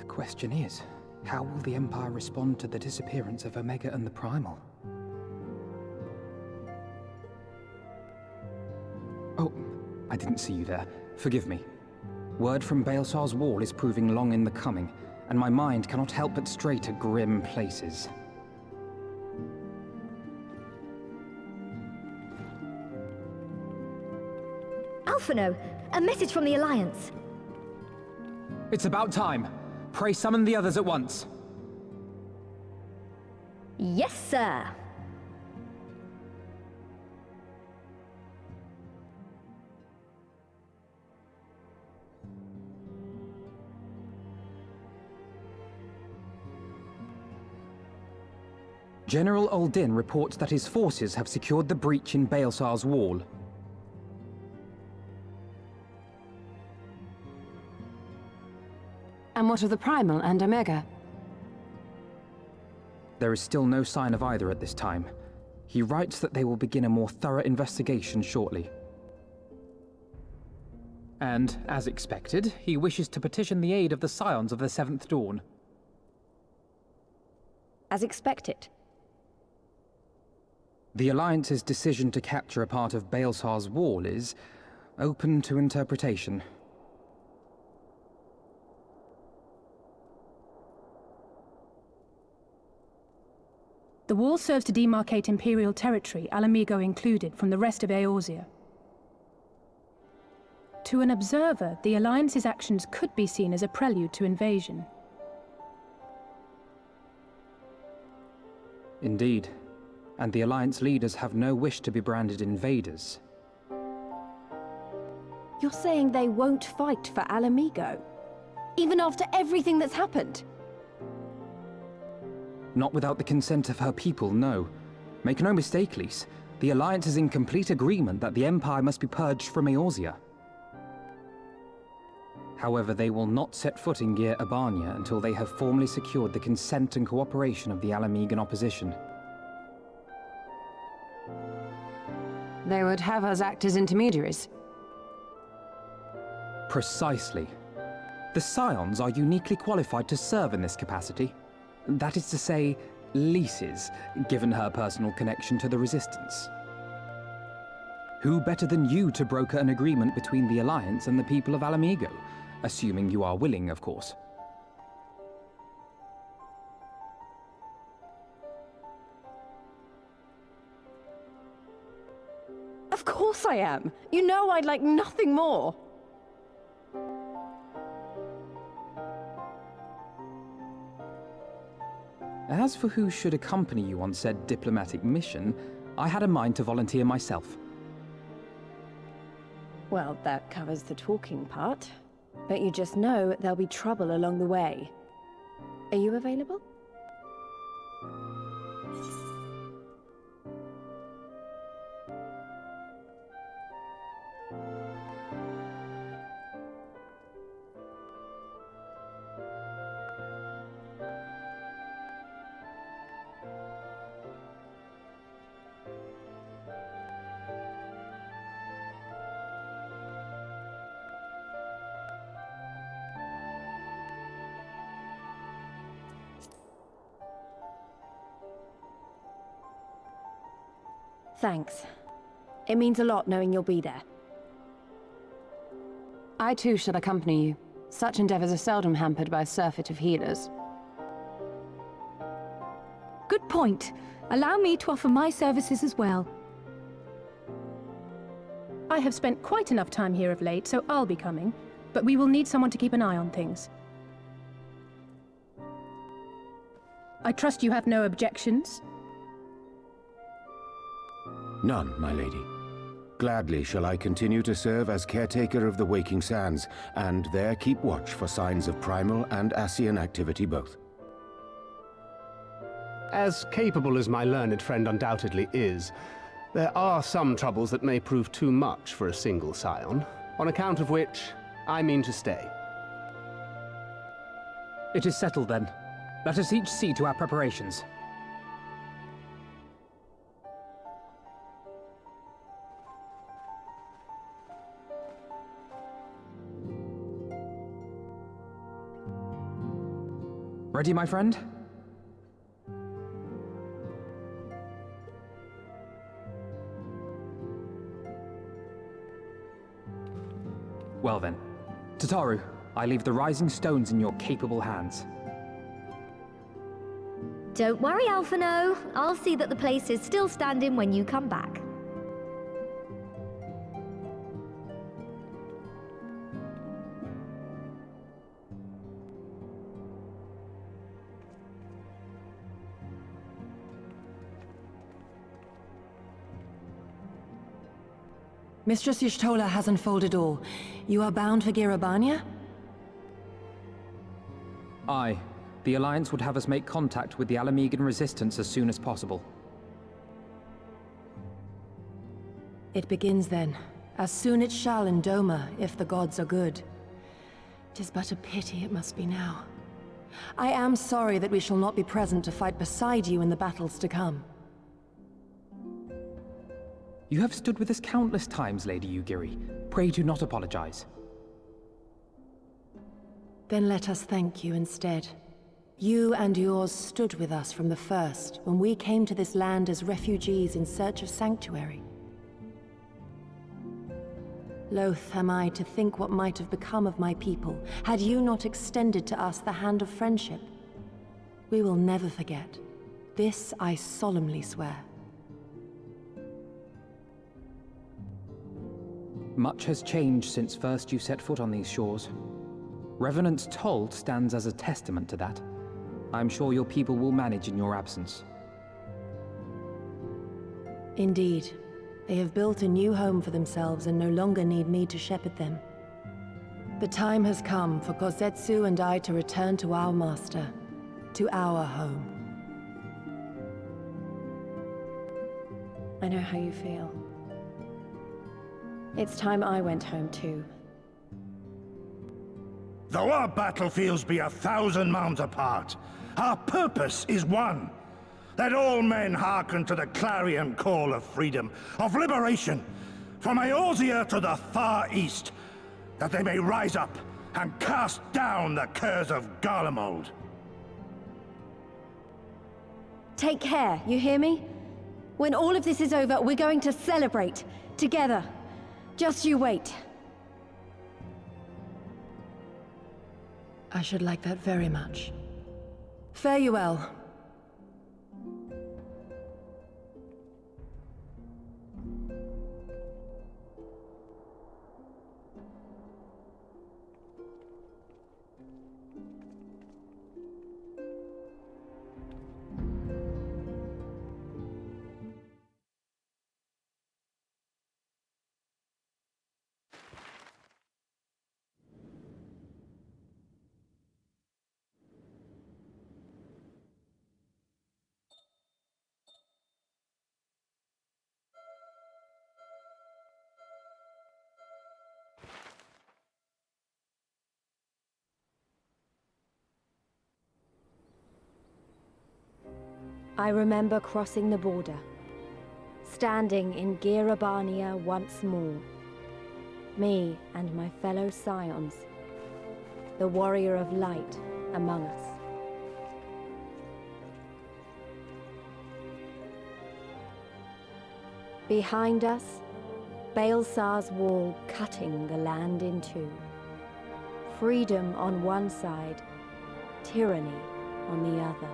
The question is, how will the Empire respond to the disappearance of Omega and the Primal? Oh, I didn't see you there. Forgive me. Word from Baelsar's wall is proving long in the coming, and my mind cannot help but stray to grim places. Alphino, a message from the Alliance. It's about time. Pray summon the others at once. Yes, sir. General Uldin reports that his forces have secured the breach in Baelsar's wall. And what of the Primal and Omega? There is still no sign of either at this time. He writes that they will begin a more thorough investigation shortly. And, as expected, he wishes to petition the aid of the Scions of the Seventh Dawn. As expected. The Alliance's decision to capture a part of Baelsar's wall is open to interpretation. The wall serves to demarcate Imperial territory, Alamigo included, from the rest of Eorzea. To an observer, the Alliance's actions could be seen as a prelude to invasion. Indeed. And the Alliance leaders have no wish to be branded invaders. You're saying they won't fight for Alamigo? Even after everything that's happened? Not without the consent of her people, no. Make no mistake, Lys. The Alliance is in complete agreement that the Empire must be purged from Eorzea. However, they will not set foot in Gyr Abania until they have formally secured the consent and cooperation of the Alamigan opposition. They would have us act as intermediaries. Precisely. The Scions are uniquely qualified to serve in this capacity. That is to say, Lys's, given her personal connection to the Resistance. Who better than you to broker an agreement between the Alliance and the people of Alamigo? Assuming you are willing, of course. Of course I am! You know I'd like nothing more! As for who should accompany you on said diplomatic mission, I had a mind to volunteer myself. Well, that covers the talking part. But you just know there'll be trouble along the way. Are you available? Thanks. It means a lot knowing you'll be there. I too shall accompany you. Such endeavors are seldom hampered by a surfeit of healers. Good point. Allow me to offer my services as well. I have spent quite enough time here of late, so I'll be coming. But we will need someone to keep an eye on things. I trust you have no objections? None, my lady. Gladly shall I continue to serve as caretaker of the Waking Sands, and there keep watch for signs of primal and Ascian activity both. As capable as my learned friend undoubtedly is, there are some troubles that may prove too much for a single scion, on account of which I mean to stay. It is settled then. Let us each see to our preparations. Ready, my friend? Well then, Tataru, I leave the rising stones in your capable hands. Don't worry, Alphino. I'll see that the place is still standing when you come back. Mistress Y'shtola has unfolded all. You are bound for Girabania? Aye. The Alliance would have us make contact with the Alamegan resistance as soon as possible. It begins then. As soon it shall in Doma, if the gods are good. 'Tis but a pity it must be now. I am sorry that we shall not be present to fight beside you in the battles to come. You have stood with us countless times, Lady Yugiri. Pray do not apologize. Then let us thank you instead. You and yours stood with us from the first, when we came to this land as refugees in search of sanctuary. Loath am I to think what might have become of my people, had you not extended to us the hand of friendship. We will never forget. This I solemnly swear. Much has changed since first you set foot on these shores. Revenant's toll stands as a testament to that. I'm sure your people will manage in your absence. Indeed. They have built a new home for themselves and no longer need me to shepherd them. The time has come for Kozetsu and I to return to our master, to our home. I know how you feel. It's time I went home too. Though our battlefields be 1,000 mounds apart, our purpose is one. Let all men hearken to the clarion call of freedom, of liberation, from Eorzea to the far east, that they may rise up and cast down the curse of Garlemald. Take care, you hear me? When all of this is over, we're going to celebrate, together. Just you wait. I should like that very much. Fare you well. I remember crossing the border, standing in Girabania once more. Me and my fellow scions, the warrior of light among us. Behind us, Baelsar's wall cutting the land in two. Freedom on one side, tyranny on the other.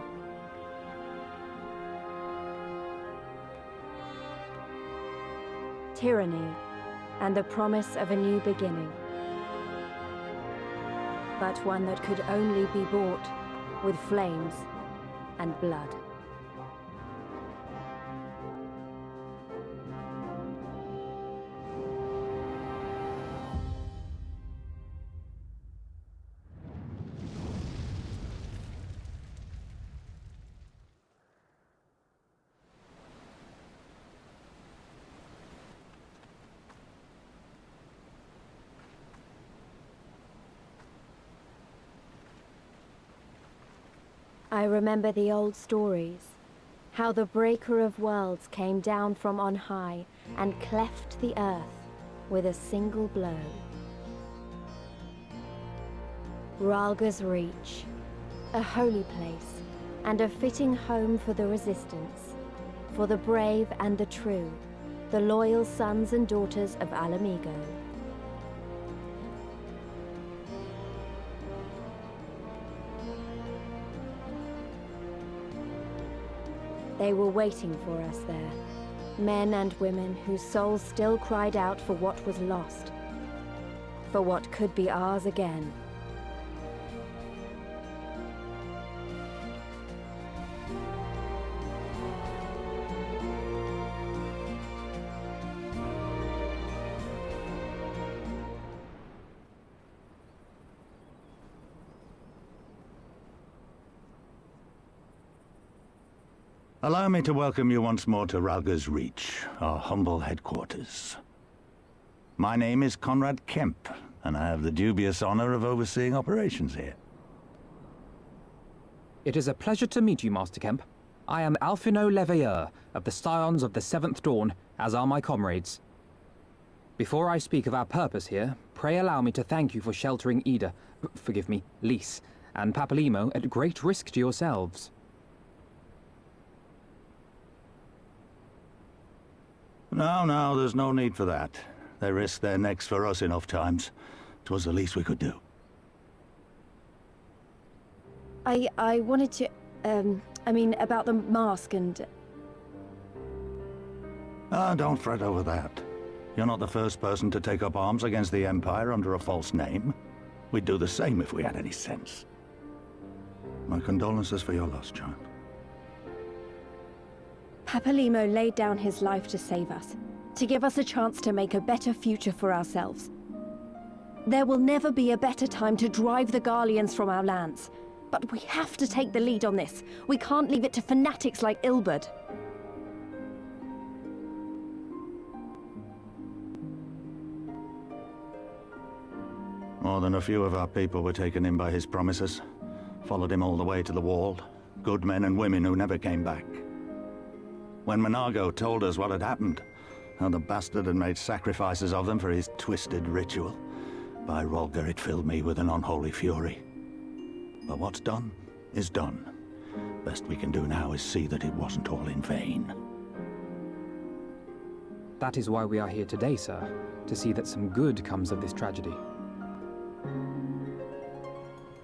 Tyranny and the promise of a new beginning. But one that could only be bought with flames and blood. I remember the old stories, how the Breaker of Worlds came down from on high and cleft the earth with a single blow. Ralga's Reach, a holy place, and a fitting home for the Resistance, for the brave and the true, the loyal sons and daughters of Alamigo. They were waiting for us there, men and women whose souls still cried out for what was lost, for what could be ours again. Allow me to welcome you once more to Ralga's Reach, our humble headquarters. My name is Conrad Kemp, and I have the dubious honor of overseeing operations here. It is a pleasure to meet you, Master Kemp. I am Alphino Leveilleur of the Scions of the Seventh Dawn, as are my comrades. Before I speak of our purpose here, pray allow me to thank you for sheltering Ayda, forgive me, Lys, and Papalymo at great risk to yourselves. No, there's no need for that. They risked their necks for us enough times. 'Twas the least we could do. I wanted to, I mean, about the mask and... Don't fret over that. You're not the first person to take up arms against the Empire under a false name. We'd do the same if we had any sense. My condolences for your loss, child. Papalymo laid down his life to save us, to give us a chance to make a better future for ourselves. There will never be a better time to drive the Garleans from our lands, but we have to take the lead on this. We can't leave it to fanatics like Ilberd. More than a few of our people were taken in by his promises. Followed him all the way to the wall. Good men and women who never came back. When Monago told us what had happened, how the bastard had made sacrifices of them for his twisted ritual, by Rolga it filled me with an unholy fury. But what's done is done. Best we can do now is see that it wasn't all in vain. That is why we are here today, sir, to see that some good comes of this tragedy.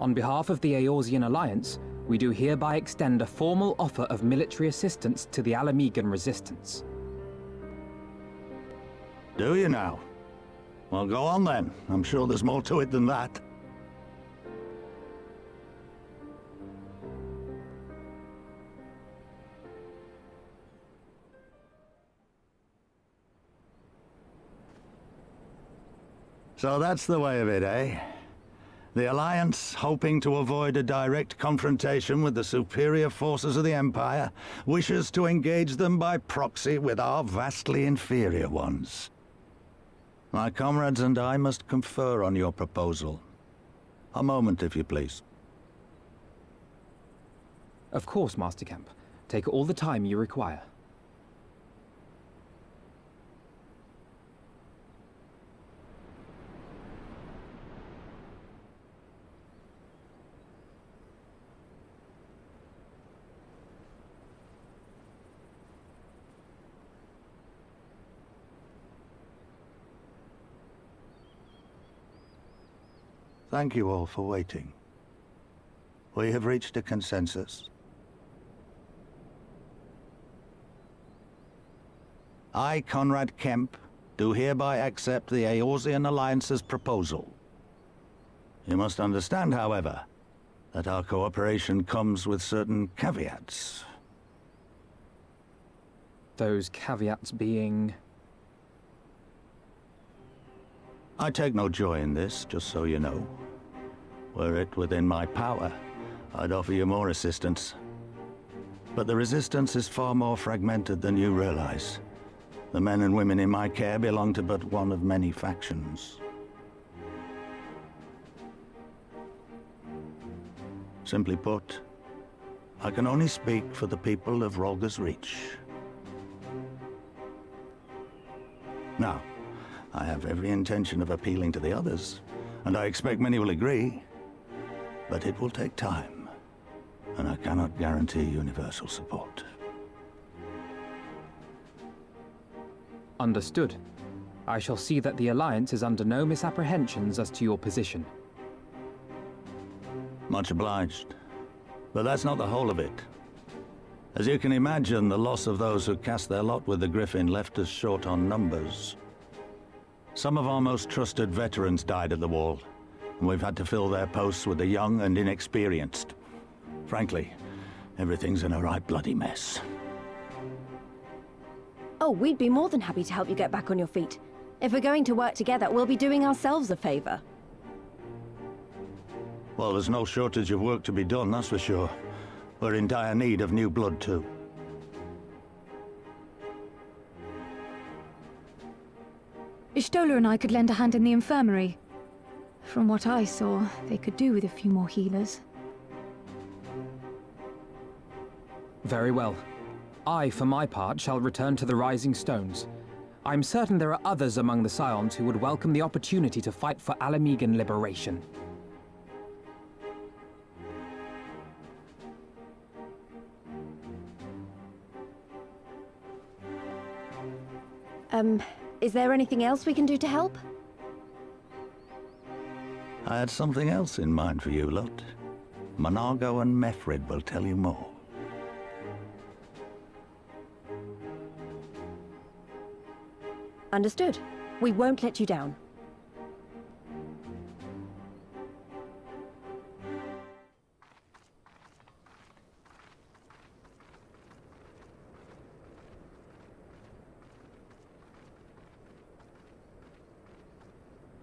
On behalf of the Eorzean Alliance, we do hereby extend a formal offer of military assistance to the Alamigan resistance. Do you now? Well, go on then. I'm sure there's more to it than that. So that's the way of it, eh? The Alliance, hoping to avoid a direct confrontation with the superior forces of the Empire, wishes to engage them by proxy with our vastly inferior ones. My comrades and I must confer on your proposal. A moment, if you please. Of course, Master Kemp. Take all the time you require. Thank you all for waiting. We have reached a consensus. I, Conrad Kemp, do hereby accept the Eorzean Alliance's proposal. You must understand, however, that our cooperation comes with certain caveats. Those caveats being... I take no joy in this, just so you know. Were it within my power, I'd offer you more assistance. But the Resistance is far more fragmented than you realize. The men and women in my care belong to but one of many factions. Simply put, I can only speak for the people of Ralga's Reach. Now, I have every intention of appealing to the others, and I expect many will agree. But it will take time. and I cannot guarantee universal support. Understood. I shall see that the Alliance is under no misapprehensions as to your position. Much obliged. But that's not the whole of it. As you can imagine, the loss of those who cast their lot with the Griffin left us short on numbers. Some of our most trusted veterans died at the Wall, and we've had to fill their posts with the young and inexperienced. Frankly, everything's in a right bloody mess. Oh, we'd be more than happy to help you get back on your feet. If we're going to work together, we'll be doing ourselves a favor. Well, there's no shortage of work to be done, that's for sure. We're in dire need of new blood, too. Ishtola and I could lend a hand in the infirmary. From what I saw, they could do with a few more healers. Very well. I, for my part, shall return to the Rising Stones. I'm certain there are others among the Scions who would welcome the opportunity to fight for Alamegan liberation. Is there anything else we can do to help? I had something else in mind for you lot. Monargo and Mefred will tell you more. Understood. We won't let you down.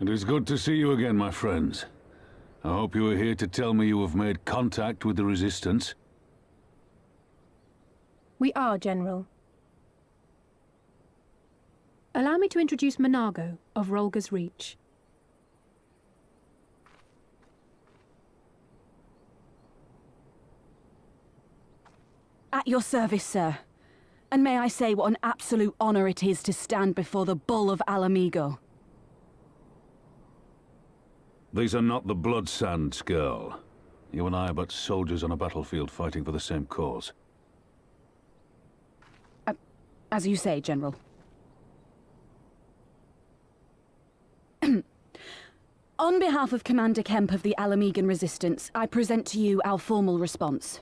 It is good to see you again, my friends. I hope you are here to tell me you have made contact with the Resistance. We are, General. Allow me to introduce Monargo of Rolga's Reach. At your service, sir. And may I say what an absolute honor it is to stand before the Bull of Alamigo. These are not the Blood Sands, girl. You and I are but soldiers on a battlefield fighting for the same cause. As you say, General. On behalf of Commander Kemp of the Alamegan Resistance, I present to you our formal response.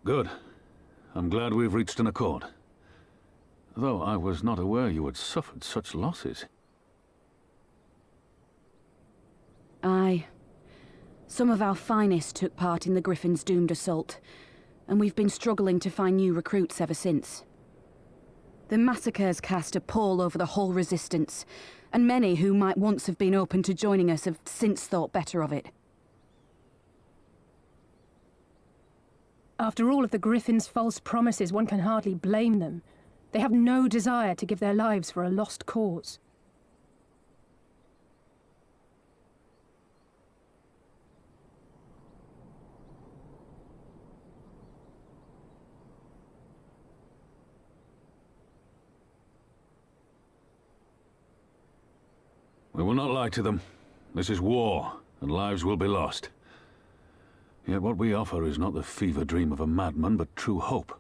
Good. I'm glad we've reached an accord. Though I was not aware you had suffered such losses. Aye. Some of our finest took part in the Griffin's doomed assault, and we've been struggling to find new recruits ever since. The massacres cast a pall over the whole Resistance, and many who might once have been open to joining us have since thought better of it. After all of the Griffin's false promises, one can hardly blame them. They have no desire to give their lives for a lost cause. We will not lie to them. This is war, and lives will be lost. Yet what we offer is not the fever dream of a madman, but true hope.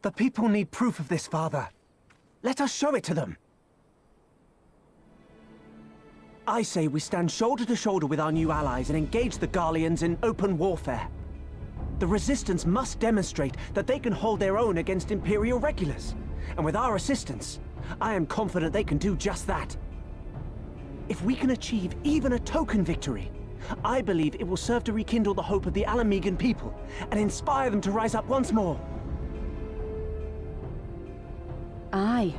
The people need proof of this, Father. Let us show it to them. I say we stand shoulder to shoulder with our new allies and engage the Garleans in open warfare. The Resistance must demonstrate that they can hold their own against Imperial regulars. And with our assistance, I am confident they can do just that. If we can achieve even a token victory, I believe it will serve to rekindle the hope of the Alamegan people and inspire them to rise up once more. Aye.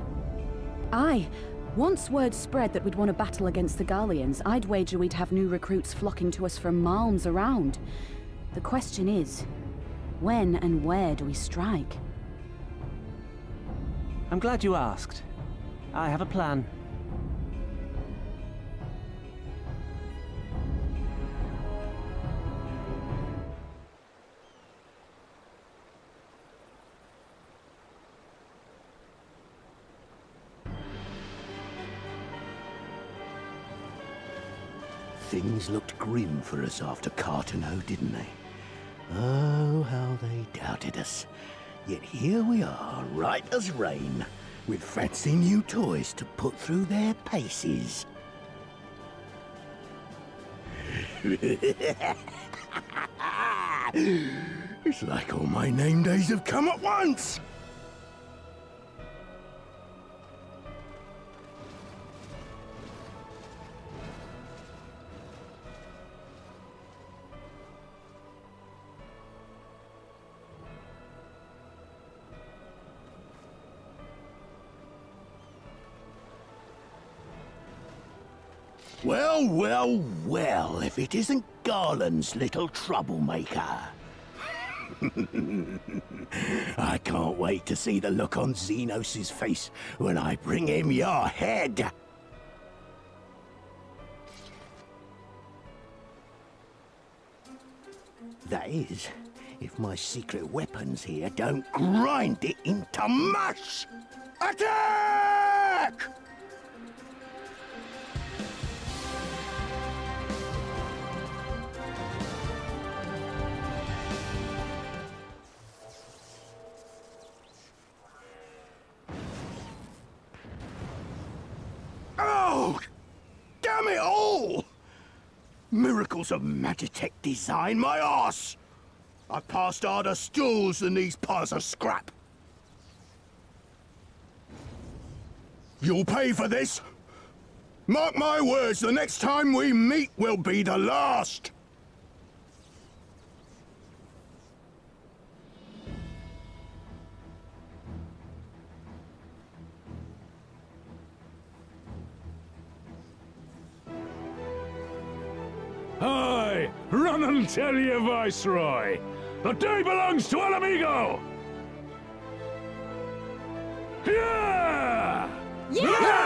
Aye. Once word spread that we'd won a battle against the Garleans, I'd wager we'd have new recruits flocking to us from malms around. The question is, when and where do we strike? I'm glad you asked. I have a plan. Things looked grim for us after Cartano, didn't they? Oh, how they doubted us. Yet here we are, right as rain, with fancy new toys to put through their paces. It's like all my name days have come at once! Well, well, well, if it isn't Garland's little troublemaker. I can't wait to see the look on Xenos' face when I bring him your head. That is, if my secret weapons here don't grind it into mush! Attack! Oh! Damn it all! Miracles of Magitech design, my arse! I passed harder stools than these piles of scrap. You'll pay for this! Mark my words, the next time we meet will be the last! Aye! Run and tell your Viceroy! The day belongs to Alamigo! Yeah! Yeah!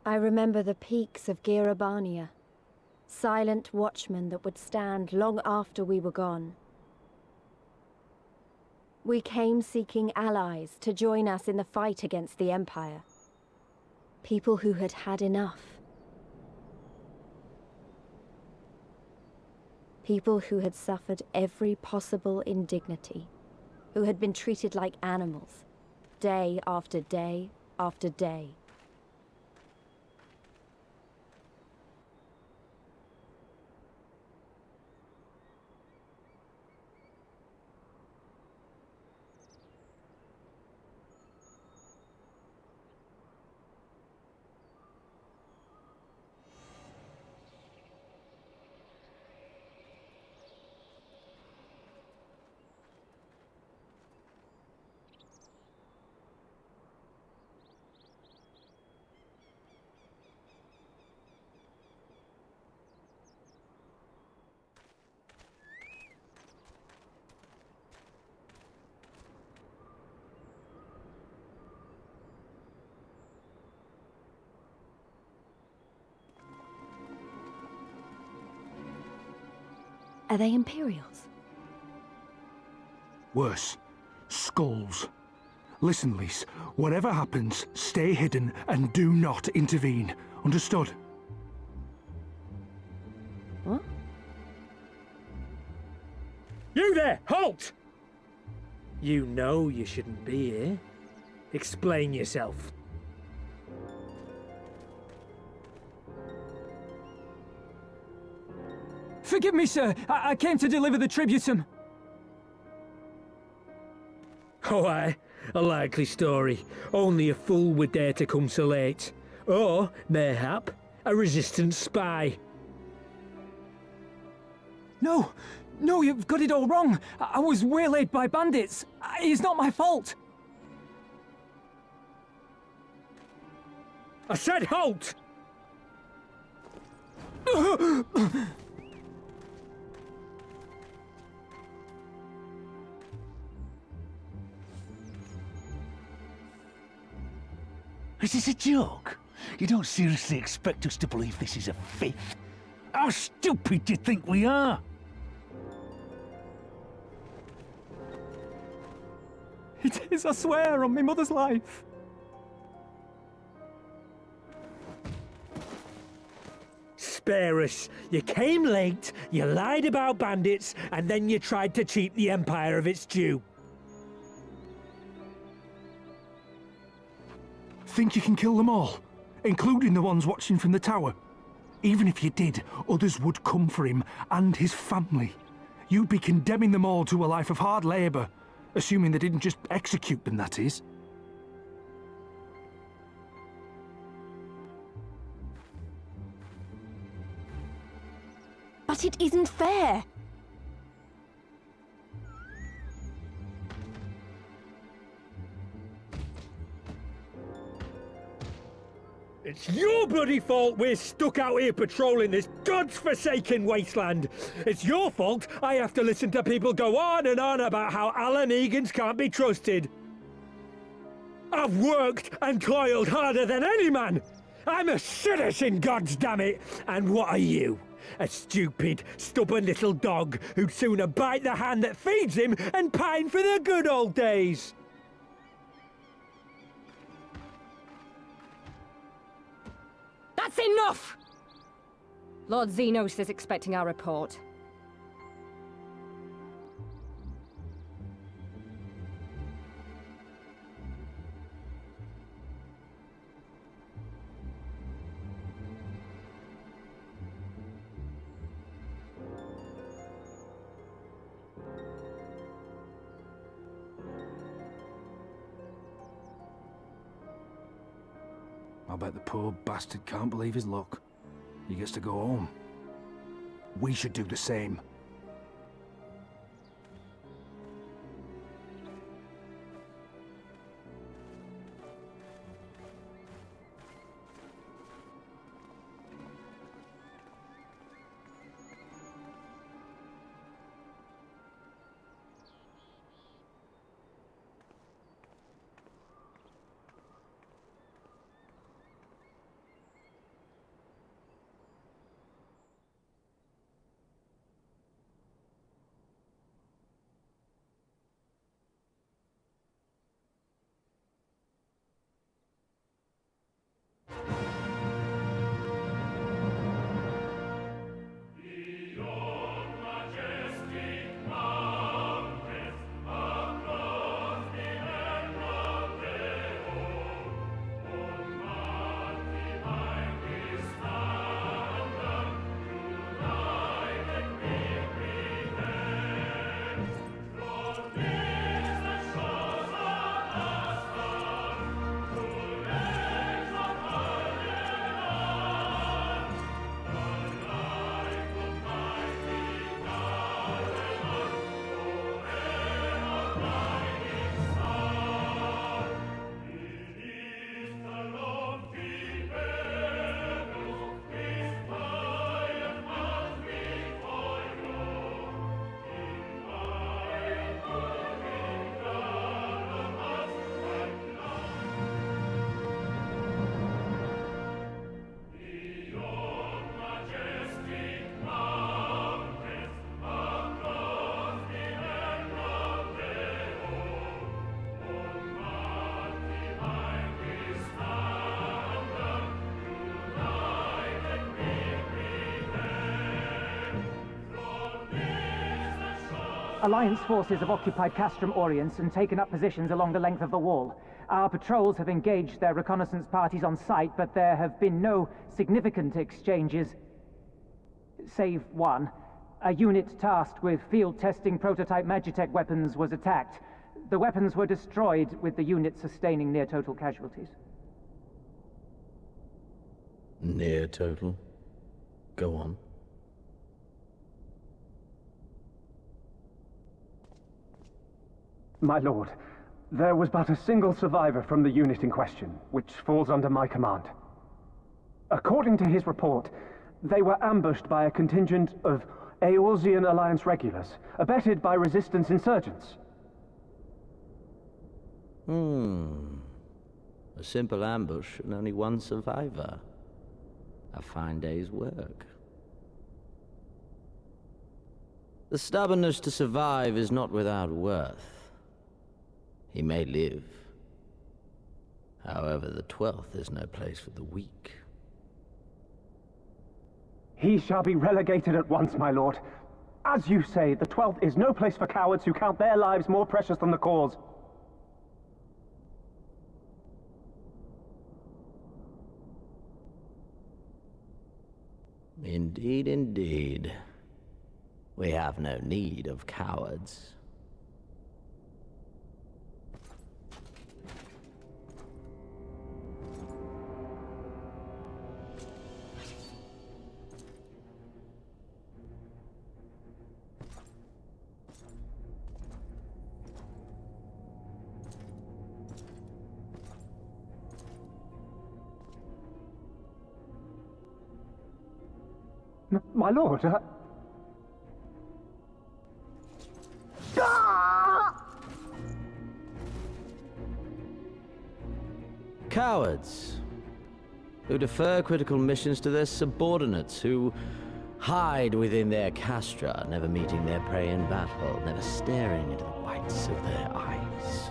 I remember the peaks of Girabania, silent watchmen that would stand long after we were gone. We came seeking allies to join us in the fight against the Empire. People who had had enough. People who had suffered every possible indignity, who had been treated like animals, day after day after day. Are they Imperials? Worse. Skulls. Listen, Lise. Whatever happens, stay hidden and do not intervene. Understood? What? You there! Halt! You know you shouldn't be here. Explain yourself. Forgive me, sir. I came to deliver the tributum. Oh, aye. A likely story. Only a fool would dare to come so late. Or, mayhap, a resistance spy. No, no, you've got it all wrong. I was waylaid by bandits. It's not my fault. I said halt! Is this a joke? You don't seriously expect us to believe this is a fifth? How stupid do you think we are? It is, I swear, on my mother's life. Spare us. You came late, you lied about bandits, and then you tried to cheat the Empire of its due. Think you can kill them all, including the ones watching from the tower? Even if you did, others would come for him and his family. You'd be condemning them all to a life of hard labor, assuming they didn't just execute them, that is. But it isn't fair. It's your bloody fault we're stuck out here patrolling this god's-forsaken wasteland. It's your fault I have to listen to people go on and on about how Alan Egans can't be trusted. I've worked and toiled harder than any man. I'm a citizen, goddammit. And what are you? A stupid, stubborn little dog who'd sooner bite the hand that feeds him and pine for the good old days. That's enough! Lord Xenos is expecting our report. I bet the poor bastard can't believe his luck. He gets to go home. We should do the same. Alliance forces have occupied Castrum Oriens and taken up positions along the length of the wall. Our patrols have engaged their reconnaissance parties on site, but there have been no significant exchanges, save one. A unit tasked with field testing prototype Magitech weapons was attacked. The weapons were destroyed, with the unit sustaining near-total casualties. Near total? Go on. My lord, there was but a single survivor from the unit in question, which falls under my command. According to his report, they were ambushed by a contingent of Eorzean Alliance regulars, abetted by resistance insurgents. A simple ambush and only one survivor. A fine day's work. The stubbornness to survive is not without worth. He may live. However, the 12th is no place for the weak. He shall be relegated at once, my lord. As you say, the 12th is no place for cowards who count their lives more precious than the cause. Indeed, indeed. We have no need of cowards. My lord, Cowards. Who defer critical missions to their subordinates, who hide within their castra, never meeting their prey in battle, never staring into the whites of their eyes.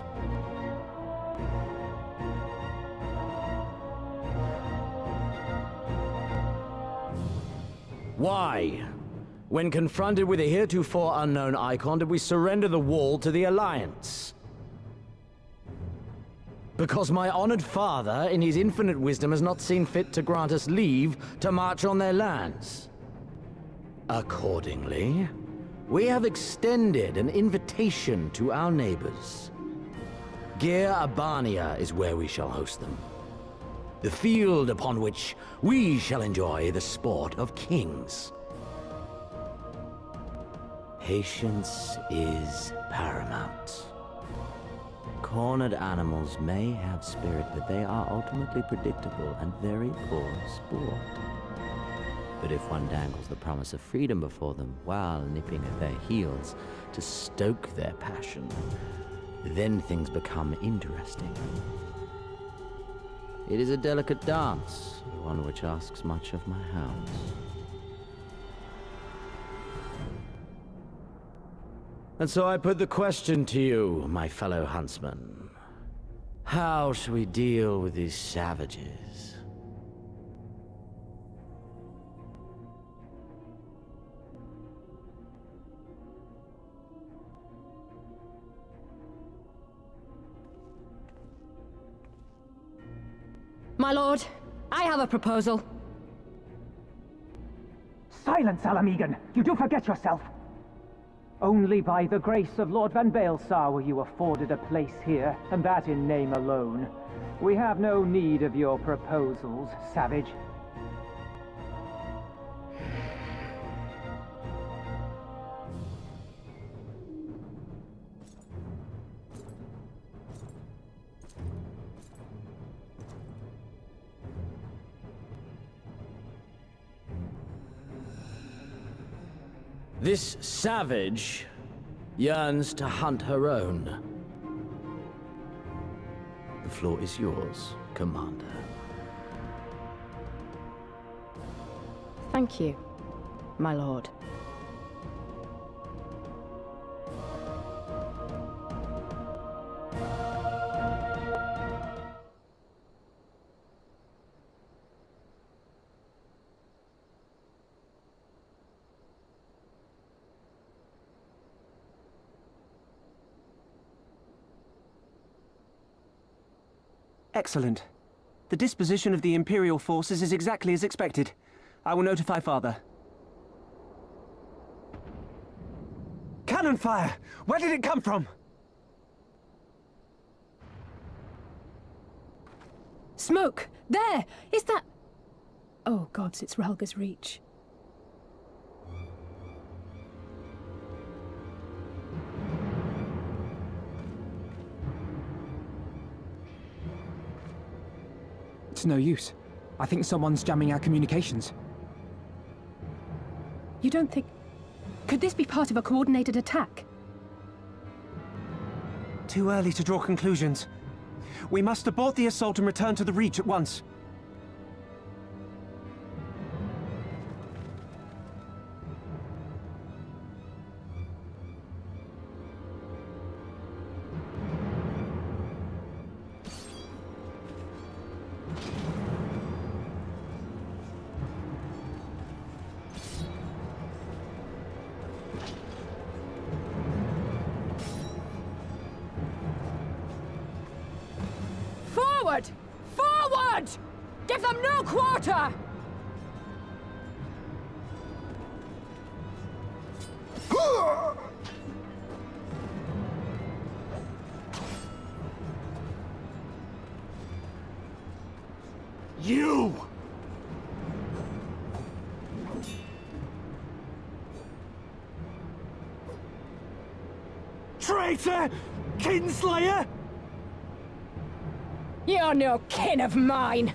Why, when confronted with a heretofore unknown icon, did we surrender the wall to the Alliance? Because my honored father, in his infinite wisdom, has not seen fit to grant us leave to march on their lands. Accordingly, we have extended an invitation to our neighbors. Gyr Abania is where we shall host them. The field upon which we shall enjoy the sport of kings. Patience is paramount. Cornered animals may have spirit, but they are ultimately predictable and very poor sport. But if one dangles the promise of freedom before them while nipping at their heels to stoke their passion, then things become interesting. It is a delicate dance, one which asks much of my hounds. And so I put the question to you, my fellow huntsman. How shall we deal with these savages? My lord, I have a proposal. Silence, Alamegan! You do forget yourself! Only by the grace of Lord Van Baelsar were you afforded a place here, and that in name alone. We have no need of your proposals, savage. This savage yearns to hunt her own. The floor is yours, Commander. Thank you, my lord. Excellent. The disposition of the Imperial forces is exactly as expected. I will notify Father. Cannon fire! Where did it come from? Smoke! There! Is that... Oh gods, it's Rhalga's Reach. It's no use. I think someone's jamming our communications. You don't think... Could this be part of a coordinated attack? Too early to draw conclusions. We must abort the assault and return to the Reach at once. Forward! Forward! Give them no quarter! You! Traitor! Kinslayer! You're no kin of mine!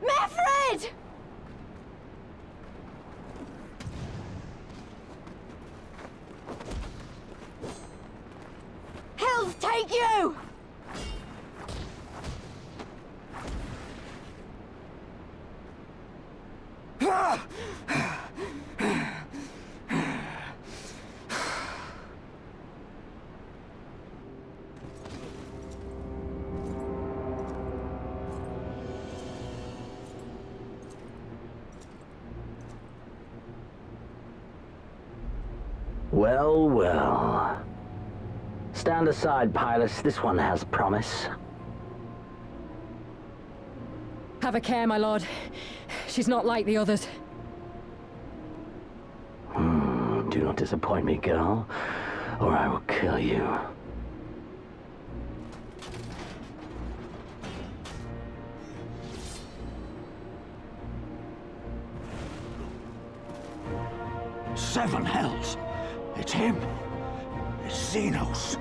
Mefred! Hells take you! Well, well. Stand aside, Pilus. This one has promise. Have a care, my lord. She's not like the others. Do not disappoint me, girl, or I will kill you. Seven hells! It's him! It's Xenos!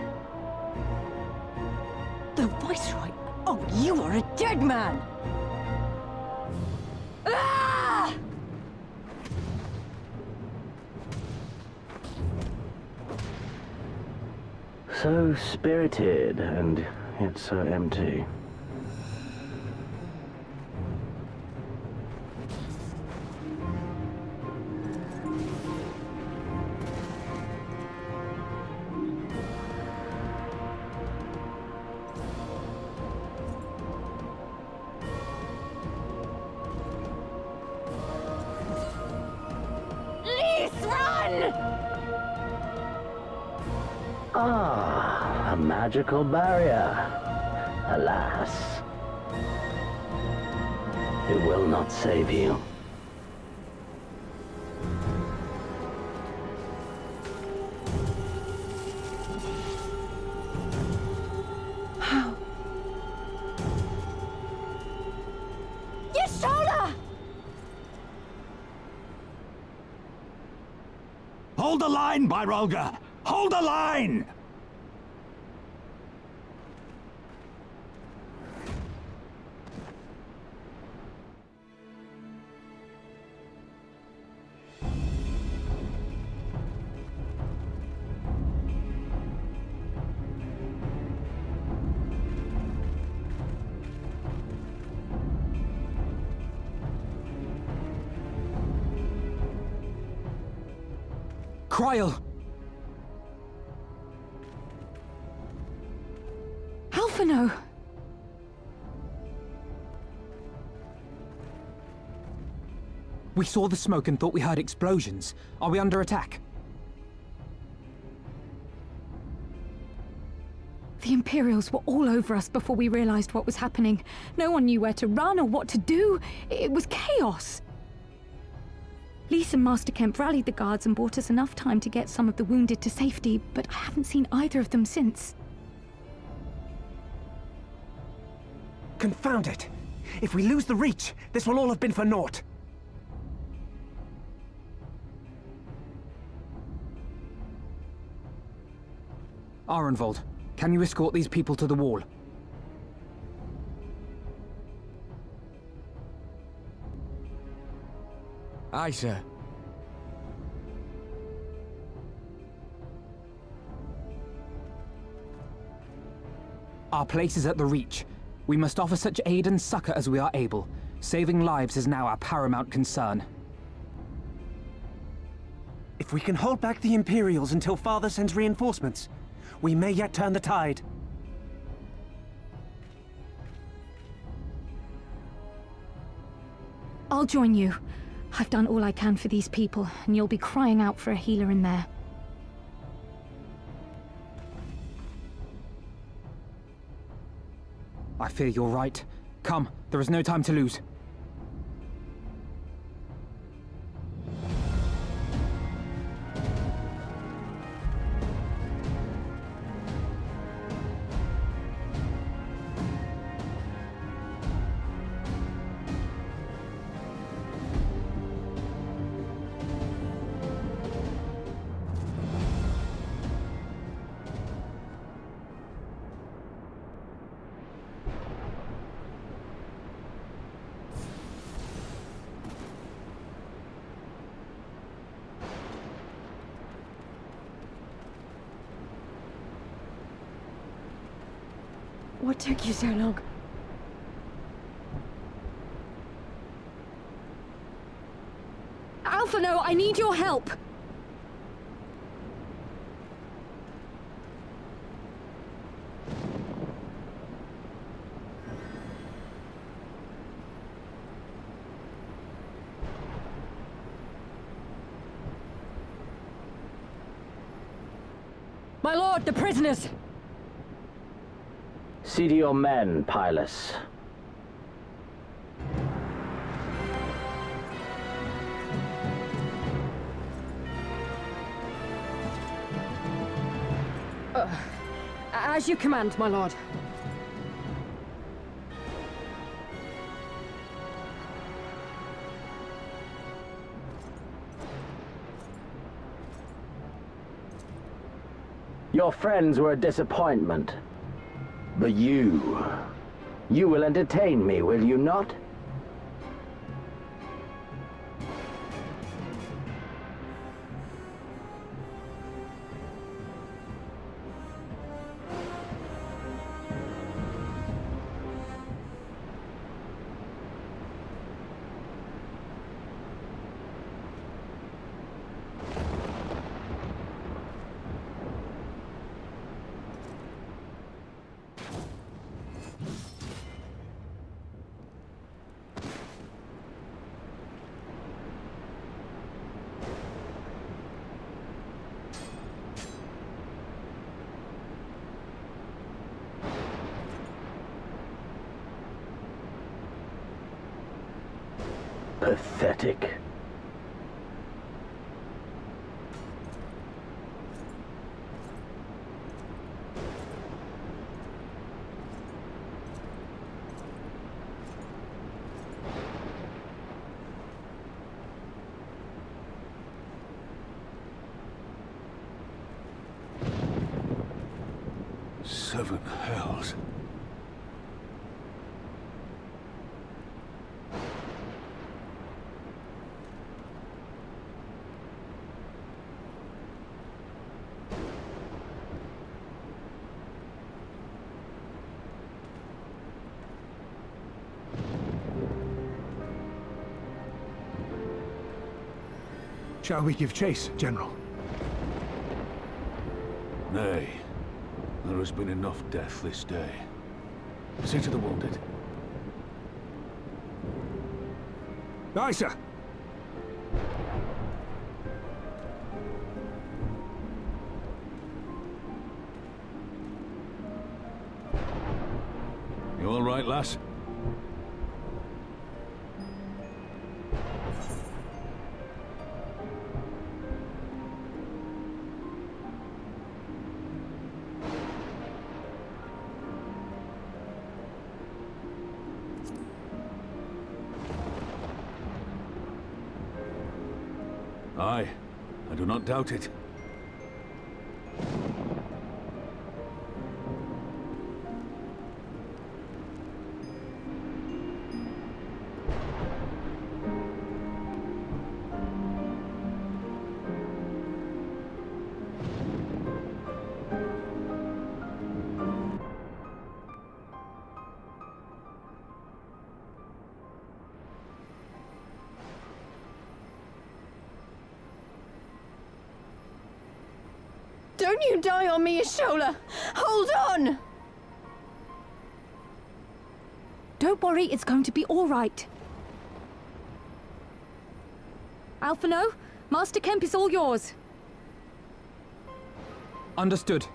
The Viceroy? Oh, you are a dead man! Ah! So spirited, and yet so empty. Ah, a magical barrier. Alas. It will not save you. How? Yashola! Hold the line, Byrolga! Hold the line! Kryl! Alphino! We saw the smoke and thought we heard explosions. Are we under attack? The Imperials were all over us before we realized what was happening. No one knew where to run or what to do. It was chaos. Lise and Master Kemp rallied the guards and bought us enough time to get some of the wounded to safety, but I haven't seen either of them since. Confound it! If we lose the Reach, this will all have been for naught. Arenvold, can you escort these people to the wall? Aye, sir. Our place is at the Reach. We must offer such aid and succor as we are able. Saving lives is now our paramount concern. If we can hold back the Imperials until Father sends reinforcements, we may yet turn the tide. I'll join you. I've done all I can for these people, and you'll be crying out for a healer in there. I fear you're right. Come, there is no time to lose. What took you so long? Alphino, I need your help! My lord, the prisoners! See to your men, Pylus. As you command, my lord. Your friends were a disappointment. But you will entertain me, will you not? Pathetic. Seven hells. Shall we give chase, General? Nay. There has been enough death this day. See to the wounded. Aye, sir. You all right, lass? Aye, I do not doubt it. Don't you die on me, Ashola! Hold on! Don't worry, it's going to be all right. Alphino, Master Kemp is all yours. Understood.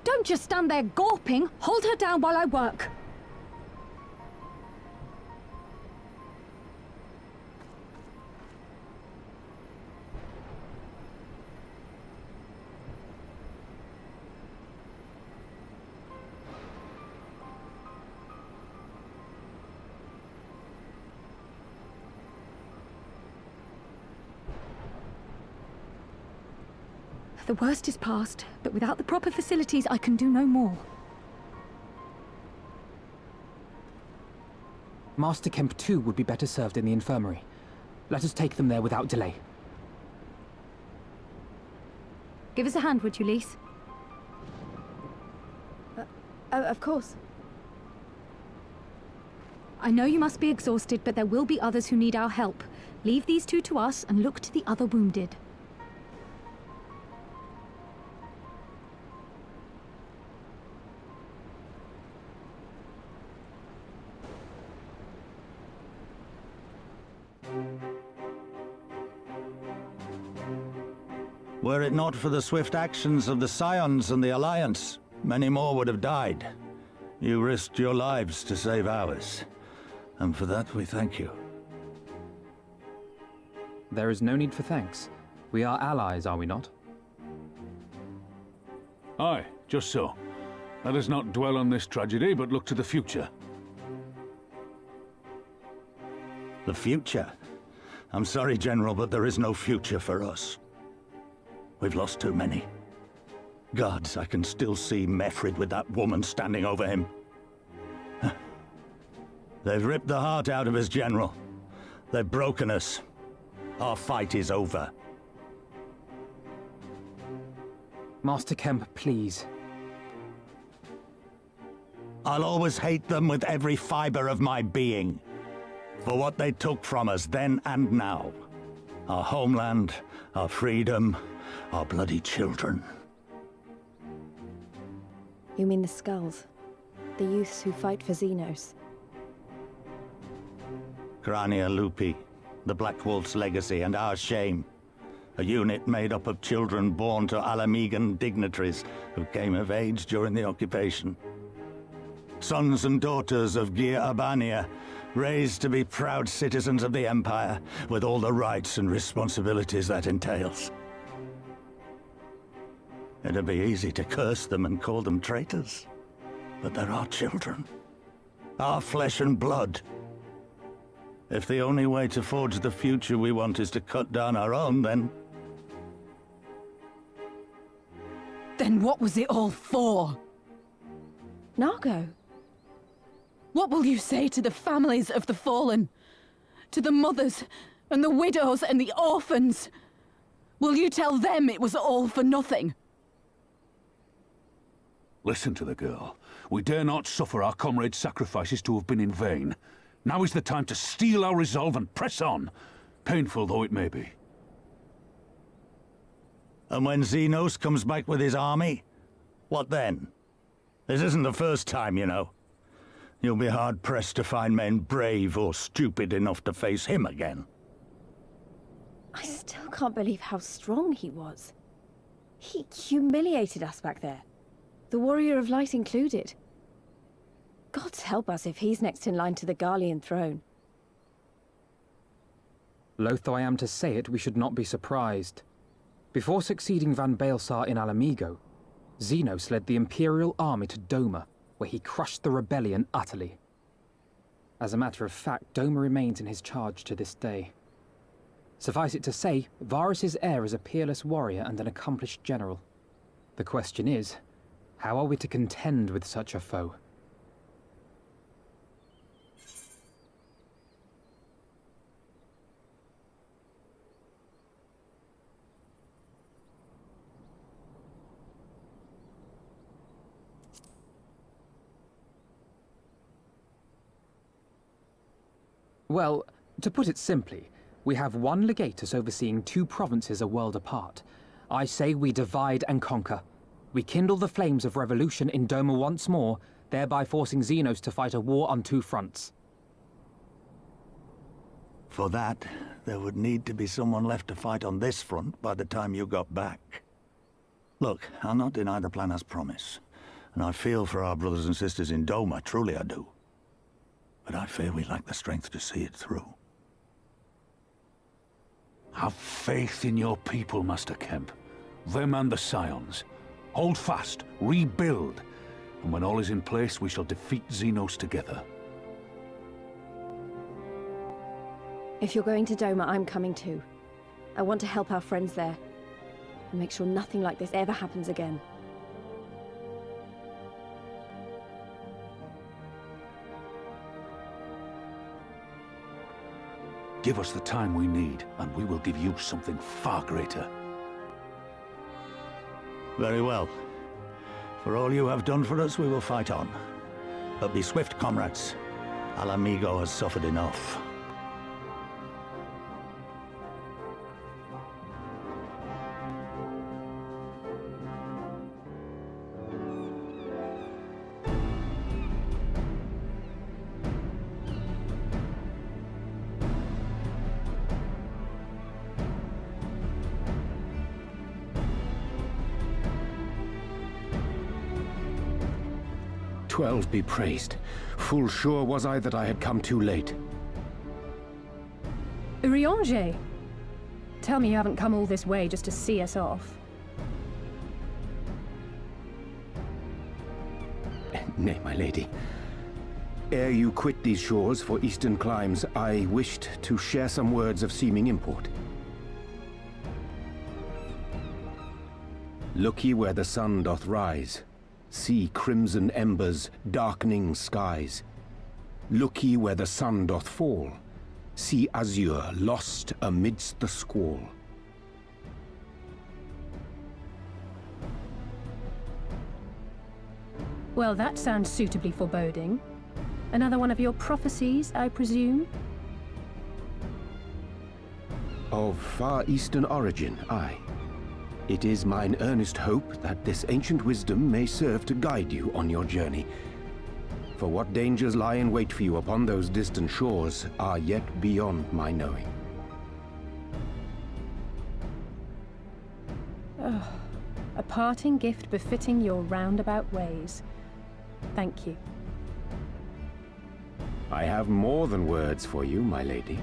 Don't just stand there gawping. Hold her down while I work. The worst is past, but without the proper facilities, I can do no more. Master Kemp too would be better served in the infirmary. Let us take them there without delay. Give us a hand, would you, Lise? Of course. I know you must be exhausted, but there will be others who need our help. Leave these two to us and look to the other wounded. Were it not for the swift actions of the Scions and the Alliance, many more would have died. You risked your lives to save ours, and for that we thank you. There is no need for thanks. We are allies, are we not? Aye, just so. Let us not dwell on this tragedy, but look to the future. The future? I'm sorry, General, but there is no future for us. We've lost too many. Gods, I can still see Mefrid with that woman standing over him. They've ripped the heart out of us, General. They've broken us. Our fight is over. Master Kemp, please. I'll always hate them with every fiber of my being. For what they took from us then and now. Our homeland, our freedom, our bloody children. You mean the Skulls? The youths who fight for Xenos? Grania Lupi, the Black Wolf's legacy and our shame. A unit made up of children born to Alamegan dignitaries who came of age during the occupation. Sons and daughters of Gir Abania, raised to be proud citizens of the Empire, with all the rights and responsibilities that entails. It'd be easy to curse them and call them traitors, but they're our children. Our flesh and blood. If the only way to forge the future we want is to cut down our own, then... Then what was it all for? Nargo. What will you say to the families of the fallen? To the mothers, and the widows, and the orphans? Will you tell them it was all for nothing? Listen to the girl. We dare not suffer our comrades' sacrifices to have been in vain. Now is the time to steel our resolve and press on, painful though it may be. And when Xenos comes back with his army, what then? This isn't the first time, you know. You'll be hard-pressed to find men brave or stupid enough to face him again. I still can't believe how strong he was. He humiliated us back there. The Warrior of Light included. Gods help us if he's next in line to the Garlean throne. Loath though I am to say it, we should not be surprised. Before succeeding Van Baelsar in Alamigo, Xenos led the Imperial army to Doma, where he crushed the rebellion utterly. As a matter of fact, Doma remains in his charge to this day. Suffice it to say, Varus's heir is a peerless warrior and an accomplished general. The question is, how are we to contend with such a foe? Well, to put it simply, we have one legatus overseeing 2 provinces a world apart. I say we divide and conquer. We kindle the flames of revolution in Doma once more, thereby forcing Xenos to fight a war on 2 fronts. For that, there would need to be someone left to fight on this front by the time you got back. Look, I'll not deny the plan as promised, and I feel for our brothers and sisters in Doma, truly I do. But I fear we lack the strength to see it through. Have faith in your people, Master Kemp. Them and the Scions. Hold fast, rebuild, and when all is in place, we shall defeat Xenos together. If you're going to Doma, I'm coming too. I want to help our friends there, and make sure nothing like this ever happens again. Give us the time we need, and we will give you something far greater. Very well. For all you have done for us, we will fight on. But be swift, comrades. Al Amigo has suffered enough. "12 be praised. Full sure was I that I had come too late." Urianger! Tell me you haven't come all this way just to see us off. Nay, my lady. Ere you quit these shores for eastern climes, I wished to share some words of seeming import. Look ye where the sun doth rise. See crimson embers, darkening skies. Look ye where the sun doth fall. See azure lost amidst the squall. Well, that sounds suitably foreboding. Another one of your prophecies, I presume? Of far eastern origin, aye. It is mine earnest hope that this ancient wisdom may serve to guide you on your journey. For what dangers lie in wait for you upon those distant shores are yet beyond my knowing. Oh, a parting gift befitting your roundabout ways. Thank you. I have more than words for you, my lady.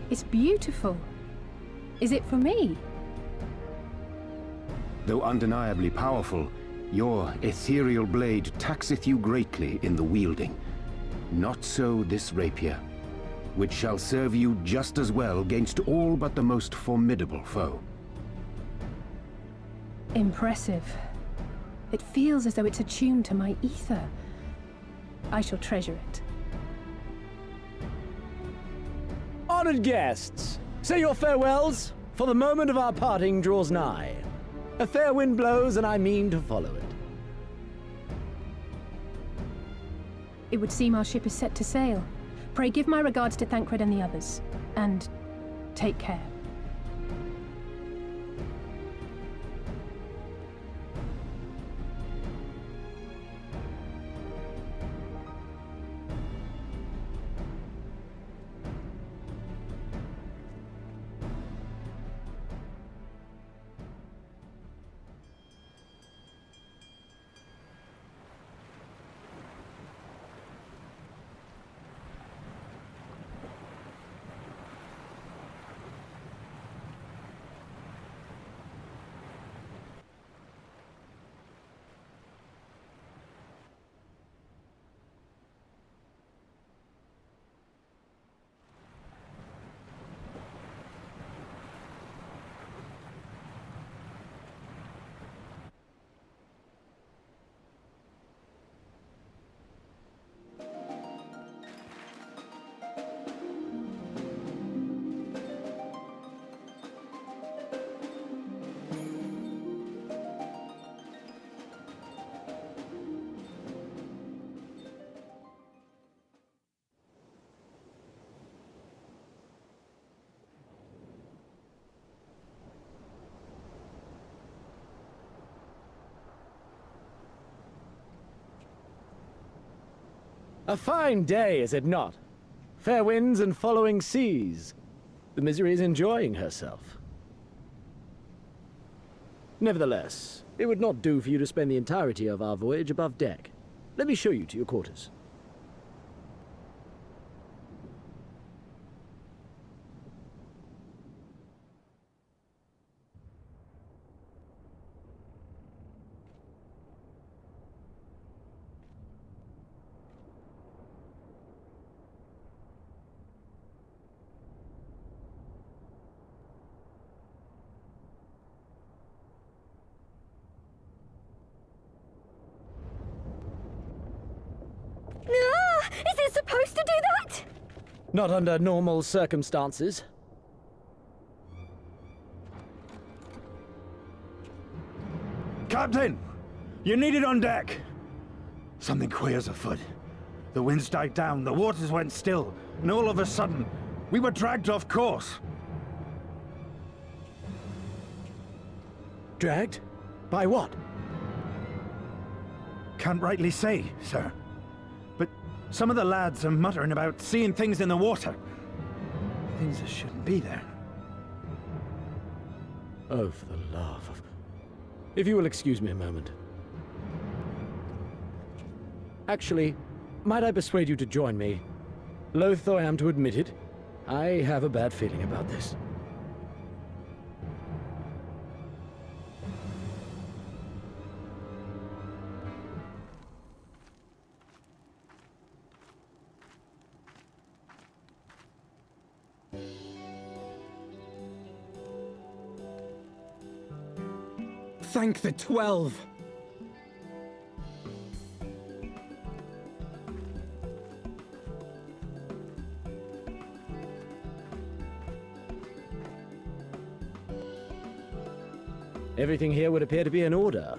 It's beautiful. Is it for me? Though undeniably powerful, your ethereal blade taxeth you greatly in the wielding. Not so this rapier, which shall serve you just as well against all but the most formidable foe. Impressive. It feels as though it's attuned to my ether. I shall treasure it. Honored guests, say your farewells, for the moment of our parting draws nigh. A fair wind blows, and I mean to follow it. It would seem our ship is set to sail. Pray give my regards to Thancred and the others, and take care. A fine day, is it not? Fair winds and following seas. The Misery is enjoying herself. Nevertheless, it would not do for you to spend the entirety of our voyage above deck. Let me show you to your quarters. Is it supposed to do that? Not under normal circumstances. Captain! You're needed on deck! Something queer's afoot. The winds died down, the waters went still, and all of a sudden, we were dragged off course. Dragged? By what? Can't rightly say, sir. But some of the lads are muttering about seeing things in the water. Things that shouldn't be there. Oh, for the love of... If you will excuse me a moment. Actually, might I persuade you to join me? Loath though I am to admit it, I have a bad feeling about this. Thank the 12! Everything here would appear to be in order.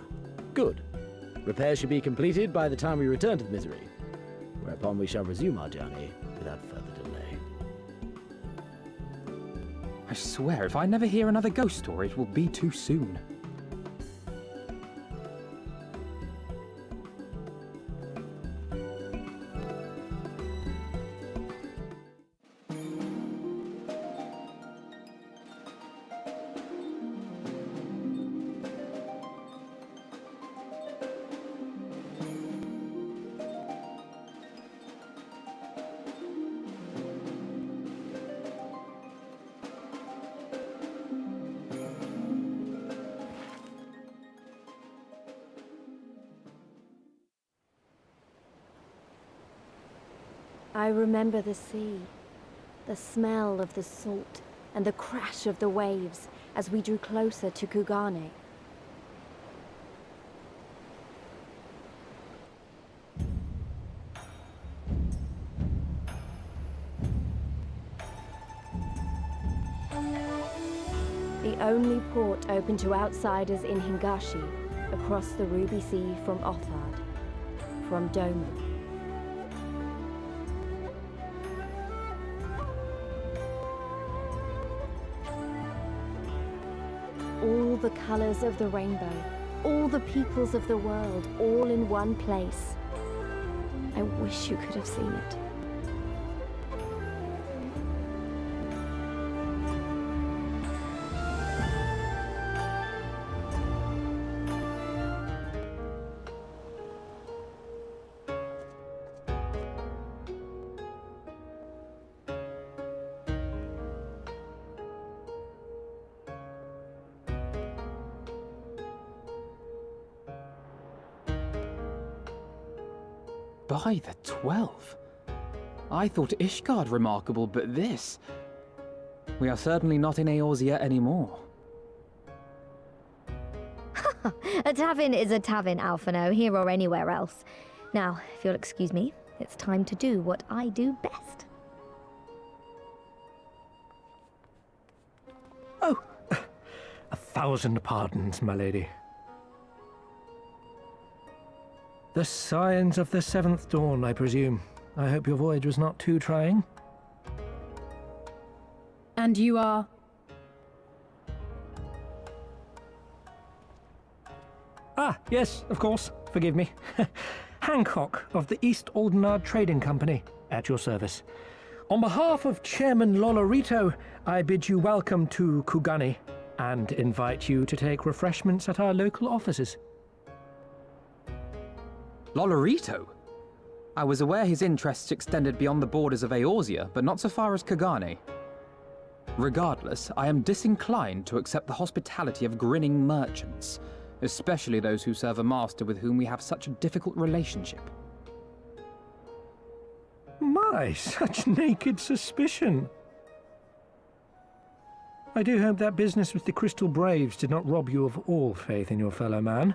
Good. Repairs should be completed by the time we return to the Misery, whereupon we shall resume our journey without further delay. I swear, if I never hear another ghost story, it will be too soon. I remember the sea, the smell of the salt, and the crash of the waves as we drew closer to Kugane. The only port open to outsiders in Hingashi, across the Ruby Sea from Othard, from Doma. All the colors of the rainbow, all the peoples of the world, all in one place. I wish you could have seen it. By the 12! I thought Ishgard remarkable, but this... We are certainly not in Eorzea anymore. A tavern is a tavern, Alphino, here or anywhere else. Now, if you'll excuse me, it's time to do what I do best. Oh, 1,000 pardons, my lady. The signs of the 7th dawn, I presume. I hope your voyage was not too trying. And you are? Ah, yes, of course. Forgive me. Hancock of the East Aldenard Trading Company, at your service. On behalf of Chairman Lolorito, I bid you welcome to Kugani and invite you to take refreshments at our local offices. Lolorito? I was aware his interests extended beyond the borders of Eorzea, but not so far as Kugani. Regardless, I am disinclined to accept the hospitality of grinning merchants, especially those who serve a master with whom we have such a difficult relationship. My, such naked suspicion. I do hope that business with the Crystal Braves did not rob you of all faith in your fellow man.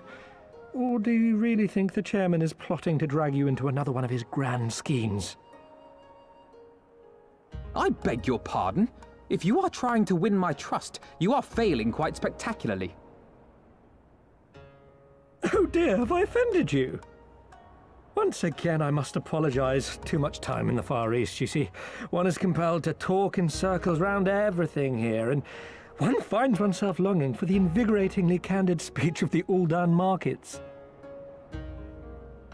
Or do you really think the chairman is plotting to drag you into another one of his grand schemes? I beg your pardon? If you are trying to win my trust, you are failing quite spectacularly. Oh dear, have I offended you? Once again, I must apologize. Too much time in the Far East, you see. One is compelled to talk in circles round everything here, and one finds oneself longing for the invigoratingly candid speech of the Uldan markets.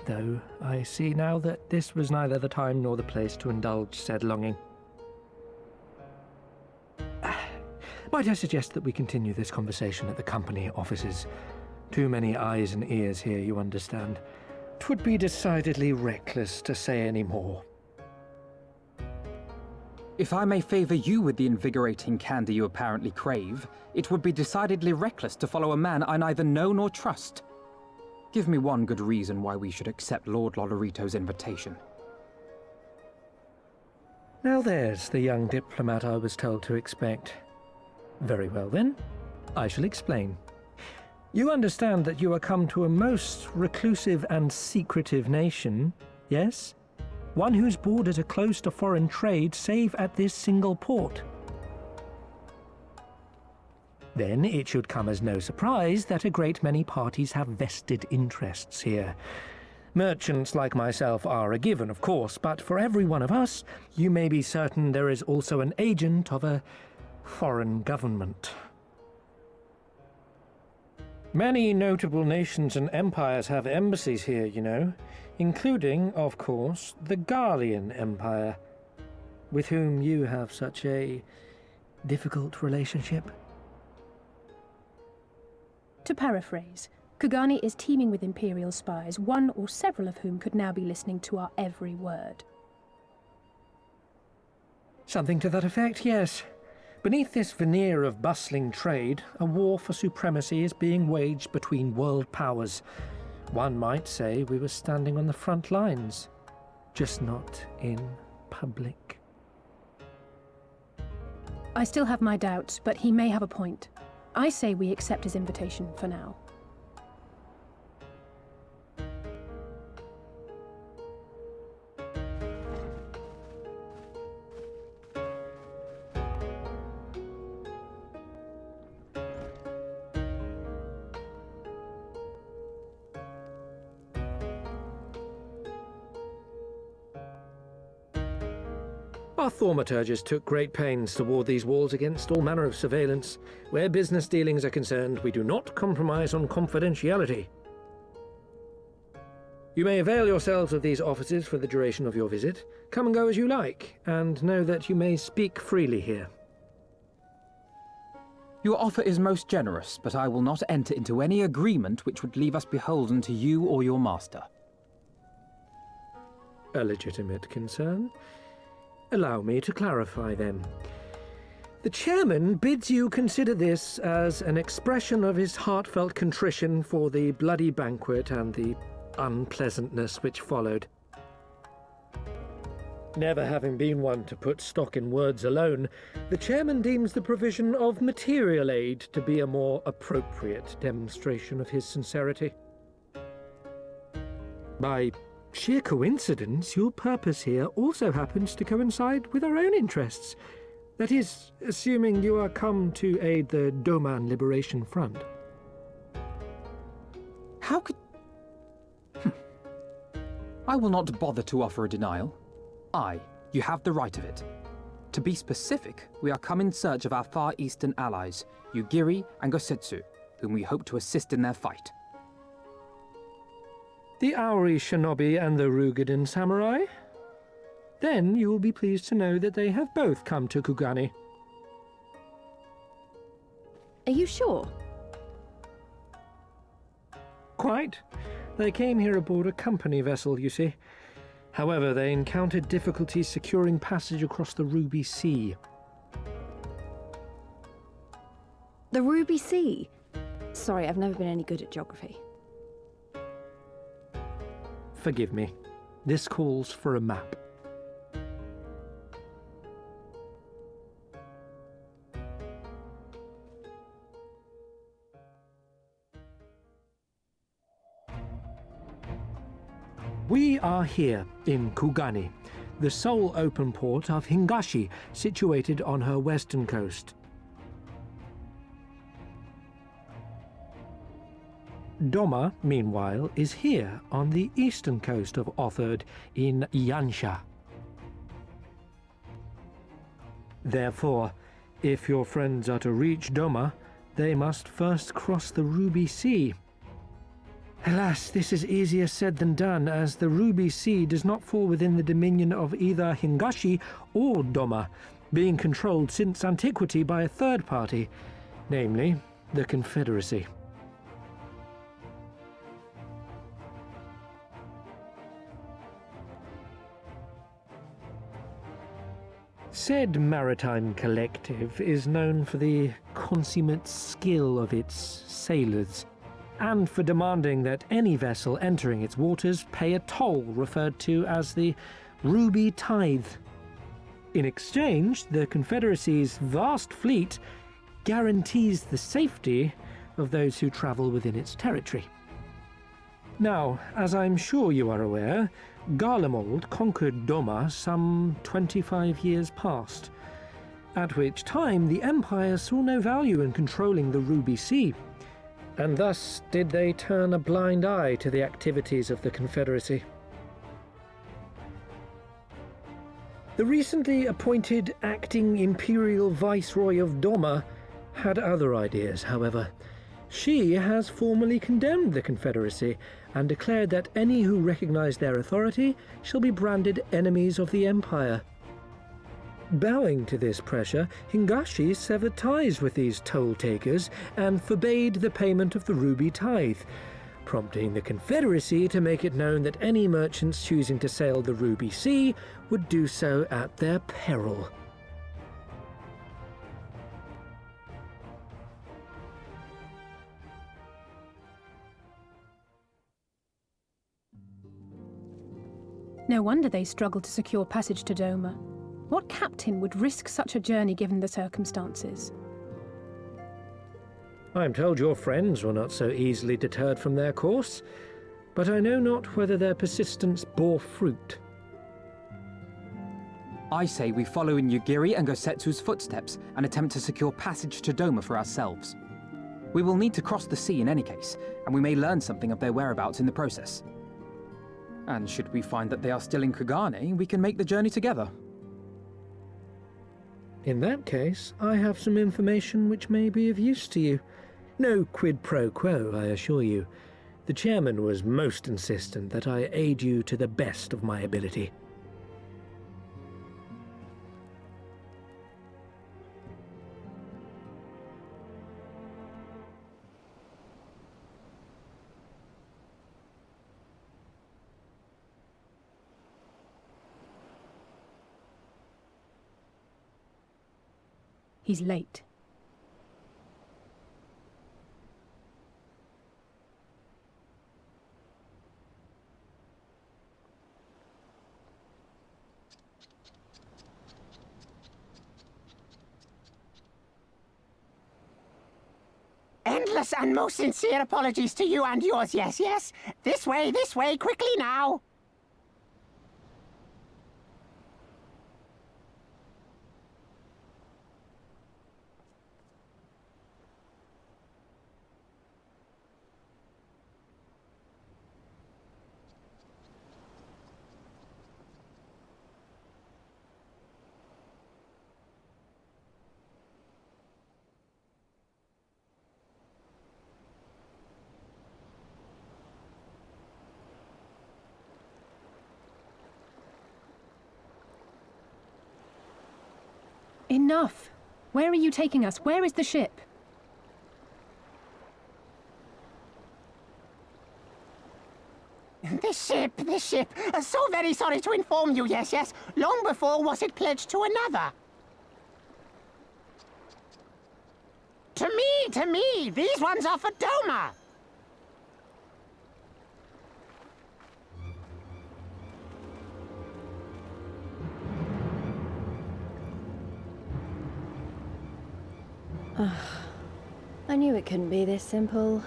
Though I see now that this was neither the time nor the place to indulge said longing. Might I suggest that we continue this conversation at the company offices? Too many eyes and ears here, you understand. 'Twould be decidedly reckless to say any more. If I may favor you with the invigorating candy you apparently crave, it would be decidedly reckless to follow a man I neither know nor trust. Give me one good reason why we should accept Lord Lolorito's invitation. Now there's the young diplomat I was told to expect. Very well then, I shall explain. You understand that you are come to a most reclusive and secretive nation, yes? One whose borders are closed to foreign trade save at this single port. Then it should come as no surprise that a great many parties have vested interests here. Merchants like myself are a given, of course, but for every one of us, you may be certain there is also an agent of a foreign government. Many notable nations and empires have embassies here, you know, including, of course, the Garlean Empire, with whom you have such a difficult relationship. To paraphrase, Kugani is teeming with Imperial spies, one or several of whom could now be listening to our every word. Something to that effect, yes. Beneath this veneer of bustling trade, a war for supremacy is being waged between world powers. One might say we were standing on the front lines, just not in public. I still have my doubts, but he may have a point. I say we accept his invitation for now. Our thaumaturges took great pains to ward these walls against all manner of surveillance. Where business dealings are concerned, we do not compromise on confidentiality. You may avail yourselves of these offices for the duration of your visit. Come and go as you like, and know that you may speak freely here. Your offer is most generous, but I will not enter into any agreement which would leave us beholden to you or your master. A legitimate concern. Allow me to clarify, then. The chairman bids you consider this as an expression of his heartfelt contrition for the bloody banquet and the unpleasantness which followed. Never having been one to put stock in words alone, the chairman deems the provision of material aid to be a more appropriate demonstration of his sincerity. By sheer coincidence, your purpose here also happens to coincide with our own interests. That is, assuming you are come to aid the Doman Liberation Front. How could... I will not bother to offer a denial. You have the right of it. To be specific, we are come in search of our Far Eastern allies, Yugiri and Gosetsu, whom we hope to assist in their fight. The Auri Shinobi and the Rugadan Samurai? Then you will be pleased to know that they have both come to Kugani. Are you sure? Quite. They came here aboard a company vessel, you see. However, they encountered difficulties securing passage across the Ruby Sea. The Ruby Sea? Sorry, I've never been any good at geography. Forgive me. This calls for a map. We are here in Kugani, the sole open port of Hingashi, situated on her western coast. Doma, meanwhile, is here on the eastern coast of Otherd in Yansha. Therefore, if your friends are to reach Doma, they must first cross the Ruby Sea. Alas, this is easier said than done, as the Ruby Sea does not fall within the dominion of either Hingashi or Doma, being controlled since antiquity by a third party, namely the Confederacy. Said maritime collective is known for the consummate skill of its sailors, and for demanding that any vessel entering its waters pay a toll referred to as the Ruby Tithe. In exchange, the Confederacy's vast fleet guarantees the safety of those who travel within its territory. Now, as I'm sure you are aware, Garlemald conquered Doma some 25 years past, at which time the Empire saw no value in controlling the Ruby Sea, and thus did they turn a blind eye to the activities of the Confederacy. The recently appointed acting Imperial Viceroy of Doma had other ideas, however. She has formally condemned the Confederacy and declared that any who recognize their authority shall be branded enemies of the Empire. Bowing to this pressure, Hingashi severed ties with these toll-takers and forbade the payment of the Ruby Tithe, prompting the Confederacy to make it known that any merchants choosing to sail the Ruby Sea would do so at their peril. No wonder they struggled to secure passage to Doma. What captain would risk such a journey given the circumstances? I am told your friends were not so easily deterred from their course, but I know not whether their persistence bore fruit. I say we follow in Yugiri and Gosetsu's footsteps and attempt to secure passage to Doma for ourselves. We will need to cross the sea in any case, and we may learn something of their whereabouts in the process. And should we find that they are still in Kugane, we can make the journey together. In that case, I have some information which may be of use to you. No quid pro quo, I assure you. The chairman was most insistent that I aid you to the best of my ability. He's late. Endless and most sincere apologies to you and yours, yes, yes. This way, quickly now. Enough! Where are you taking us? Where is the ship? This ship. So very sorry to inform you, yes. Long before was it pledged to another. To me. These ones are for Doma. I knew it couldn't be this simple.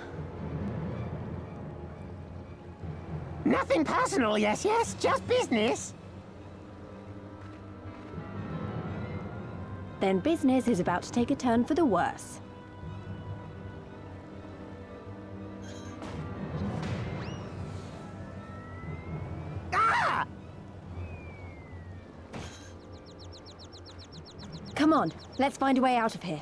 Nothing personal, yes. Just business. Then business is about to take a turn for the worse. Ah! Come on, let's find a way out of here.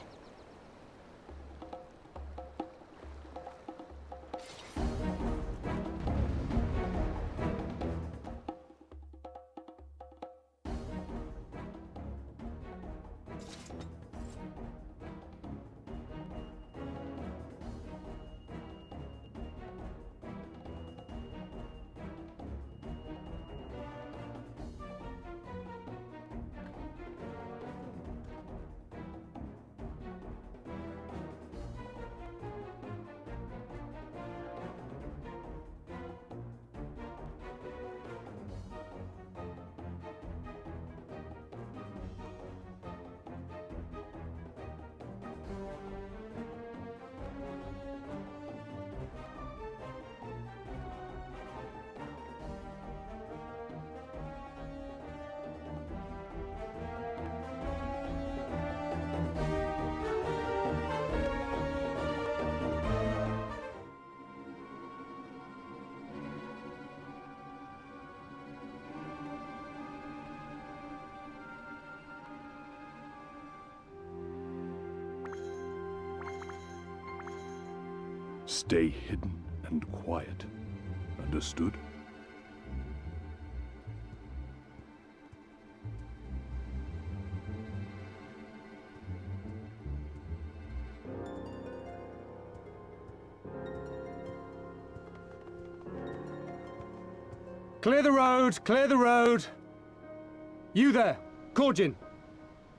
Stay hidden and quiet. Understood? Clear the road! Clear the road! You there, Korjin.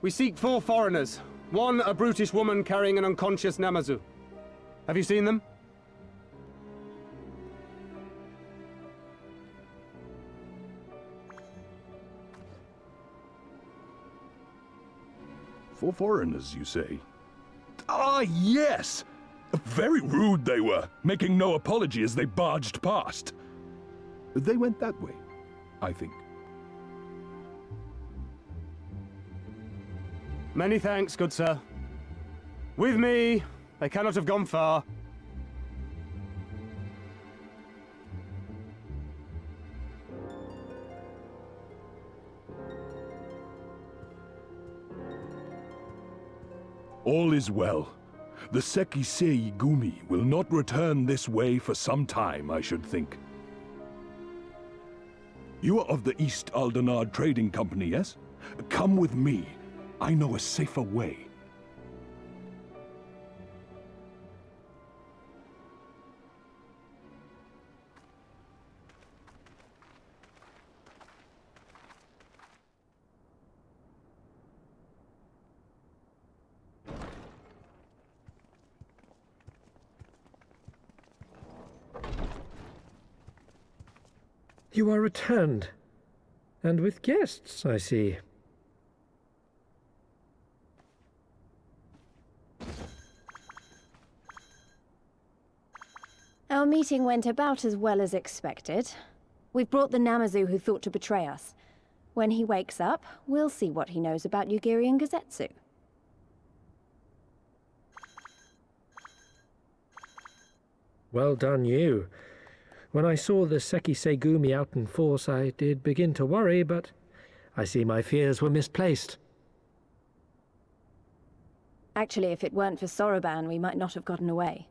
We seek 4 foreigners. One, a brutish woman carrying an unconscious Namazu. Have you seen them? For foreigners, you say? Ah, yes! Very rude they were, making no apology as they barged past. They went that way, I think. Many thanks, good sir. With me, they cannot have gone far. All is well. The Sekisei Gumi will not return this way for some time, I should think. You are of the East Aldenard Trading Company, yes? Come with me. I know a safer way. You are returned. And with guests, I see. Our meeting went about as well as expected. We've brought the Namazu who thought to betray us. When he wakes up, we'll see what he knows about Yugiri and Gazetsu. Well done, you. When I saw the Sekisei Gumi out in force, I did begin to worry, but I see my fears were misplaced. Actually, if it weren't for Soroban, we might not have gotten away.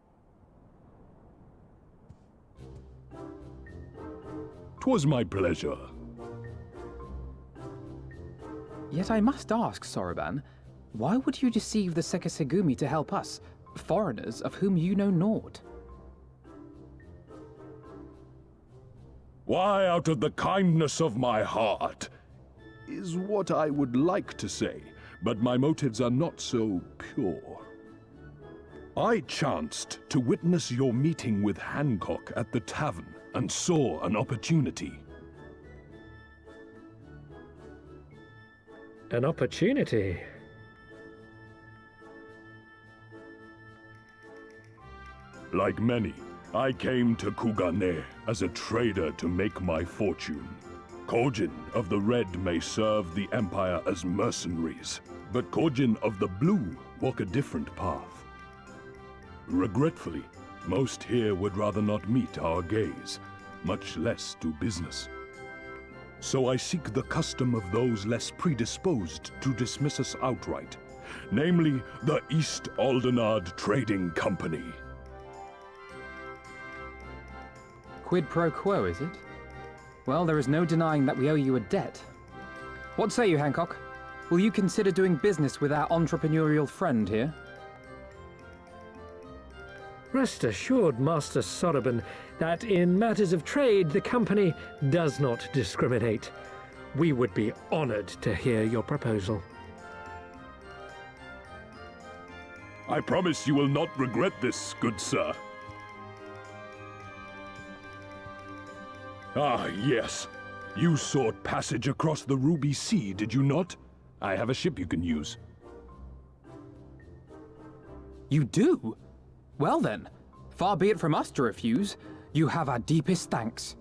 'Twas my pleasure. Yet I must ask, Soroban, Why would you deceive the Sekisegumi to help us, foreigners of whom you know naught? Why, out of the kindness of my heart, is what I would like to say, but my motives are not so pure. I chanced to witness your meeting with Hancock at the tavern and saw an opportunity. An opportunity? Like many, I came to Kugane as a trader to make my fortune. Kojin of the Red may serve the Empire as mercenaries, but Kojin of the Blue walk a different path. Regretfully, most here would rather not meet our gaze, much less do business. So I seek the custom of those less predisposed to dismiss us outright, namely the East Aldenard Trading Company. Quid pro quo, is it? Well, there is no denying that we owe you a debt. What say you, Hancock? Will you consider doing business with our entrepreneurial friend here? Rest assured, Master Soroban, that in matters of trade the company does not discriminate. We would be honored to hear your proposal. I promise you will not regret this, good sir. Ah, yes. You sought passage across the Ruby Sea, did you not? I have a ship you can use. You do? Well then, far be it from us to refuse. You have our deepest thanks.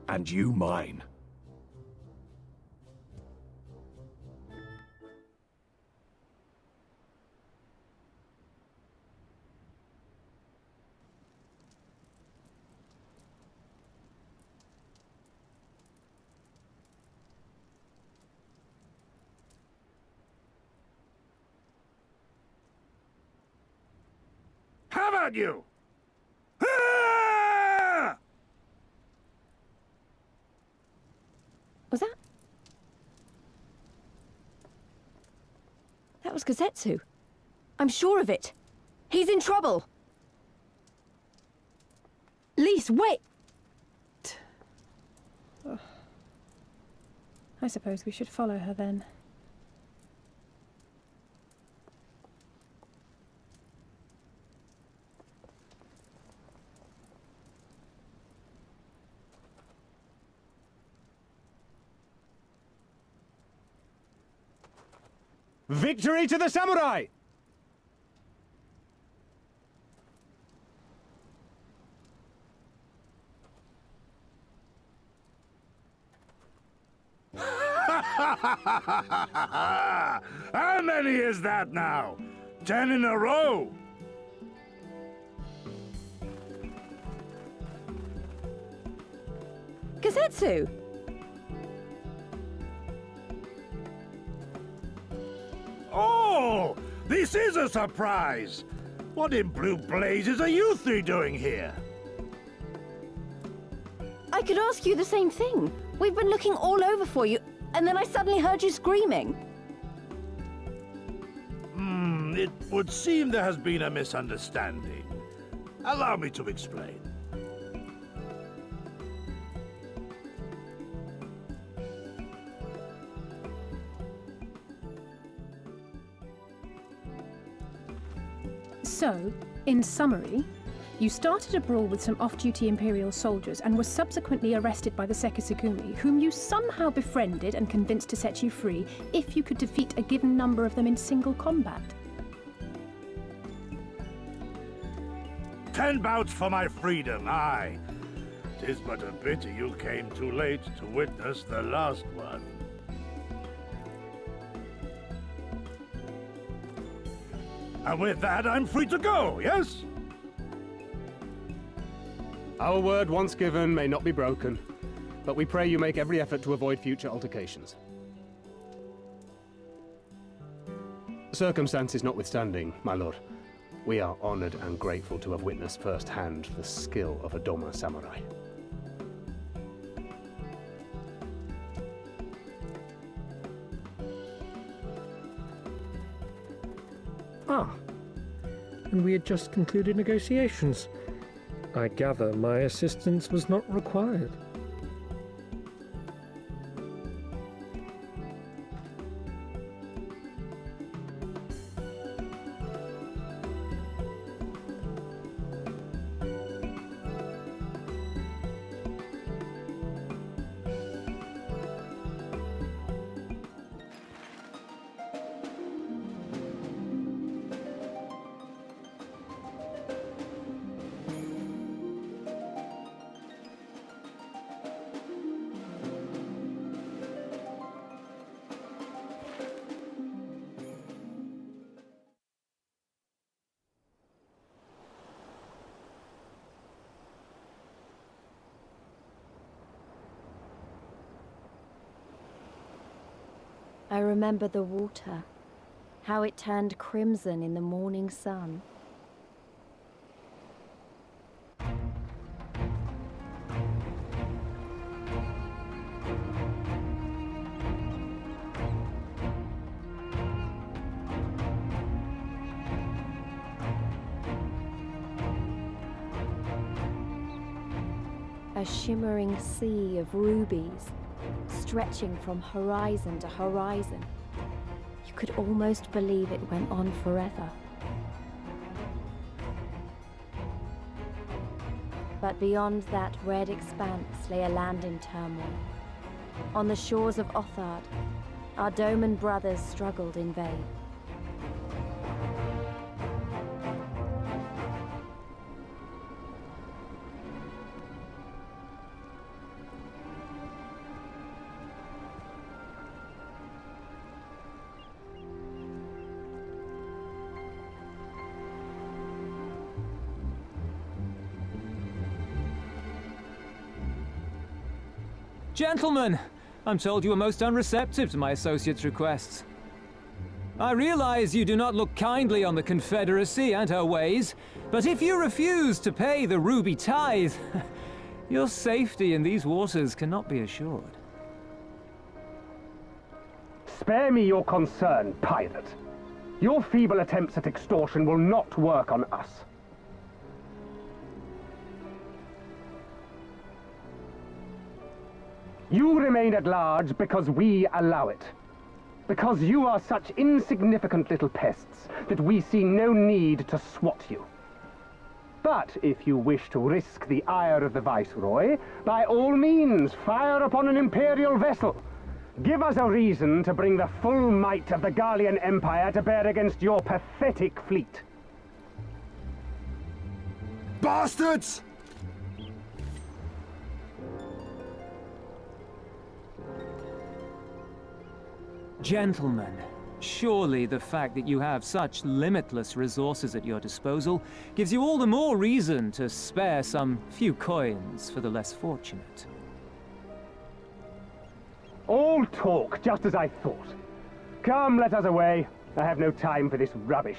And you mine. How about you? Ah! Was that? That was Gazetsu. I'm sure of it. He's in trouble. Lise, wait! I suppose we should follow her then. Victory to the samurai! How many is that now? 10 in a row? Gazetsu! Oh, this is a surprise! What in blue blazes are you three doing here? I could ask you the same thing. We've been looking all over for you, and then I suddenly heard you screaming. It would seem there has been a misunderstanding. Allow me to explain. So, in summary, you started a brawl with some off-duty Imperial soldiers and were subsequently arrested by the Sekisegumi, whom you somehow befriended and convinced to set you free if you could defeat a given number of them in single combat. 10 bouts for my freedom, aye. 'Tis but a pity you came too late to witness the last one. And with that, I'm free to go, yes? Our word once given may not be broken, but we pray you make every effort to avoid future altercations. Circumstances notwithstanding, my lord, we are honored and grateful to have witnessed firsthand the skill of a Doma samurai. Ah, and we had just concluded negotiations. I gather my assistance was not required. I remember the water, how it turned crimson in the morning sun. A shimmering sea of rubies, stretching from horizon to horizon. You could almost believe it went on forever. But beyond that red expanse lay a land in turmoil. On the shores of Othard, our Doman brothers struggled in vain. Gentlemen, I'm told you are most unreceptive to my associate's requests. I realize you do not look kindly on the Confederacy and her ways, but if you refuse to pay the ruby tithe, your safety in these waters cannot be assured. Spare me your concern, pirate. Your feeble attempts at extortion will not work on us. You remain at large because we allow it. Because you are such insignificant little pests that we see no need to swat you. But if you wish to risk the ire of the Viceroy, by all means, fire upon an Imperial vessel. Give us a reason to bring the full might of the Garlean Empire to bear against your pathetic fleet. Bastards! Gentlemen, surely the fact that you have such limitless resources at your disposal gives you all the more reason to spare some few coins for the less fortunate. All talk, just as I thought. Come, let us away. I have no time for this rubbish.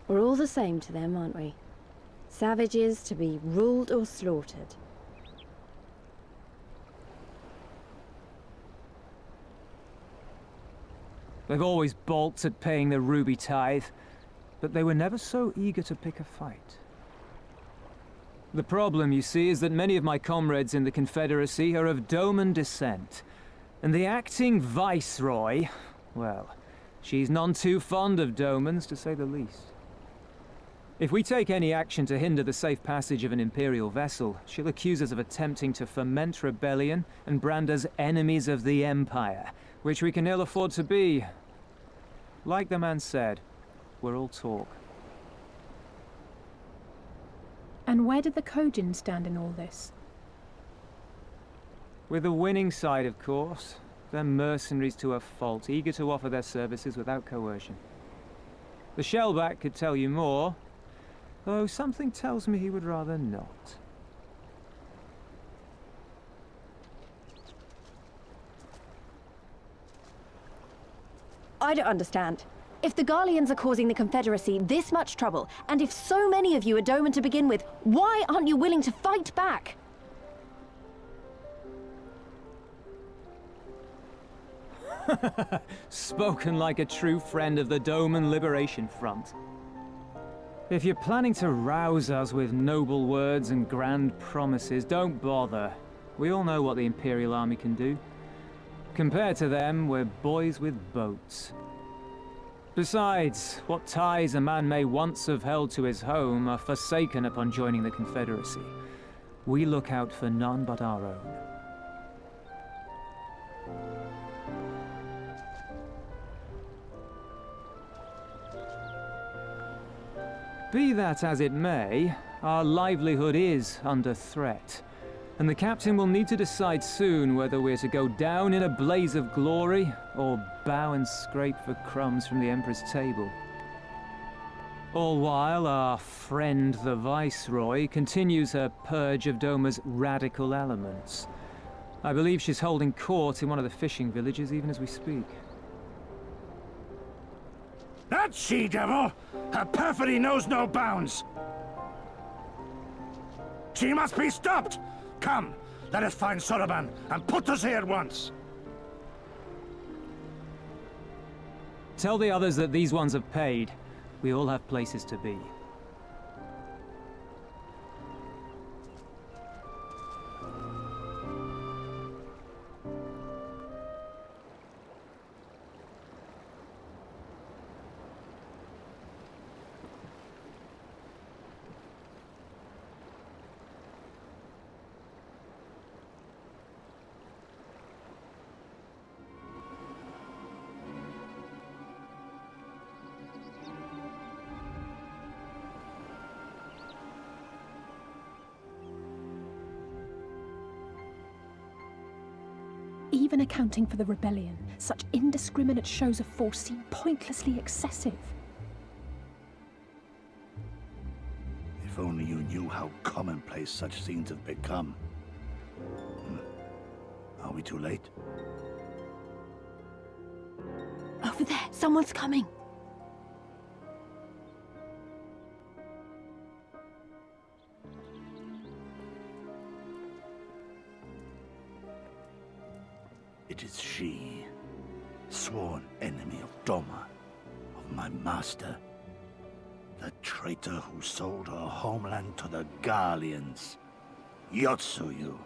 We're all the same to them, aren't we? Savages to be ruled or slaughtered. They've always balked at paying the ruby tithe, but they were never so eager to pick a fight. The problem, you see, is that many of my comrades in the Confederacy are of Doman descent, and the acting Viceroy, well, she's none too fond of Domans, to say the least. If we take any action to hinder the safe passage of an Imperial vessel, she'll accuse us of attempting to foment rebellion and brand us enemies of the Empire, which we can ill afford to be. Like the man said, we're all talk. And where did the Kojin stand in all this? With the winning side, of course. They're mercenaries to a fault, eager to offer their services without coercion. The Shellback could tell you more, though something tells me he would rather not. I don't understand. If the Garleans are causing the Confederacy this much trouble, and if so many of you are Doman to begin with, why aren't you willing to fight back? Spoken like a true friend of the Doman Liberation Front. If you're planning to rouse us with noble words and grand promises, don't bother. We all know what the Imperial Army can do. Compared to them, we're boys with boats. Besides, what ties a man may once have held to his home are forsaken upon joining the Confederacy. We look out for none but our own. Be that as it may, our livelihood is under threat, and the captain will need to decide soon whether we're to go down in a blaze of glory or bow and scrape for crumbs from the Emperor's table. All while our friend the Viceroy continues her purge of Doma's radical elements. I believe she's holding court in one of the fishing villages even as we speak. That she-devil! Her perfidy knows no bounds! She must be stopped! Come, let us find Soroban and put us here at once! Tell the others that these ones have paid. We all have places to be. Even accounting for the rebellion, such indiscriminate shows of force seem pointlessly excessive. If only you knew how commonplace such scenes have become. Are we too late? Over there, someone's coming. It is she, sworn enemy of Doma, of my master. The traitor who sold her homeland to the Garleans. Yotsuyu.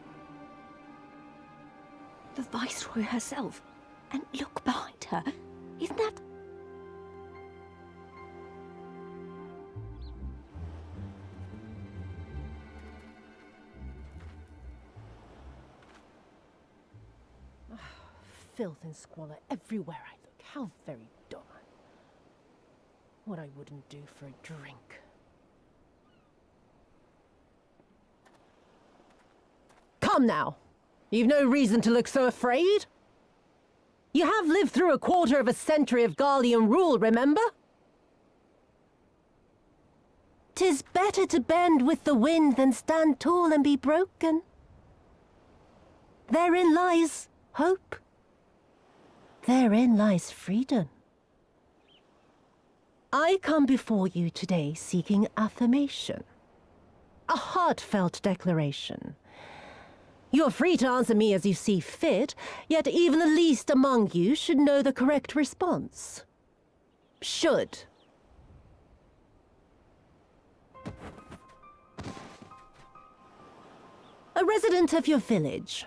The Viceroy herself. And look behind her. Isn't that... Filth and squalor everywhere I look. How very Doma. What I wouldn't do for a drink. Come now! You've no reason to look so afraid. You have lived through a quarter of a century of Garlean rule, remember? 'Tis better to bend with the wind than stand tall and be broken. Therein lies hope. Therein lies freedom. I come before you today seeking affirmation. A heartfelt declaration. You are free to answer me as you see fit, yet even the least among you should know the correct response. Should. A resident of your village,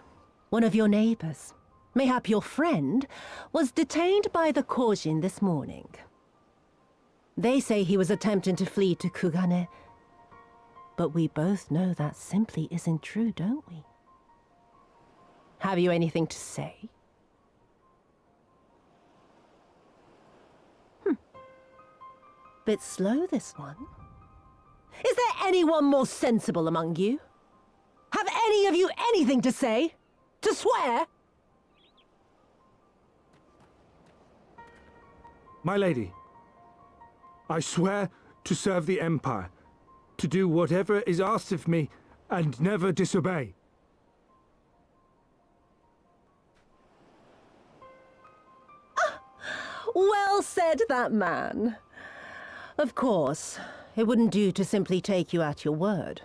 one of your neighbors, mayhap your friend, was detained by the Kojin this morning. They say he was attempting to flee to Kugane, but we both know that simply isn't true, don't we? Have you anything to say? Bit slow, this one. Is there anyone more sensible among you? Have any of you anything to say? To swear? My lady, I swear to serve the Empire, to do whatever is asked of me, and never disobey. Well said, that man. Of course, it wouldn't do to simply take you at your word.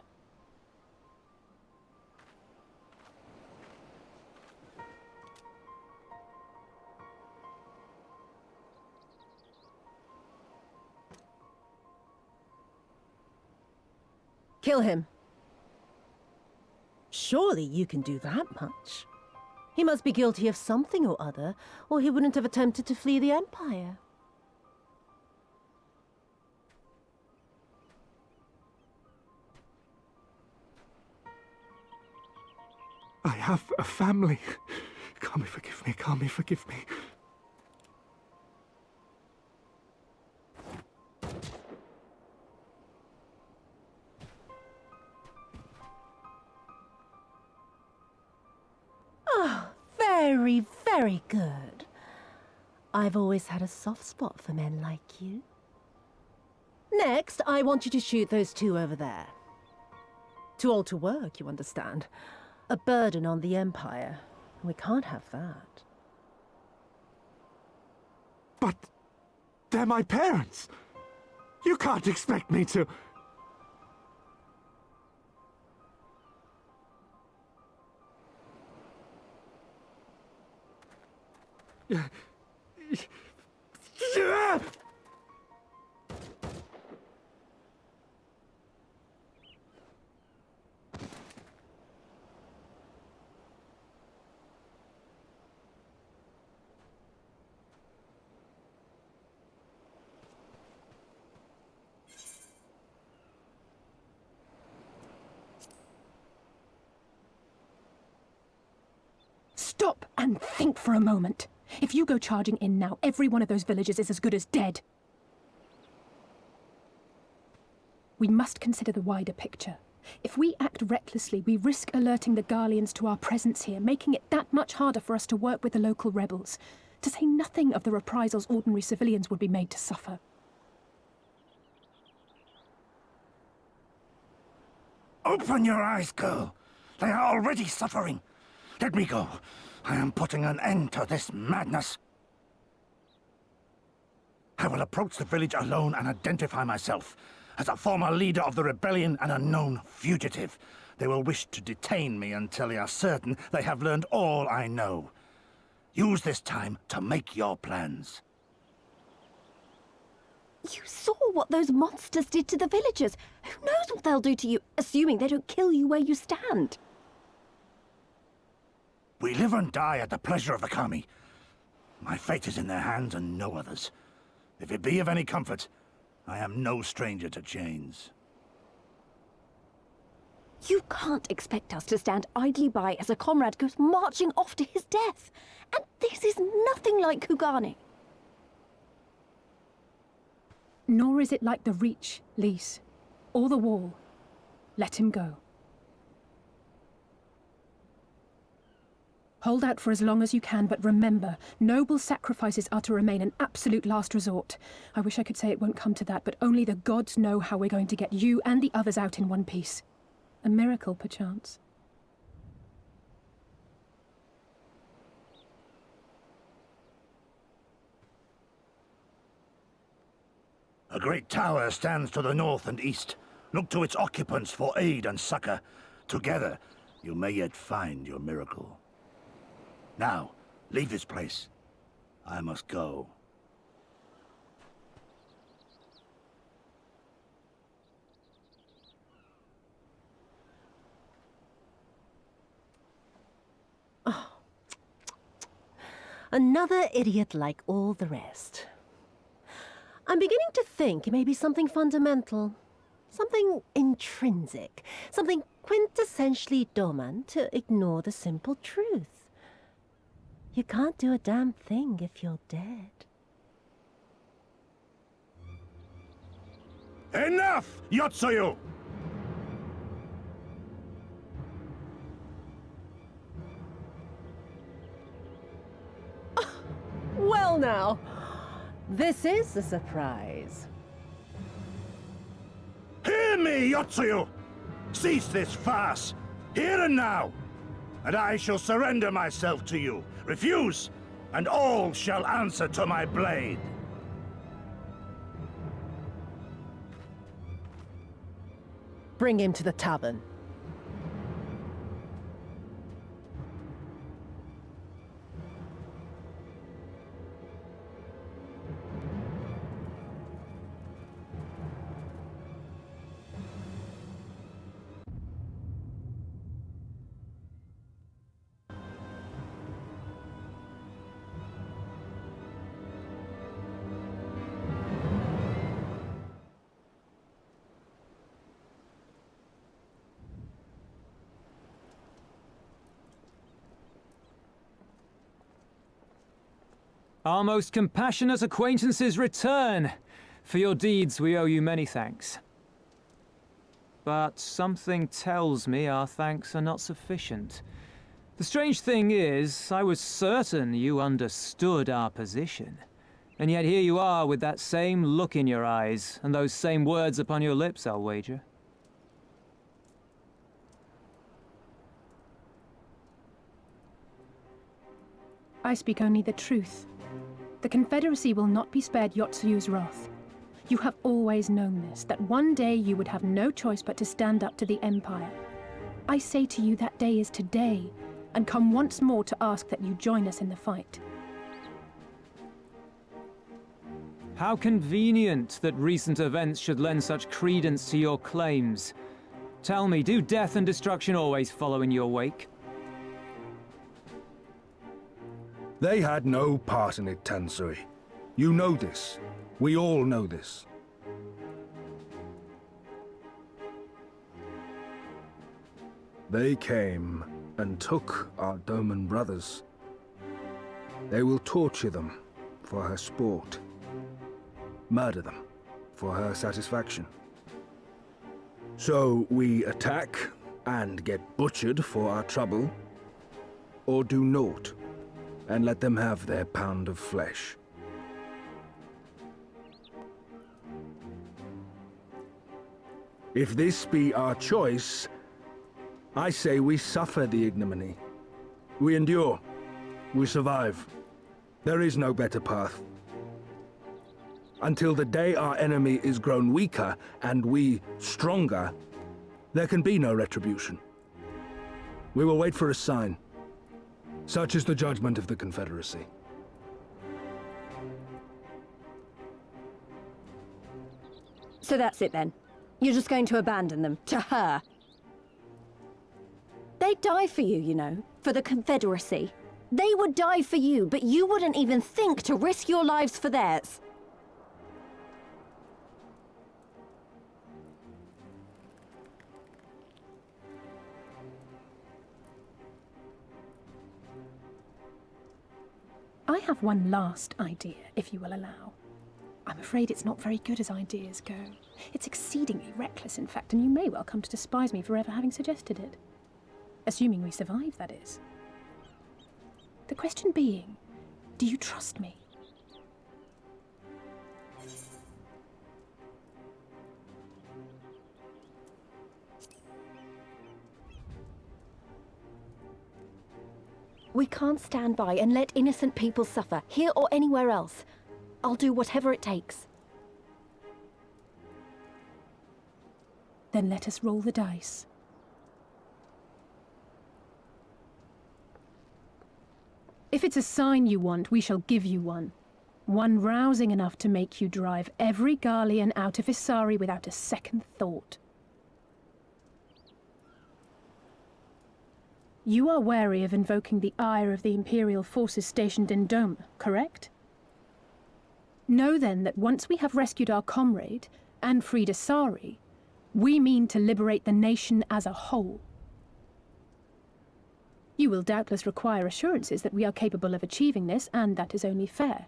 Kill him. Surely you can do that much. He must be guilty of something or other, or he wouldn't have attempted to flee the Empire. I have a family. Kami, forgive me. Kami, forgive me. Oh, very, very good. I've always had a soft spot for men like you. Next, I want you to shoot those two over there. Too old to work, you understand. A burden on the Empire. We can't have that. But they're my parents. You can't expect me to... Stop and think for a moment. If you go charging in now, every one of those villagers is as good as dead. We must consider the wider picture. If we act recklessly, we risk alerting the Garleans to our presence here, making it that much harder for us to work with the local rebels. To say nothing of the reprisals ordinary civilians would be made to suffer. Open your eyes, girl. They are already suffering. Let me go. I am putting an end to this madness. I will approach the village alone and identify myself as a former leader of the rebellion and a known fugitive. They will wish to detain me until they are certain they have learned all I know. Use this time to make your plans. You saw what those monsters did to the villagers. Who knows what they'll do to you, assuming they don't kill you where you stand? We live and die at the pleasure of the Kami. My fate is in their hands and no others. If it be of any comfort, I am no stranger to chains. You can't expect us to stand idly by as a comrade goes marching off to his death. And this is nothing like Kugane. Nor is it like the Reach, Lys, or the Wall. Let him go. Hold out for as long as you can, but remember, noble sacrifices are to remain an absolute last resort. I wish I could say it won't come to that, but only the gods know how we're going to get you and the others out in one piece. A miracle, perchance. A great tower stands to the north and east. Look to its occupants for aid and succor. Together, you may yet find your miracle. Now, leave this place. I must go. Oh. Another idiot like all the rest. I'm beginning to think it may be something fundamental. Something intrinsic. Something quintessentially Doman to ignore the simple truth. You can't do a damn thing if you're dead. Enough, Yotsuyu! Well now, this is a surprise. Hear me, Yotsuyu! Cease this farce, here and now, and I shall surrender myself to you. Refuse, and all shall answer to my blade. Bring him to the tavern. Our most compassionate acquaintances return. For your deeds we owe you many thanks. But something tells me our thanks are not sufficient. The strange thing is, I was certain you understood our position. And yet here you are with that same look in your eyes, and those same words upon your lips, I'll wager. I speak only the truth. The Confederacy will not be spared Yotsuyu's wrath. You have always known this, that one day you would have no choice but to stand up to the Empire. I say to you that day is today, and come once more to ask that you join us in the fight. How convenient that recent events should lend such credence to your claims. Tell me, do death and destruction always follow in your wake? They had no part in it, Tansui. You know this. We all know this. They came and took our Doman brothers. They will torture them for her sport. Murder them for her satisfaction. So we attack and get butchered for our trouble, or do naught and let them have their pound of flesh. If this be our choice, I say we suffer the ignominy. We endure. We survive. There is no better path. Until the day our enemy is grown weaker and we stronger, there can be no retribution. We will wait for a sign. Such is the judgment of the Confederacy. So that's it then. You're just going to abandon them to her. They'd die for you, you know, for the Confederacy. They would die for you, but you wouldn't even think to risk your lives for theirs. I have one last idea, if you will allow. I'm afraid it's not very good as ideas go. It's exceedingly reckless, in fact, and you may well come to despise me for ever having suggested it. Assuming we survive, that is. The question being, do you trust me? We can't stand by and let innocent people suffer, here or anywhere else. I'll do whatever it takes. Then let us roll the dice. If it's a sign you want, we shall give you one. One rousing enough to make you drive every Garlean out of Isari without a second thought. You are wary of invoking the ire of the Imperial forces stationed in Doma, correct? Know then that once we have rescued our comrade, and freed Isari, we mean to liberate the nation as a whole. You will doubtless require assurances that we are capable of achieving this, and that is only fair.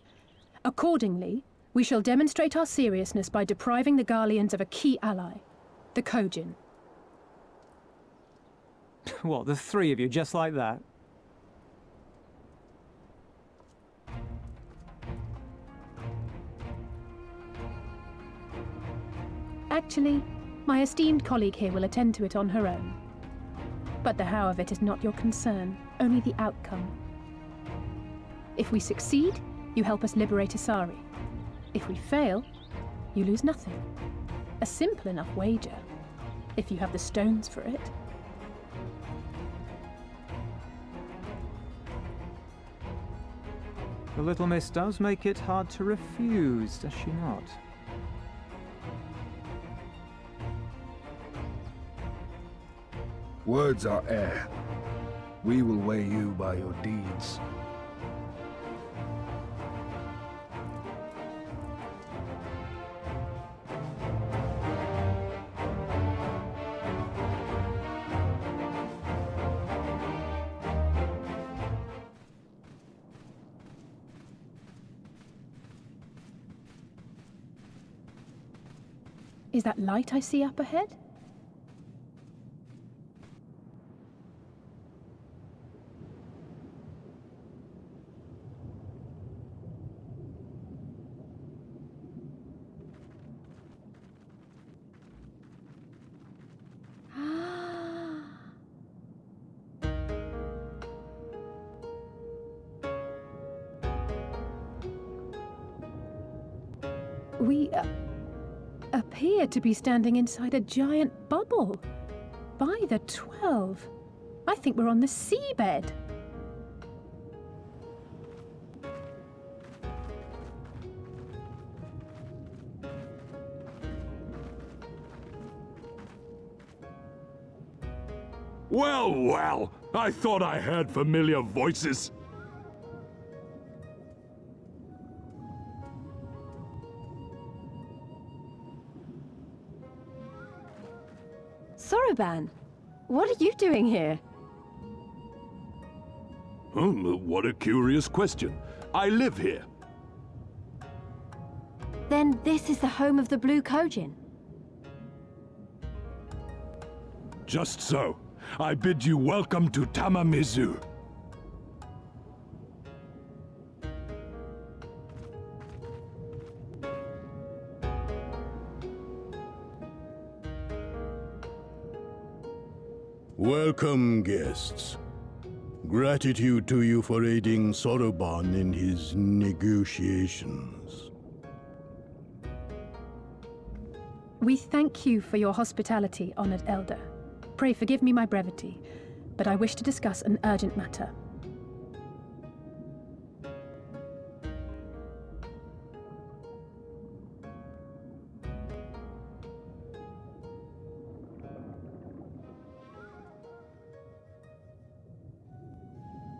Accordingly, we shall demonstrate our seriousness by depriving the Garleans of a key ally, the Kojin. What, the three of you, just like that? Actually, my esteemed colleague here will attend to it on her own. But the how of it is not your concern, only the outcome. If we succeed, you help us liberate Asari. If we fail, you lose nothing. A simple enough wager, if you have the stones for it. The little miss does make it hard to refuse, does she not? Words are air. We will weigh you by your deeds. Is that light I see up ahead? We appear to be standing inside a giant bubble. By the 12. I think we're on the seabed. Well, well, I thought I heard familiar voices. Soroban, what are you doing here? What a curious question. I live here. Then this is the home of the Blue Kojin. Just so. I bid you welcome to Tamamizu. Welcome, guests. Gratitude to you for aiding Soroban in his negotiations. We thank you for your hospitality, honored elder. Pray forgive me my brevity, but I wish to discuss an urgent matter.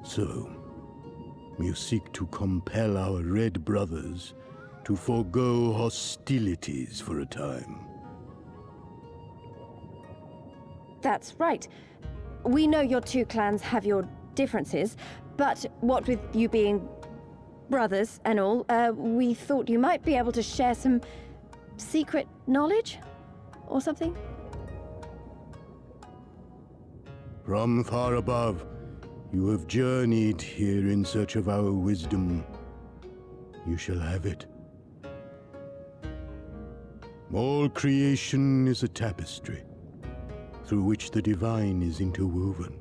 So, you seek to compel our Red Brothers to forego hostilities for a time. That's right. We know your two clans have your differences, but what with you being brothers and all, we thought you might be able to share some secret knowledge or something? From far above, you have journeyed here in search of our wisdom. You shall have it. All creation is a tapestry, through which the divine is interwoven.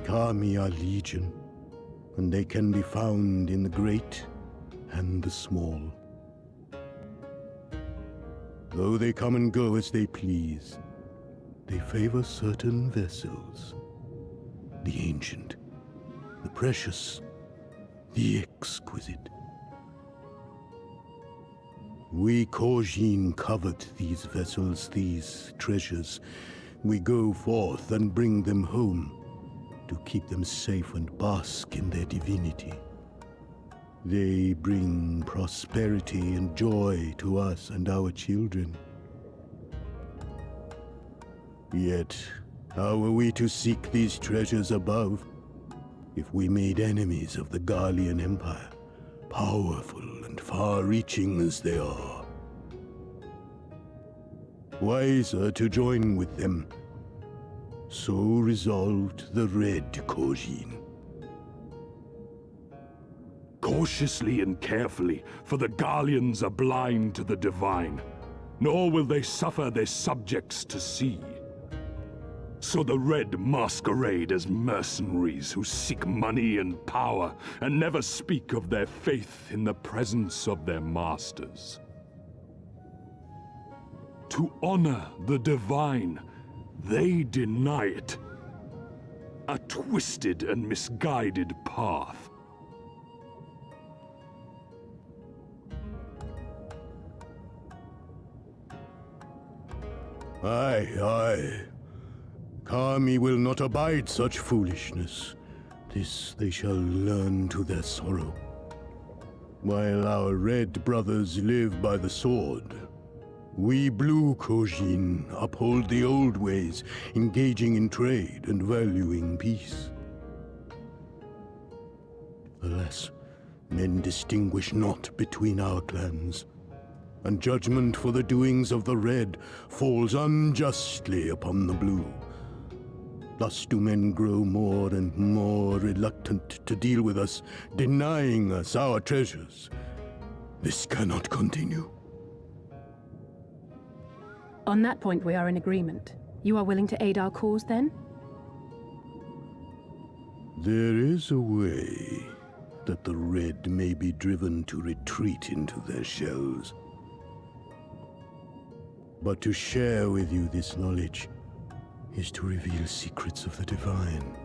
Kami are legion, and they can be found in the great and the small. Though they come and go as they please, they favor certain vessels. The ancient, the precious, the exquisite. We Kojin covet these vessels, these treasures. We go forth and bring them home to keep them safe and bask in their divinity. They bring prosperity and joy to us and our children. Yet, how are we to seek these treasures above if we made enemies of the Garlean Empire, powerful and far-reaching as they are? Wiser to join with them. So resolved the Red Kojin. Cautiously and carefully, for the Garleans are blind to the divine, nor will they suffer their subjects to see. So the Red masquerade as mercenaries who seek money and power and never speak of their faith in the presence of their masters. To honor the divine, they deny it. A twisted and misguided path. Aye, aye. Kami will not abide such foolishness. This they shall learn to their sorrow. While our red brothers live by the sword, we blue Kojin uphold the old ways, engaging in trade and valuing peace. Alas, men distinguish not between our clans, and judgment for the doings of the red falls unjustly upon the blue. Thus do men grow more and more reluctant to deal with us, denying us our treasures. This cannot continue. On that point, we are in agreement. You are willing to aid our cause, then? There is a way that the red may be driven to retreat into their shells. But to share with you this knowledge is to reveal secrets of the divine.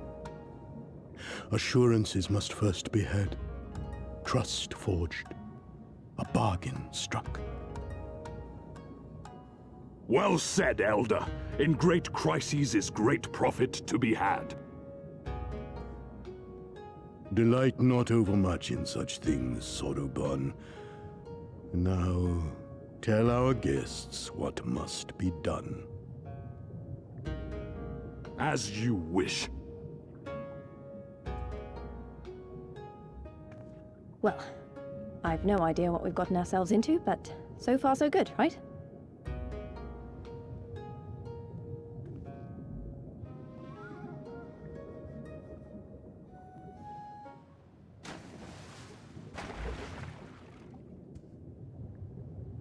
Assurances must first be had, trust forged, a bargain struck. Well said, Elder. In great crises is great profit to be had. Delight not overmuch in such things, Soroban. Now, tell our guests what must be done. As you wish. Well, I've no idea what we've gotten ourselves into, but so far so good, right?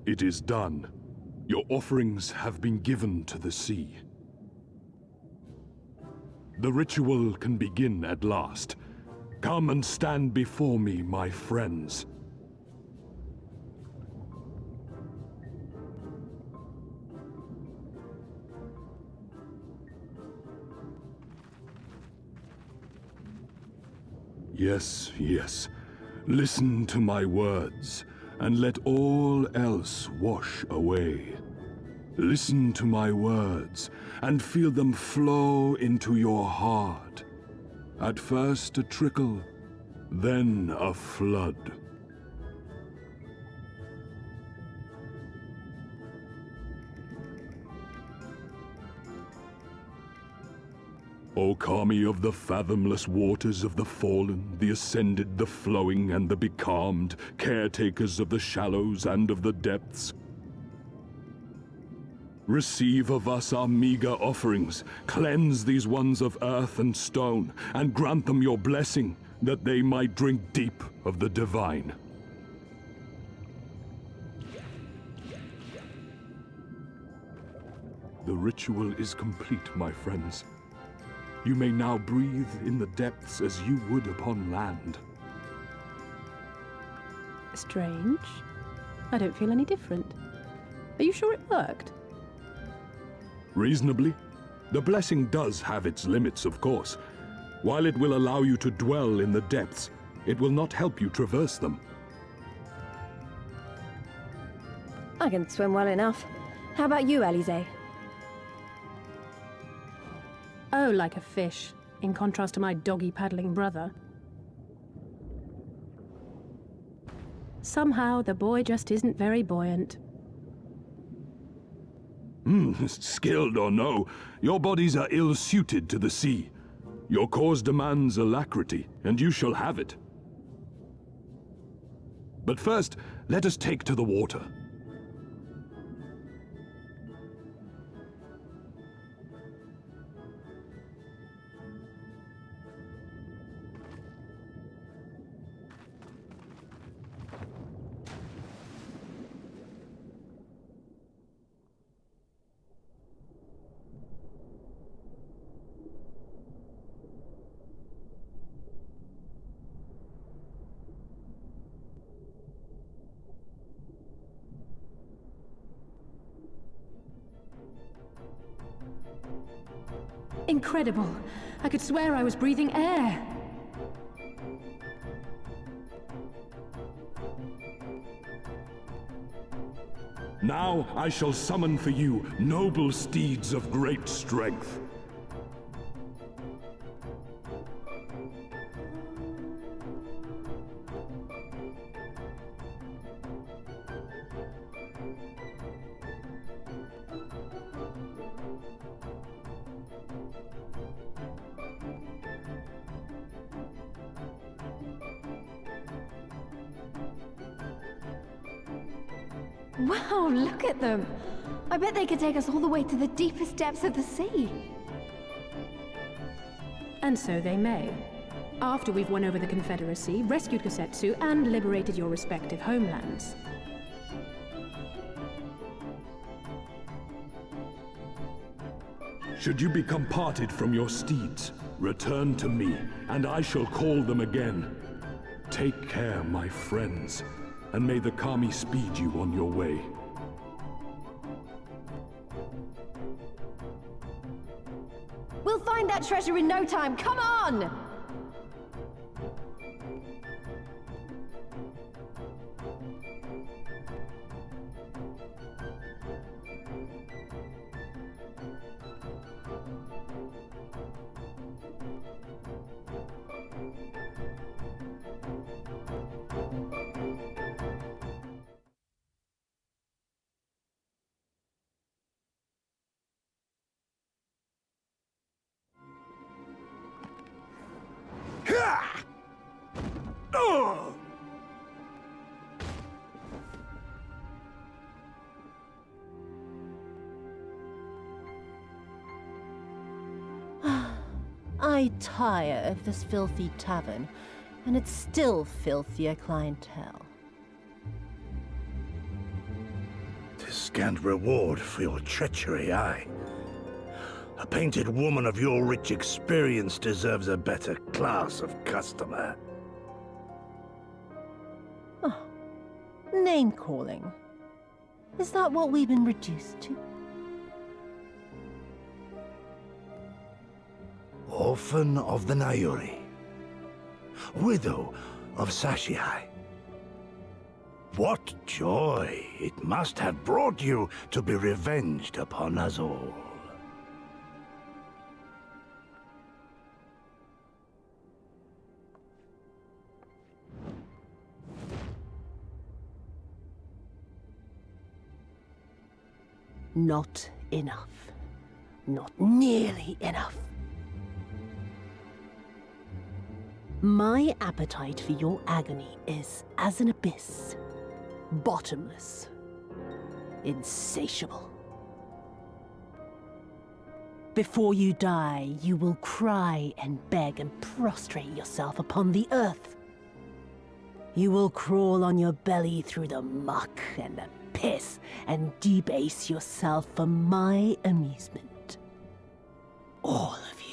It is done. Your offerings have been given to the sea. The ritual can begin at last. Come and stand before me, my friends. Yes, yes. Listen to my words, and let all else wash away. Listen to my words, and feel them flow into your heart. At first a trickle, then a flood. O Kami of the fathomless waters of the fallen, the ascended, the flowing, and the becalmed, caretakers of the shallows and of the depths, receive of us our meager offerings, cleanse these ones of earth and stone, and grant them your blessing, that they might drink deep of the divine. The ritual is complete, my friends. You may now breathe in the depths as you would upon land. Strange. I don't feel any different. Are you sure it worked? Reasonably. The blessing does have its limits, of course. While it will allow you to dwell in the depths, it will not help you traverse them. I can swim well enough. How about you, Alize? Oh, like a fish, in contrast to my doggy-paddling brother. Somehow, the boy just isn't very buoyant. Skilled or no, your bodies are ill-suited to the sea. Your cause demands alacrity, and you shall have it. But first, let us take to the water. Incredible. I could swear I was breathing air. Now I shall summon for you noble steeds of great strength. Wow, look at them! I bet they could take us all the way to the deepest depths of the sea. And so they may. After we've won over the Confederacy, rescued Kosetsu, and liberated your respective homelands. Should you become parted from your steeds, return to me, and I shall call them again. Take care, my friends, and may the Kami speed you on your way. We'll find that treasure in no time. Come on! I tire of this filthy tavern, and its still filthier clientele. "'Tis scant reward for your treachery, aye. A painted woman of your rich experience deserves a better class of customer. Oh, name-calling. Is that what we've been reduced to? Orphan of the Nayuri. Widow of Sashihai. What joy it must have brought you to be revenged upon us all. Not enough. Not nearly enough. My appetite for your agony is as an abyss. Bottomless. Insatiable. Before you die, you will cry and beg and prostrate yourself upon the earth. You will crawl on your belly through the muck and the piss and debase yourself for my amusement. All of you.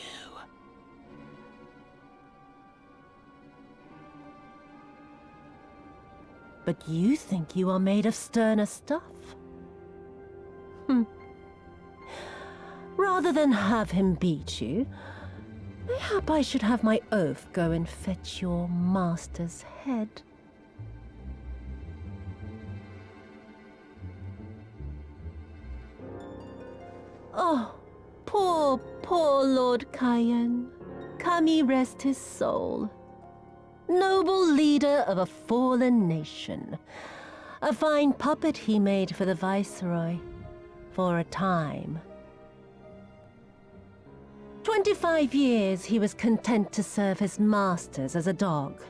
But you think you are made of sterner stuff? Rather than have him beat you, mayhap I should have my oaf go and fetch your master's head. Oh, poor, poor Lord Cayenne. Kami rest his soul. Noble leader of a fallen nation. A fine puppet he made for the Viceroy. For a time. 25 years he was content to serve his masters as a dog.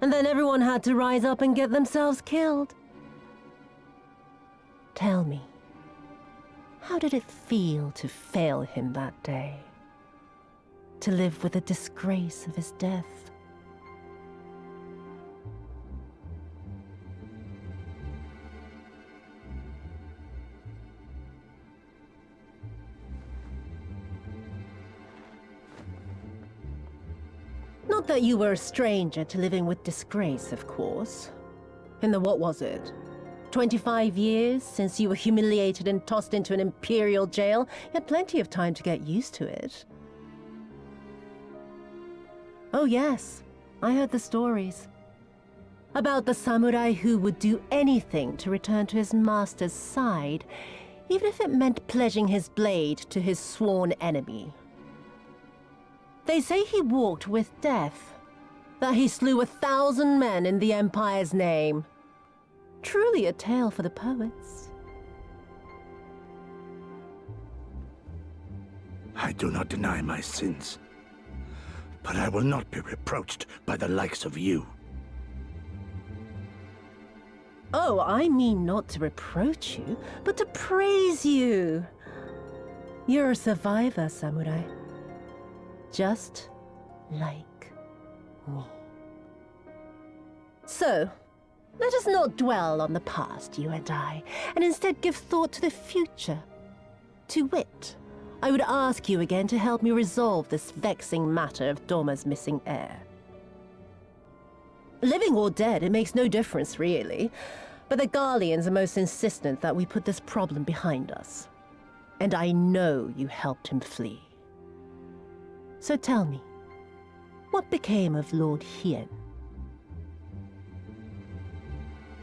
And then everyone had to rise up and get themselves killed. Tell me, how did it feel to fail him that day? To live with the disgrace of his death? Not that you were a stranger to living with disgrace, of course. In the what was it? 25 years since you were humiliated and tossed into an Imperial jail. You had plenty of time to get used to it. Oh yes, I heard the stories. About the samurai who would do anything to return to his master's side, even if it meant pledging his blade to his sworn enemy. They say he walked with death, that he slew 1,000 men in the Empire's name. Truly a tale for the poets. I do not deny my sins, but I will not be reproached by the likes of you. Oh, I mean not to reproach you, but to praise you. You're a survivor, samurai. Just like me. So, let us not dwell on the past, you and I, and instead give thought to the future. To wit, I would ask you again to help me resolve this vexing matter of Doma's missing heir. Living or dead, it makes no difference, really. But the Garleans are most insistent that we put this problem behind us. And I know you helped him flee. So tell me, what became of Lord Hien?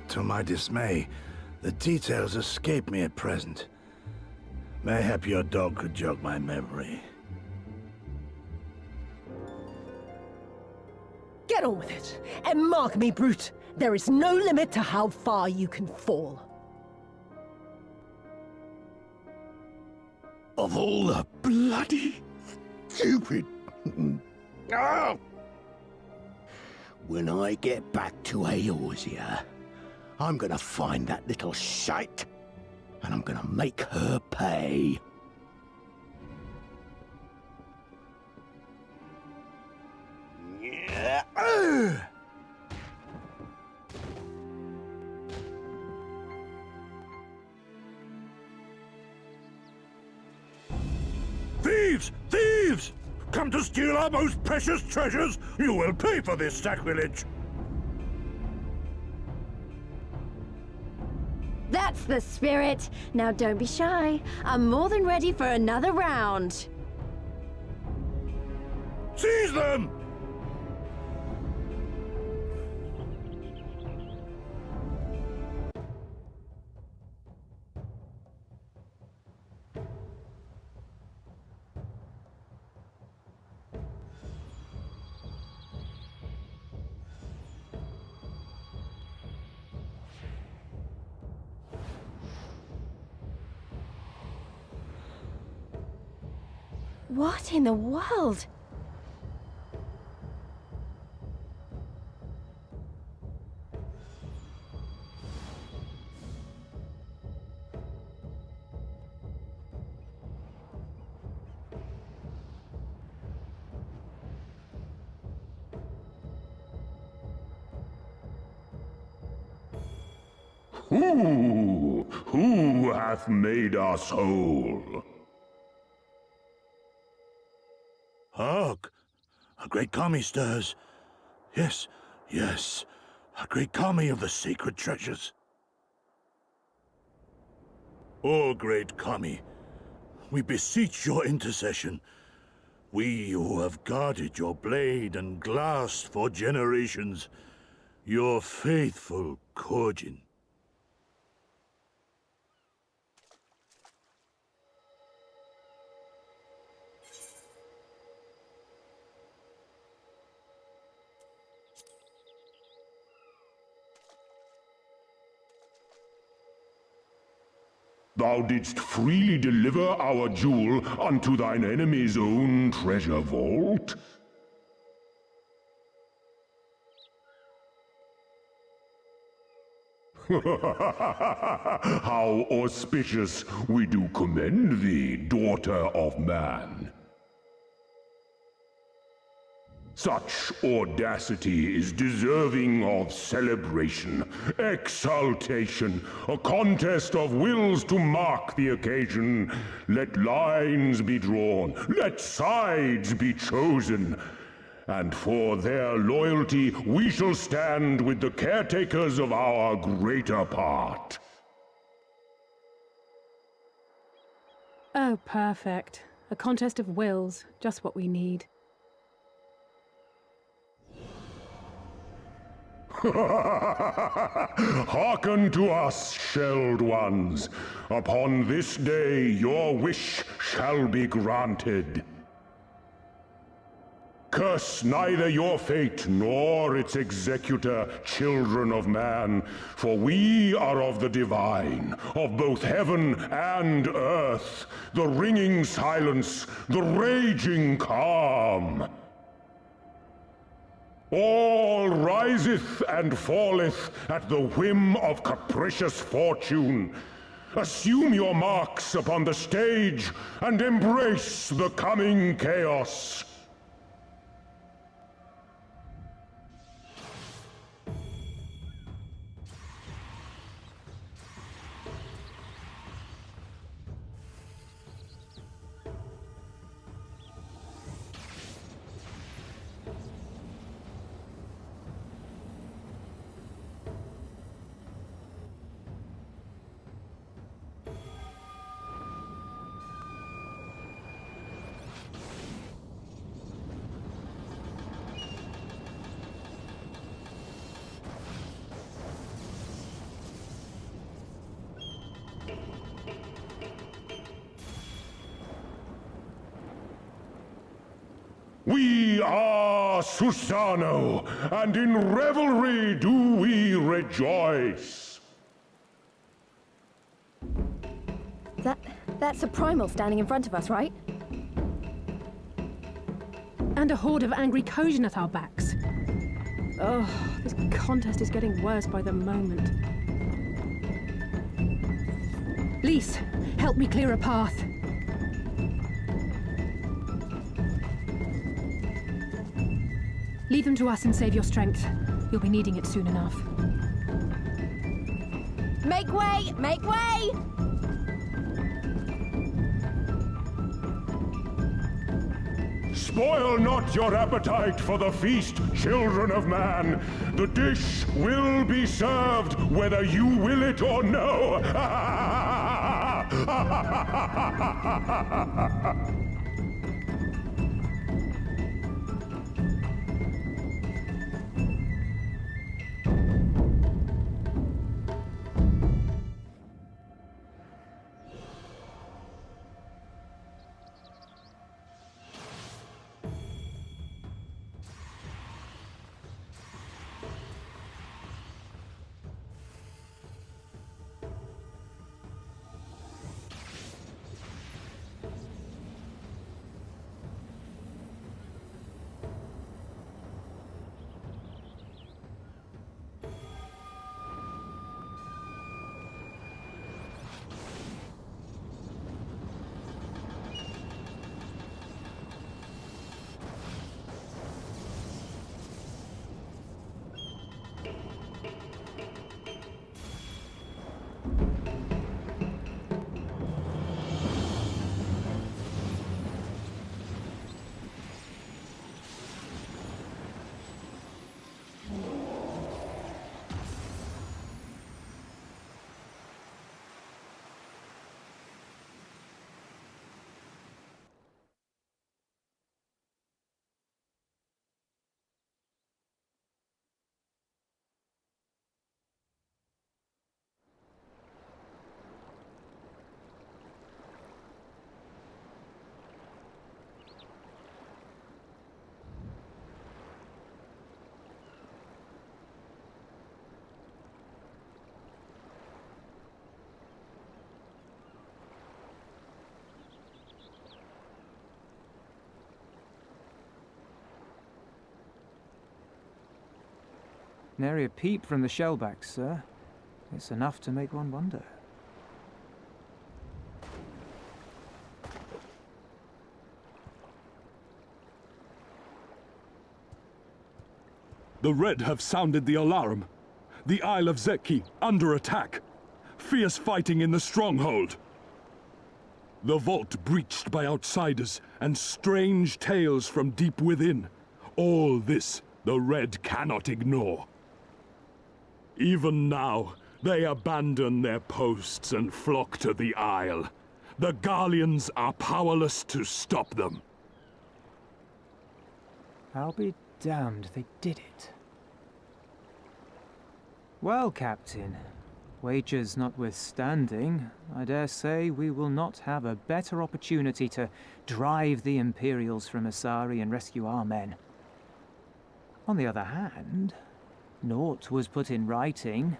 To my dismay, the details escape me at present. Mayhap your dog could jog my memory. Get on with it, and mark me, Brute. There is no limit to how far you can fall. Of all the bloody stupid... Ah! When I get back to Eorzea, I'm gonna find that little shite, and I'm gonna make her pay. Yeah. Thieves! Thieves! Come to steal our most precious treasures? You will pay for this sacrilege! That's the spirit! Now don't be shy. I'm more than ready for another round. Seize them! What in the world? Who hath made us whole? Hark! A great kami stirs. Yes, yes, a great kami of the sacred treasures. O great kami, we beseech your intercession. We who have guarded your blade and glass for generations, your faithful Kojin. Thou didst freely deliver our jewel unto thine enemy's own treasure vault? How auspicious! We do commend thee, daughter of man. Such audacity is deserving of celebration, exaltation, a contest of wills to mark the occasion. Let lines be drawn, let sides be chosen, And for their loyalty, we shall stand with the caretakers of our greater part. Oh, perfect. A contest of wills. Just what we need. Hearken to us, shelled ones. Upon this day, your wish shall be granted. Curse neither your fate nor its executor, children of man, for we are of the divine, of both heaven and earth, the ringing silence, the raging calm. All riseth and falleth at the whim of capricious fortune. Assume your marks upon the stage and embrace the coming chaos. We are Susano, and in revelry do we rejoice. That's a primal standing in front of us, right? And a horde of angry Kojin at our backs. Oh, this contest is getting worse by the moment. Lys, help me clear a path. Leave them to us and save your strength. You'll be needing it soon enough. Make way! Make way! Spoil not your appetite for the feast, children of man. The dish will be served whether you will it or no. Nary a peep from the shellbacks, sir. It's enough to make one wonder. The Red have sounded the alarm. The Isle of Zeki under attack. Fierce fighting in the stronghold. The vault breached by outsiders, and strange tales from deep within. All this the Red cannot ignore. Even now, they abandon their posts and flock to the Isle. The Garleans are powerless to stop them. I'll be damned they did it. Well, Captain, wagers notwithstanding, I dare say we will not have a better opportunity to drive the Imperials from Asari and rescue our men. On the other hand, naught was put in writing,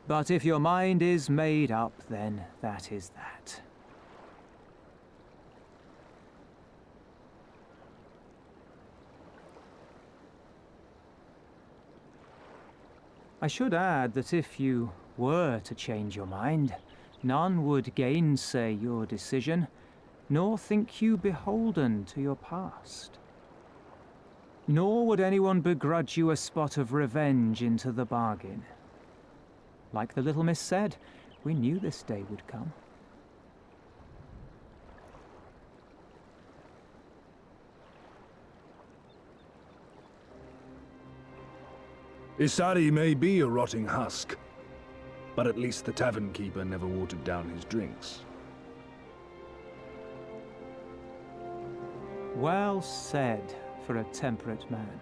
but if your mind is made up, then that is that. I should add that if you were to change your mind, none would gainsay your decision, nor think you beholden to your past. Nor would anyone begrudge you a spot of revenge into the bargain. Like the little miss said, we knew this day would come. Isari may be a rotting husk, but at least the tavern keeper never watered down his drinks. Well said for a temperate man.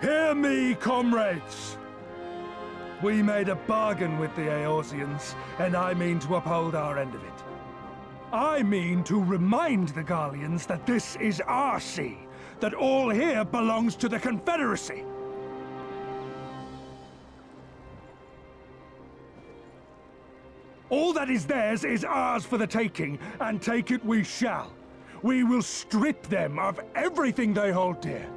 Hear me, comrades! We made a bargain with the Eorzeans, and I mean to uphold our end of it. I mean to remind the Garleans that this is our sea, that all here belongs to the Confederacy. All that is theirs is ours for the taking, and take it we shall. We will strip them of everything they hold dear.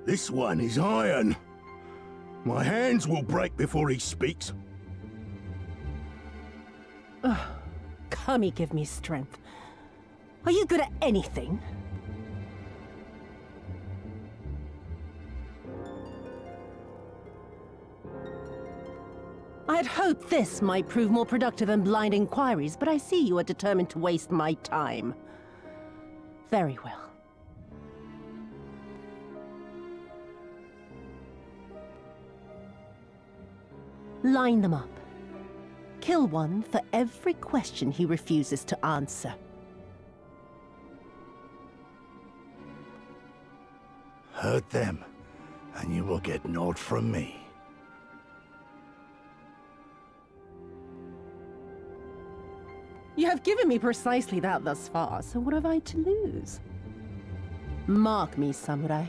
This one is iron. My hands will break before he speaks. Kami, give me strength. Are you good at anything? I had hoped this might prove more productive than blind inquiries, but I see you are determined to waste my time. Very well. Line them up. Kill one for every question he refuses to answer. Hurt them, and you will get naught from me. You have given me precisely that thus far, so what have I to lose? Mark me, samurai.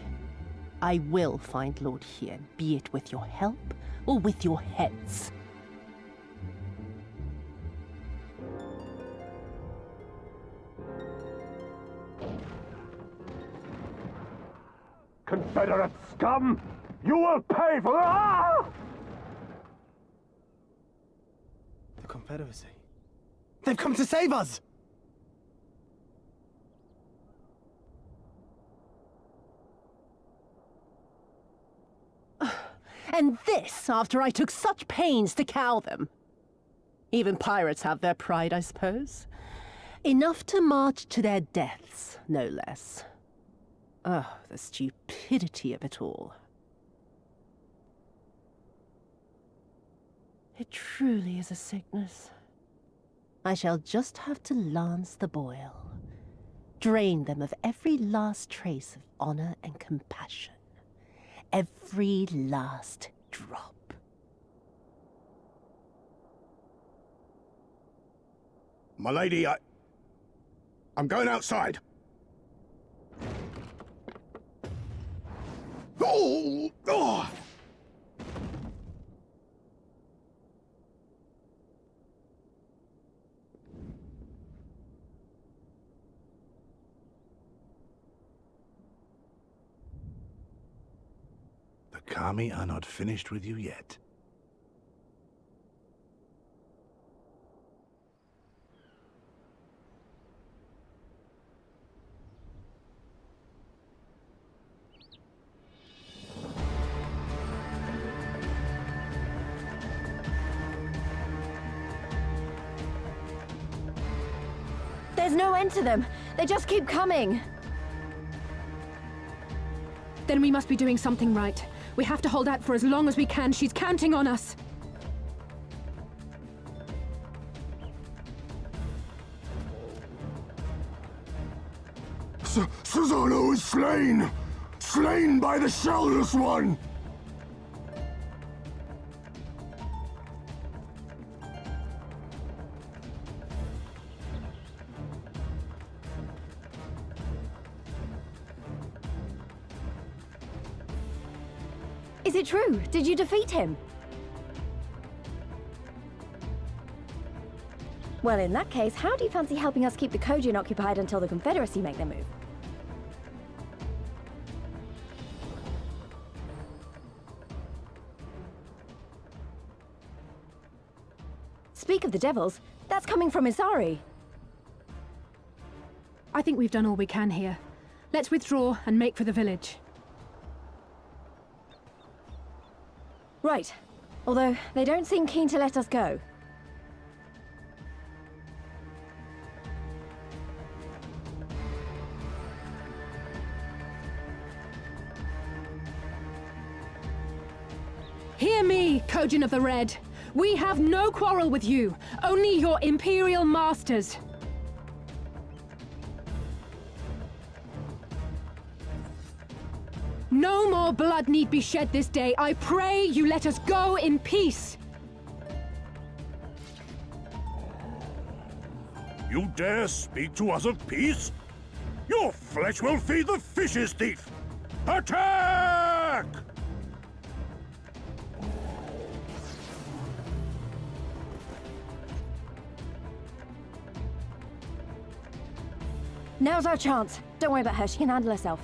I will find Lord Hien, be it with your help or with your heads. Confederate scum! You will pay for that! The Confederacy. They've come to save us! And this after I took such pains to cow them. Even pirates have their pride, I suppose. Enough to march to their deaths, no less. Oh, the stupidity of it all. It truly is a sickness. I shall just have to lance the boil. Drain them of every last trace of honor and compassion. Every last drop. My lady, I'm going outside. Oh! Oh! The Kami are not finished with you yet. There's no end to them. They just keep coming. Then we must be doing something right. We have to hold out for as long as we can. She's counting on us. Susano is slain! Slain by the Shellless One! Is it true? Did you defeat him? Well, in that case, how do you fancy helping us keep the Kojin occupied until the Confederacy make their move? Speak of the devils, that's coming from Isari. I think we've done all we can here. Let's withdraw and make for the village. Right. Although, they don't seem keen to let us go. Hear me, Kojin of the Red. We have no quarrel with you, only your Imperial masters. No more blood need be shed this day. I pray you let us go in peace. You dare speak to us of peace? Your flesh will feed the fishes, thief! Attack! Now's our chance. Don't worry about her, she can handle herself.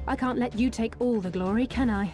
I can't let you take all the glory, can I?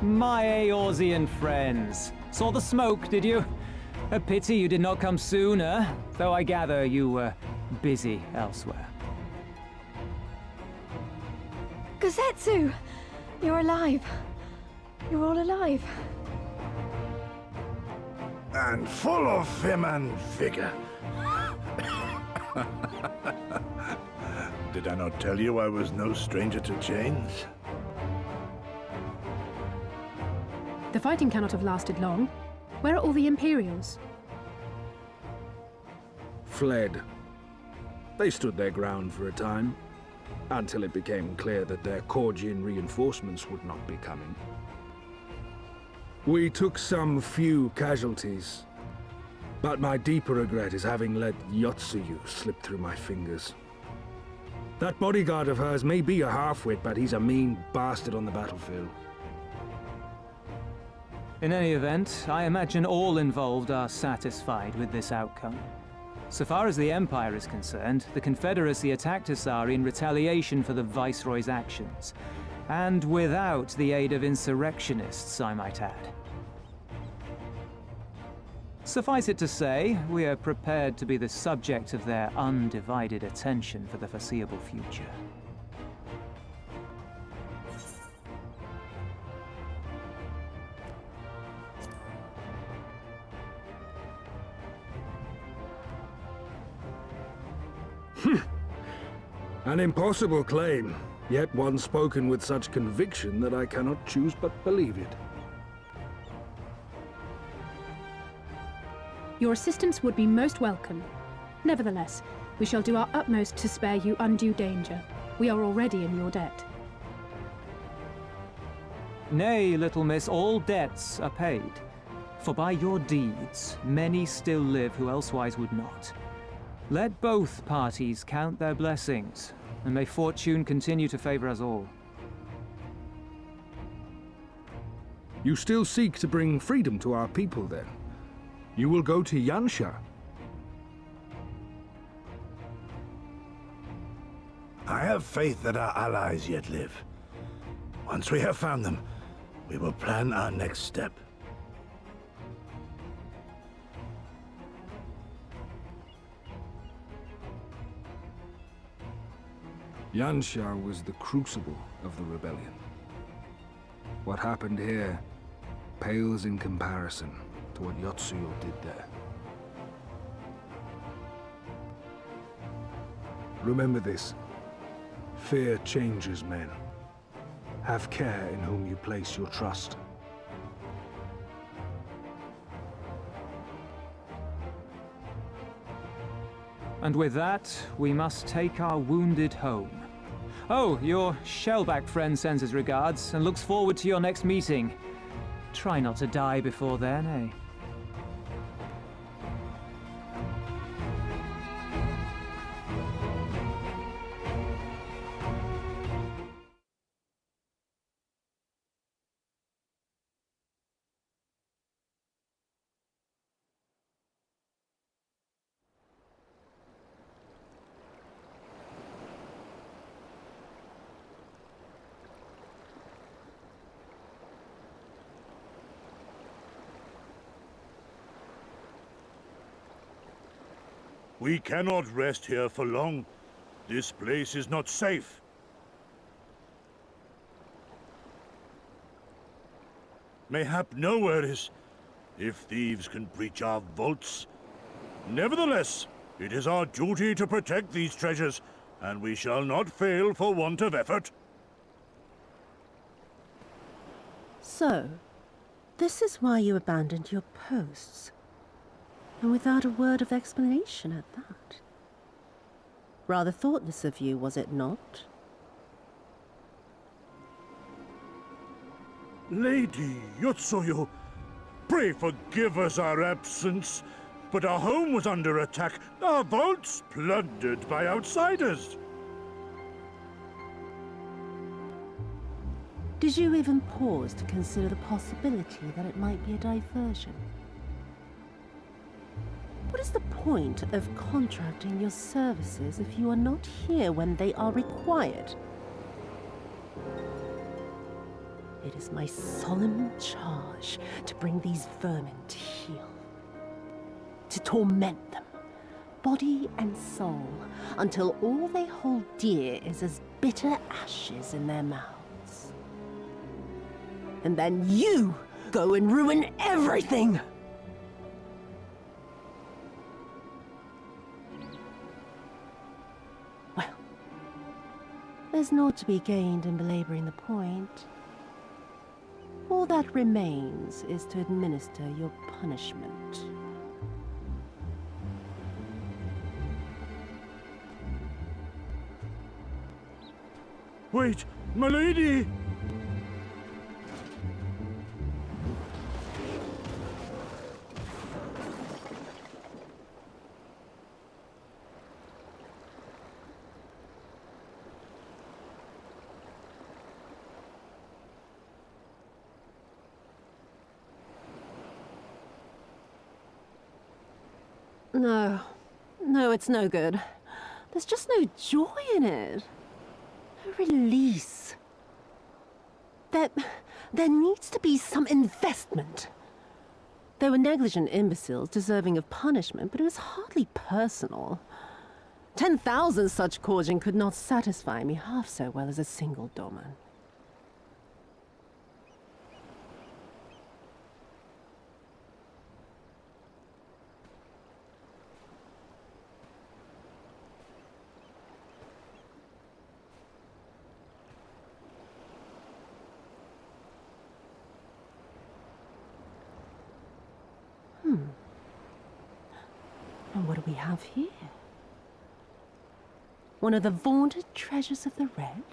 My Eorzean friends. Saw the smoke, did you? A pity you did not come sooner, though I gather you were busy elsewhere. Gosetsu! You're alive. You're all alive. And full of vim and vigor. Did I not tell you I was no stranger to chains? The fighting cannot have lasted long. Where are all the Imperials? Fled. They stood their ground for a time, until it became clear that their Kojin reinforcements would not be coming. We took some few casualties, but my deeper regret is having let Yotsuyu slip through my fingers. That bodyguard of hers may be a half-wit, but he's a mean bastard on the battlefield. In any event, I imagine all involved are satisfied with this outcome. So far as the Empire is concerned, the Confederacy attacked Asari in retaliation for the Viceroy's actions. And without the aid of insurrectionists, I might add. Suffice it to say, we are prepared to be the subject of their undivided attention for the foreseeable future. An impossible claim, yet one spoken with such conviction that I cannot choose but believe it. Your assistance would be most welcome. Nevertheless, we shall do our utmost to spare you undue danger. We are already in your debt. Nay, little miss, all debts are paid. For by your deeds, many still live who elsewise would not. Let both parties count their blessings, and may fortune continue to favor us all. You still seek to bring freedom to our people, then? You will go to Yansha. I have faith that our allies yet live. Once we have found them, we will plan our next step. Yansha was the crucible of the rebellion. What happened here pales in comparison to what Yotsuyo did there. Remember this. Fear changes men. Have care in whom you place your trust. And with that, we must take our wounded home. Oh, your shellback friend sends his regards and looks forward to your next meeting. Try not to die before then, eh? We cannot rest here for long. This place is not safe. Mayhap nowhere is, if thieves can breach our vaults. Nevertheless, it is our duty to protect these treasures, and we shall not fail for want of effort. So, this is why you abandoned your posts. And without a word of explanation at that. Rather thoughtless of you, was it not? Lady Yotsuyo, pray forgive us our absence, but our home was under attack, our vaults plundered by outsiders. Did you even pause to consider the possibility that it might be a diversion? What is the point of contracting your services if you are not here when they are required? It is my solemn charge to bring these vermin to heel. To torment them, body and soul, until all they hold dear is as bitter ashes in their mouths. And then you go and ruin everything! There's naught to be gained in belaboring the point. All that remains is to administer your punishment. Wait, my lady! No. No, it's no good. There's just no joy in it. No release. There needs to be some investment. They were negligent imbeciles deserving of punishment, but it was hardly personal. 10,000 such Korjin could not satisfy me half so well as a single doman. And what do we have here? One of the vaunted treasures of the Red?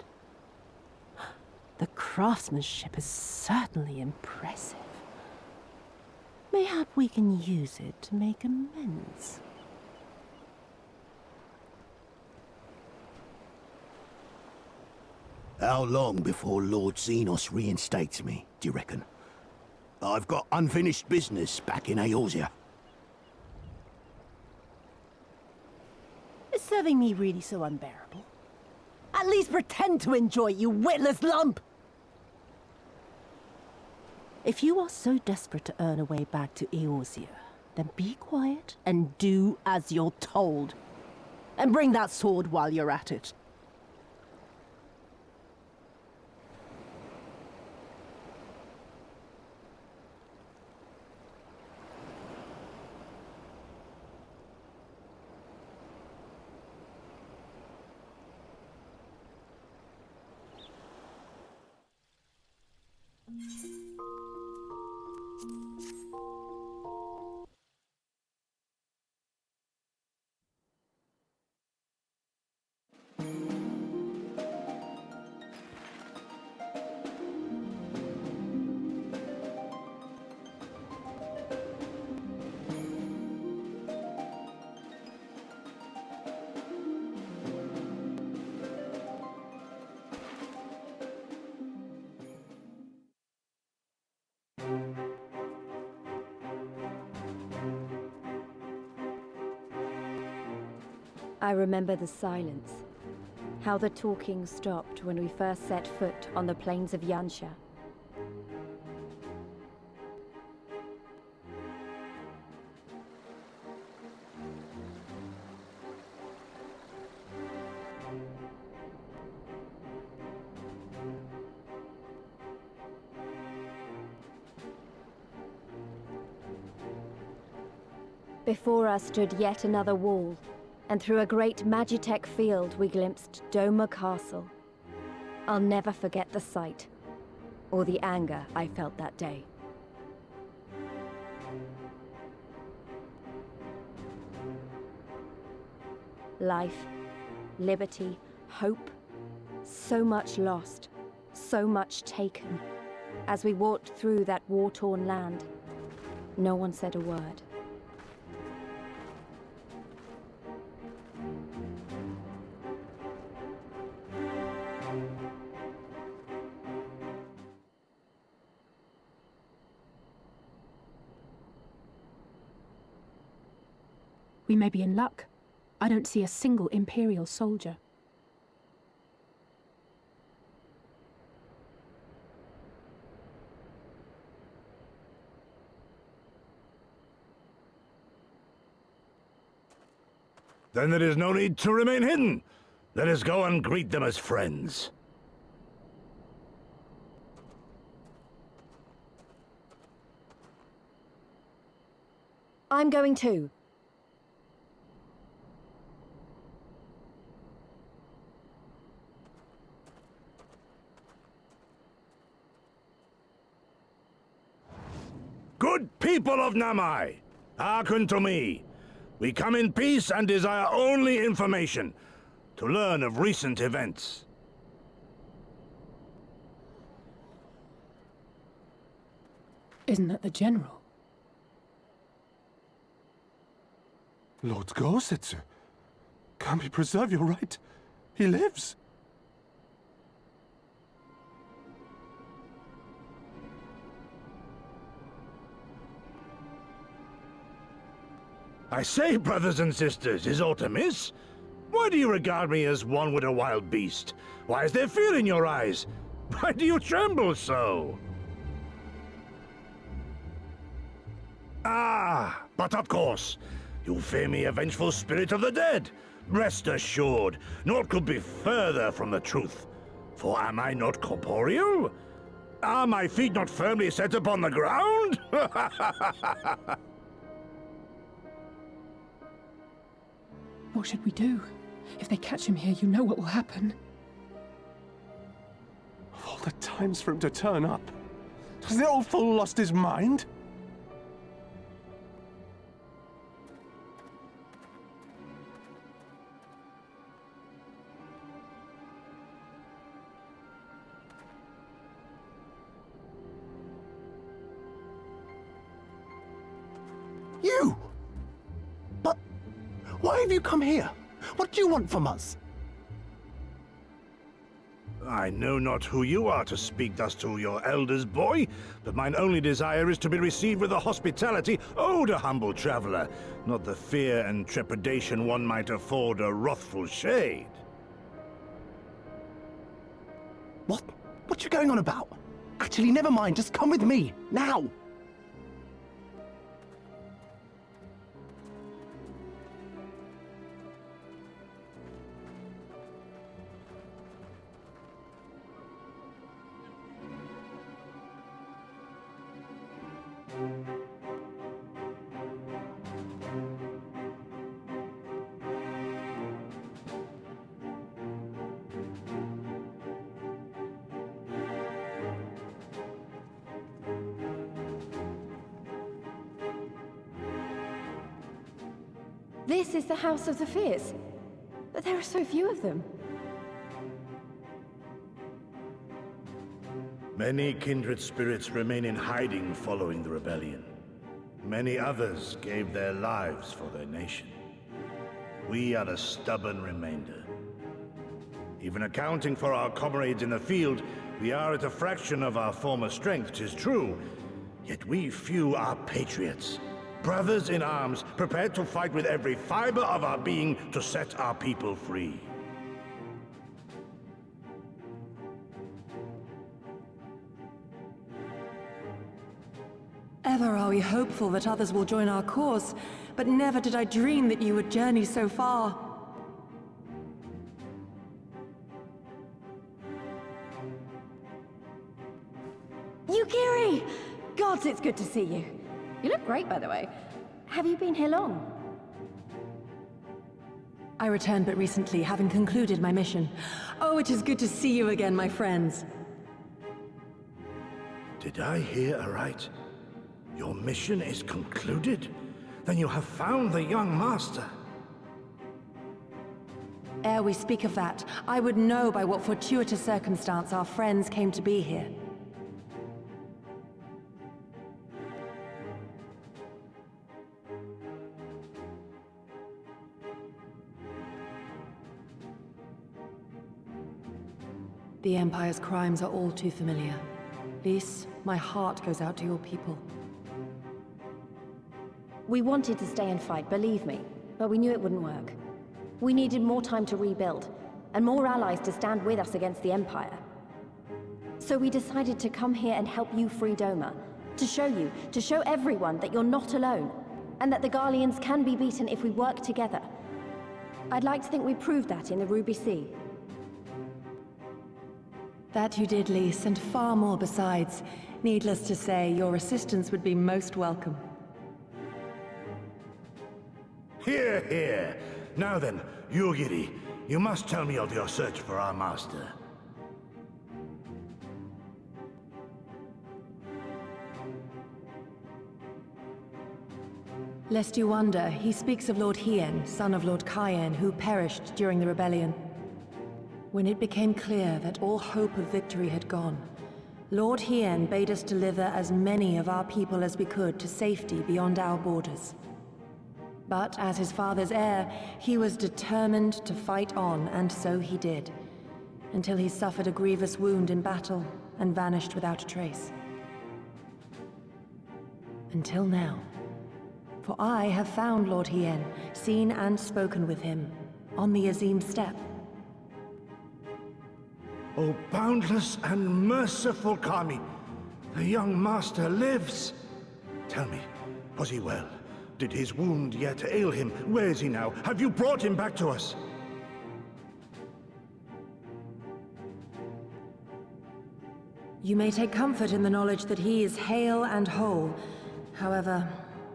The craftsmanship is certainly impressive. Mayhap we can use it to make amends. How long before Lord Xenos reinstates me, do you reckon? I've got unfinished business back in Eorzea. Is serving me really so unbearable? At least pretend to enjoy it, you witless lump! If you are so desperate to earn a way back to Eorzea, then be quiet and do as you're told. And bring that sword while you're at it. I remember the silence. How the talking stopped when we first set foot on the plains of Yansha. Before us stood yet another wall, and through a great Magitech field we glimpsed Doma Castle. I'll never forget the sight, or the anger I felt that day. Life, liberty, hope, so much lost, so much taken. As we walked through that war-torn land, no one said a word. We may be in luck. I don't see a single Imperial soldier. Then there is no need to remain hidden. Let us go and greet them as friends. I'm going too. Good people of Namai, hearken to me. We come in peace and desire only information, to learn of recent events. Isn't that the General? Lord Gosetsu, can we preserve your right? He lives. I say, brothers and sisters, is aught amiss? Why do you regard me as one with a wild beast? Why is there fear in your eyes? Why do you tremble so? Ah, but of course, you fear me a vengeful spirit of the dead. Rest assured, naught could be further from the truth. For am I not corporeal? Are my feet not firmly set upon the ground? What should we do? If they catch him here, you know what will happen. Of all the times for him to turn up, has the old fool lost his mind? You! But why have you come here? What do you want from us? I know not who you are to speak thus to your elders, boy, but mine only desire is to be received with the hospitality owed a humble traveler, not the fear and trepidation one might afford a wrathful shade. What you going on about? Actually, never mind, just come with me, now! This is the House of the Fears. But there are so few of them. Many kindred spirits remain in hiding following the rebellion. Many others gave their lives for their nation. We are the stubborn remainder. Even accounting for our comrades in the field, we are at a fraction of our former strength, 'tis true. Yet we few are patriots. Brothers in arms, prepared to fight with every fiber of our being to set our people free. Ever are we hopeful that others will join our cause, but never did I dream that you would journey so far. Yukiri! Gods, it's good to see you. You look great, by the way. Have you been here long? I returned but recently, having concluded my mission. Oh, it is good to see you again, my friends. Did I hear aright? Your mission is concluded? Then you have found the young master. Ere we speak of that, I would know by what fortuitous circumstance our friends came to be here. The Empire's crimes are all too familiar. Lys, my heart goes out to your people. We wanted to stay and fight, believe me, but we knew it wouldn't work. We needed more time to rebuild, and more allies to stand with us against the Empire. So we decided to come here and help you free Doma. To show everyone that you're not alone, and that the Garleans can be beaten if we work together. I'd like to think we proved that in the Ruby Sea. That you did, Lys, and far more besides. Needless to say, your assistance would be most welcome. Hear, hear. Now then, Yugiri, you must tell me of your search for our master. Lest you wonder, he speaks of Lord Hien, son of Lord Cayenne, who perished during the rebellion. When it became clear that all hope of victory had gone, Lord Hien bade us deliver as many of our people as we could to safety beyond our borders. But as his father's heir, he was determined to fight on, and so he did, until he suffered a grievous wound in battle and vanished without a trace. Until now. For I have found Lord Hien, seen and spoken with him, on the Azim Steppe. O boundless and merciful Kami, the young master lives. Tell me, was he well? Did his wound yet ail him? Where is he now? Have you brought him back to us? You may take comfort in the knowledge that he is hale and whole. However,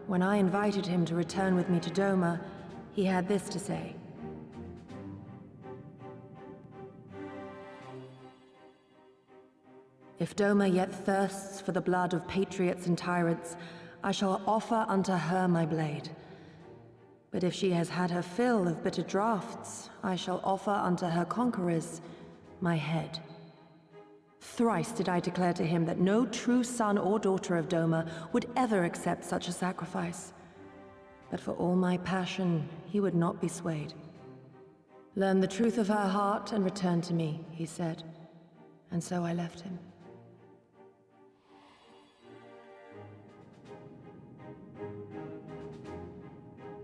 when I invited him to return with me to Doma, he had this to say. If Doma yet thirsts for the blood of patriots and tyrants, I shall offer unto her my blade. But if she has had her fill of bitter draughts, I shall offer unto her conquerors my head. Thrice did I declare to him that no true son or daughter of Doma would ever accept such a sacrifice. But for all my passion, he would not be swayed. Learn the truth of her heart and return to me, he said. And so I left him.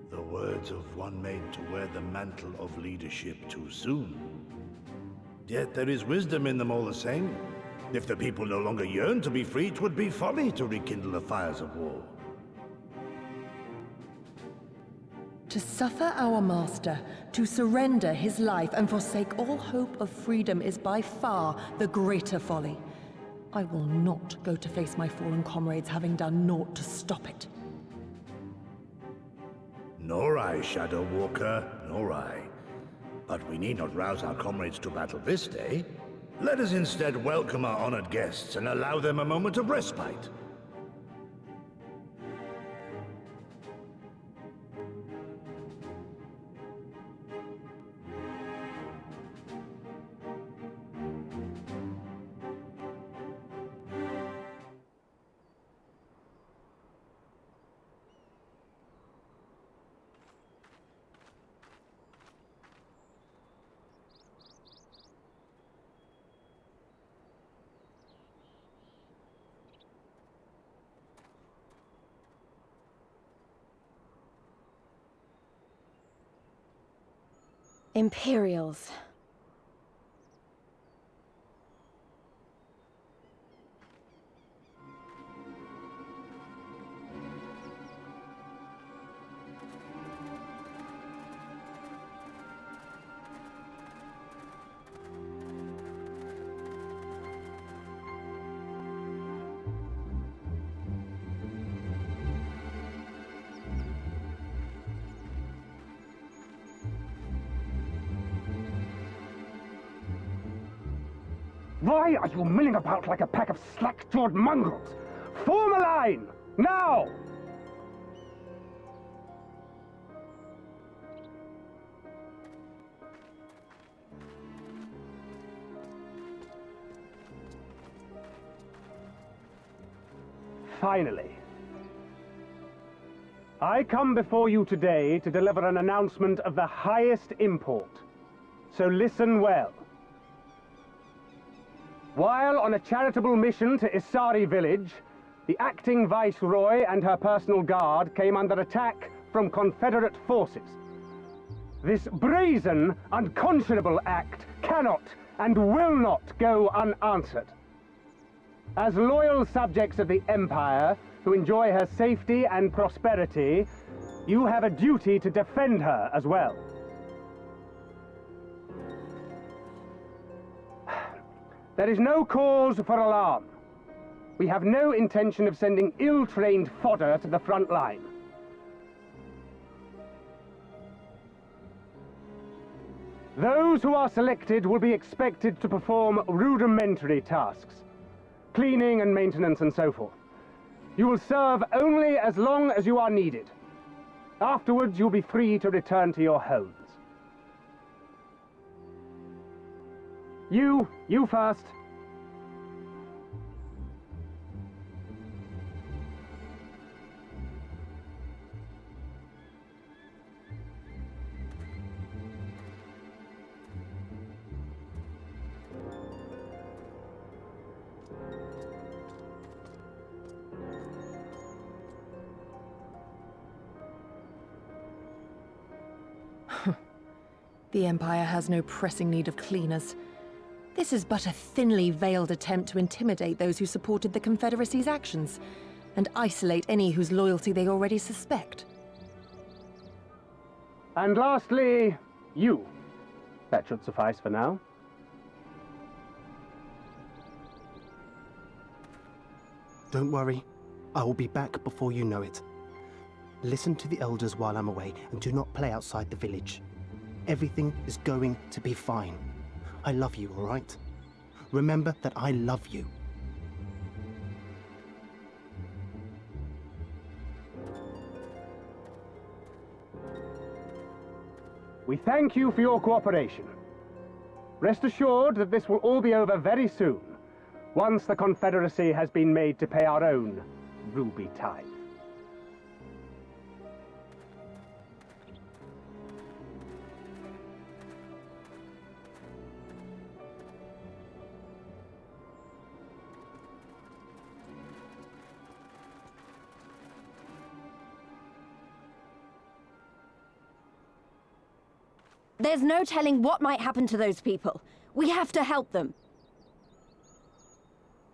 The words of one made to wear the mantle of leadership too soon. Yet there is wisdom in them all the same. If the people no longer yearn to be free, 'twould be folly to rekindle the fires of war. To suffer our master, to surrender his life and forsake all hope of freedom is by far the greater folly. I will not go to face my fallen comrades having done naught to stop it. Nor I, Shadow Walker, nor I. But we need not rouse our comrades to battle this day. Let us instead welcome our honored guests and allow them a moment of respite. Imperials. Why are you milling about like a pack of slack-jawed mongrels? Form a line! Now! Finally. I come before you today to deliver an announcement of the highest import. So listen well. While on a charitable mission to Isari village, the acting viceroy and her personal guard came under attack from Confederate forces. This brazen, unconscionable act cannot and will not go unanswered. As loyal subjects of the Empire, who enjoy her safety and prosperity, you have a duty to defend her as well. There is no cause for alarm. We have no intention of sending ill-trained fodder to the front line. Those who are selected will be expected to perform rudimentary tasks, cleaning and maintenance and so forth. You will serve only as long as you are needed. Afterwards, you'll be free to return to your homes. You first. The Empire has no pressing need of cleaners. This is but a thinly veiled attempt to intimidate those who supported the Confederacy's actions, and isolate any whose loyalty they already suspect. And lastly, you. That should suffice for now. Don't worry. I will be back before you know it. Listen to the elders while I'm away, and do not play outside the village. Everything is going to be fine. I love you, all right? Remember that I love you. We thank you for your cooperation. Rest assured that this will all be over very soon, once the Confederacy has been made to pay our own ruby tithe. There's no telling what might happen to those people. We have to help them.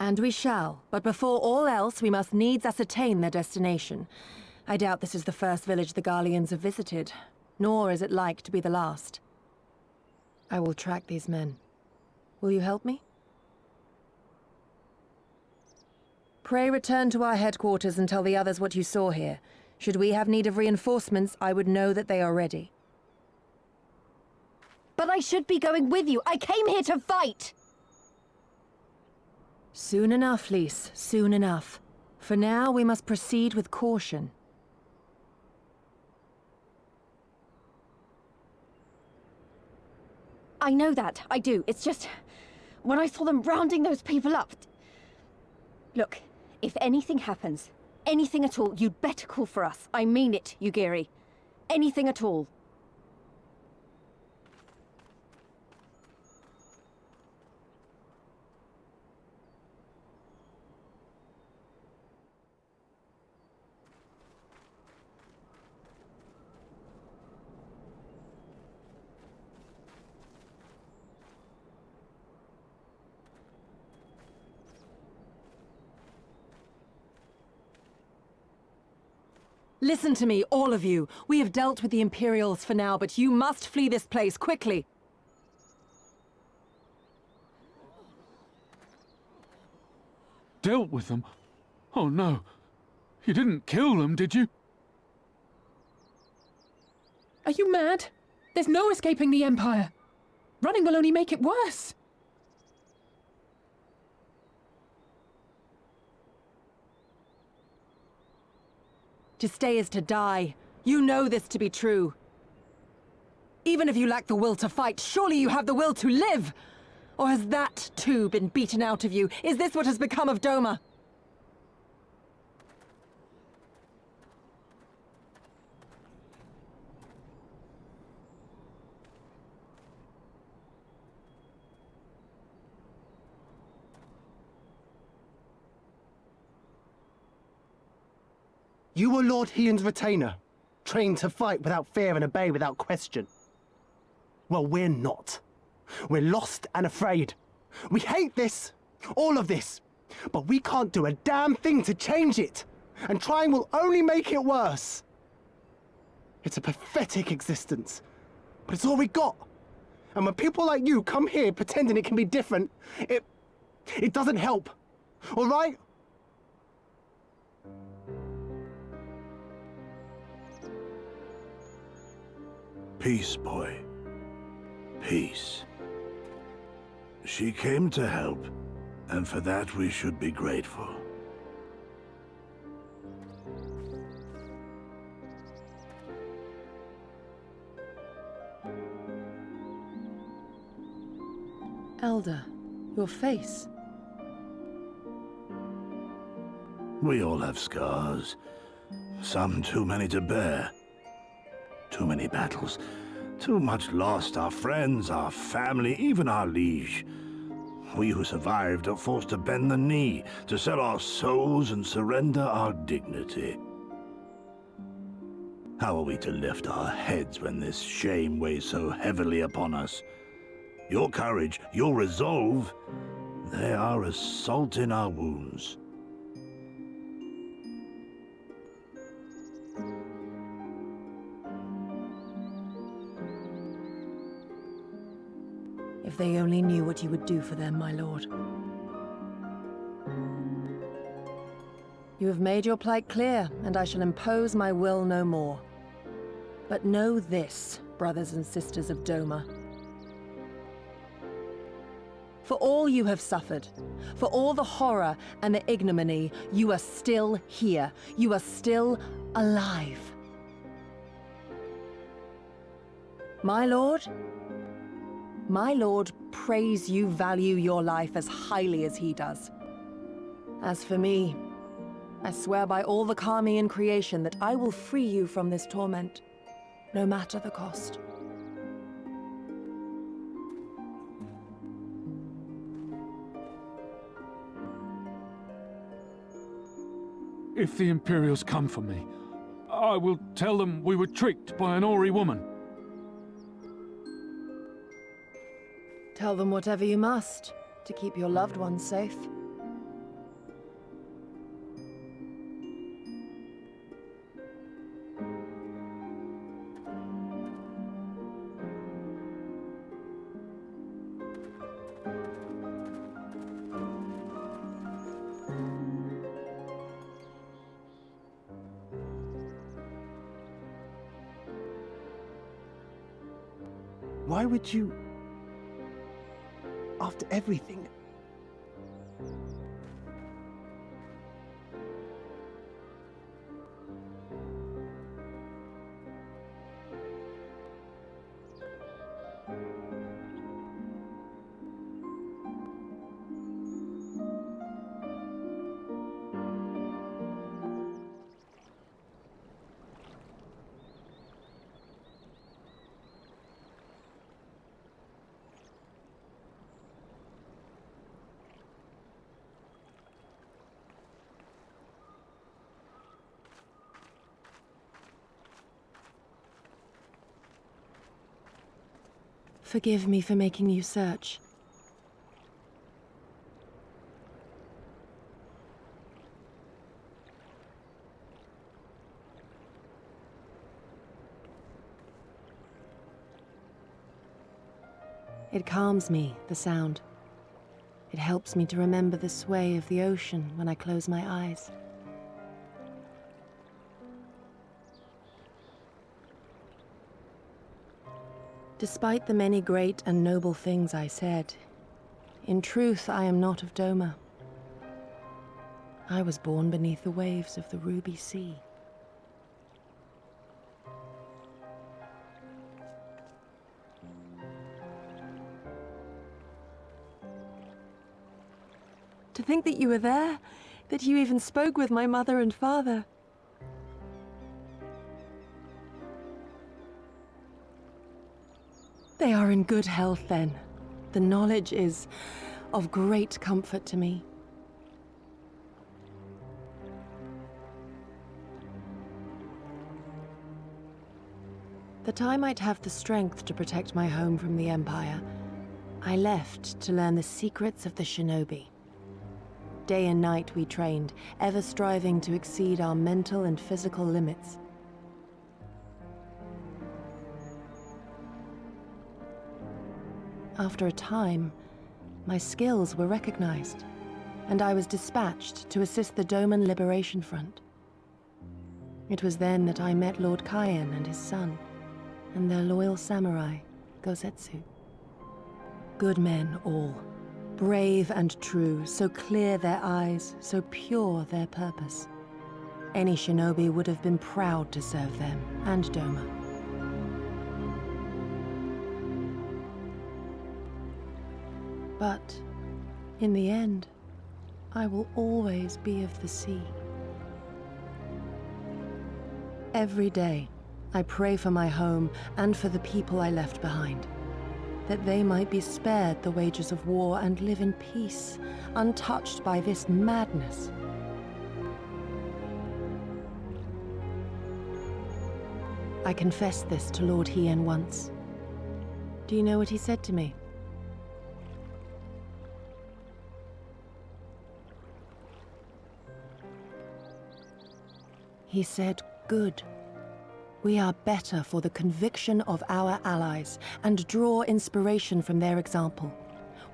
And we shall, but before all else, we must needs ascertain their destination. I doubt this is the first village the Garleans have visited, nor is it like to be the last. I will track these men. Will you help me? Pray return to our headquarters and tell the others what you saw here. Should we have need of reinforcements, I would know that they are ready. But I should be going with you. I came here to fight! Soon enough, Lys, soon enough. For now, we must proceed with caution. I know that, I do. It's just, when I saw them rounding those people up... Look, if anything happens, anything at all, you'd better call for us. I mean it, Yugiri. Anything at all. Listen to me, all of you. We have dealt with the Imperials for now, but you must flee this place, quickly. Dealt with them? Oh no. You didn't kill them, did you? Are you mad? There's no escaping the Empire. Running will only make it worse. To stay is to die. You know this to be true. Even if you lack the will to fight, surely you have the will to live! Or has that, too, been beaten out of you? Is this what has become of Doma? You were Lord Hien's retainer, trained to fight without fear and obey without question. Well, we're not. We're lost and afraid. We hate this, all of this, but we can't do a damn thing to change it, and trying will only make it worse. It's a pathetic existence, but it's all we got. And when people like you come here pretending it can be different, it doesn't help, all right? Peace, boy. Peace. She came to help, and for that we should be grateful. Elder, your face. We all have scars. Some too many to bear. Too many battles. Too much lost. Our friends, our family, even our liege. We who survived are forced to bend the knee, to sell our souls and surrender our dignity. How are we to lift our heads when this shame weighs so heavily upon us? Your courage, your resolve, they are as salt in our wounds. If they only knew what you would do for them, my lord. You have made your plight clear, and I shall impose my will no more. But know this, brothers and sisters of Doma. For all you have suffered, for all the horror and the ignominy, you are still here. You are still alive. My lord prays you value your life as highly as he does. As for me, I swear by all the Kami in creation that I will free you from this torment, no matter the cost. If the Imperials come for me, I will tell them we were tricked by an Ori woman. Tell them whatever you must to keep your loved ones safe. Why would you... after everything? Forgive me for making you search. It calms me, the sound. It helps me to remember the sway of the ocean when I close my eyes. Despite the many great and noble things I said, in truth I am not of Doma. I was born beneath the waves of the Ruby Sea. To think that you were there, that you even spoke with my mother and father. They are in good health, then. The knowledge is of great comfort to me. That I might have the strength to protect my home from the Empire, I left to learn the secrets of the shinobi. Day and night we trained, ever striving to exceed our mental and physical limits. After a time, my skills were recognized, and I was dispatched to assist the Doman Liberation Front. It was then that I met Lord Kaien and his son, and their loyal samurai, Gosetsu. Good men all, brave and true, so clear their eyes, so pure their purpose. Any shinobi would have been proud to serve them and Doma. But, in the end, I will always be of the sea. Every day, I pray for my home and for the people I left behind, that they might be spared the wages of war and live in peace, untouched by this madness. I confessed this to Lord Hien once. Do you know what he said to me? He said, "Good. We are better for the conviction of our allies, and draw inspiration from their example.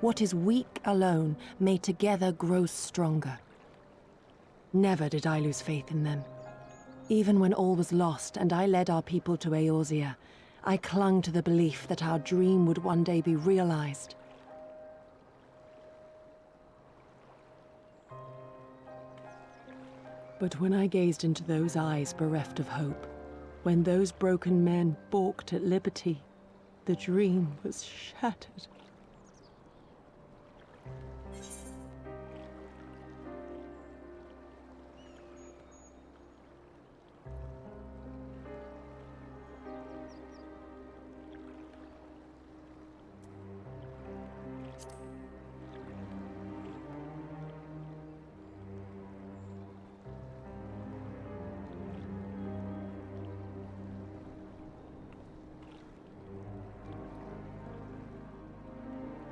What is weak alone may together grow stronger." Never did I lose faith in them. Even when all was lost and I led our people to Eorzea, I clung to the belief that our dream would one day be realized. But when I gazed into those eyes bereft of hope, when those broken men balked at liberty, the dream was shattered.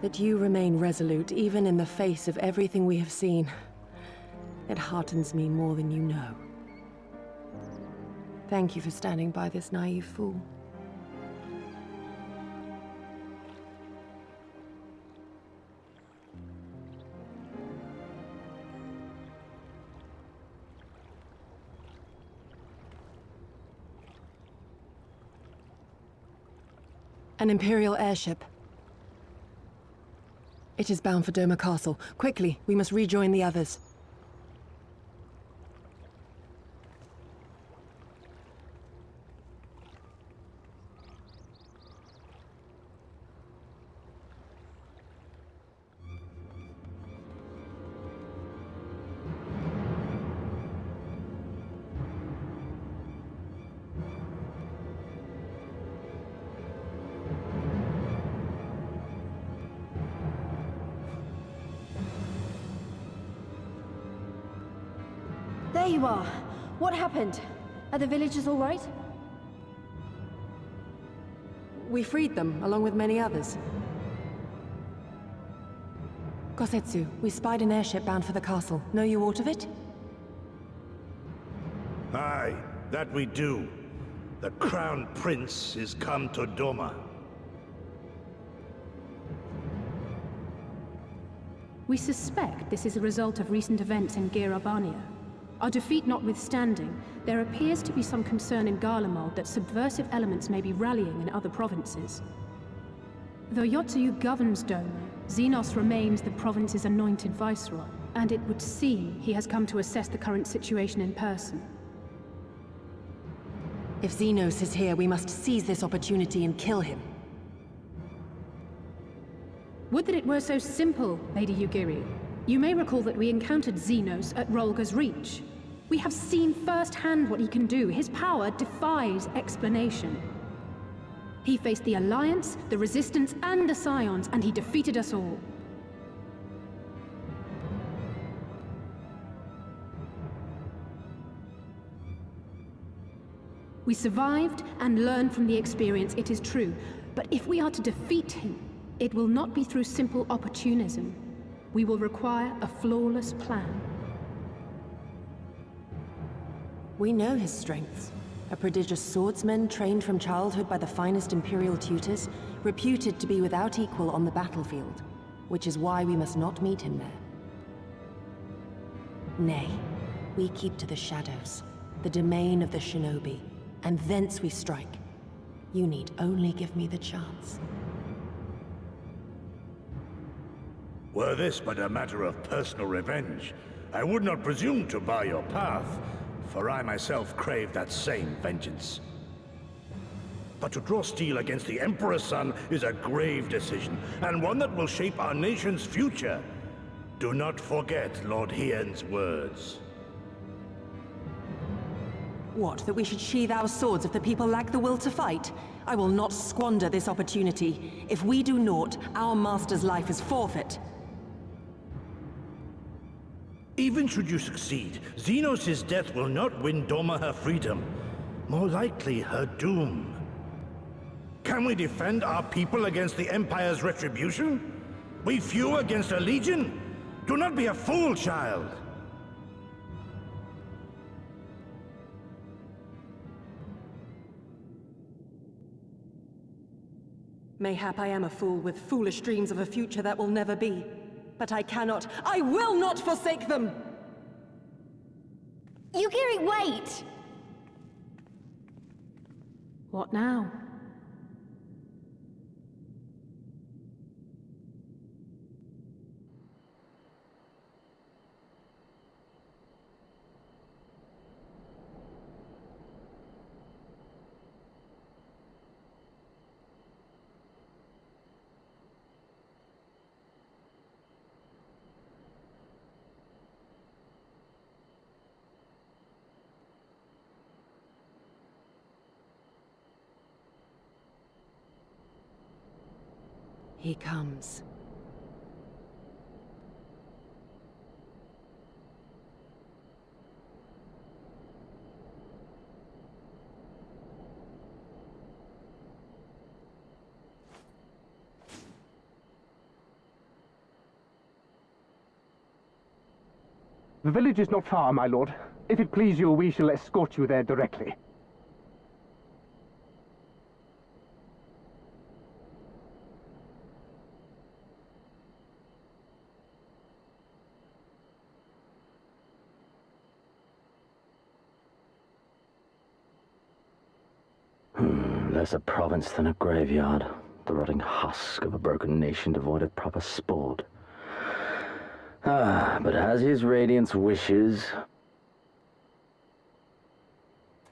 That you remain resolute even in the face of everything we have seen. It heartens me more than you know. Thank you for standing by this naive fool. An Imperial airship. It is bound for Doma Castle. Quickly, we must rejoin the others. There you are. What happened? Are the villagers all right? We freed them, along with many others. Kosetsu, we spied an airship bound for the castle. Know you aught of it? Aye, that we do. The Crown Prince is come to Doma. We suspect this is a result of recent events in Girabania. Our defeat notwithstanding, there appears to be some concern in Garlemald that subversive elements may be rallying in other provinces. Though Yotsuyu governs Doma, Xenos remains the province's anointed viceroy, and it would seem he has come to assess the current situation in person. If Xenos is here, we must seize this opportunity and kill him. Would that it were so simple, Lady Yugiri. You may recall that we encountered Xenos at Rolga's Reach. We have seen firsthand what he can do. His power defies explanation. He faced the Alliance, the Resistance, and the Scions, and he defeated us all. We survived and learned from the experience, it is true. But if we are to defeat him, it will not be through simple opportunism. We will require a flawless plan. We know his strengths. A prodigious swordsman trained from childhood by the finest Imperial tutors, reputed to be without equal on the battlefield, which is why we must not meet him there. Nay, we keep to the shadows, the domain of the shinobi, and thence we strike. You need only give me the chance. Were this but a matter of personal revenge, I would not presume to bar your path, for I myself crave that same vengeance. But to draw steel against the Emperor's son is a grave decision, and one that will shape our nation's future. Do not forget Lord Hien's words. What, that we should sheathe our swords if the people lack the will to fight? I will not squander this opportunity. If we do naught, our master's life is forfeit. Even should you succeed, Xenos' death will not win Doma her freedom. more likely her doom. Can we defend our people against the Empire's retribution? We few against a legion? Do not be a fool, child. Mayhap I am a fool with foolish dreams of a future that will never be. But I will not forsake them! Yukiri, wait! What now? He comes. The village is not far, my lord. If it please you, we shall escort you there directly. Less a province than a graveyard. The rotting husk of a broken nation devoid of proper sport. But as his radiance wishes...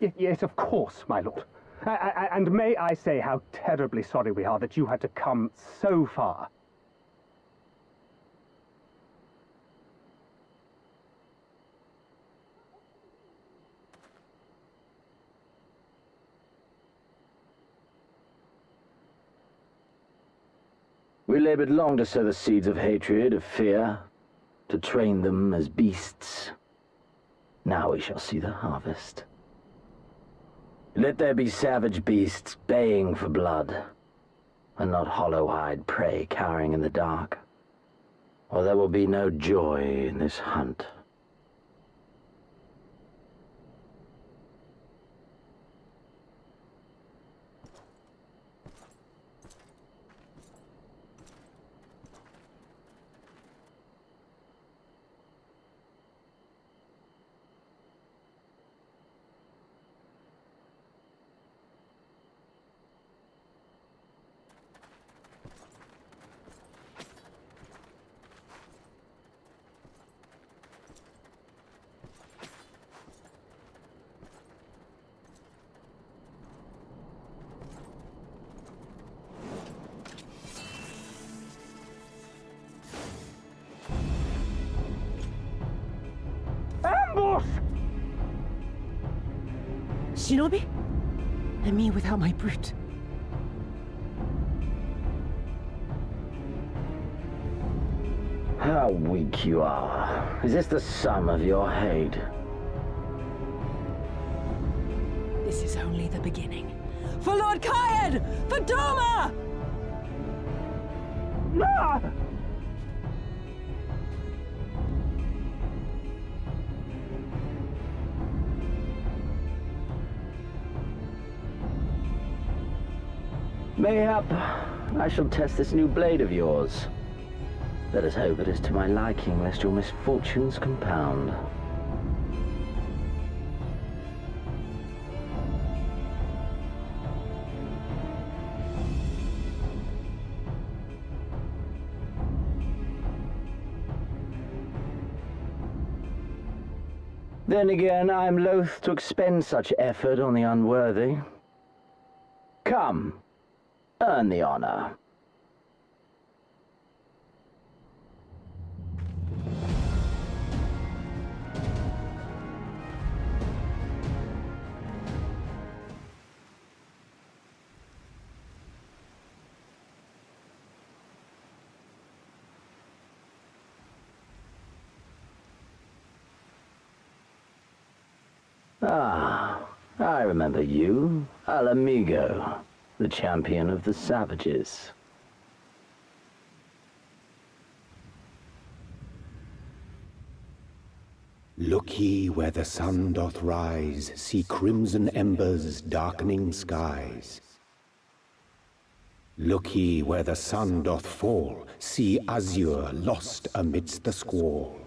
Yes, of course, my lord. And may I say how terribly sorry we are that you had to come so far. We labored long to sow the seeds of hatred, of fear, to train them as beasts. Now we shall see the harvest. Let there be savage beasts baying for blood, and not hollow-eyed prey cowering in the dark, or there will be no joy in this hunt. Shinobi? And me without my brute. How weak you are. Is this the sum of your hate? This is only the beginning. For Lord Kyan! For Doma! Ah! Mayhap I shall test this new blade of yours. Let us hope it is to my liking, lest your misfortunes compound. Then again, I am loath to expend such effort on the unworthy. Come, earn the honor. Ah, I remember you, Al Amigo, the champion of the savages. Look ye where the sun doth rise, see crimson embers darkening skies. Look ye where the sun doth fall, see azure lost amidst the squall.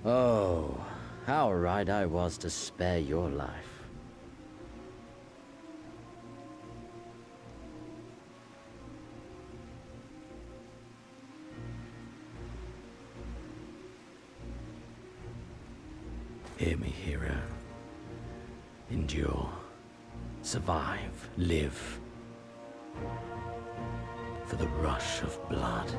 Oh, how right I was to spare your life. Hear me, hero. Endure. Survive. Live. For the rush of blood.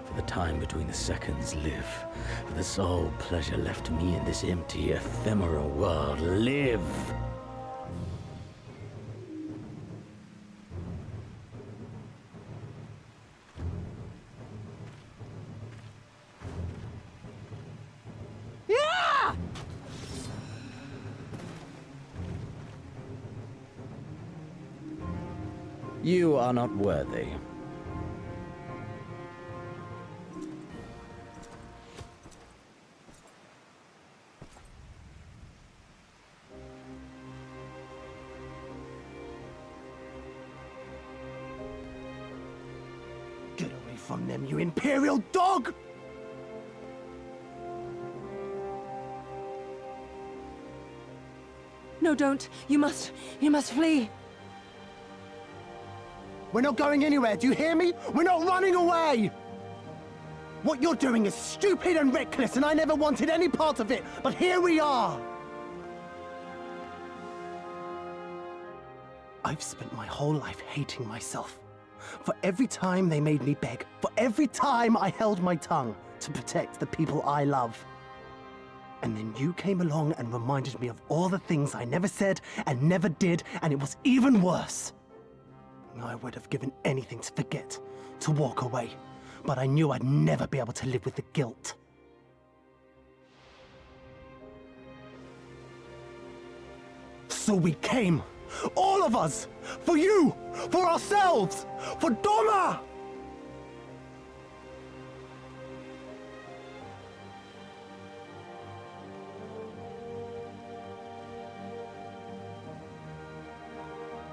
For the time between the seconds, live. For the sole pleasure left to me in this empty, ephemeral world, live! Yeah! You are not worthy. Get away from them, you Imperial dog! No, don't. You must flee. We're not going anywhere, do you hear me? We're not running away! What you're doing is stupid and reckless, and I never wanted any part of it, but here we are! I've spent my whole life hating myself. For every time they made me beg, for every time I held my tongue to protect the people I love. And then you came along and reminded me of all the things I never said and never did, and it was even worse. I would have given anything to forget, to walk away, but I knew I'd never be able to live with the guilt. So we came, all of us, for you, for ourselves, for Doma!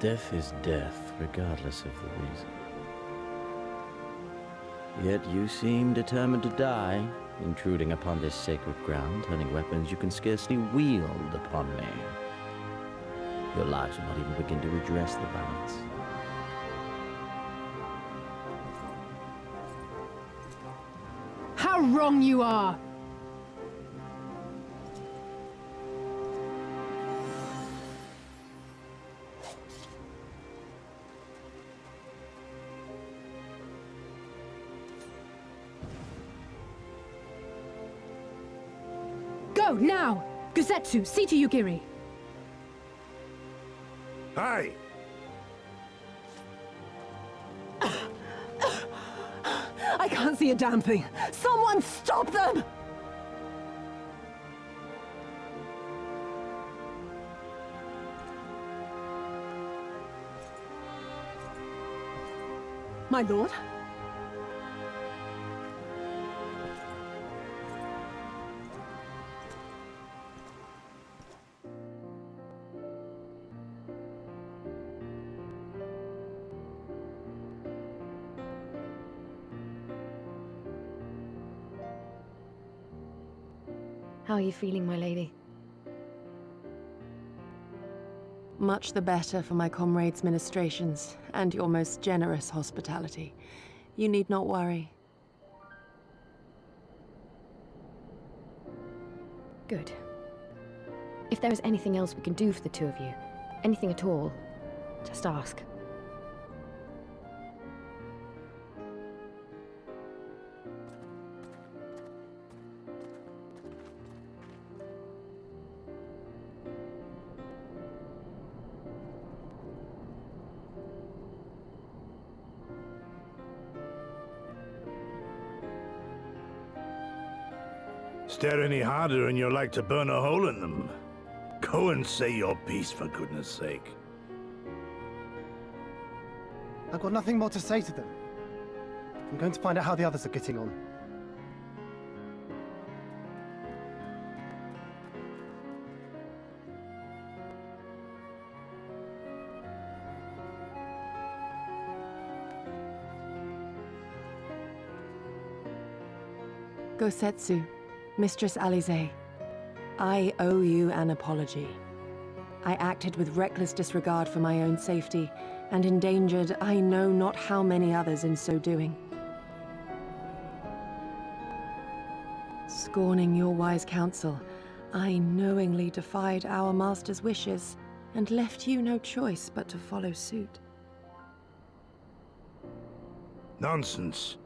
Death is death, regardless of the reason. Yet you seem determined to die, intruding upon this sacred ground, turning weapons you can scarcely wield upon me. Your lives will not even begin to redress the balance. How wrong you are! Go, now! Guzetsu, see to Yugiri. Hey! I can't see a damn thing. Someone stop them! My lord? How are you feeling, my lady? Much the better for my comrades' ministrations and your most generous hospitality. You need not worry. Good. If there is anything else we can do for the two of you, anything at all, just ask. Stare any harder and you're like to burn a hole in them. Go and say your piece, for goodness sake. I've got nothing more to say to them. I'm going to find out how the others are getting on. Gosetsu, Mistress Alize, I owe you an apology. I acted with reckless disregard for my own safety, and endangered I know not how many others in so doing. Scorning your wise counsel, I knowingly defied our master's wishes, and left you no choice but to follow suit. Nonsense.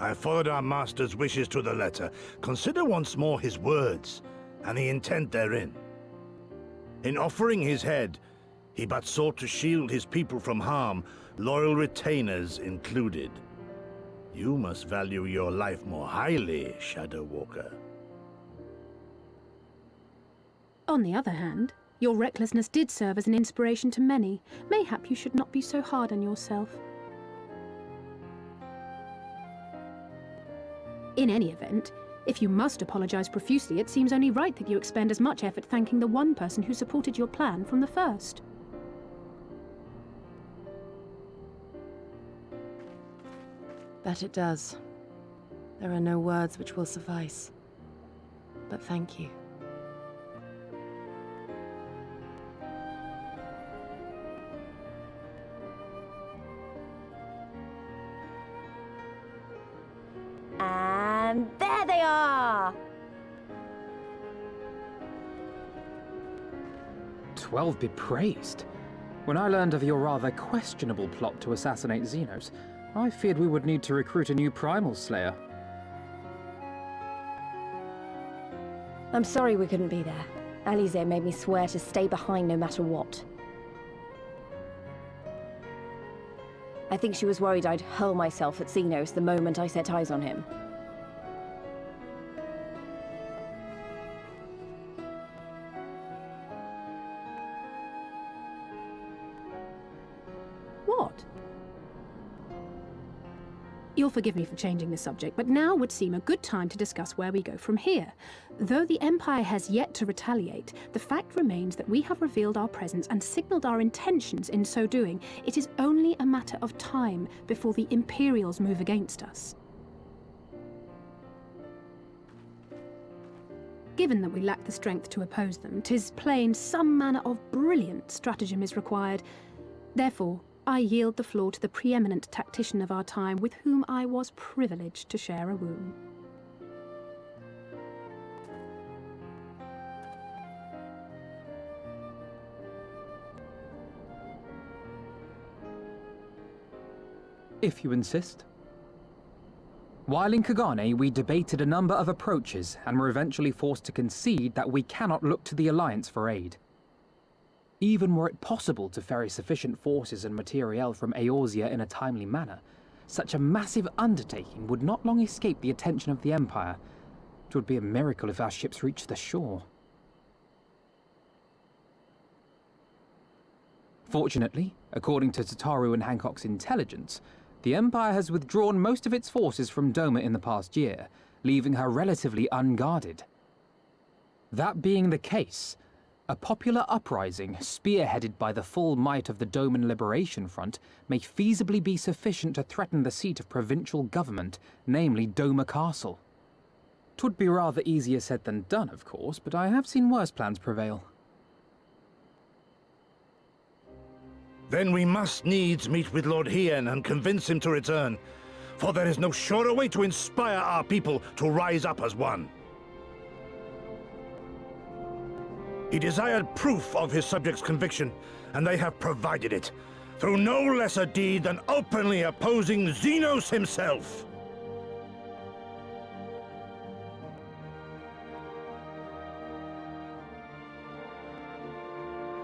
I followed our master's wishes to the letter. Consider once more his words, and the intent therein. In offering his head, he but sought to shield his people from harm, loyal retainers included. You must value your life more highly, Shadow Walker. On the other hand, your recklessness did serve as an inspiration to many. Mayhap you should not be so hard on yourself. In any event, if you must apologize profusely, it seems only right that you expend as much effort thanking the one person who supported your plan from the first. That it does. There are no words which will suffice. But thank you. And there they are! 12 be praised. When I learned of your rather questionable plot to assassinate Xenos, I feared we would need to recruit a new Primal Slayer. I'm sorry we couldn't be there. Alize made me swear to stay behind no matter what. I think she was worried I'd hurl myself at Xenos the moment I set eyes on him. What? You'll forgive me for changing the subject, but now would seem a good time to discuss where we go from here. Though the Empire has yet to retaliate, the fact remains that we have revealed our presence and signaled our intentions in so doing. It is only a matter of time before the Imperials move against us. Given that we lack the strength to oppose them, 'tis plain some manner of brilliant stratagem is required. Therefore, I yield the floor to the preeminent tactician of our time, with whom I was privileged to share a room. If you insist. While in Kagane, we debated a number of approaches and were eventually forced to concede that we cannot look to the Alliance for aid. Even were it possible to ferry sufficient forces and materiel from Eorzea in a timely manner, such a massive undertaking would not long escape the attention of the Empire. It would be a miracle if our ships reached the shore. Fortunately, according to Tataru and Hancock's intelligence, the Empire has withdrawn most of its forces from Doma in the past year, leaving her relatively unguarded. That being the case, a popular uprising, spearheaded by the full might of the Doman Liberation Front, may feasibly be sufficient to threaten the seat of provincial government, namely Doma Castle. 'Twould be rather easier said than done, of course, but I have seen worse plans prevail. Then we must needs meet with Lord Hien and convince him to return, for there is no surer way to inspire our people to rise up as one. He desired proof of his subjects' conviction, and they have provided it, through no less a deed than openly opposing Xenos himself.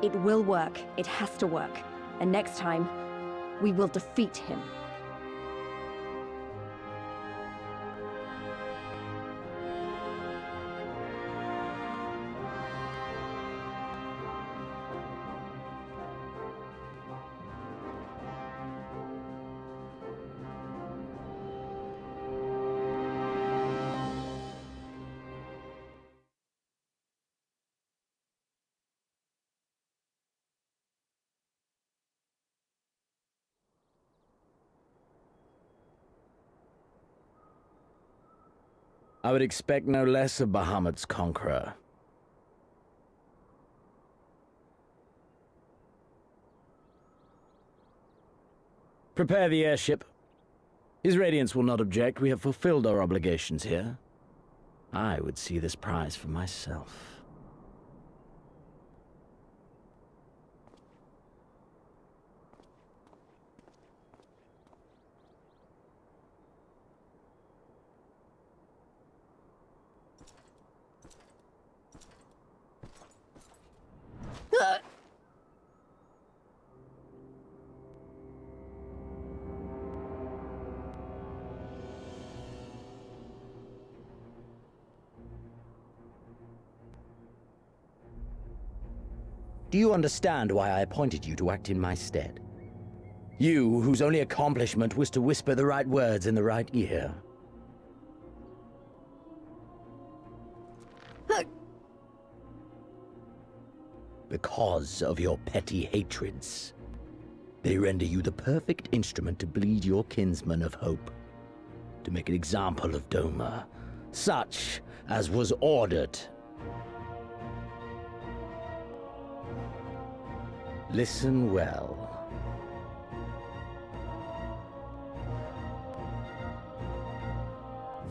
It will work. It has to work. And next time, we will defeat him. I would expect no less of Bahamut's conqueror. Prepare the airship. His Radiance will not object. We have fulfilled our obligations here. I would see this prize for myself. Do you understand why I appointed you to act in my stead? You, whose only accomplishment was to whisper the right words in the right ear. Because of your petty hatreds, they render you the perfect instrument to bleed your kinsman of hope, to make an example of Doma, such as was ordered. Listen well.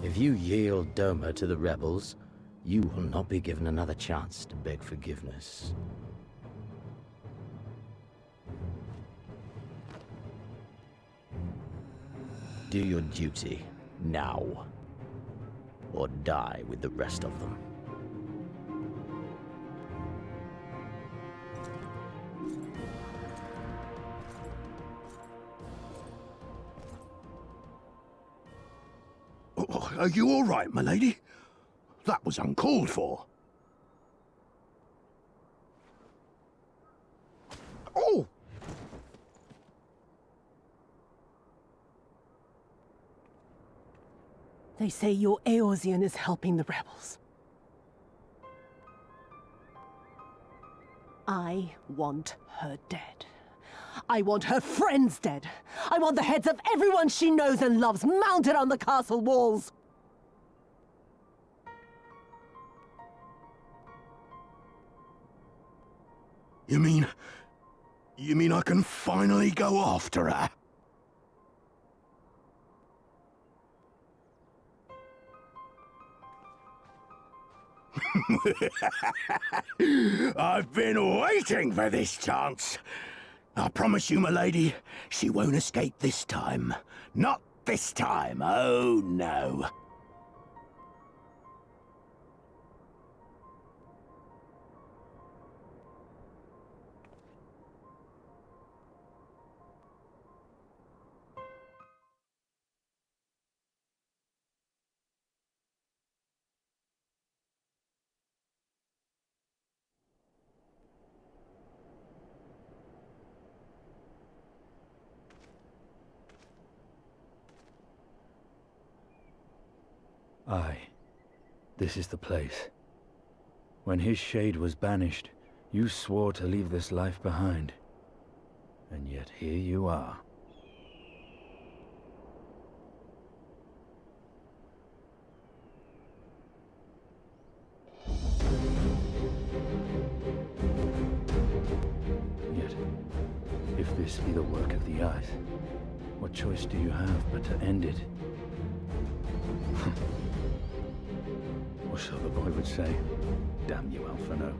If you yield Doma to the rebels, you will not be given another chance to beg forgiveness. Do your duty, now, or die with the rest of them. Are you all right, my lady? That was uncalled for. Oh! They say your Eorzean is helping the rebels. I want her dead. I want her friends dead. I want the heads of everyone she knows and loves mounted on the castle walls. You mean I can finally go after her? I've been waiting for this chance. I promise you, my lady, she won't escape this time. Not this time, oh no. Aye, this is the place. When his shade was banished, you swore to leave this life behind. And yet here you are. Yet, if this be the work of the Eyes, what choice do you have but to end it? Or so the boy would say. Damn you, Alphino.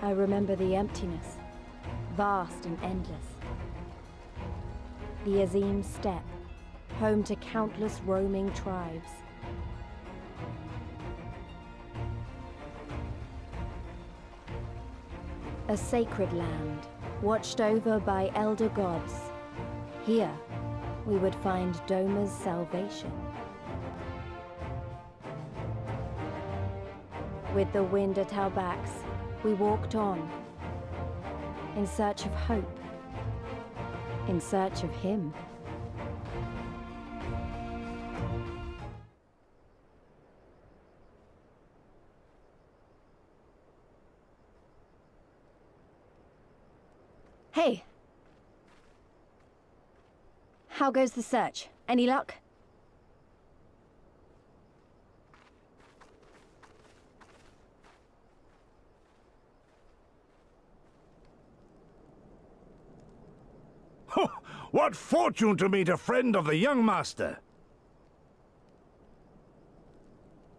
I remember the emptiness, vast and endless. The Azim Steppe, home to countless roaming tribes. A sacred land, watched over by elder gods. Here, we would find Doma's salvation. With the wind at our backs, we walked on, in search of hope, in search of him. Hey! How goes the search? Any luck? What fortune to meet a friend of the young master!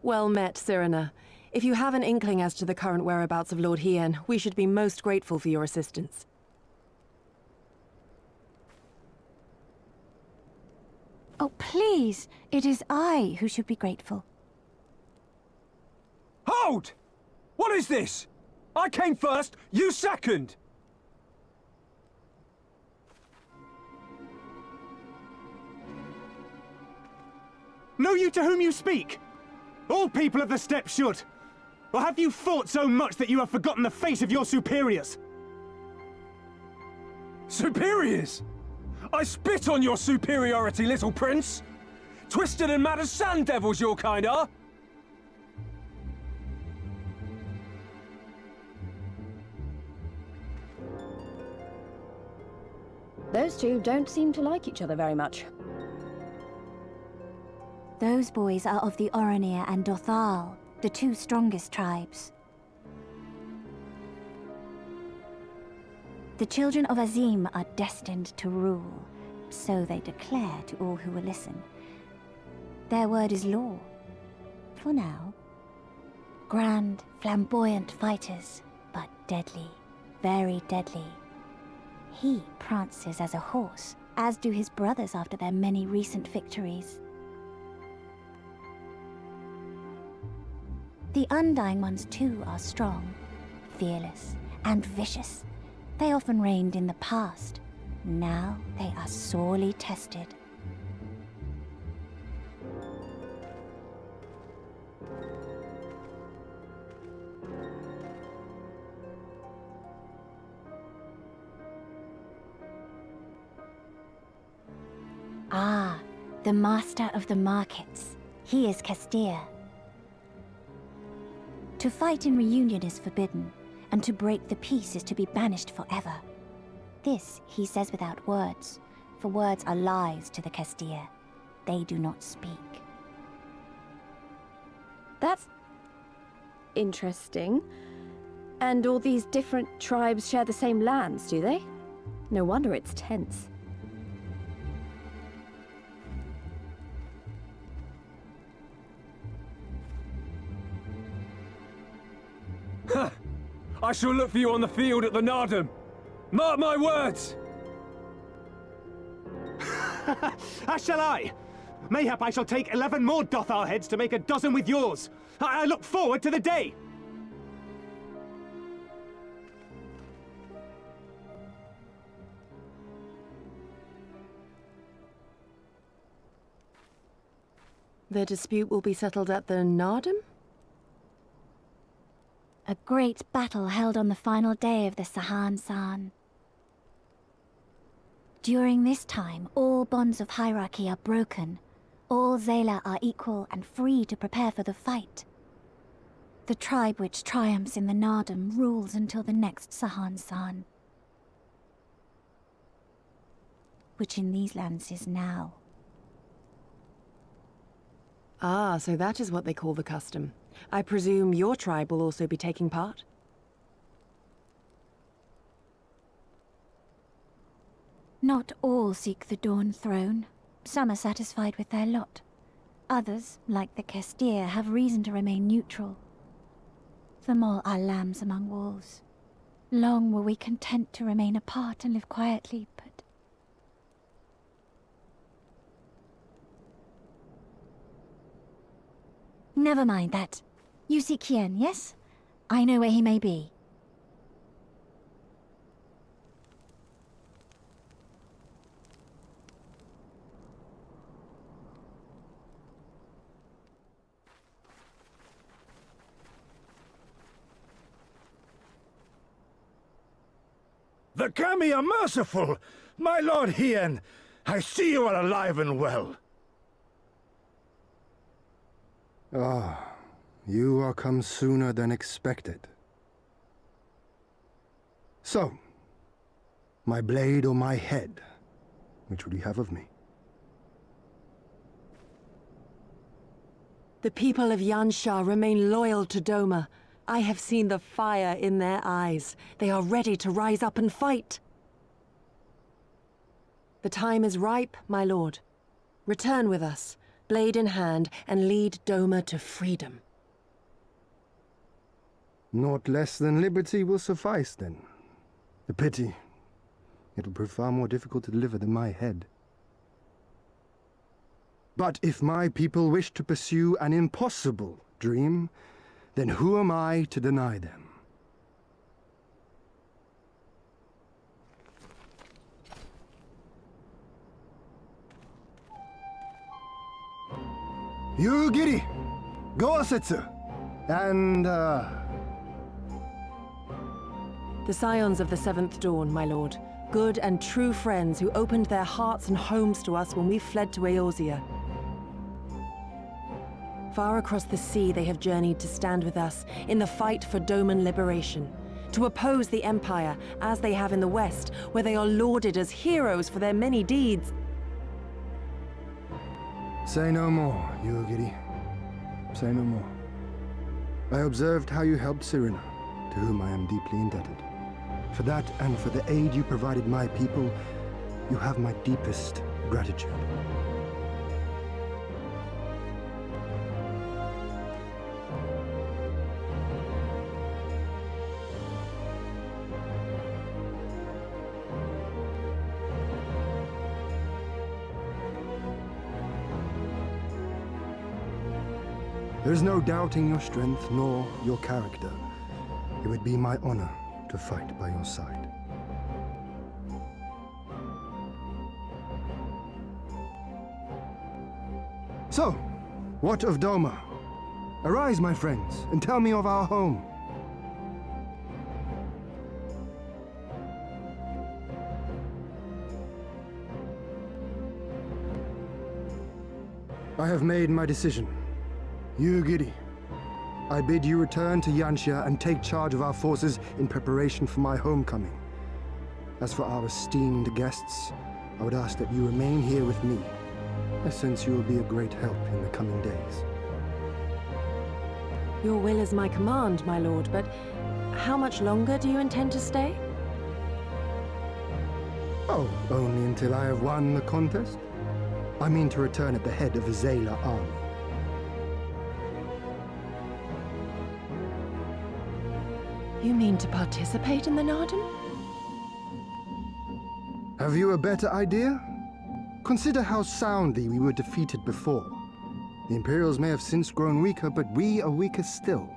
Well met, Cyrena. If you have an inkling as to the current whereabouts of Lord Hien, we should be most grateful for your assistance. Oh, please! It is I who should be grateful. Hold! What is this? I came first, you second! Know you to whom you speak? All people of the steppe should. Or have you fought so much that you have forgotten the face of your superiors? Superiors? I spit on your superiority, little prince! Twisted and mad as sand devils your kind are! Those two don't seem to like each other very much. Those boys are of the Oranir and Dothal, the two strongest tribes. The children of Azim are destined to rule, so they declare to all who will listen. Their word is law, for now. Grand, flamboyant fighters, but deadly, very deadly. He prances as a horse, as do his brothers after their many recent victories. The Undying ones too are strong, fearless, and vicious. They often reigned in the past. Now they are sorely tested. Ah, the master of the markets. He is Castilla. To fight in reunion is forbidden, and to break the peace is to be banished forever. This he says without words, for words are lies to the Castilla. They do not speak. That's interesting. And all these different tribes share the same lands, do they? No wonder it's tense. I shall look for you on the field at the Nardum. Mark my words! As shall I. Mayhap I shall take 11 more Dothar heads to make a dozen with yours. I look forward to the day! The dispute will be settled at the Nardum? A great battle held on the final day of the Sahan San. During this time, all bonds of hierarchy are broken. All Zayla are equal and free to prepare for the fight. The tribe which triumphs in the Nardum rules until the next Sahan San, which in these lands is now. Ah, so that is what they call the custom. I presume your tribe will also be taking part? Not all seek the Dawn Throne. Some are satisfied with their lot. Others, like the Kestir, have reason to remain neutral. Them all are lambs among wolves. Long were we content to remain apart and live quietly, but... Never mind that. You seek Hien, yes? I know where he may be. The Kami are merciful! My lord Hien, I see you are alive and well. Ah, you are come sooner than expected. So, my blade or my head, which would you have of me? The people of Yansha remain loyal to Doma. I have seen the fire in their eyes. They are ready to rise up and fight. The time is ripe, my lord. Return with us, blade in hand, and lead Doma to freedom. Naught less than liberty will suffice, then. A pity. It will prove far more difficult to deliver than my head. But if my people wish to pursue an impossible dream, then who am I to deny them? You, Giri! Go-setsu! And, The scions of the Seventh Dawn, my lord. Good and true friends who opened their hearts and homes to us when we fled to Eorzea. Far across the sea they have journeyed to stand with us in the fight for Doman liberation. To oppose the Empire, as they have in the West, where they are lauded as heroes for their many deeds. Say no more, Yugiri. Say no more. I observed how you helped Cyrena, to whom I am deeply indebted. For that and for the aid you provided my people, you have my deepest gratitude. There is no doubting your strength nor your character. It would be my honor to fight by your side. So, what of Doma? Arise, my friends, and tell me of our home. I have made my decision. You, Giri, I bid you return to Yansha and take charge of our forces in preparation for my homecoming. As for our esteemed guests, I would ask that you remain here with me. I sense you will be a great help in the coming days. Your will is my command, my lord, but how much longer do you intend to stay? Oh, only until I have won the contest? I mean to return at the head of a Zayla army. You mean to participate in the Nardum? Have you a better idea? Consider how soundly we were defeated before. The Imperials may have since grown weaker, but we are weaker still.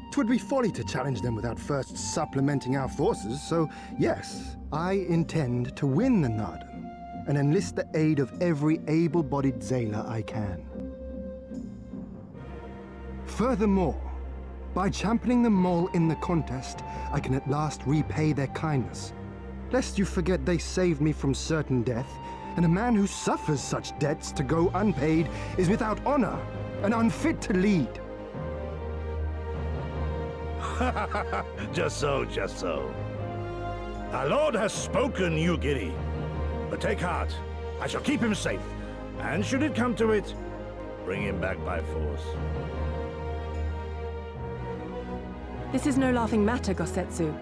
'Twould be folly to challenge them without first supplementing our forces, so yes, I intend to win the Narden and enlist the aid of every able-bodied Zayla I can. Furthermore, by championing the Mole in the contest, I can at last repay their kindness. Lest you forget they saved me from certain death, and a man who suffers such debts to go unpaid is without honor and unfit to lead. Just so, just so. Our Lord has spoken, you giddy. But take heart, I shall keep him safe, and should it come to it, bring him back by force. This is no laughing matter, Gosetsu.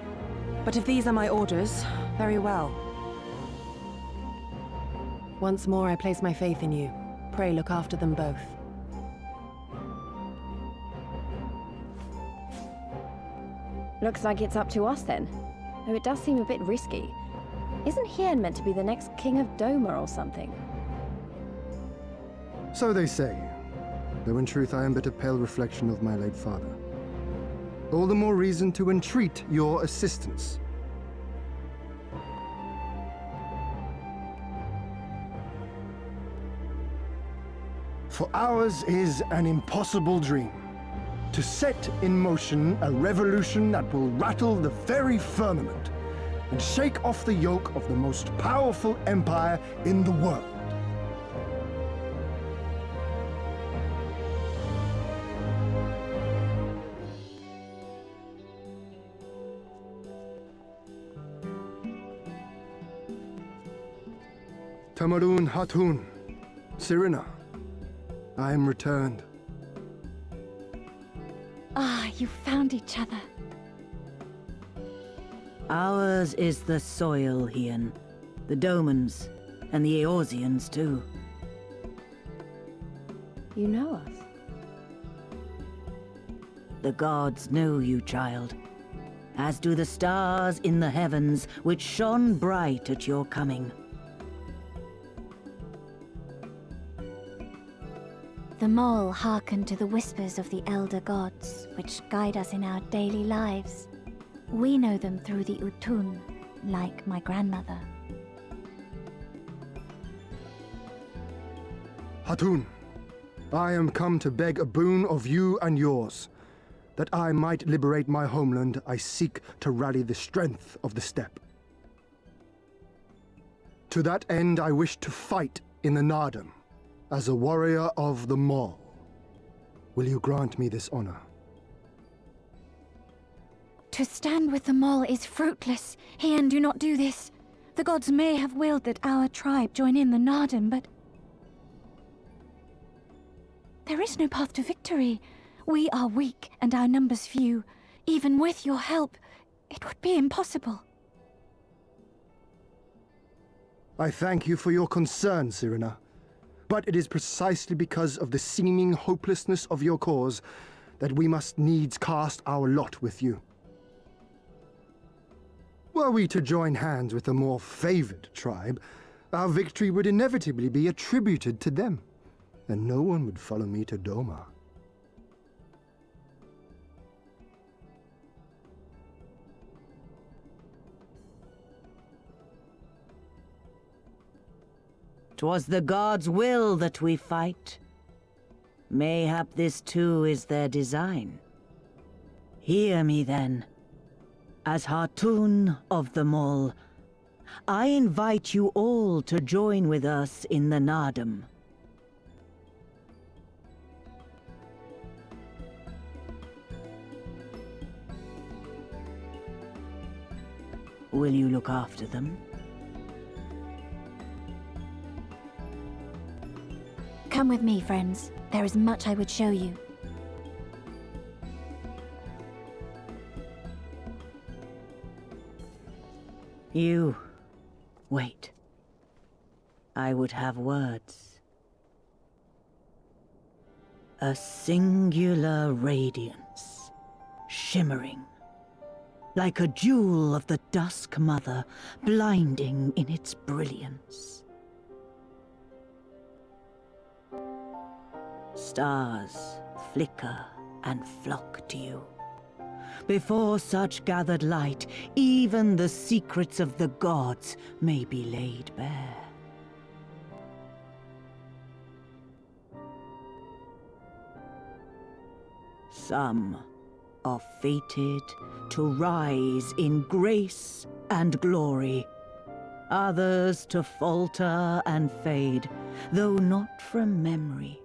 But if these are my orders, very well. Once more I place my faith in you. Pray look after them both. Looks like it's up to us then. Though it does seem a bit risky. Isn't Hien meant to be the next king of Doma or something? So they say, though in truth I am but a pale reflection of my late father. All the more reason to entreat your assistance. For ours is an impossible dream. To set in motion a revolution that will rattle the very firmament and shake off the yoke of the most powerful empire in the world. Tamarun Hatun, Sirina, I am returned. Ah, you found each other. Ours is the soil, Hien. The Domans, and the Eorzeans too. You know us? The gods know you, child. As do the stars in the heavens, which shone bright at your coming. The Mole hearkened to the whispers of the elder gods, which guide us in our daily lives. We know them through the Utun, like my grandmother. Hatun, I am come to beg a boon of you and yours. That I might liberate my homeland, I seek to rally the strength of the steppe. To that end, I wish to fight in the Nardam, as a warrior of the Mall. Will you grant me this honor? To stand with the Mole is fruitless. Hien, do not do this. The gods may have willed that our tribe join in the Nardam, but there is no path to victory. We are weak and our numbers few. Even with your help, it would be impossible. I thank you for your concern, Sirina. But it is precisely because of the seeming hopelessness of your cause that we must needs cast our lot with you. Were we to join hands with a more favored tribe, our victory would inevitably be attributed to them, and no one would follow me to Doma. 'Twas the gods' will that we fight. Mayhap this too is their design. Hear me then. As Hatun of the Mall, I invite you all to join with us in the Nardam. Will you look after them? Come with me, friends. There is much I would show you. You... wait. I would have words. A singular radiance, shimmering, like a jewel of the Dusk Mother, blinding in its brilliance. Stars flicker and flock to you. Before such gathered light, even the secrets of the gods may be laid bare. Some are fated to rise in grace and glory, others to falter and fade, though not from memory.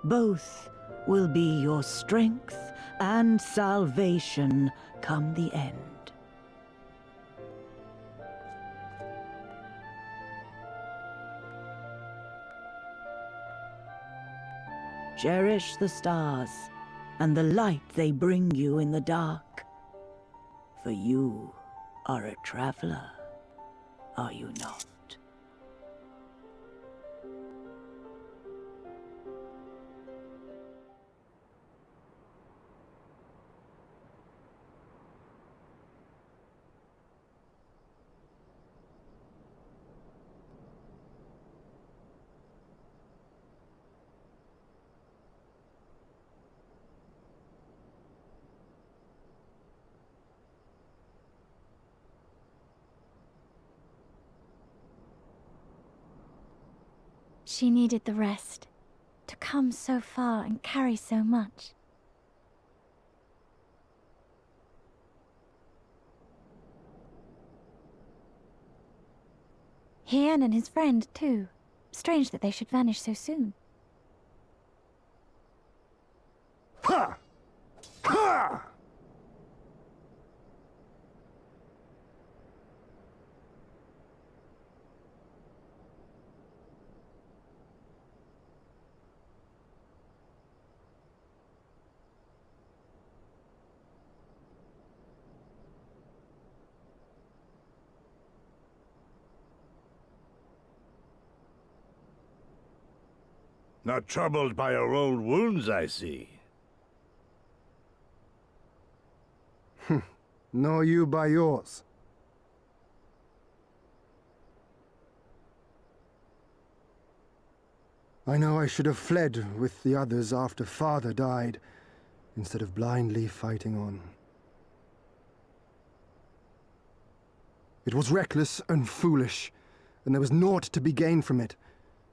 Both will be your strength and salvation come the end. Cherish the stars and the light they bring you in the dark. For you are a traveler, are you not? She needed the rest, to come so far and carry so much. Hien and his friend, too. Strange that they should vanish so soon. Ha! Ha! Not troubled by your old wounds, I see. Nor you by yours. I know I should have fled with the others after Father died, instead of blindly fighting on. It was reckless and foolish, and there was naught to be gained from it.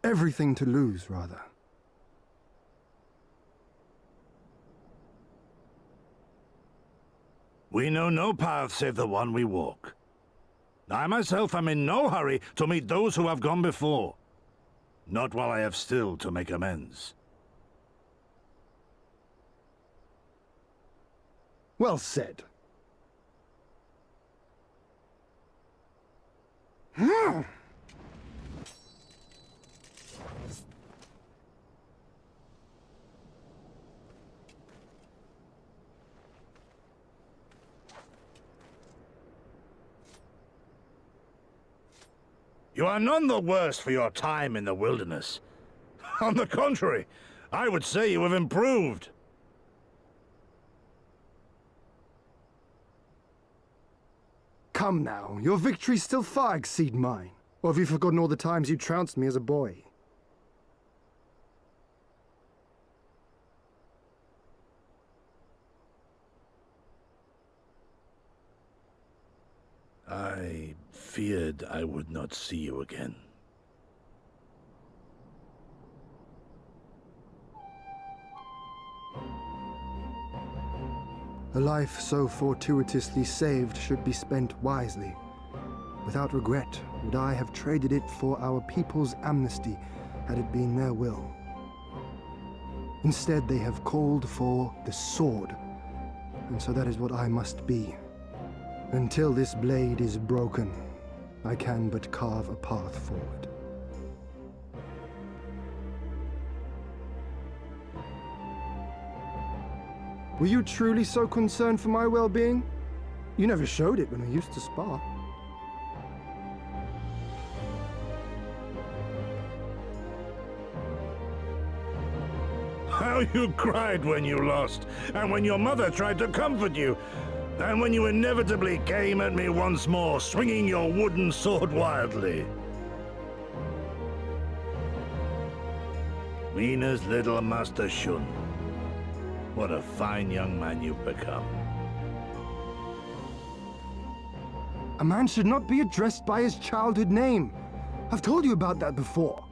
Everything to lose, rather. We know no path save the one we walk. I myself am in no hurry to meet those who have gone before. Not while I have still to make amends. Well said. You are none the worse for your time in the wilderness. On the contrary, I would say you have improved. Come now, your victories still far exceed mine. Or have you forgotten all the times you trounced me as a boy? I feared I would not see you again. A life so fortuitously saved should be spent wisely. Without regret, would I have traded it for our people's amnesty, had it been their will. Instead, they have called for the sword, and so that is what I must be. Until this blade is broken, I can but carve a path forward. Were you truly so concerned for my well-being? You never showed it when we used to spar. How you cried when you lost, and when your mother tried to comfort you. And when you inevitably came at me once more, swinging your wooden sword wildly. Mina's little Master Shun. What a fine young man you've become. A man should not be addressed by his childhood name. I've told you about that before.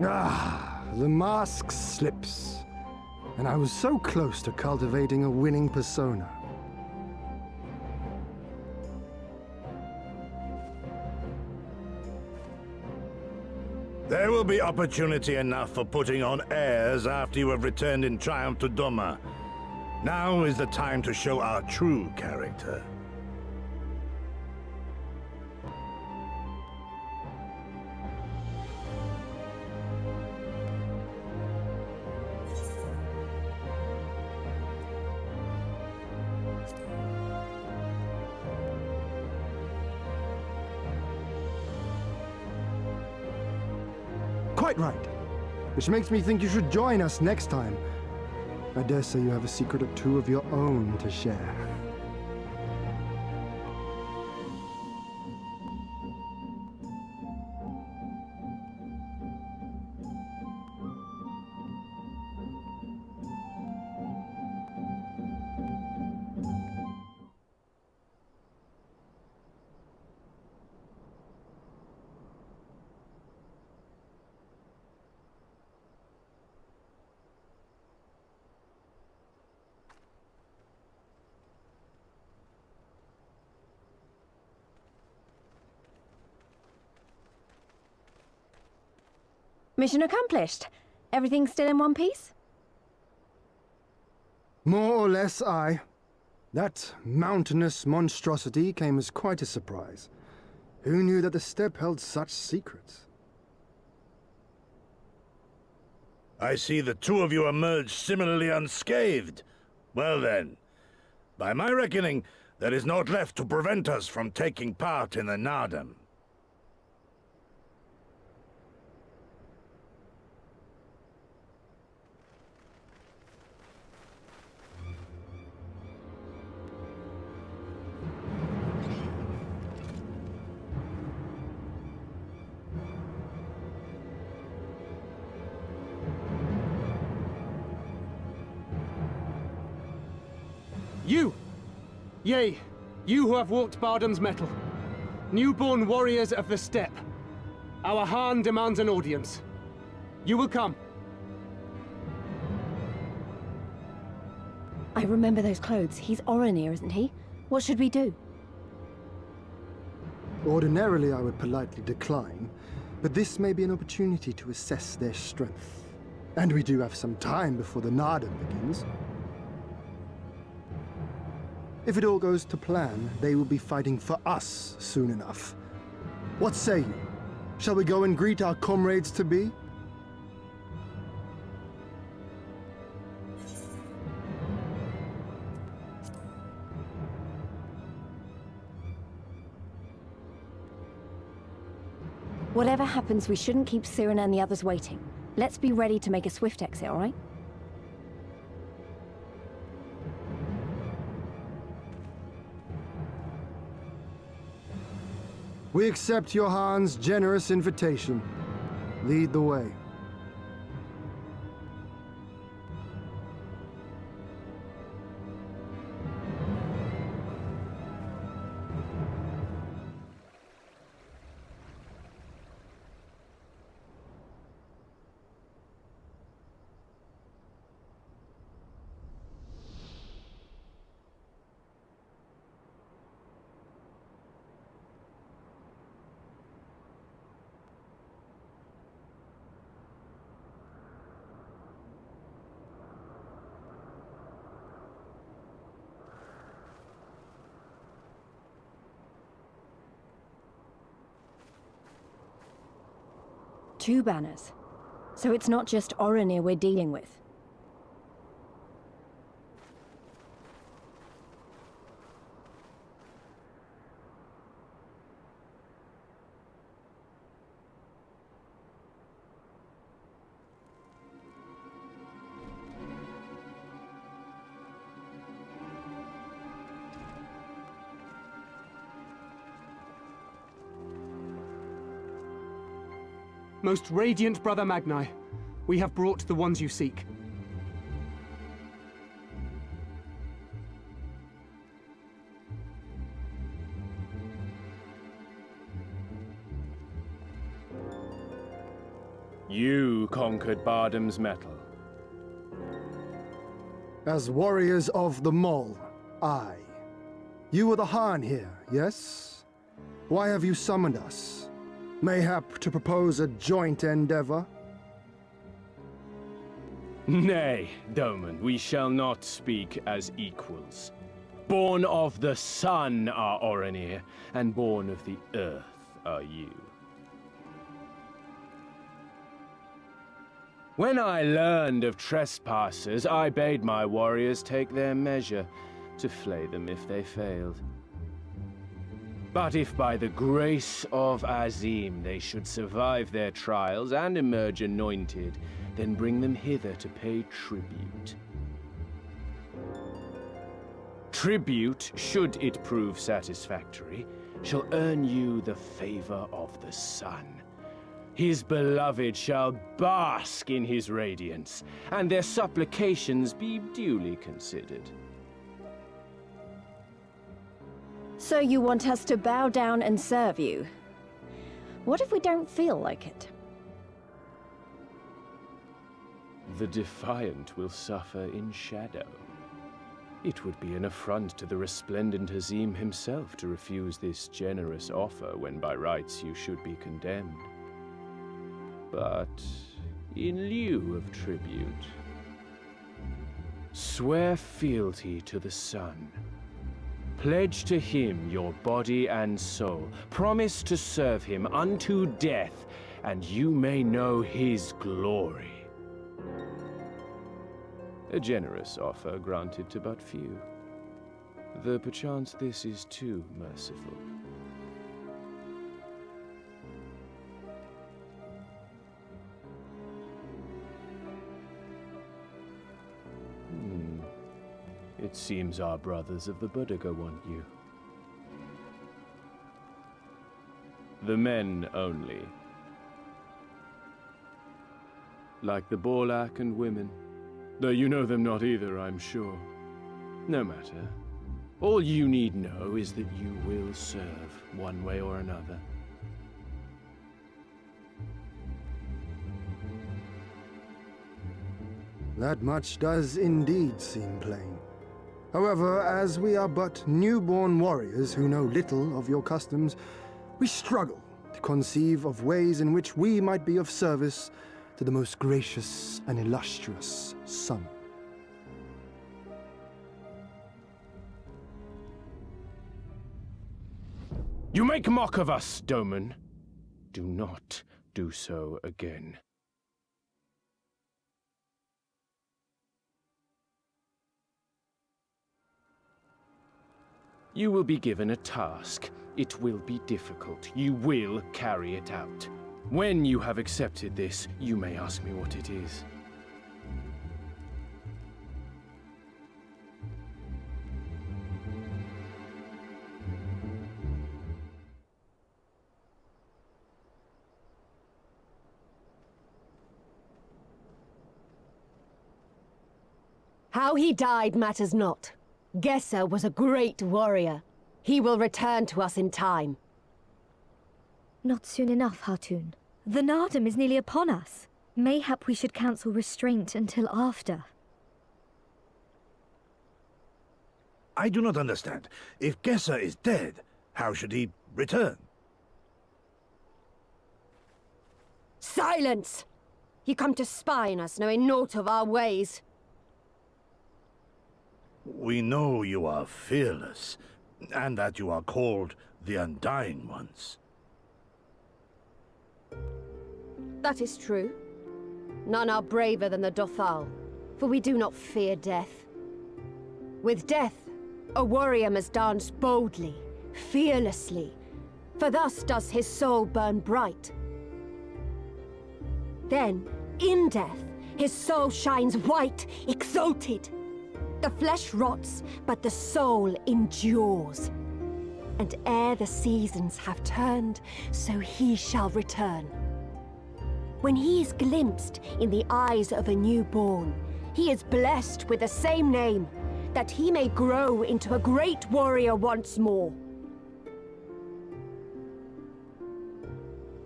Ah, the mask slips. And I was so close to cultivating a winning persona. There will be opportunity enough for putting on airs after you have returned in triumph to Doma. Now is the time to show our true character. Quite right. Which makes me think you should join us next time. I dare say you have a secret or two of your own to share. Mission accomplished. Everything still in one piece? More or less, aye. That mountainous monstrosity came as quite a surprise. Who knew that the steppe held such secrets? I see the two of you emerged similarly unscathed. Well then, by my reckoning, there is naught left to prevent us from taking part in the Nardam. You! Yea, you who have walked Bardam's metal. Newborn warriors of the steppe. Our Khan demands an audience. You will come. I remember those clothes. He's Oronir, isn't he? What should we do? Ordinarily, I would politely decline, but this may be an opportunity to assess their strength. And we do have some time before the Nardam begins. If it all goes to plan, they will be fighting for us soon enough. What say you? Shall we go and greet our comrades-to-be? Whatever happens, we shouldn't keep Siren and the others waiting. Let's be ready to make a swift exit, all right? We accept Johan's generous invitation. Lead the way. Two banners. So it's not just Oronir we're dealing with. Most radiant Brother Magni, we have brought the ones you seek. You conquered Bardam's metal. As warriors of the Mall, aye. You were the Hahn here, yes? Why have you summoned us? Mayhap to propose a joint endeavor? Nay, Doman, we shall not speak as equals. Born of the sun are Orenir, and born of the earth are you. When I learned of trespassers, I bade my warriors take their measure, to flay them if they failed. But if by the grace of Azim they should survive their trials and emerge anointed, then bring them hither to pay tribute. Tribute, should it prove satisfactory, shall earn you the favor of the sun. His beloved shall bask in his radiance, and their supplications be duly considered. So you want us to bow down and serve you? What if we don't feel like it? The defiant will suffer in shadow. It would be an affront to the resplendent Azim himself to refuse this generous offer when by rights you should be condemned. But in lieu of tribute, swear fealty to the sun. Pledge to him your body and soul. Promise to serve him unto death, and you may know his glory. A generous offer granted to but few, though perchance this is too merciful. It seems our brothers of the Buddha want you. The men only. Like the Borlak and women. Though you know them not either, I'm sure. No matter. All you need know is that you will serve, one way or another. That much does indeed seem plain. However, as we are but newborn warriors who know little of your customs, we struggle to conceive of ways in which we might be of service to the most gracious and illustrious sun. You make mock of us, Doman. Do not do so again. You will be given a task. It will be difficult. You will carry it out. When you have accepted this, you may ask me what it is. How he died matters not. Gesser was a great warrior. He will return to us in time. Not soon enough, Hartun. The Nardum is nearly upon us. Mayhap we should counsel restraint until after. I do not understand. If Gesser is dead, how should he return? Silence! You come to spy on us, knowing naught of our ways. We know you are fearless, and that you are called the Undying Ones. That is true. None are braver than the Dothal, for we do not fear death. With death, a warrior must dance boldly, fearlessly, for thus does his soul burn bright. Then, in death, his soul shines white, exalted. The flesh rots, but the soul endures. And ere the seasons have turned, so he shall return. When he is glimpsed in the eyes of a newborn, he is blessed with the same name, that he may grow into a great warrior once more.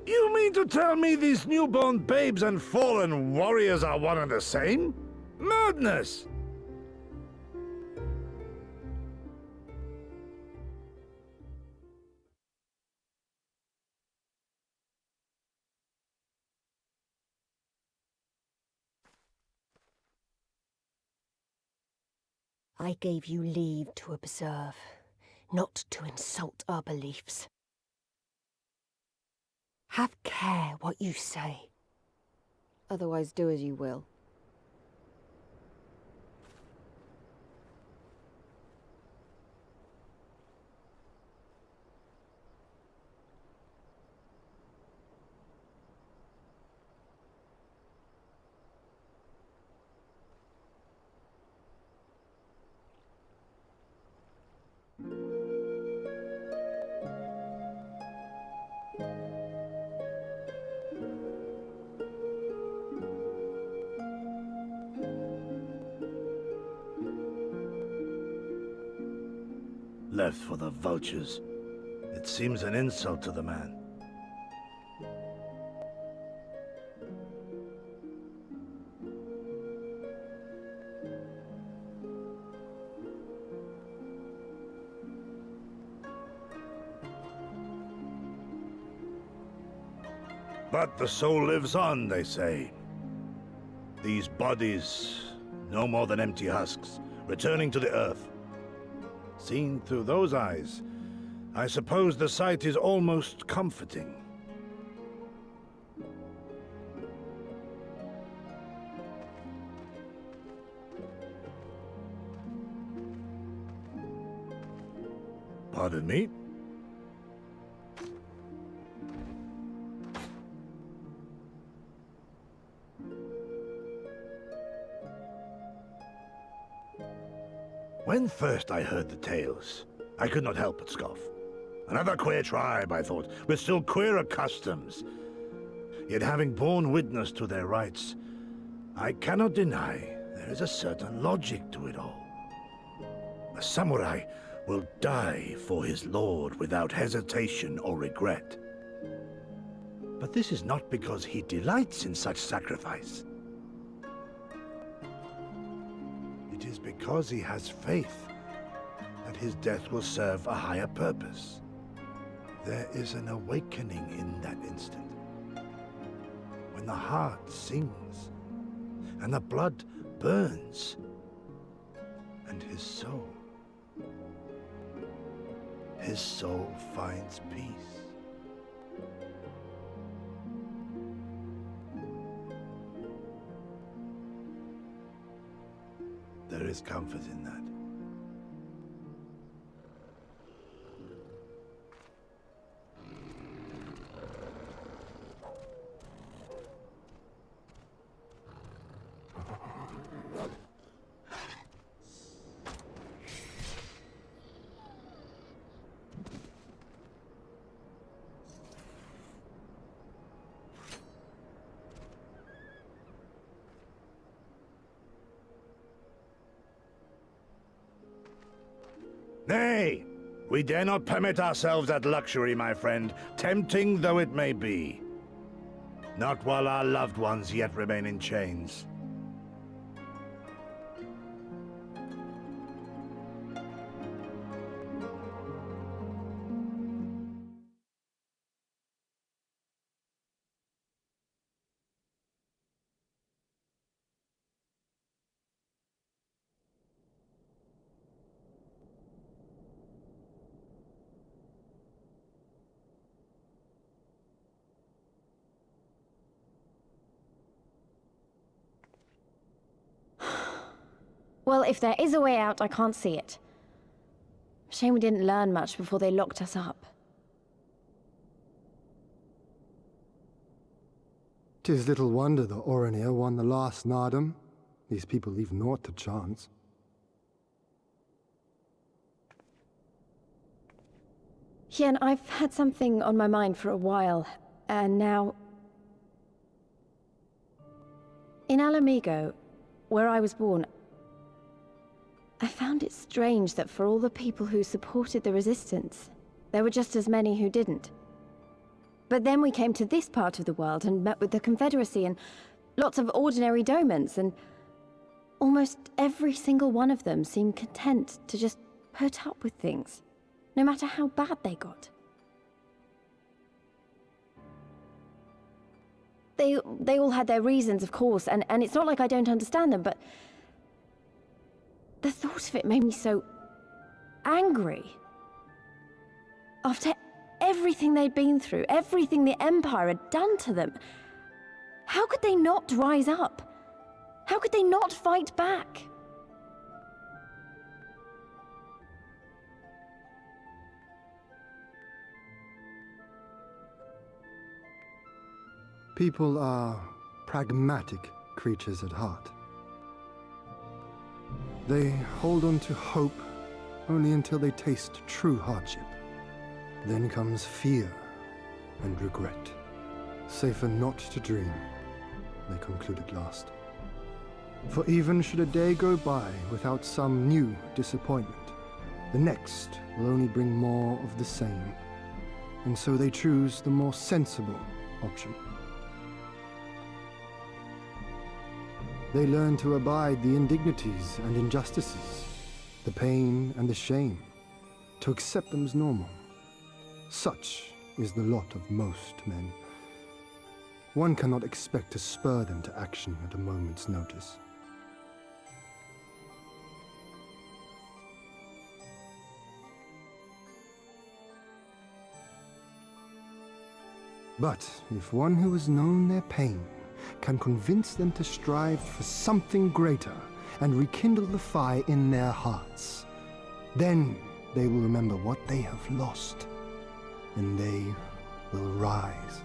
You mean to tell me these newborn babes and fallen warriors are one and the same? Madness! I gave you leave to observe, not to insult our beliefs. Have care what you say. Otherwise do as you will. Left for the vultures. It seems an insult to the man. But the soul lives on, they say. These bodies, no more than empty husks, returning to the earth. Seen through those eyes, I suppose the sight is almost comforting. Pardon me? When first I heard the tales, I could not help but scoff. Another queer tribe, I thought, with still queerer customs. Yet having borne witness to their rites, I cannot deny there is a certain logic to it all. A samurai will die for his lord without hesitation or regret. But this is not because he delights in such sacrifice. It is because he has faith that his death will serve a higher purpose. There is an awakening in that instant, when the heart sings and the blood burns, and his soul finds peace. There is comfort in that. Nay, we dare not permit ourselves that luxury, my friend, tempting though it may be. Not while our loved ones yet remain in chains. Well, if there is a way out, I can't see it. Shame we didn't learn much before they locked us up. 'Tis little wonder the Oranir won the last Nardum. These people leave naught to chance. Hien, I've had something on my mind for a while, and now... In Alamigo, where I was born, I found it strange that for all the people who supported the resistance, there were just as many who didn't. But then we came to this part of the world and met with the Confederacy and lots of ordinary domans, and almost every single one of them seemed content to just put up with things, no matter how bad they got. They all had their reasons, of course, and it's not like I don't understand them, but the thought of it made me so angry. After everything they'd been through, everything the Empire had done to them, how could they not rise up? How could they not fight back? People are pragmatic creatures at heart. They hold on to hope only until they taste true hardship. Then comes fear and regret. Safer not to dream, they conclude at last. For even should a day go by without some new disappointment, the next will only bring more of the same, and so they choose the more sensible option. They learn to abide the indignities and injustices, the pain and the shame, to accept them as normal. Such is the lot of most men. One cannot expect to spur them to action at a moment's notice. But if one who has known their pain can convince them to strive for something greater and rekindle the fire in their hearts, then they will remember what they have lost, and they will rise.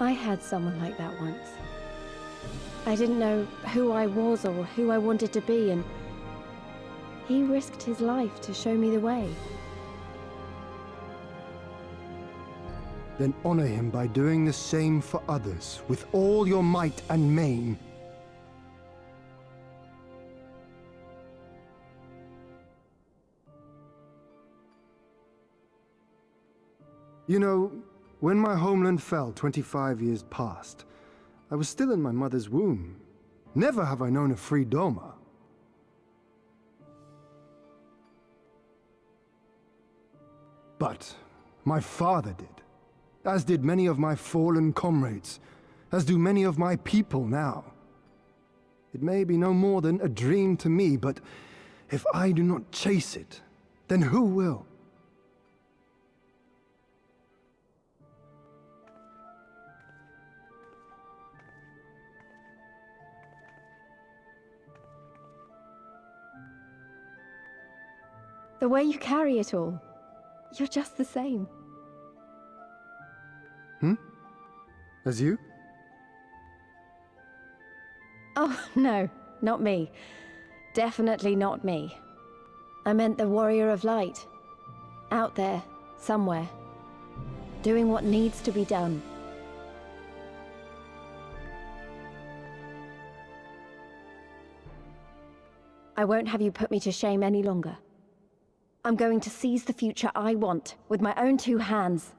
I had someone like that once. I didn't know who I was or who I wanted to be, and he risked his life to show me the way. Then honor him by doing the same for others with all your might and main. You know, when my homeland fell 25 years past, I was still in my mother's womb. Never have I known a free Doma. But my father did, as did many of my fallen comrades, as do many of my people now. It may be no more than a dream to me, but if I do not chase it, then who will? The way you carry it all, you're just the same. As you? Oh, no, not me. Definitely not me. I meant the Warrior of Light. Out there, somewhere. Doing what needs to be done. I won't have you put me to shame any longer. I'm going to seize the future I want, with my own two hands.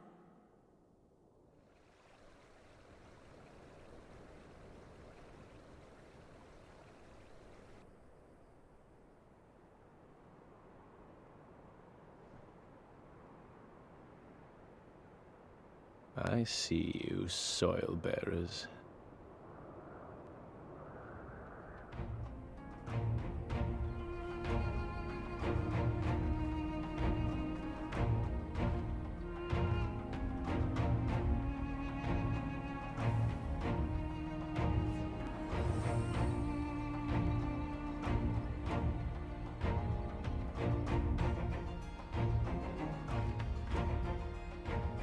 I see you, soil bearers.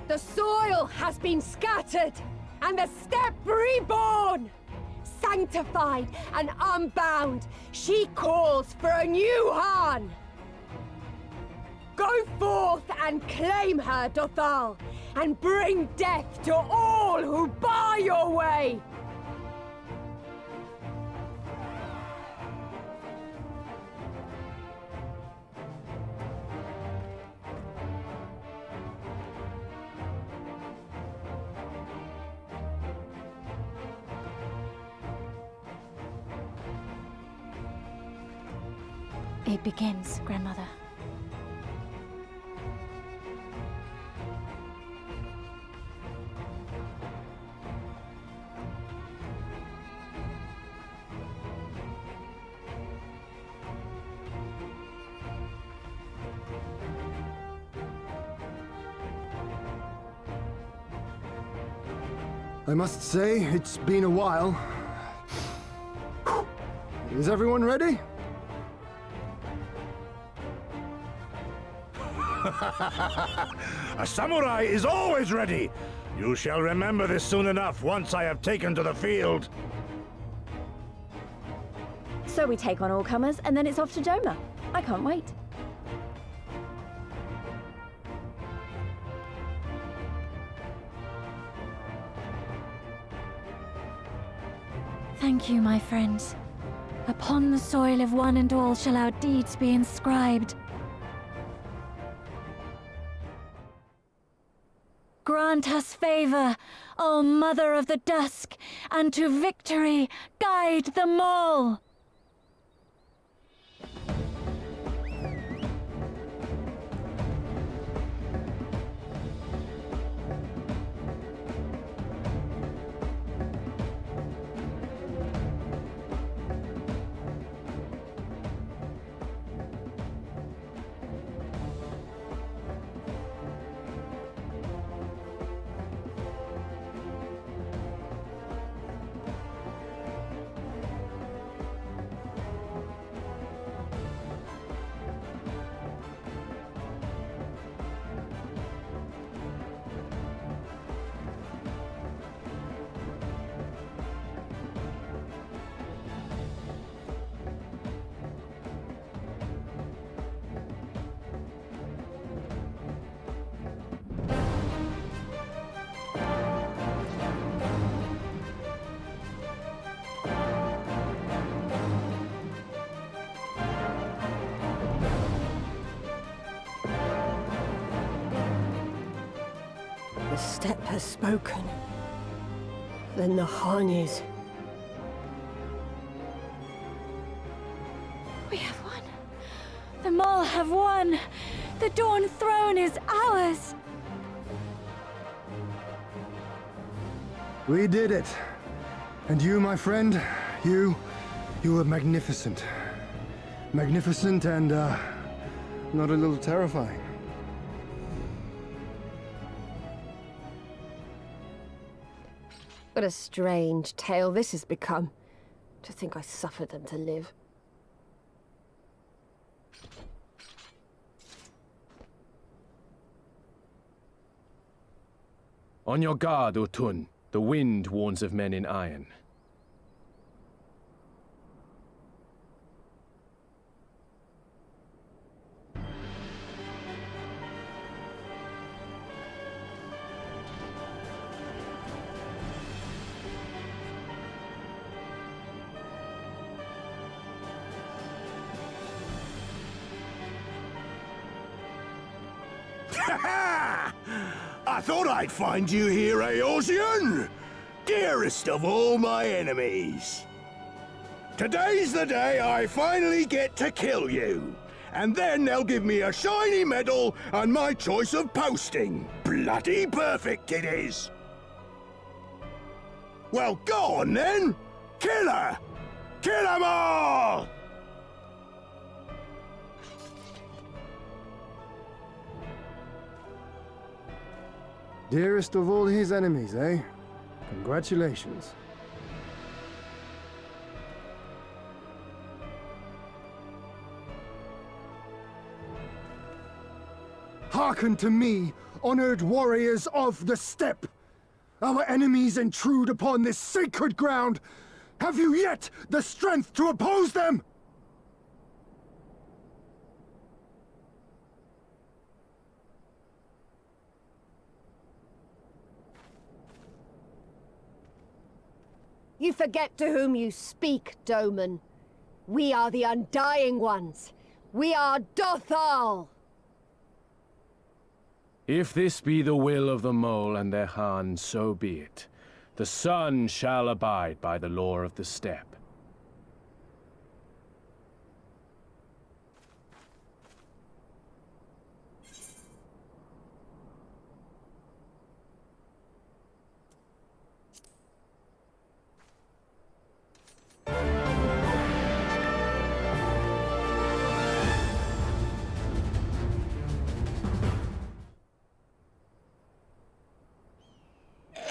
The soil has been scattered, and the steppe reborn! Sanctified and unbound, she calls for a new Han! Go forth and claim her, Dothal, and bring death to all who bar your way! It begins, Grandmother. I must say, it's been a while. Is everyone ready? A samurai is always ready! You shall remember this soon enough once I have taken to the field. So we take on all comers, and then it's off to Doma. I can't wait. Thank you, my friends. Upon the soil of one and all shall our deeds be inscribed. Grant us favor, O Mother of the Dusk, and to victory guide them all! The steppe has spoken. Then the Harnies. We have won. The Mall have won. The Dawn Throne is ours. We did it. And you, my friend, you were magnificent. Magnificent and, not a little terrifying. What a strange tale this has become. To think I suffered them to live. On your guard, Utun. The wind warns of men in iron. I thought I'd find you here, Eorzean! Dearest of all my enemies. Today's the day I finally get to kill you. And then they'll give me a shiny medal and my choice of posting. Bloody perfect it is! Well, go on then! Kill her! Kill 'em all! Dearest of all his enemies, eh? Congratulations. Hearken to me, honored warriors of the steppe! Our enemies intrude upon this sacred ground! Have you yet the strength to oppose them? You forget to whom you speak, Doman. We are the Undying Ones. We are Dothal! If this be the will of the Mole and their Khan, so be it. The sun shall abide by the law of the steppe.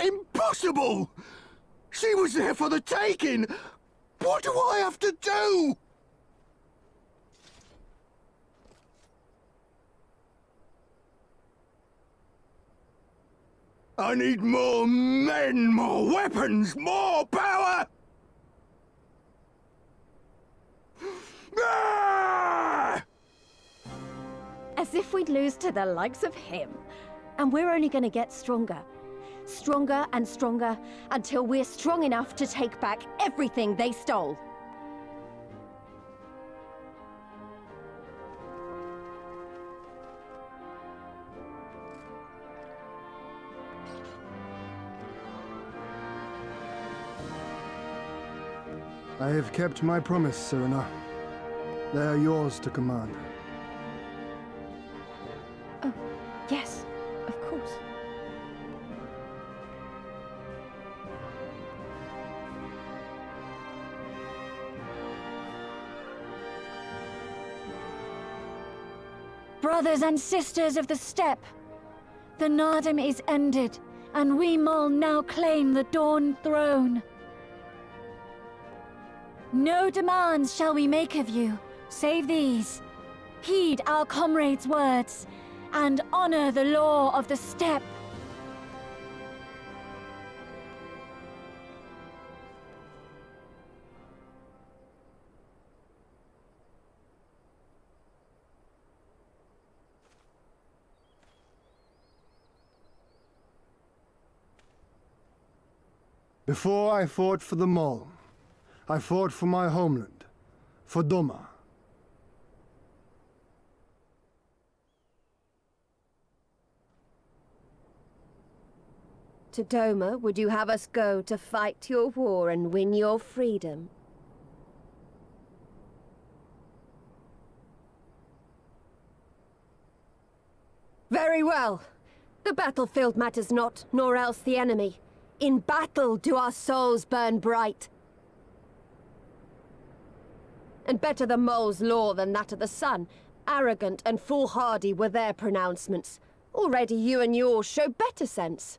Impossible! She was there for the taking! What do I have to do? I need more men, more weapons, more power! Ah! As if we'd lose to the likes of him. And we're only gonna get stronger. Stronger and stronger, until we're strong enough to take back everything they stole. I have kept my promise, Serena. They are yours to command. Oh, yes, of course. Brothers and sisters of the steppe, the Nardum is ended, and we Mol now claim the Dawn Throne. No demands shall we make of you, save these. Heed our comrades' words, and honor the law of the steppe. Before I fought for the Mol, I fought for my homeland, for Doma. To Doma, would you have us go to fight your war and win your freedom? Very well. The battlefield matters not, nor else the enemy. In battle do our souls burn bright. And better the Mole's law than that of the sun. Arrogant and foolhardy were their pronouncements. Already you and yours show better sense.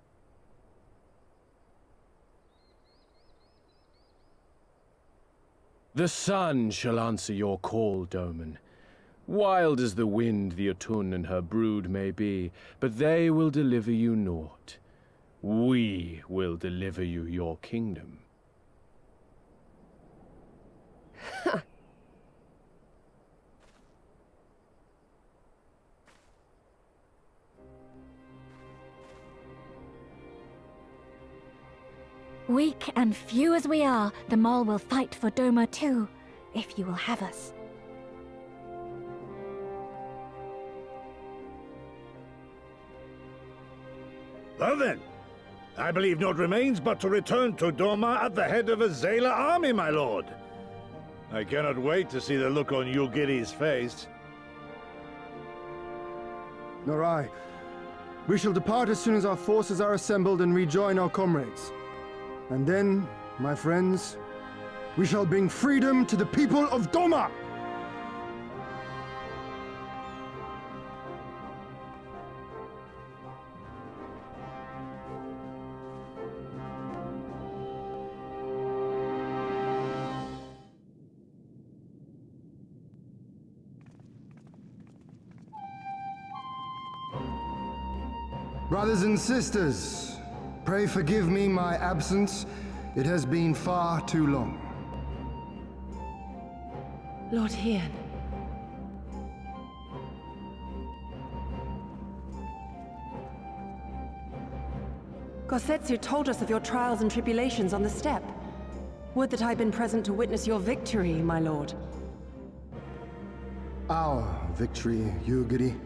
The sun shall answer your call, Doman. Wild as the wind the Otun and her brood may be, but they will deliver you naught. We will deliver you your kingdom. Weak and few as we are, the Mol will fight for Doma too, if you will have us. Well then, I believe naught remains but to return to Doma at the head of a Zayla army, my lord. I cannot wait to see the look on Yugiri's face. Nor I. We shall depart as soon as our forces are assembled and rejoin our comrades. And then, my friends, we shall bring freedom to the people of Doma! Brothers and sisters, pray forgive me my absence. It has been far too long. Lord Hien. Gosetsu told us of your trials and tribulations on the steppe. Would that I'd been present to witness your victory, my lord. Our victory, Yugiri,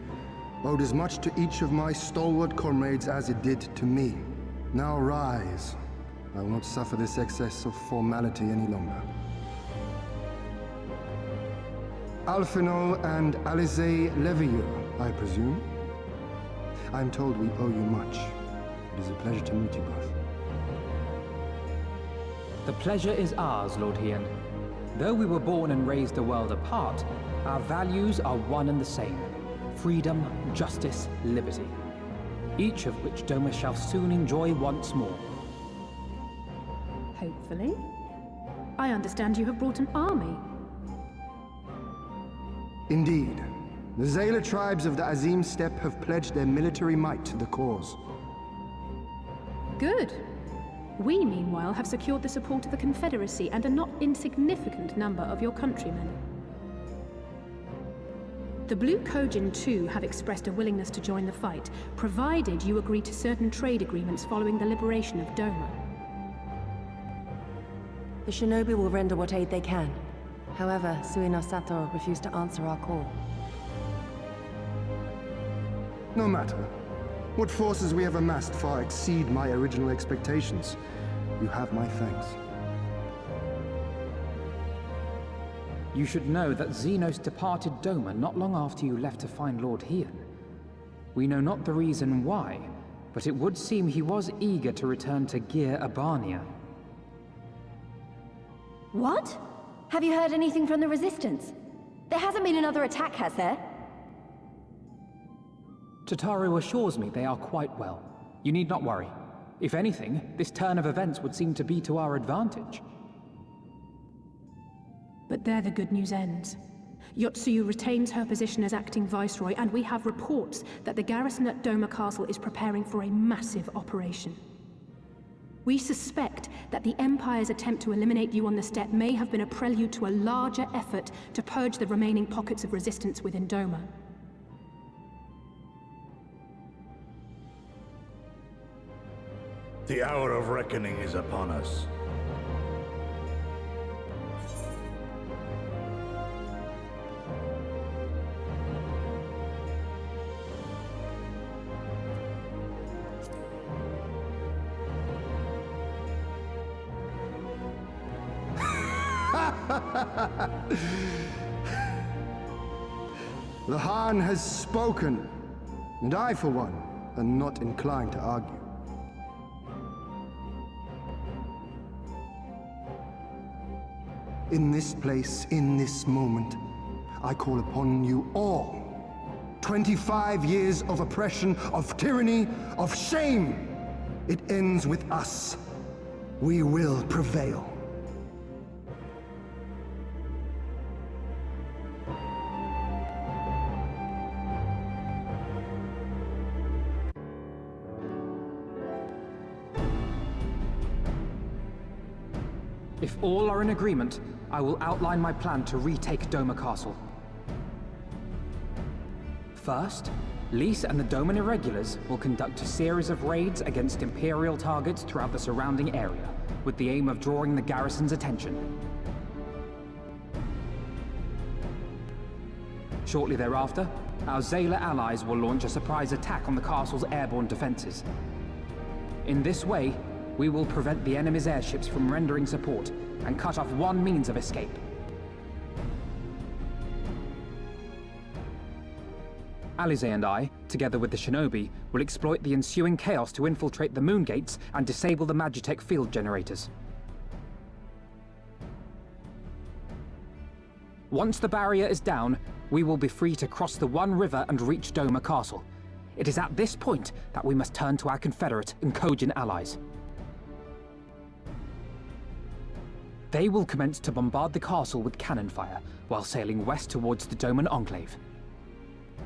owed as much to each of my stalwart comrades as it did to me. Now rise. I will not suffer this excess of formality any longer. Alphino and Alizé Levieux, I presume? I'm told we owe you much. It is a pleasure to meet you both. The pleasure is ours, Lord Hien. Though we were born and raised a world apart, our values are one and the same. Freedom, justice, liberty. Each of which Doma shall soon enjoy once more. Hopefully. I understand you have brought an army. Indeed. The Zayla tribes of the Azim Steppe have pledged their military might to the cause. Good. We, meanwhile, have secured the support of the Confederacy and a not insignificant number of your countrymen. The Blue Kojin, too, have expressed a willingness to join the fight, provided you agree to certain trade agreements following the liberation of Doma. The shinobi will render what aid they can. However, Suino Sato refused to answer our call. No matter. What forces we have amassed far exceed my original expectations. You have my thanks. You should know that Xenos departed Doma not long after you left to find Lord Hien. We know not the reason why, but it would seem he was eager to return to Gir Abania. What? Have you heard anything from the Resistance? There hasn't been another attack, has there? Tataru assures me they are quite well. You need not worry. If anything, this turn of events would seem to be to our advantage. But there the good news ends. Yotsuyu retains her position as acting viceroy, and we have reports that the garrison at Doma Castle is preparing for a massive operation. We suspect that the Empire's attempt to eliminate you on the steppe may have been a prelude to a larger effort to purge the remaining pockets of resistance within Doma. The hour of reckoning is upon us. The Han has spoken, and I, for one, am not inclined to argue. In this place, in this moment, I call upon you all. 25 years of oppression, of tyranny, of shame. It ends with us. We will prevail. If all are in agreement, I will outline my plan to retake Doma Castle. First, Lys and the Doman Irregulars will conduct a series of raids against Imperial targets throughout the surrounding area, with the aim of drawing the garrison's attention. Shortly thereafter, our Zayla allies will launch a surprise attack on the castle's airborne defenses. In this way, we will prevent the enemy's airships from rendering support and cut off one means of escape. Alizé and I, together with the shinobi, will exploit the ensuing chaos to infiltrate the moon gates and disable the Magitech field generators. Once the barrier is down, we will be free to cross the One River and reach Doma Castle. It is at this point that we must turn to our Confederate and Kojin allies. They will commence to bombard the castle with cannon fire, while sailing west towards the Doman Enclave.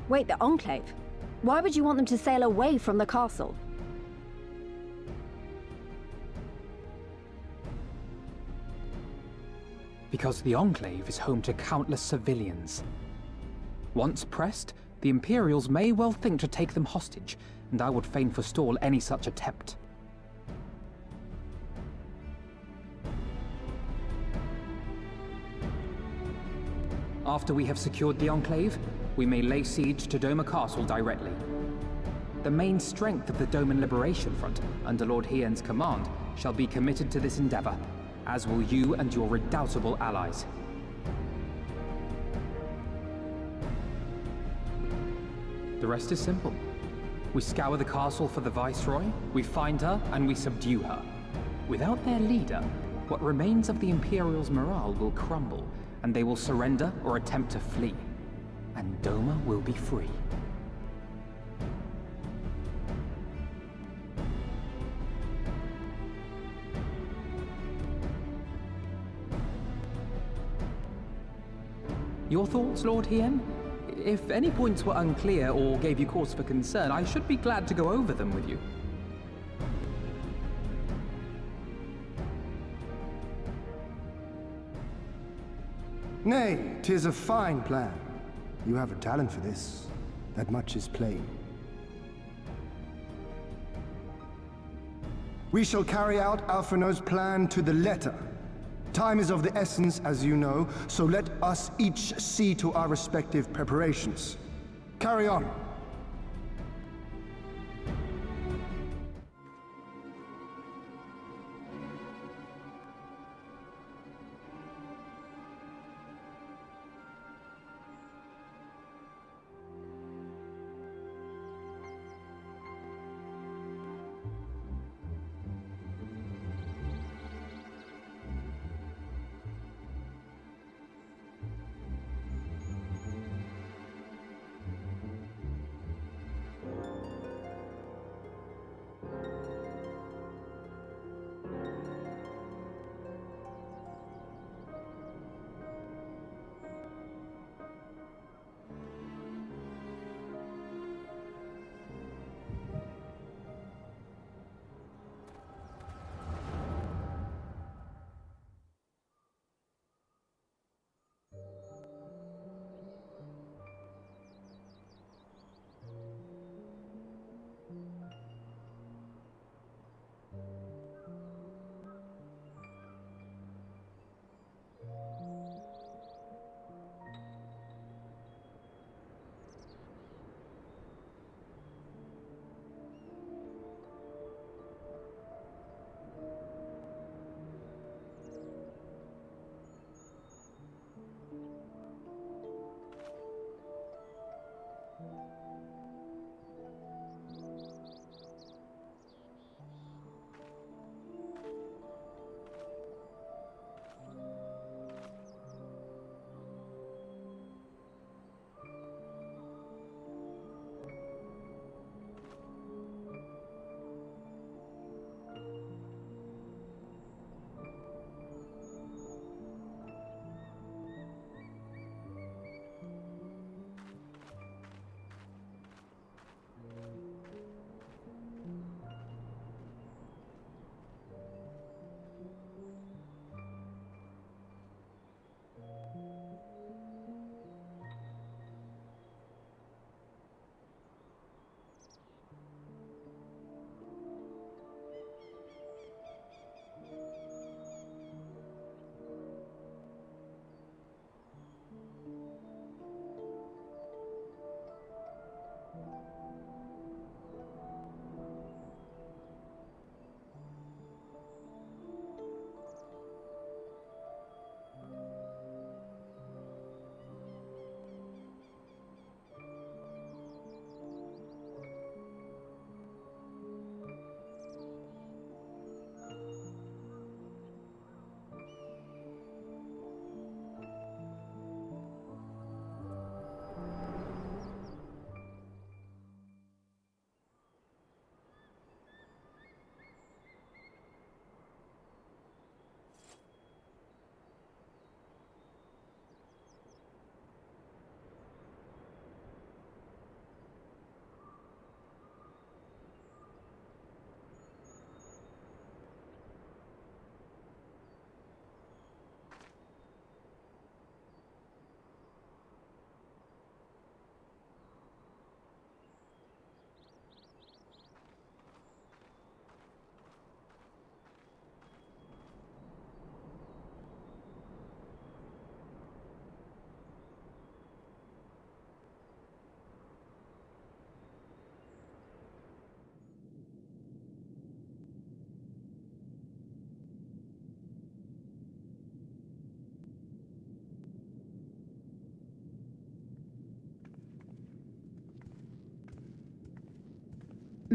Wait, the Enclave? Why would you want them to sail away from the castle? Because the Enclave is home to countless civilians. Once pressed, the Imperials may well think to take them hostage, and I would fain forestall any such attempt. After we have secured the Enclave, we may lay siege to Doma Castle directly. The main strength of the Doman Liberation Front, under Lord Hien's command, shall be committed to this endeavor, as will you and your redoubtable allies. The rest is simple. We scour the castle for the Viceroy, we find her, and we subdue her. Without their leader, what remains of the Imperial's morale will crumble, and they will surrender or attempt to flee. And Doma will be free. Your thoughts, Lord Hien? If any points were unclear or gave you cause for concern, I should be glad to go over them with you. Nay, 'tis a fine plan. You have a talent for this. That much is plain. We shall carry out Alphinaud's plan to the letter. Time is of the essence, as you know, so let us each see to our respective preparations. Carry on.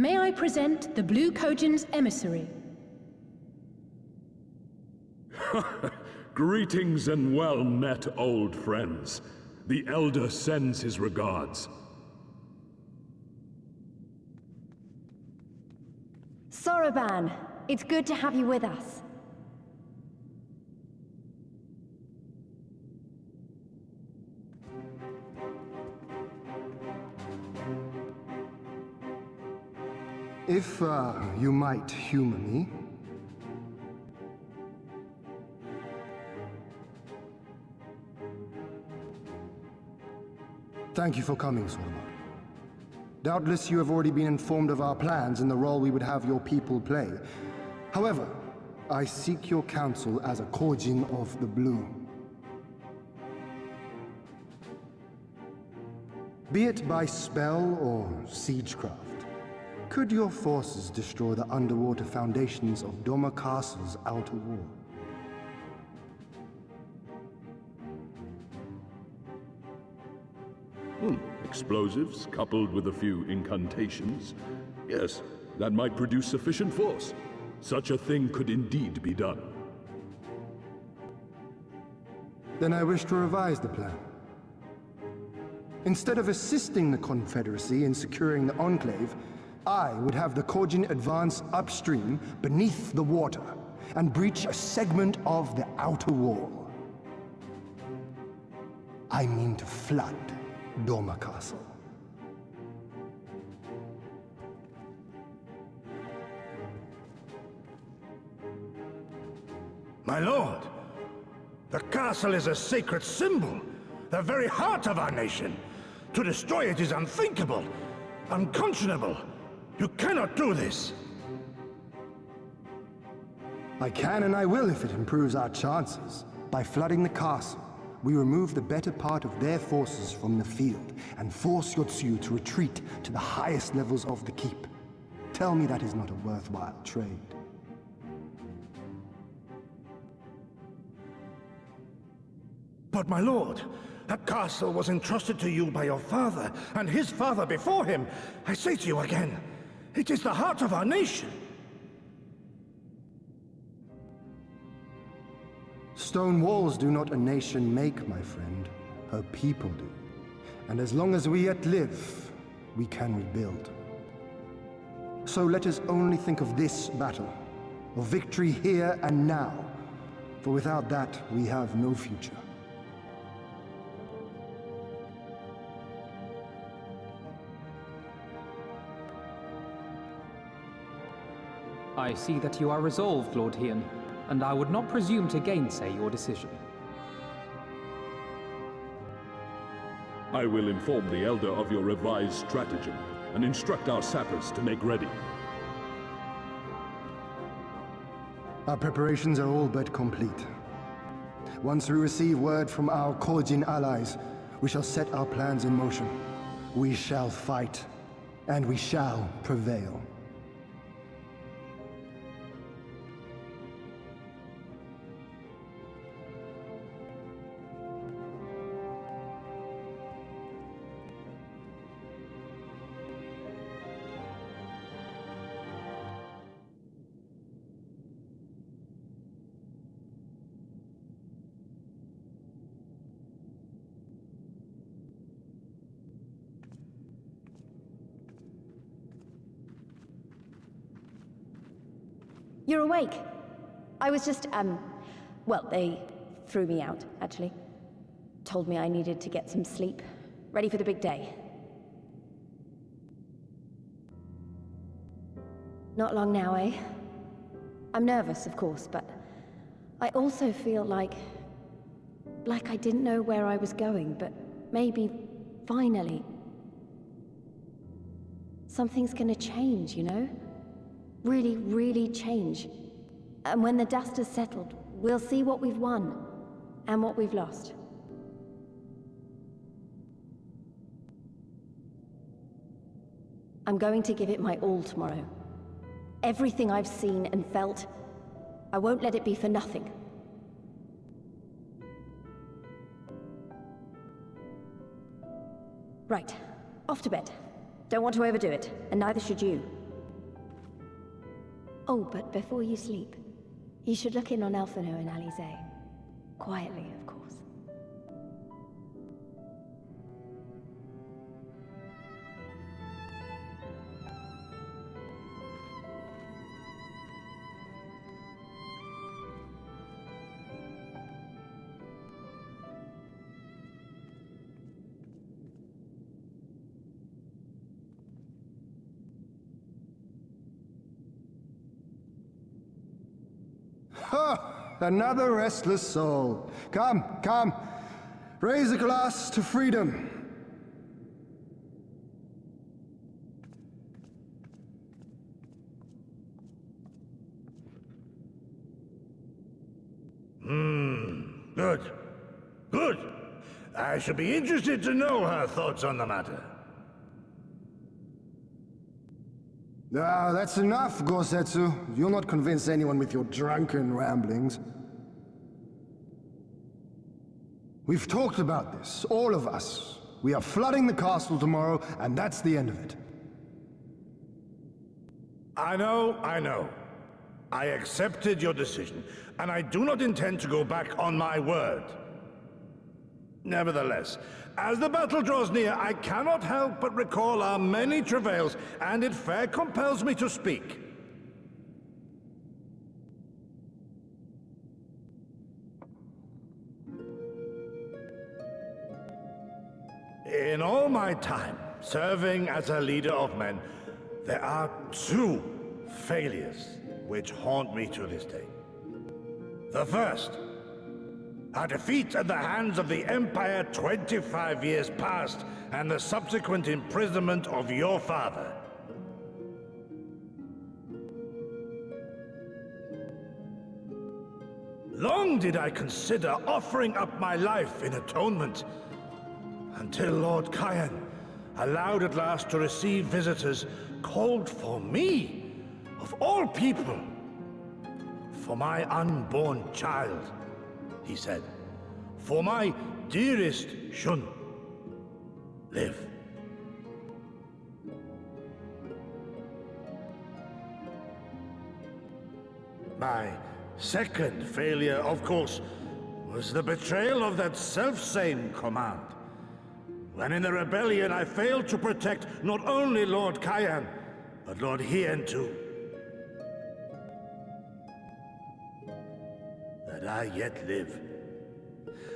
May I present the Blue Kojin's emissary? Greetings and well met, old friends. The Elder sends his regards. Soroban, it's good to have you with us. If, you might humor me. Thank you for coming, Soroban. Doubtless you have already been informed of our plans and the role we would have your people play. However, I seek your counsel as a Kojin of the Blue. Be it by spell or siegecraft, could your forces destroy the underwater foundations of Doma Castle's outer wall? Explosives, coupled with a few incantations. Yes, that might produce sufficient force. Such a thing could indeed be done. Then I wish to revise the plan. Instead of assisting the Confederacy in securing the Enclave, I would have the Kojin advance upstream beneath the water and breach a segment of the outer wall. I mean to flood Doma Castle. My lord, the castle is a sacred symbol, the very heart of our nation. To destroy it is unthinkable, unconscionable. You cannot do this. I can and I will if it improves our chances. By flooding the castle, we remove the better part of their forces from the field and force Yotsuyu to retreat to the highest levels of the keep. Tell me that is not a worthwhile trade. But my lord, that castle was entrusted to you by your father, and his father before him. I say to you again, it is the heart of our nation. Stone walls do not a nation make, my friend. Her people do. And as long as we yet live, we can rebuild. So let us only think of this battle, of victory here and now. For without that, we have no future. I see that you are resolved, Lord Hien, and I would not presume to gainsay your decision. I will inform the Elder of your revised stratagem and instruct our sappers to make ready. Our preparations are all but complete. Once we receive word from our Kojin allies, we shall set our plans in motion. We shall fight, and we shall prevail. You're awake. I was just, well, they threw me out, actually. Told me I needed to get some sleep. Ready for the big day. Not long now, eh? I'm nervous, of course, but I also feel like I didn't know where I was going, but maybe, finally, something's gonna change, you know? Really, really change. And when the dust has settled, we'll see what we've won and what we've lost. I'm going to give it my all tomorrow. Everything I've seen and felt, I won't let it be for nothing. Right, off to bed. Don't want to overdo it, and neither should you. Oh, but before you sleep, you should look in on Elfino and Alize. Quietly, of course. Ha! Another restless soul. Come, come. Raise a glass to freedom. Good. Good. I shall be interested to know her thoughts on the matter. Ah, that's enough, Gosetsu. You'll not convince anyone with your drunken ramblings. We've talked about this, all of us. We are flooding the castle tomorrow, and that's the end of it. I know. I accepted your decision, and I do not intend to go back on my word. Nevertheless, as the battle draws near, I cannot help but recall our many travails, and it fair compels me to speak. In all my time serving as a leader of men, there are two failures which haunt me to this day. The first, a defeat at the hands of the Empire 25 years past, and the subsequent imprisonment of your father. Long did I consider offering up my life in atonement, until Lord Kayan allowed at last to receive visitors called for me, of all people, for my unborn child, he said, for my dearest Shun, live. My second failure, of course, was the betrayal of that self-same command. When in the rebellion I failed to protect not only Lord Kayan, but Lord Hien too. That I yet live,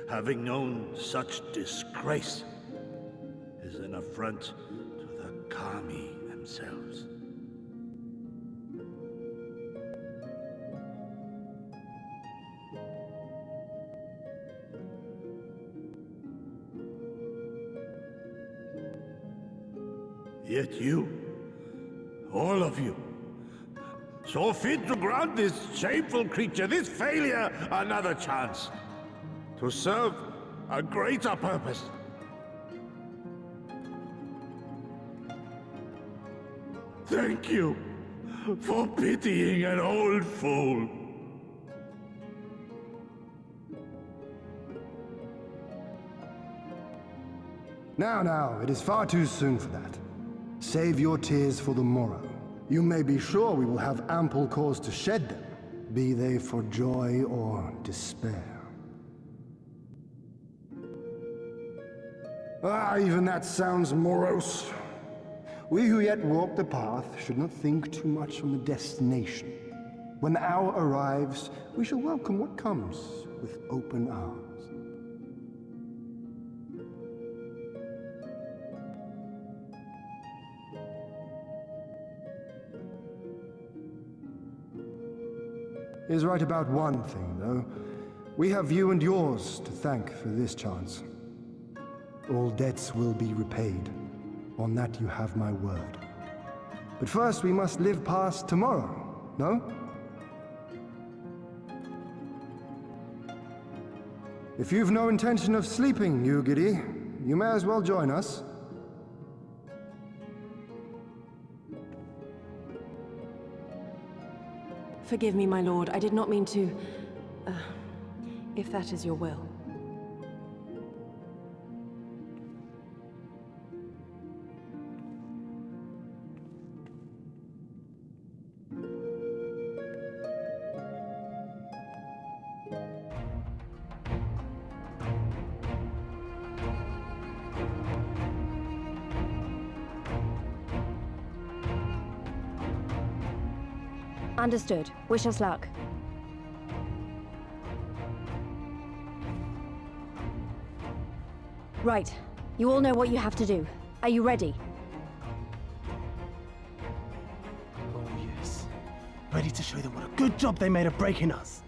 having known such disgrace, is an affront to the Kami themselves. Yet you, all of you, saw fit to grant this shameful creature, this failure, another chance to serve a greater purpose. Thank you for pitying an old fool. Now, it is far too soon for that. Save your tears for the morrow. You may be sure we will have ample cause to shed them, be they for joy or despair. Ah, even that sounds morose. We who yet walk the path should not think too much on the destination. When the hour arrives, we shall welcome what comes with open arms. He is right about one thing, though. We have you and yours to thank for this chance. All debts will be repaid. On that you have my word. But first we must live past tomorrow, no? If you've no intention of sleeping, Yugiri, you may as well join us. Forgive me, my lord. I did not mean to... if that is your will. Understood. Wish us luck. Right. You all know what you have to do. Are you ready? Oh, yes. Ready to show them what a good job they made of breaking us.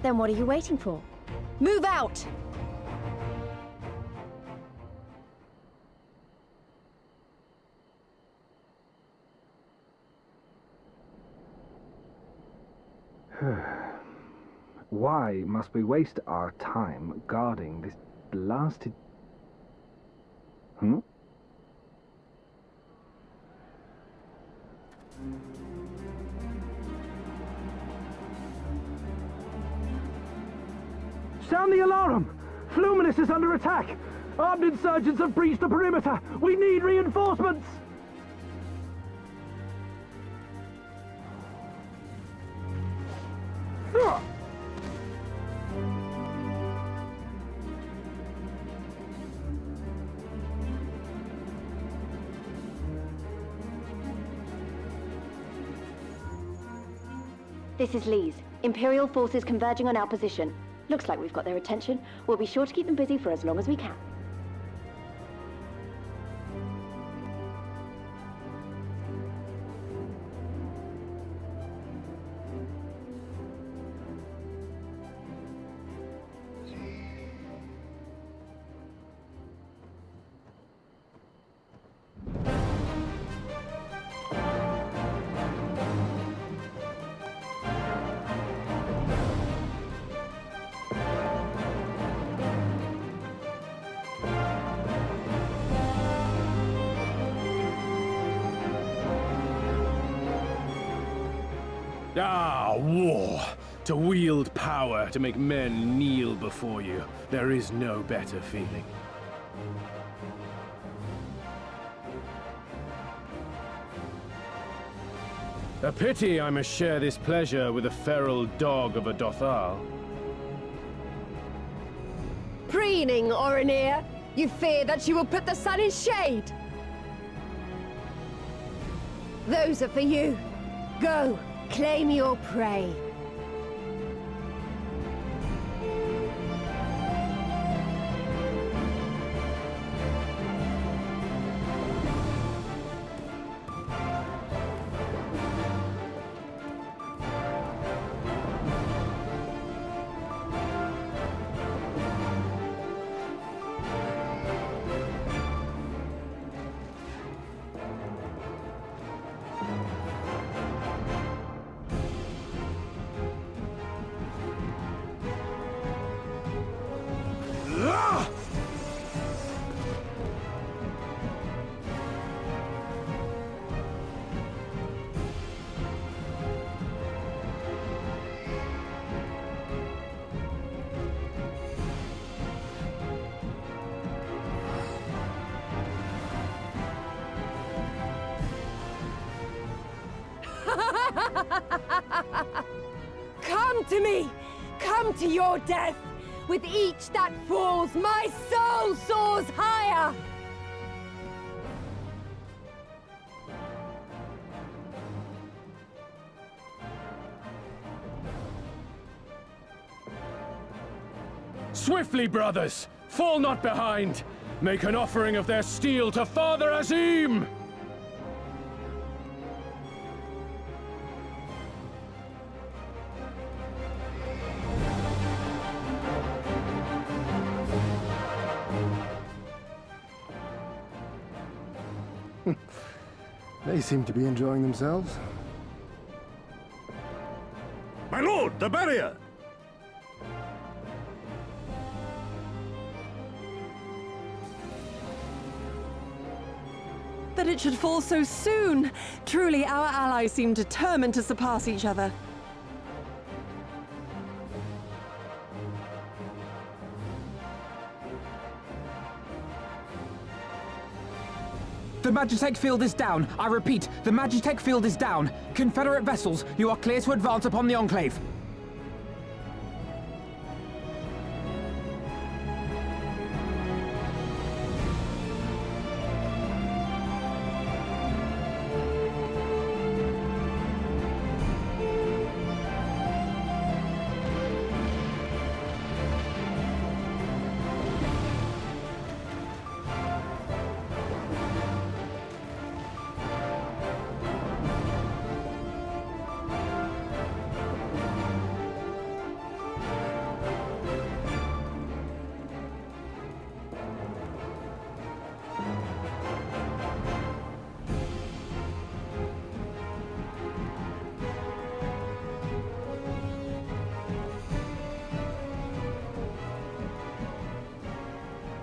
Then what are you waiting for? Move out! Why must we waste our time guarding this blasted... Sound the alarm! Fluminus is under attack! Armed insurgents have breached the perimeter! We need reinforcements! This is Lee's. Imperial forces converging on our position. Looks like we've got their attention. We'll be sure to keep them busy for as long as we can. Ah, war! To wield power, to make men kneel before you. There is no better feeling. A pity I must share this pleasure with a feral dog of a Dothal. Preening, Oreneer! You fear that she will put the sun in shade! Those are for you. Go, claim your prey. Come to me! Come to your death! With each that falls, my soul soars higher! Swiftly, brothers! Fall not behind! Make an offering of their steel to Father Azim! They seem to be enjoying themselves. My lord, the barrier! That it should fall so soon! Truly, our allies seem determined to surpass each other. The Magitech field is down. I repeat, the Magitech field is down. Confederate vessels, you are clear to advance upon the Enclave.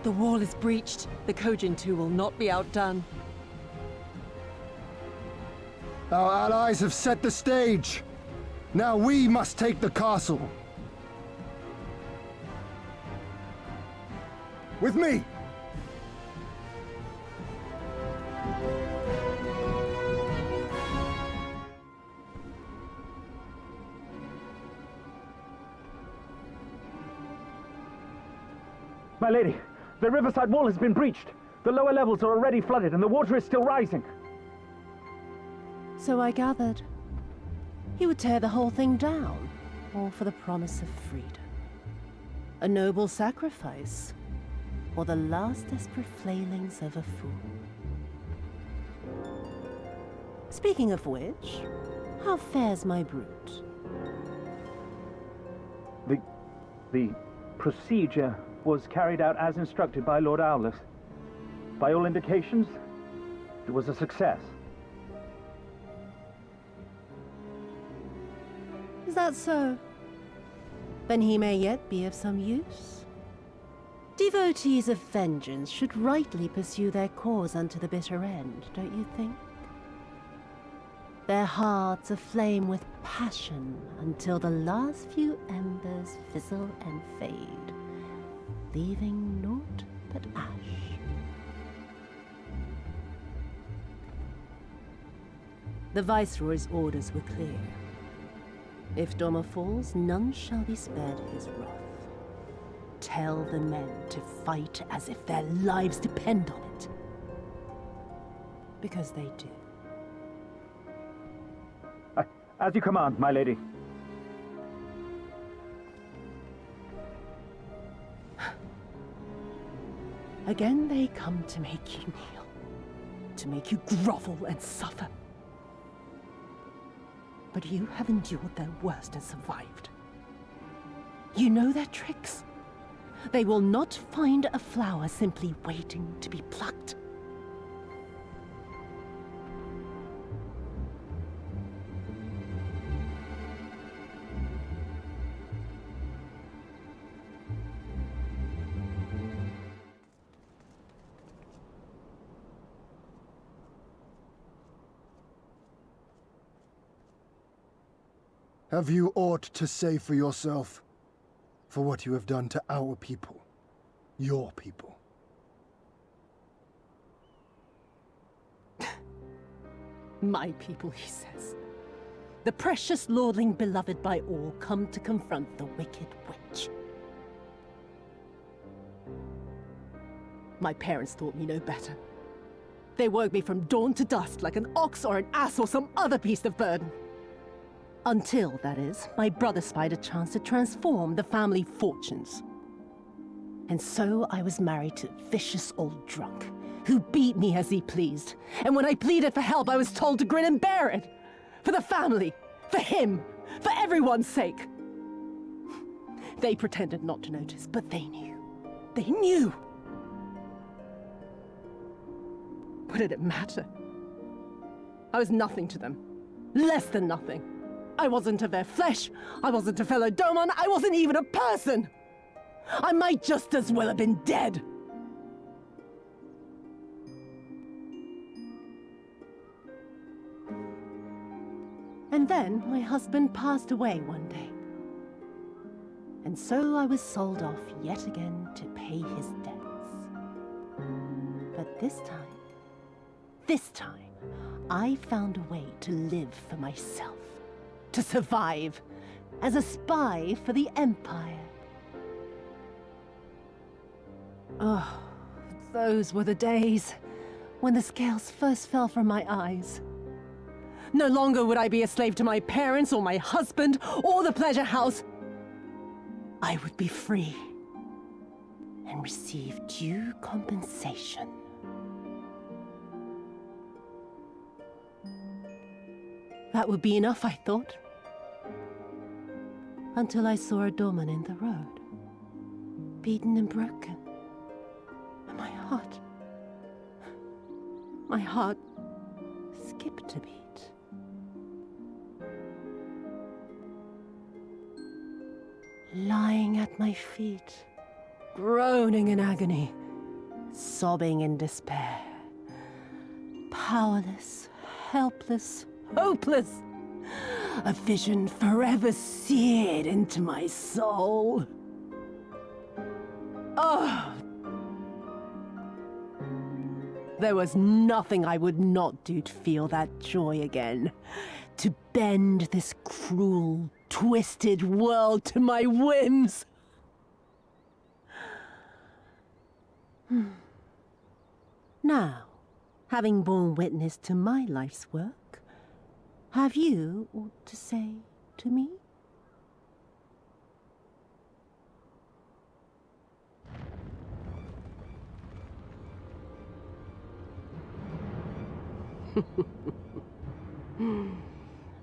The wall is breached. The Kojin too will not be outdone. Our allies have set the stage. Now we must take the castle. With me! My lady, the riverside wall has been breached. The lower levels are already flooded and the water is still rising. So I gathered. He would tear the whole thing down, all for the promise of freedom. A noble sacrifice, or the last desperate flailings of a fool. Speaking of which, how fares my brute? The procedure was carried out as instructed by Lord Owlus. By all indications, it was a success. Is that so? Then he may yet be of some use. Devotees of vengeance should rightly pursue their cause unto the bitter end, don't you think? Their hearts aflame with passion until the last few embers fizzle and fade, leaving naught but ash. The Viceroy's orders were clear. If Doma falls, none shall be spared his wrath. Tell the men to fight as if their lives depend on it. Because they do. As you command, my lady. Again they come to make you kneel, to make you grovel and suffer. But you have endured their worst and survived. You know their tricks. They will not find a flower simply waiting to be plucked. Have you aught to say for yourself? For what you have done to our people? Your people? My people, he says. The precious lordling beloved by all come to confront the wicked witch. My parents taught me no better. They woke me from dawn to dusk like an ox or an ass or some other beast of burden. Until, that is, my brother spied a chance to transform the family fortunes. And so I was married to a vicious old drunk, who beat me as he pleased. And when I pleaded for help, I was told to grin and bear it. For the family, for him, for everyone's sake. They pretended not to notice, but they knew. They knew! What did it matter? I was nothing to them. Less than nothing. I wasn't of their flesh. I wasn't a fellow Domon. I wasn't even a person. I might just as well have been dead. And then my husband passed away one day. And so I was sold off yet again to pay his debts. But this time, I found a way to live for myself. To survive as a spy for the Empire. Oh, those were the days when the scales first fell from my eyes. No longer would I be a slave to my parents or my husband or the pleasure house. I would be free and receive due compensation. That would be enough, I thought. Until I saw a doorman in the road, beaten and broken. And my heart skipped a beat. Lying at my feet, groaning in agony, sobbing in despair. Powerless, helpless, hopeless. A vision forever seared into my soul. Oh! There was nothing I would not do to feel that joy again. To bend this cruel, twisted world to my whims. Now, having borne witness to my life's work, have you aught to say to me?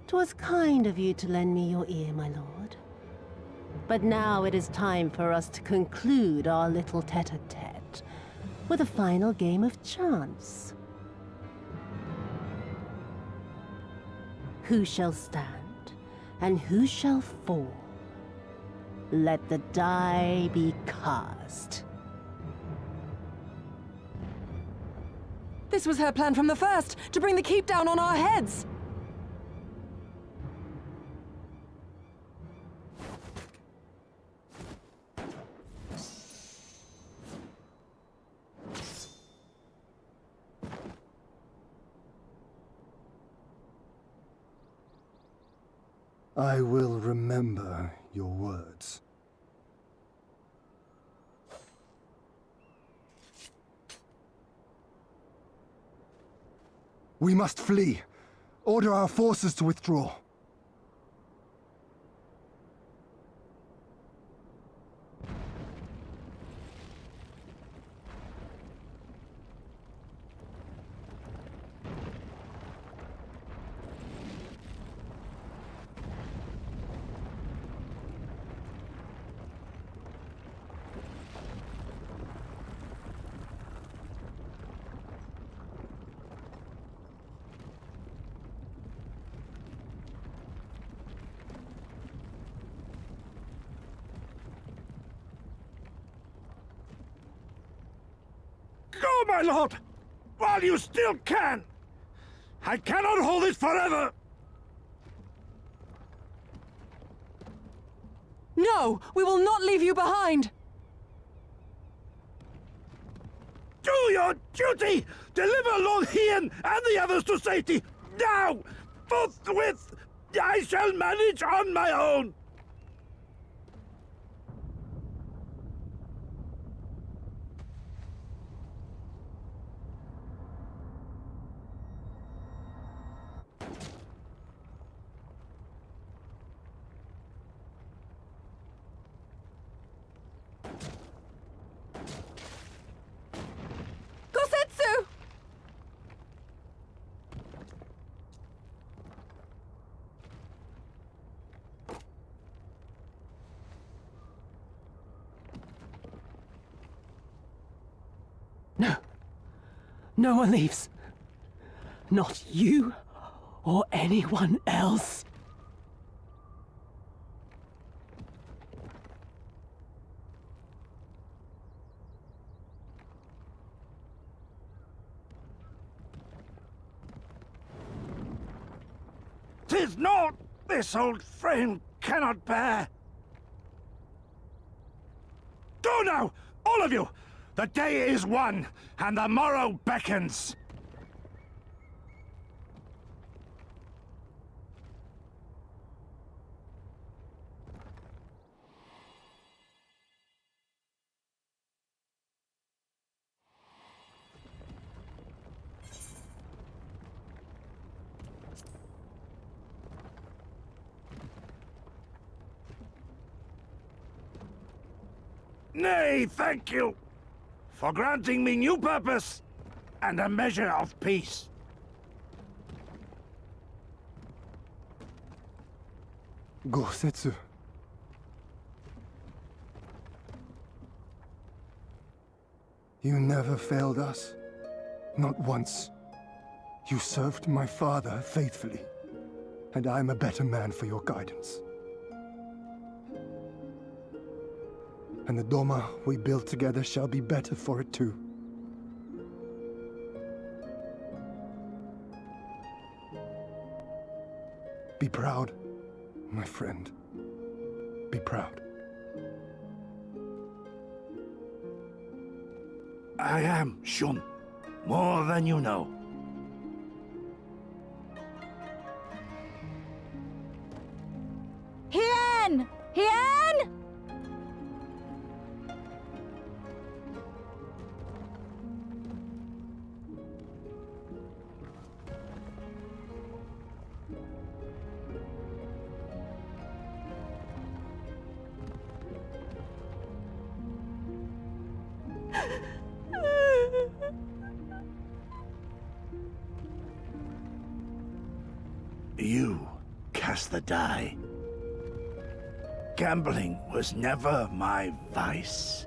"'Twas kind of you to lend me your ear, my lord. But now it is time for us to conclude our little tete-a-tete with a final game of chance. Who shall stand, and who shall fall? Let the die be cast." This was her plan from the first, to bring the keep down on our heads! I will remember your words. We must flee. Order our forces to withdraw. Go, my lord! While you still can! I cannot hold it forever! No! We will not leave you behind! Do your duty! Deliver Lord Hien and the others to safety! Now! Forthwith! I shall manage on my own! Gosetsu! No. No one leaves. Not you or anyone else. "'Tis naught this old frame cannot bear. Go now, all of you! The day is won, and the morrow beckons. Nay, thank you for granting me new purpose and a measure of peace. Gosetsu. You never failed us. Not once. You served my father faithfully, and I am a better man for your guidance. And the Doma we built together shall be better for it too. Be proud, my friend. Be proud. I am, Shun. More than you know. Hien! Hien! You cast the die. Gambling was never my vice.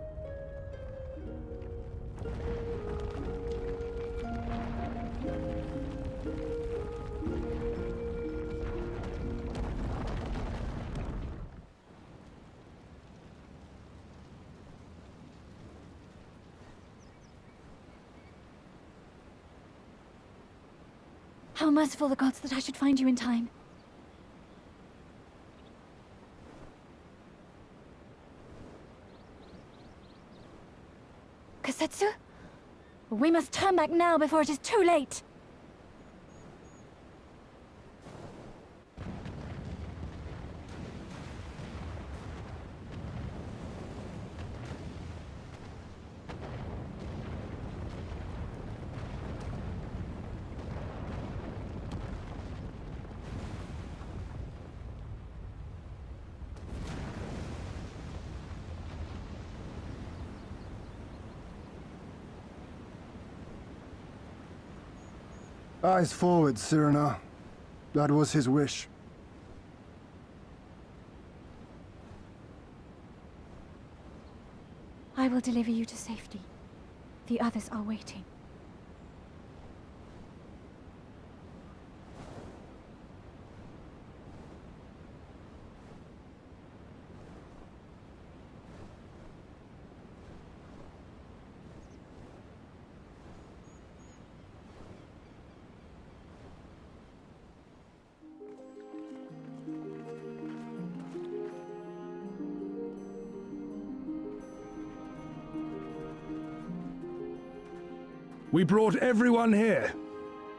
How merciful the gods that I should find you in time. Kasetsu? We must turn back now before it is too late. Eyes forward, Cyrano. That was his wish. I will deliver you to safety. The others are waiting. We brought everyone here.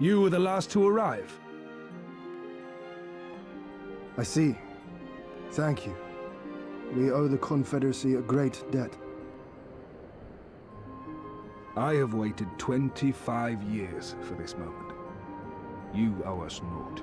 You were the last to arrive. I see. Thank you. We owe the Confederacy a great debt. I have waited 25 years for this moment. You owe us naught.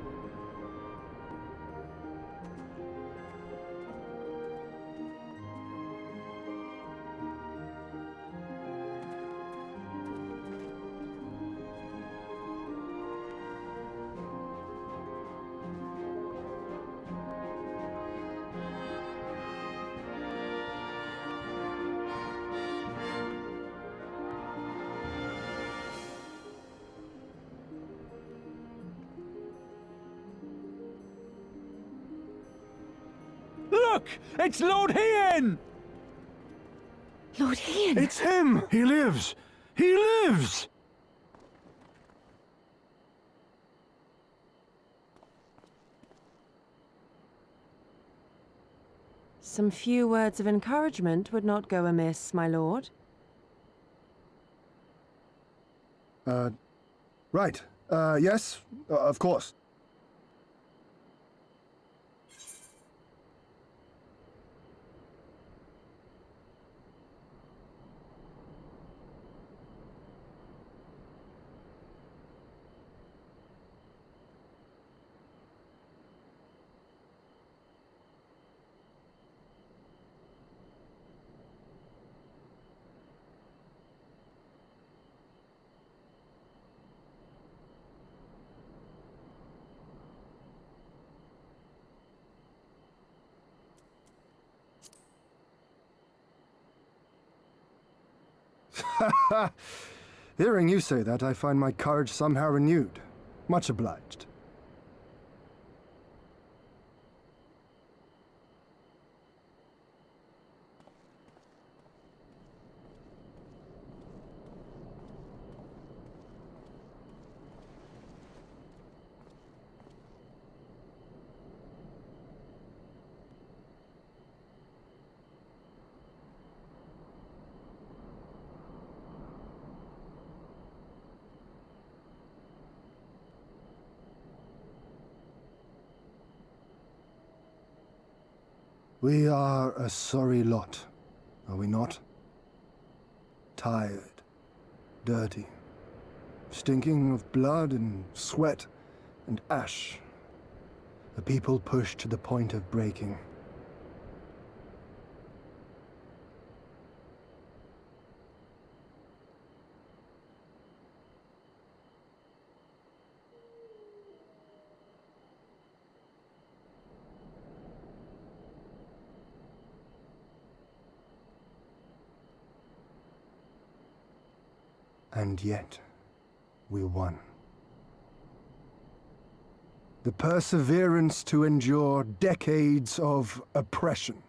Look! It's Lord Hien! Lord Hien! It's him! He lives! He lives! Some few words of encouragement would not go amiss, my lord. Right. Yes, of course. Hearing you say that, I find my courage somehow renewed. Much obliged. We are a sorry lot, are we not? Tired, dirty, stinking of blood and sweat and ash. A people pushed to the point of breaking. And yet, we won. The perseverance to endure decades of oppression.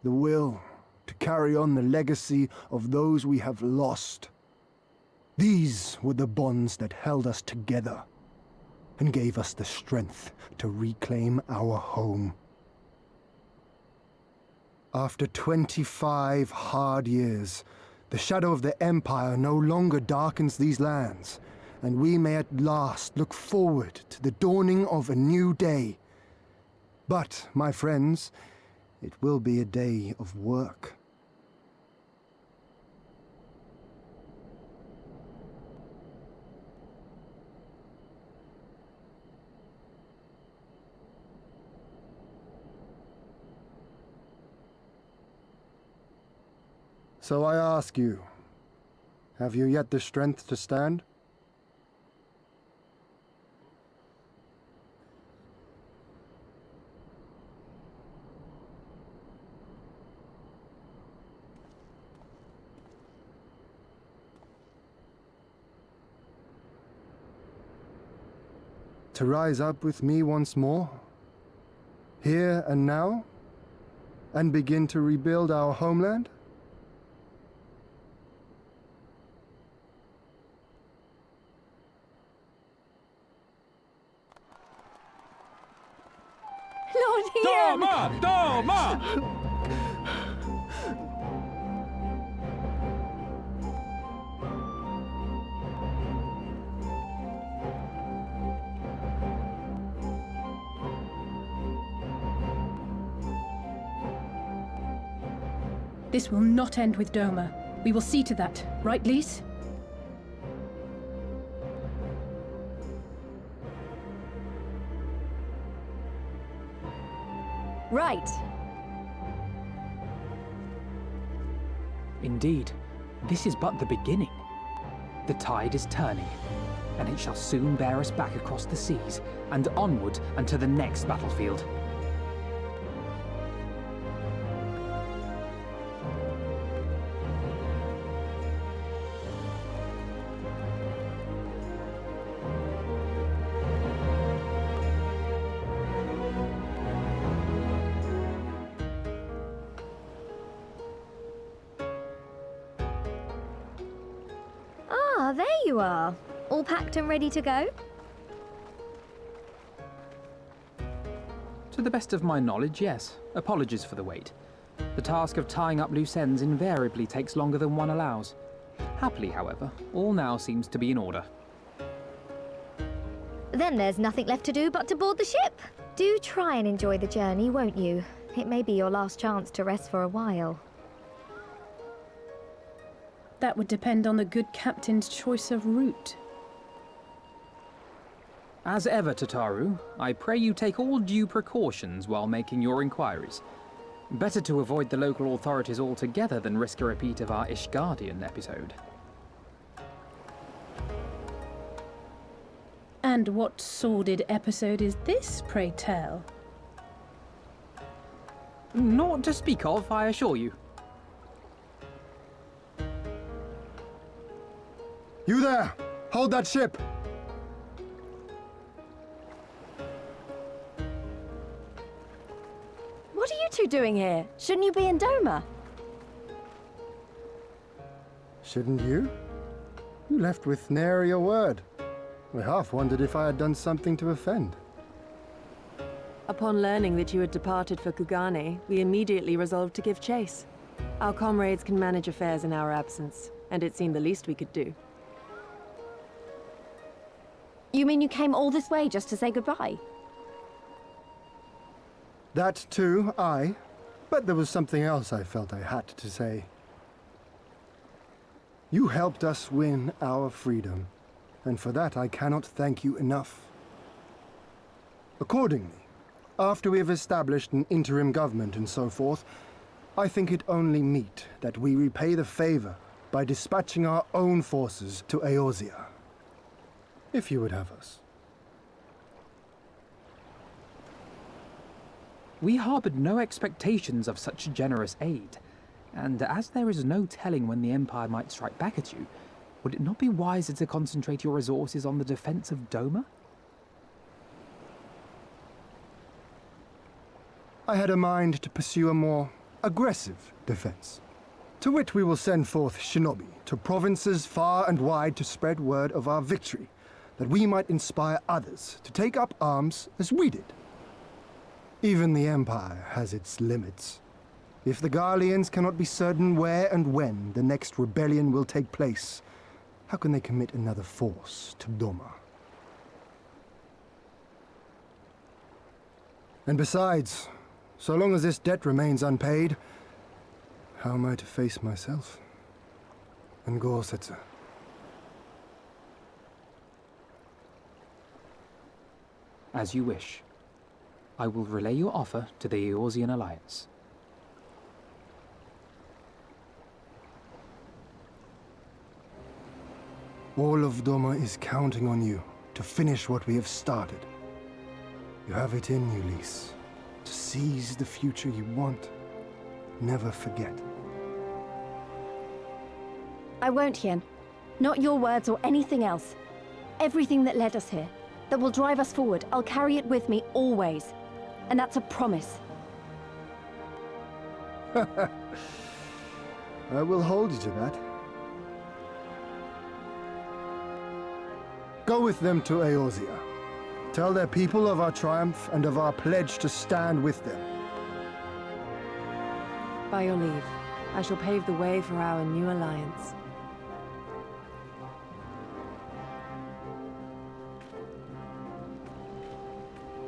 The will to carry on the legacy of those we have lost. These were the bonds that held us together and gave us the strength to reclaim our home. After 25 hard years, the shadow of the Empire no longer darkens these lands, and we may at last look forward to the dawning of a new day. But, my friends, it will be a day of work. So I ask you, have you yet the strength to stand? To rise up with me once more, here and now, and begin to rebuild our homeland? Lord Ian! Doma! Doma! This will not end with Doma. We will see to that, right, Lys? Right. Indeed, this is but the beginning. The tide is turning, and it shall soon bear us back across the seas and onward and to the next battlefield. Ah, there you are. All packed and ready to go? To the best of my knowledge, yes. Apologies for the wait. The task of tying up loose ends invariably takes longer than one allows. Happily, however, all now seems to be in order. Then there's nothing left to do but to board the ship. Do try and enjoy the journey, won't you? It may be your last chance to rest for a while. That would depend on the good captain's choice of route. As ever, Tataru, I pray you take all due precautions while making your inquiries. Better to avoid the local authorities altogether than risk a repeat of our Ishgardian episode. And what sordid episode is this, pray tell? Naught to speak of, I assure you. You there! Hold that ship! What are you two doing here? Shouldn't you be in Doma? Shouldn't you? You left with nary a word. I half wondered if I had done something to offend. Upon learning that you had departed for Kugane, we immediately resolved to give chase. Our comrades can manage affairs in our absence, and it seemed the least we could do. You mean you came all this way just to say goodbye? That too, aye. But there was something else I felt I had to say. You helped us win our freedom, and for that I cannot thank you enough. Accordingly, after we have established an interim government and so forth, I think it only meet that we repay the favor by dispatching our own forces to Eorzea. If you would have us. We harbored no expectations of such generous aid, and as there is no telling when the Empire might strike back at you, would it not be wiser to concentrate your resources on the defense of Doma? I had a mind to pursue a more aggressive defense, to which we will send forth shinobi to provinces far and wide to spread word of our victory, that we might inspire others to take up arms as we did. Even the Empire has its limits. If the Garleans cannot be certain where and when the next rebellion will take place, how can they commit another force to Doma? And besides, so long as this debt remains unpaid, how am I to face myself and Gorsetzer? As you wish. I will relay your offer to the Eorzean Alliance. All of Doma is counting on you to finish what we have started. You have it in you, Lys, to seize the future you want. Never forget. I won't, Hien. Not your words or anything else. Everything that led us here, that will drive us forward, I'll carry it with me always. And that's a promise. I will hold you to that. Go with them to Eorzea. Tell their people of our triumph and of our pledge to stand with them. By your leave, I shall pave the way for our new alliance.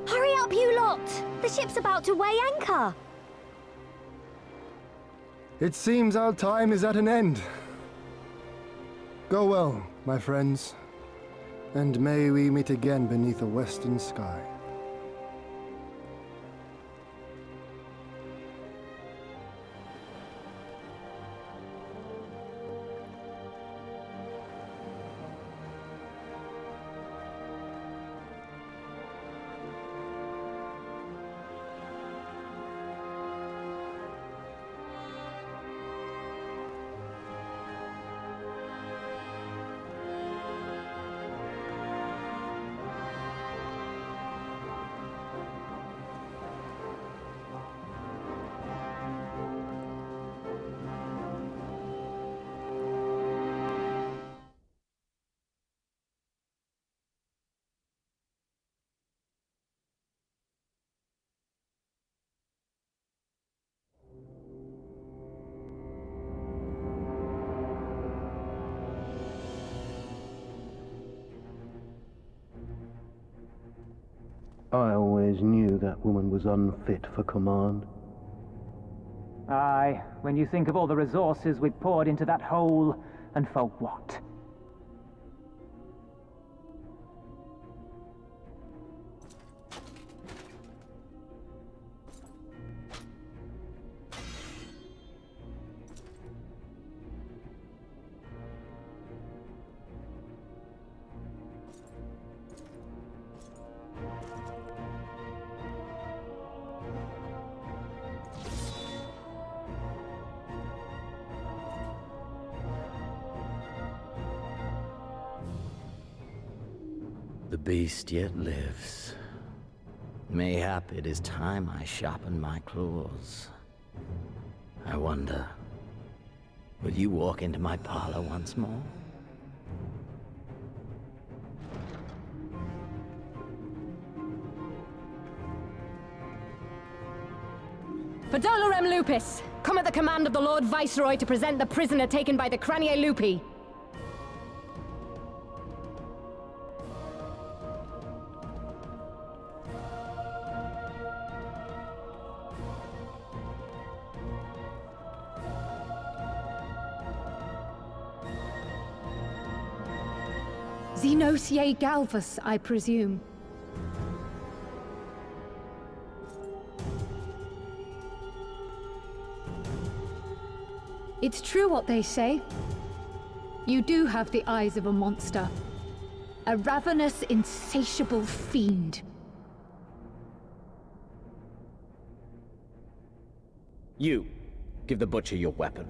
Hurry up, you lot! The ship's about to weigh anchor! It seems our time is at an end. Go well, my friends, and may we meet again beneath a western sky. I always knew that woman was unfit for command. Aye, when you think of all the resources we'd poured into that hole, and for what? The beast yet lives. Mayhap it is time I sharpen my claws. I wonder, will you walk into my parlor once more? Podolorem Lupus! Come at the command of the Lord Viceroy to present the prisoner taken by the Cranier Lupi! Xenosier Galvus, I presume. It's true what they say. You do have the eyes of a monster. A ravenous, insatiable fiend. You, give the butcher your weapon.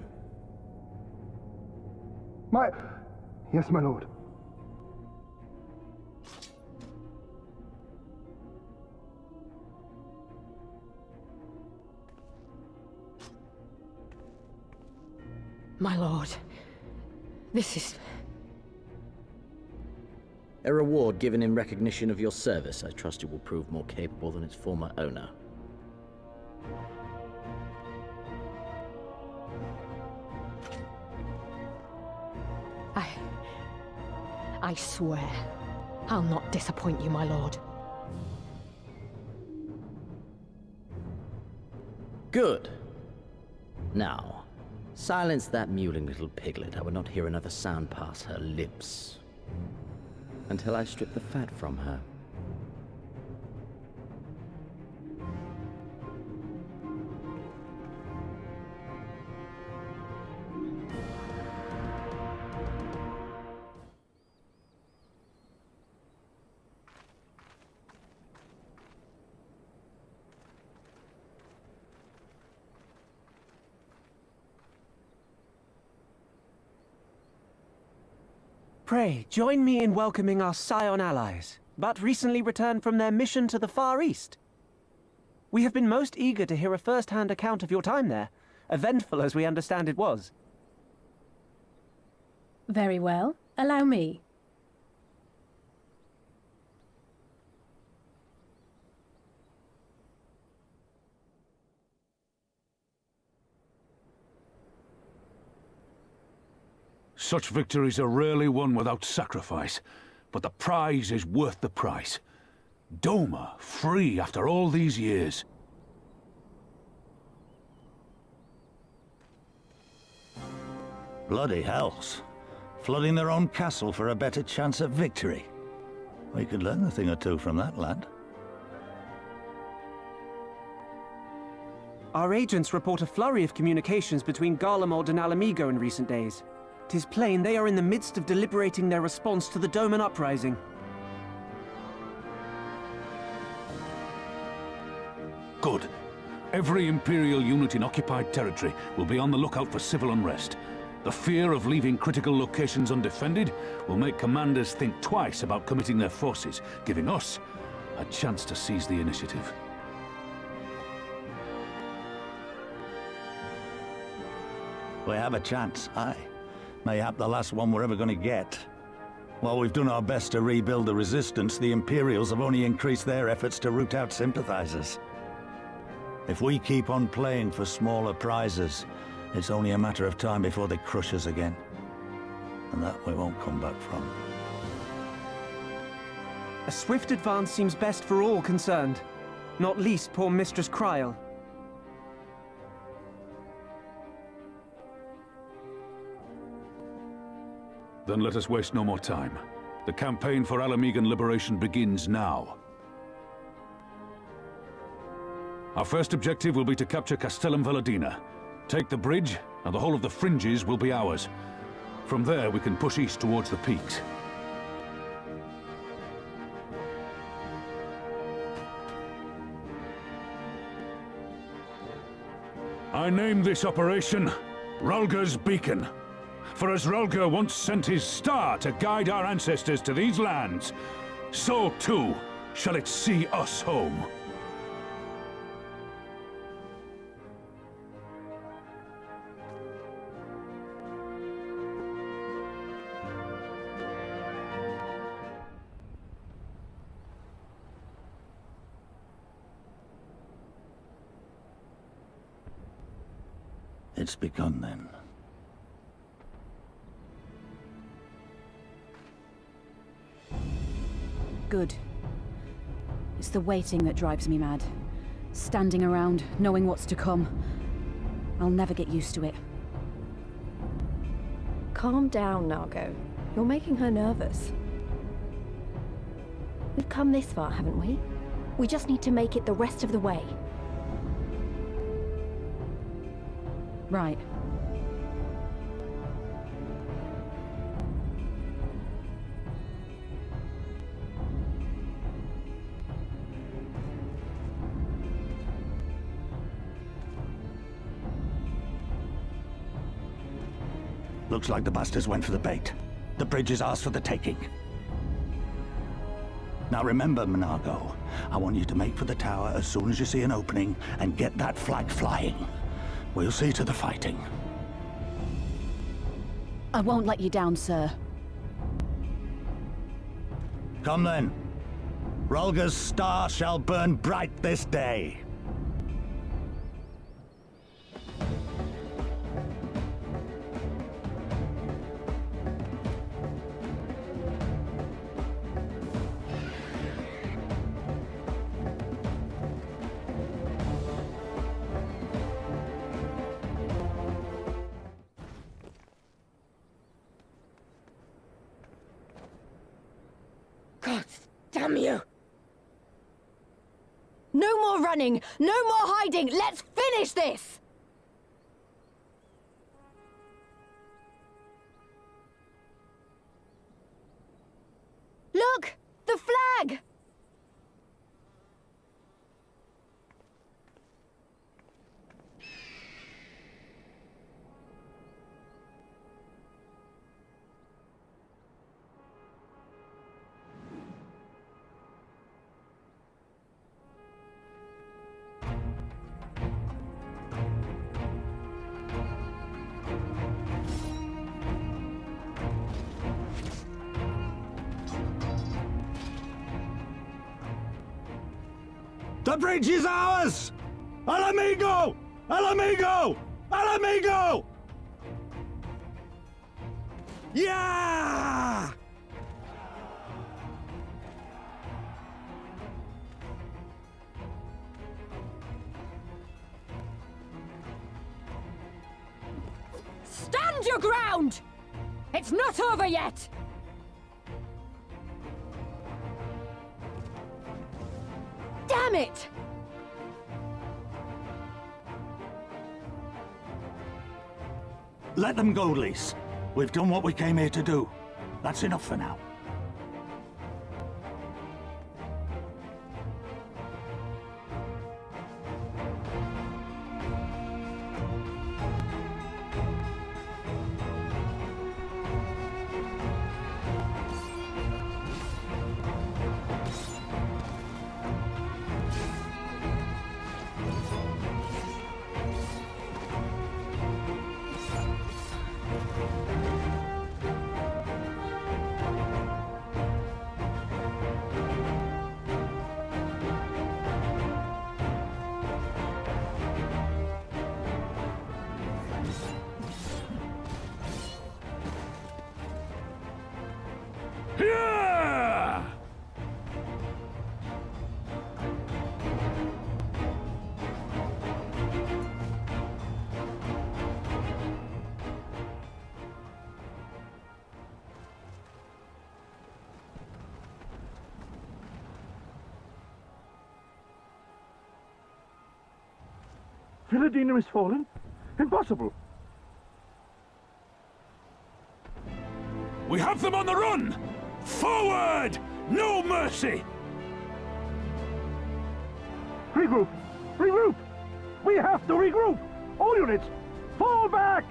Yes, my lord. My lord, this is... A reward given in recognition of your service. I trust it will prove more capable than its former owner. I swear, I'll not disappoint you, my lord. Good. Now, silence that mewling little piglet. I would not hear another sound pass her lips until I strip the fat from her. Pray, join me in welcoming our Scion allies, but recently returned from their mission to the Far East. We have been most eager to hear a first-hand account of your time there, eventful as we understand it was. Very well. Allow me. Such victories are rarely won without sacrifice, but the prize is worth the price. Doma, free after all these years. Bloody hells. Flooding their own castle for a better chance at victory. We could learn a thing or two from that lad. Our agents report a flurry of communications between Garlemald and Alamigo in recent days. 'Tis plain they are in the midst of deliberating their response to the Doman uprising. Good. Every Imperial unit in occupied territory will be on the lookout for civil unrest. The fear of leaving critical locations undefended will make commanders think twice about committing their forces, giving us a chance to seize the initiative. We have a chance, aye. Mayhap the last one we're ever going to get. While we've done our best to rebuild the resistance, the Imperials have only increased their efforts to root out sympathizers. If we keep on playing for smaller prizes, it's only a matter of time before they crush us again. And that we won't come back from. A swift advance seems best for all concerned, not least poor Mistress Kryl. Then let us waste no more time. The campaign for Alamigan liberation begins now. Our first objective will be to capture Castellum Valadina. Take the bridge, and the whole of the fringes will be ours. From there, we can push east towards the peaks. I name this operation Rulga's Beacon. For as Rulga once sent his star to guide our ancestors to these lands, so too shall it see us home. It's begun then. Good. It's the waiting that drives me mad. Standing around, knowing what's to come. I'll never get used to it. Calm down, Nargo. You're making her nervous. We've come this far, haven't we? We just need to make it the rest of the way. Right. Looks like the bastards went for the bait. The bridge is ours for the taking. Now remember, Monargo, I want you to make for the tower as soon as you see an opening and get that flag flying. We'll see to the fighting. I won't let you down, sir. Come then. Rolga's star shall burn bright this day. God damn you! No more running! No more hiding! Let's finish this! Look! The flag! The bridge is ours! Al amigo! Al amigo! Al amigo! Yeah! Stand your ground! It's not over yet! Damn it! Let them go, Lise. We've done what we came here to do. That's enough for now. Yeah! Villadina is fallen? Impossible! We have them on the run! Forward! No mercy! Regroup! Regroup! We have to regroup! All units, fall back!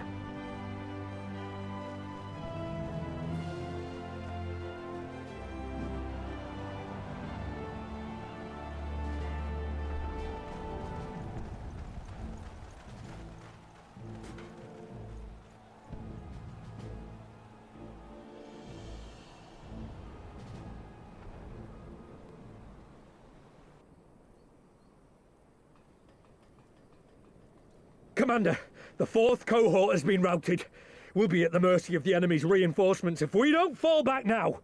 Commander, the 4th cohort has been routed. We'll be at the mercy of the enemy's reinforcements if we don't fall back now.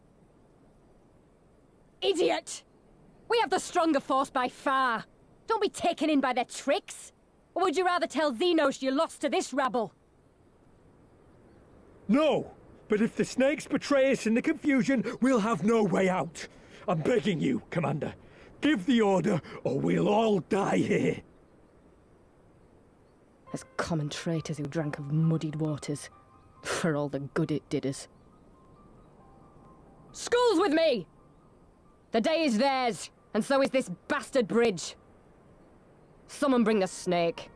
Idiot! We have the stronger force by far. Don't be taken in by their tricks. Or would you rather tell Xenos you lost to this rabble? No, but if the snakes betray us in the confusion, we'll have no way out. I'm begging you, Commander. Give the order, or we'll all die here. As common traitors who drank of muddied waters, for all the good it did us. Skulls with me! The day is theirs, and so is this bastard bridge. Someone bring the snake.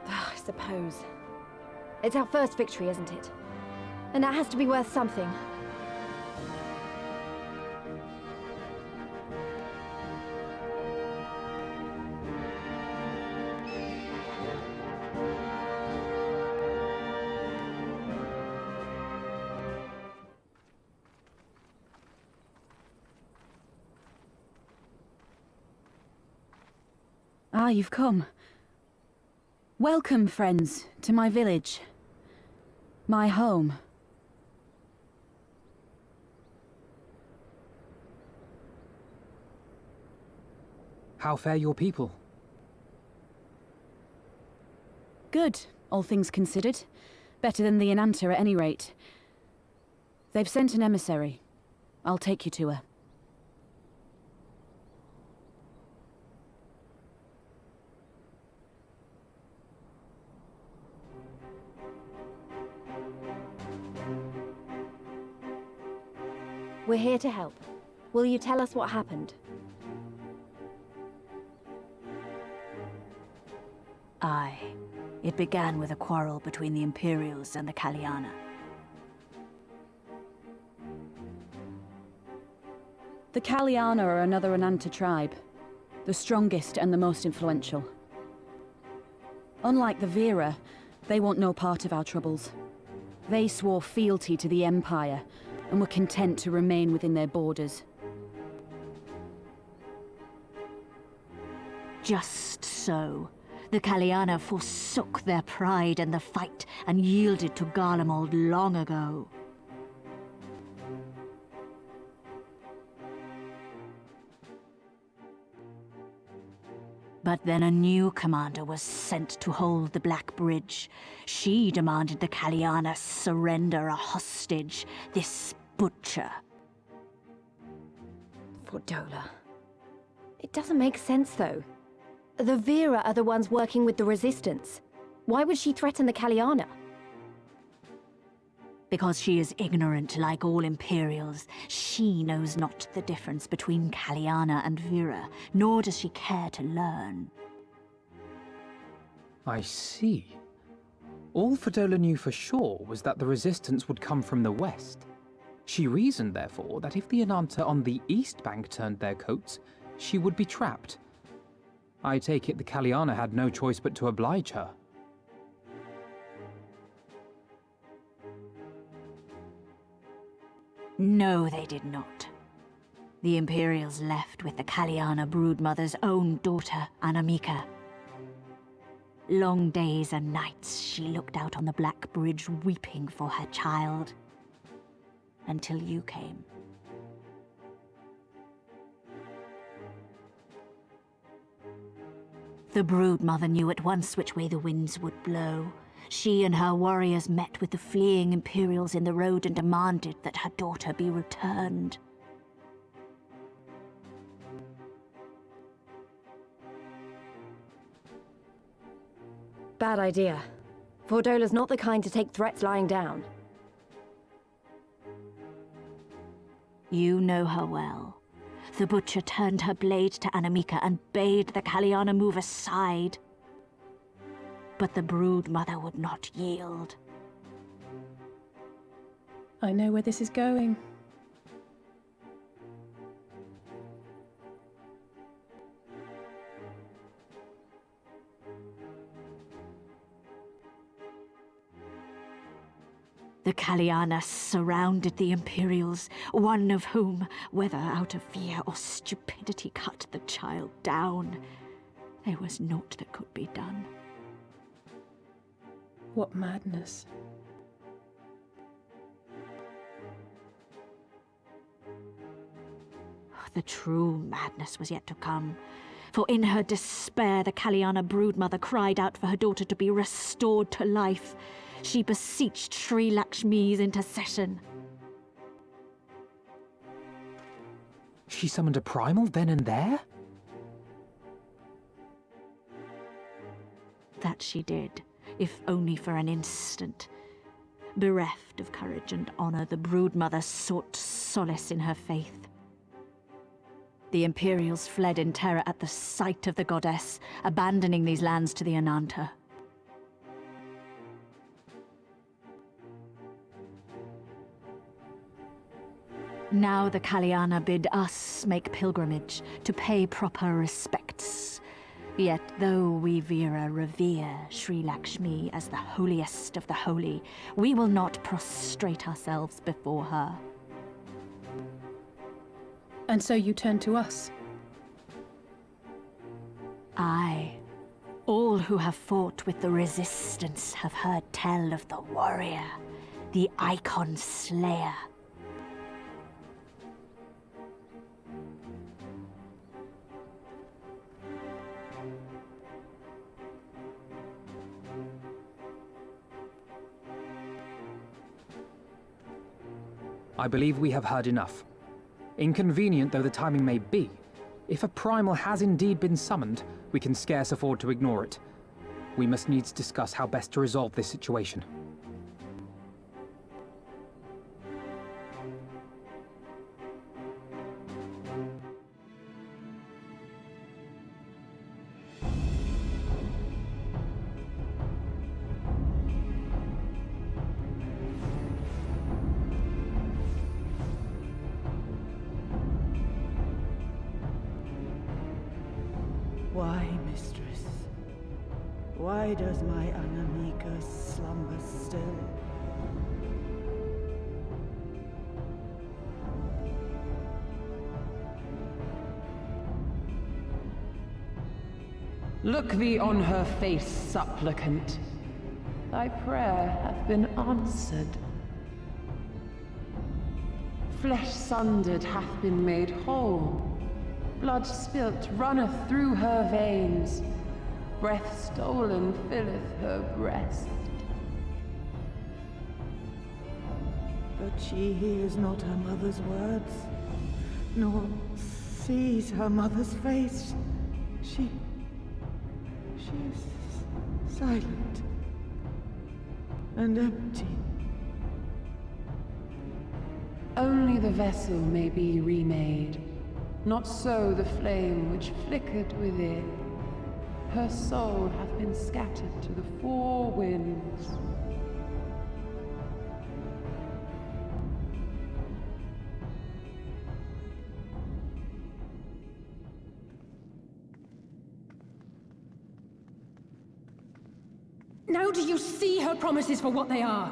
I suppose. It's our first victory, isn't it? And that has to be worth something. Ah, you've come. Welcome, friends, to my village. My home. How fare your people? Good, all things considered. Better than the Ananta at any rate. They've sent an emissary. I'll take you to her. We're here to help. Will you tell us what happened? Aye. It began with a quarrel between the Imperials and the Kaliana. The Kaliana are another Ananta tribe. The strongest and the most influential. Unlike the Vera, they want no part of our troubles. They swore fealty to the Empire, and were content to remain within their borders. Just so. The Kaliana forsook their pride in the fight and yielded to Garlemald long ago. But then a new commander was sent to hold the Black Bridge. She demanded the Kaliana surrender a hostage, this butcher. Fordola. It doesn't make sense, though. The Vera are the ones working with the Resistance. Why would she threaten the Kaliana? Because she is ignorant like all Imperials. She knows not the difference between Kaliana and Vera, nor does she care to learn. I see. All Fordola knew for sure was that the Resistance would come from the west. She reasoned, therefore, that if the Ananta on the east bank turned their coats, she would be trapped. I take it the Kaliana had no choice but to oblige her. No, they did not. The Imperials left with the Kaliana broodmother's own daughter, Anamika. Long days and nights she looked out on the Black Bridge weeping for her child. Until you came. The broodmother knew at once which way the winds would blow. She and her warriors met with the fleeing Imperials in the road and demanded that her daughter be returned. Bad idea. Fordola's not the kind to take threats lying down. You know her well. The butcher turned her blade to Anamika and bade the Kaliana move aside. But the broodmother would not yield. I know where this is going. The Kaliana surrounded the Imperials, one of whom, whether out of fear or stupidity, cut the child down. There was naught that could be done. What madness. The true madness was yet to come. For in her despair, the Kalyana broodmother cried out for her daughter to be restored to life. She beseeched Sri Lakshmi's intercession. She summoned a primal then and there? That she did, if only for an instant. Bereft of courage and honor, the broodmother sought solace in her faith. The Imperials fled in terror at the sight of the goddess, abandoning these lands to the Ananta. Now the Kalyana bid us make pilgrimage to pay proper respects. Yet though we Veera revere Sri Lakshmi as the holiest of the holy, we will not prostrate ourselves before her. And so you turn to us? Aye. All who have fought with the Resistance have heard tell of the warrior, the Icon Slayer. I believe we have heard enough. Inconvenient though the timing may be, if a primal has indeed been summoned, we can scarce afford to ignore it. We must needs discuss how best to resolve this situation. Why, mistress? Why does my Anamika slumber still? Look thee on her face, supplicant. Thy prayer hath been answered. Flesh sundered hath been made whole. Blood spilt runneth through her veins. Breath stolen filleth her breast. But she hears not her mother's words, nor sees her mother's face. She is silent and empty. Only the vessel may be remade. Not so the flame which flickered within. Her soul hath been scattered to the four winds. Now do you see her promises for what they are?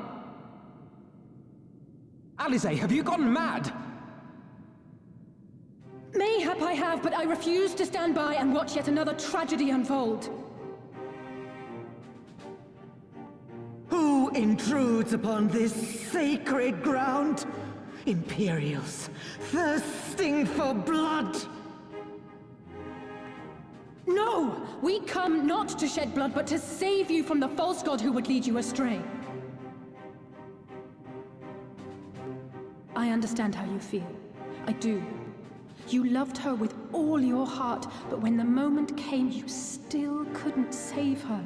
Alize, have you gone mad? Mayhap I have, but I refuse to stand by and watch yet another tragedy unfold. Who intrudes upon this sacred ground? Imperials, thirsting for blood! No! We come not to shed blood, but to save you from the false god who would lead you astray. I understand how you feel. I do. You loved her with all your heart, but when the moment came, you still couldn't save her.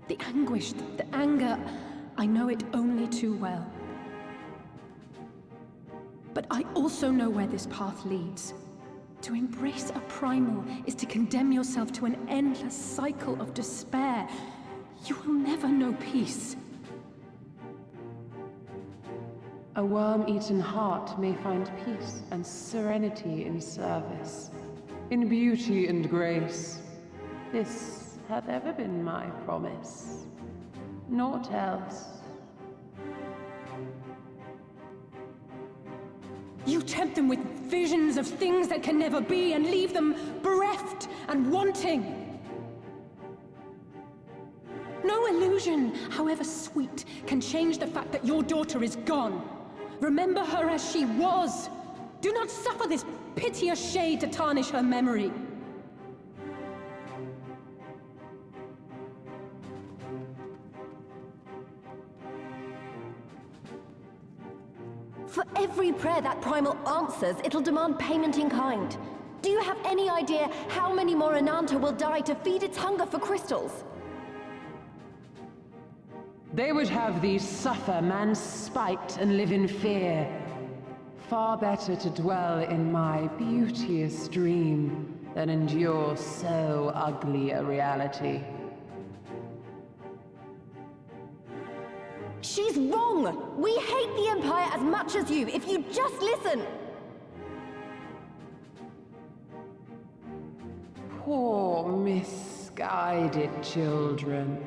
The anguish, the anger, I know it only too well. But I also know where this path leads. To embrace a primal is to condemn yourself to an endless cycle of despair. You will never know peace. A worm-eaten heart may find peace and serenity in service, in beauty and grace. This hath ever been my promise. Naught else. You tempt them with visions of things that can never be and leave them bereft and wanting. no illusion, however sweet, can change the fact that your daughter is gone. Remember her as she was. Do not suffer this piteous shade to tarnish her memory. For every prayer that Primal answers, it'll demand payment in kind. Do you have any idea how many more Ananta will die to feed its hunger for crystals? They would have thee suffer man's spite and live in fear. Far better to dwell in my beauteous dream than endure so ugly a reality. She's wrong! We hate the Empire as much as you, if you just listen! Poor misguided children.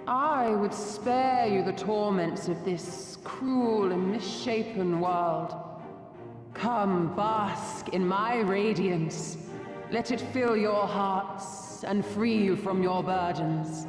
I would spare you the torments of this cruel and misshapen world. Come, bask in my radiance. Let it fill your hearts and free you from your burdens.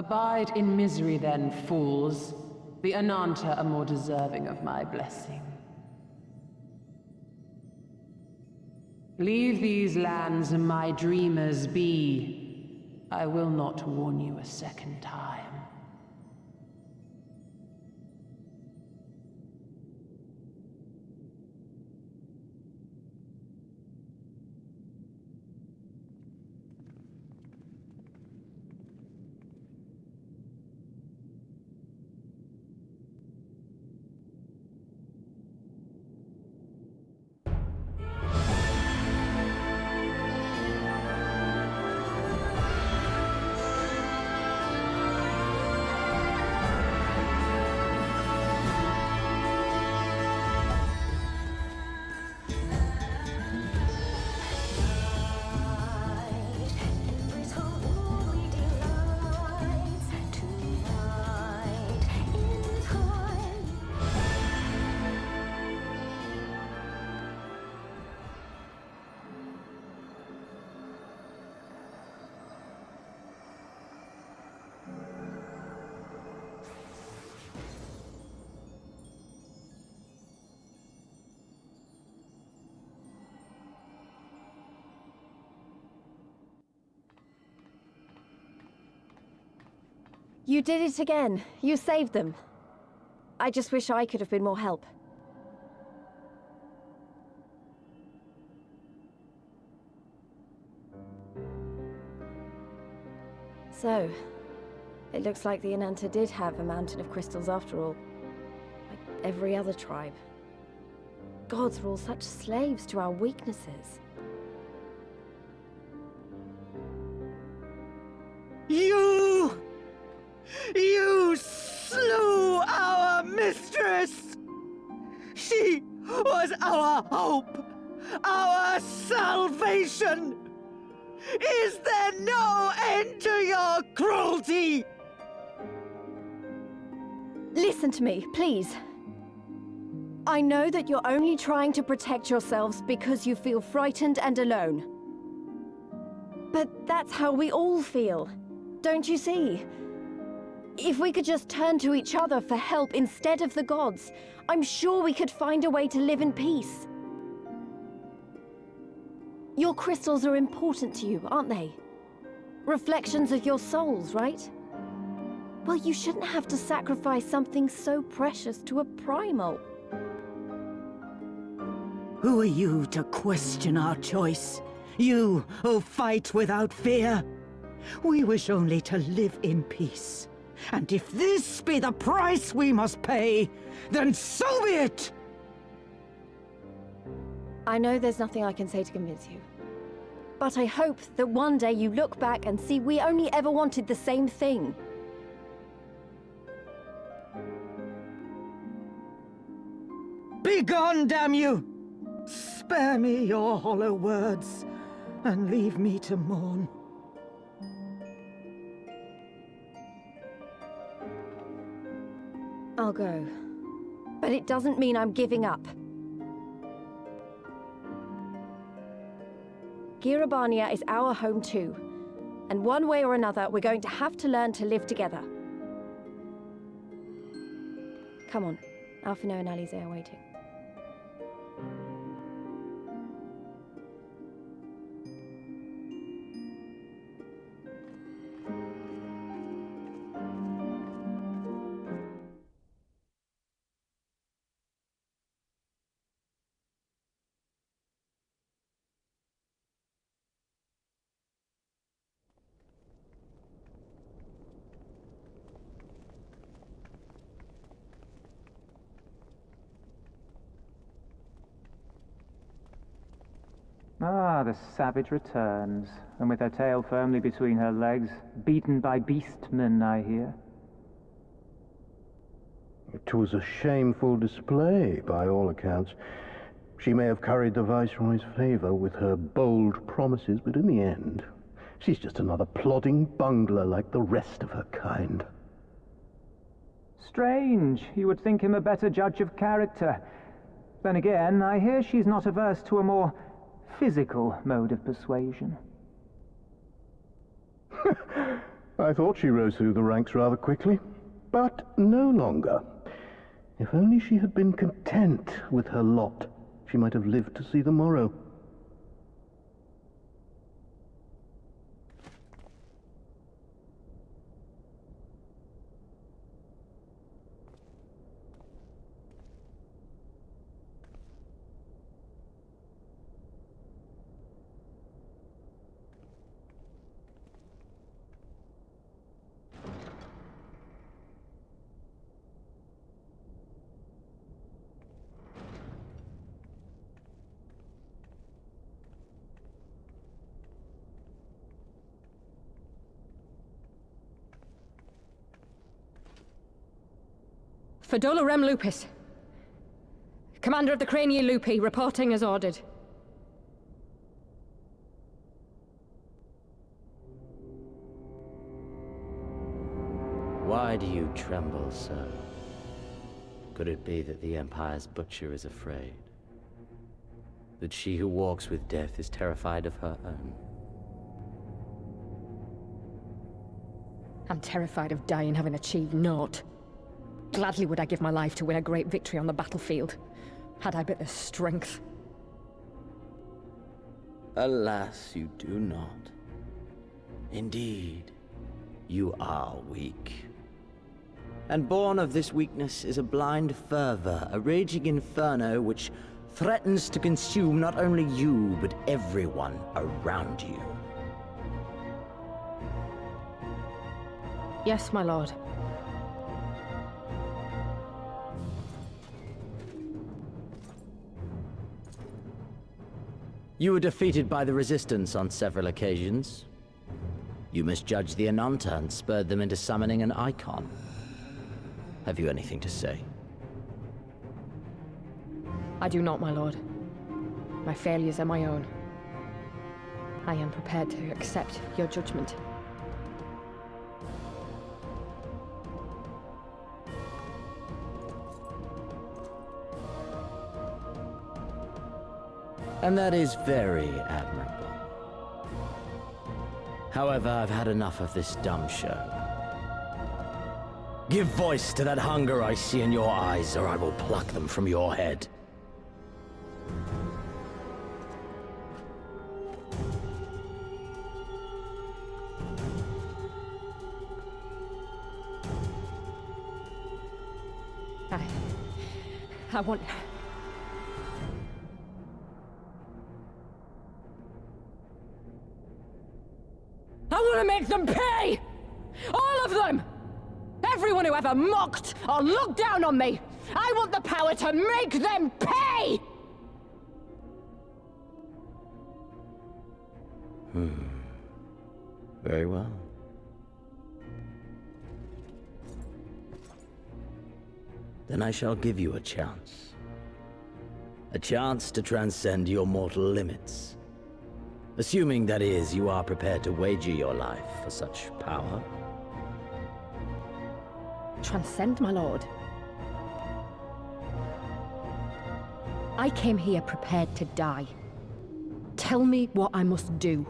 Abide in misery then, fools. The Ananta are more deserving of my blessing. Leave these lands and my dreamers be. I will not warn you a second time. You did it again. You saved them. I just wish I could have been more help. So, it looks like the Ananta did have a mountain of crystals after all. Like every other tribe. Gods were all such slaves to our weaknesses. You slew our mistress! She was our hope! Our salvation! Is there no end to your cruelty? Listen to me, please. I know that you're only trying to protect yourselves because you feel frightened and alone. But that's how we all feel. Don't you see? If we could just turn to each other for help instead of the gods, I'm sure we could find a way to live in peace. Your crystals are important to you, aren't they? Reflections of your souls, right? Well, you shouldn't have to sacrifice something so precious to a primal. Who are you to question our choice? You who fight without fear? We wish only to live in peace. And if this be the price we must pay, then so be it! I know there's nothing I can say to convince you. But I hope that one day you look back and see we only ever wanted the same thing. Begone, damn you! Spare me your hollow words, and leave me to mourn. I'll go. But it doesn't mean I'm giving up. Girabania is our home too. And one way or another, we're going to have to learn to live together. Come on. Alphino and Alize are waiting. Ah, the savage returns, and with her tail firmly between her legs, beaten by beastmen, I hear. It was a shameful display, by all accounts. She may have curried the Viceroy's favor with her bold promises, but in the end, she's just another plodding bungler like the rest of her kind. Strange. You would think him a better judge of character. Then again, I hear she's not averse to a more physical mode of persuasion. I thought she rose through the ranks rather quickly, but no longer. If only she had been content with her lot, she might have lived to see the morrow. Fedola Rem Lupus. Commander of the Crania Lupi, reporting as ordered. Why do you tremble so? Could it be that the Empire's butcher is afraid? That she who walks with death is terrified of her own? I'm terrified of dying having achieved naught. Gladly would I give my life to win a great victory on the battlefield, had I but the strength. Alas, you do not. Indeed, you are weak. And born of this weakness is a blind fervor, a raging inferno which threatens to consume not only you, but everyone around you. Yes, my lord. You were defeated by the Resistance on several occasions. You misjudged the Ananta and spurred them into summoning an icon. Have you anything to say? I do not, my lord. My failures are my own. I am prepared to accept your judgment. And that is very admirable. However, I've had enough of this dumb show. Give voice to that hunger I see in your eyes, or I will pluck them from your head. I want... I want to make them pay! All of them! Everyone who ever mocked or looked down on me! I want the power to make them pay! Very well. Then I shall give you a chance. A chance to transcend your mortal limits. Assuming, that is, you are prepared to wager your life for such power. Transcend, my lord. I came here prepared to die. Tell me what I must do.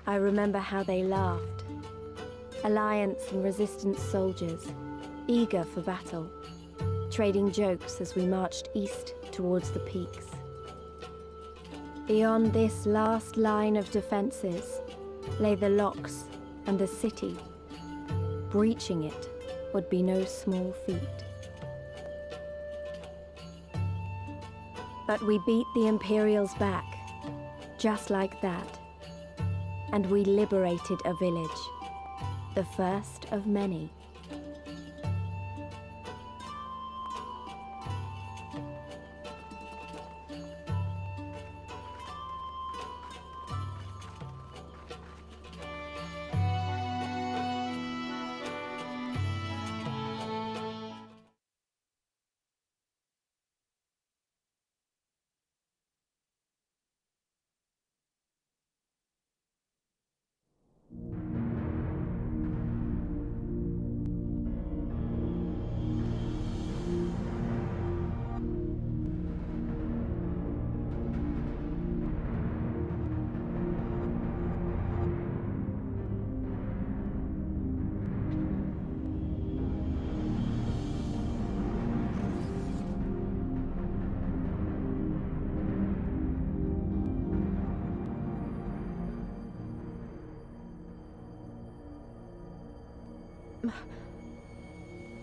I remember how they laughed. Alliance and Resistance soldiers, eager for battle, trading jokes as we marched east towards the peaks. Beyond this last line of defenses lay the locks and the city. Breaching it would be no small feat. But we beat the Imperials back, just like that. And we liberated a village, the first of many.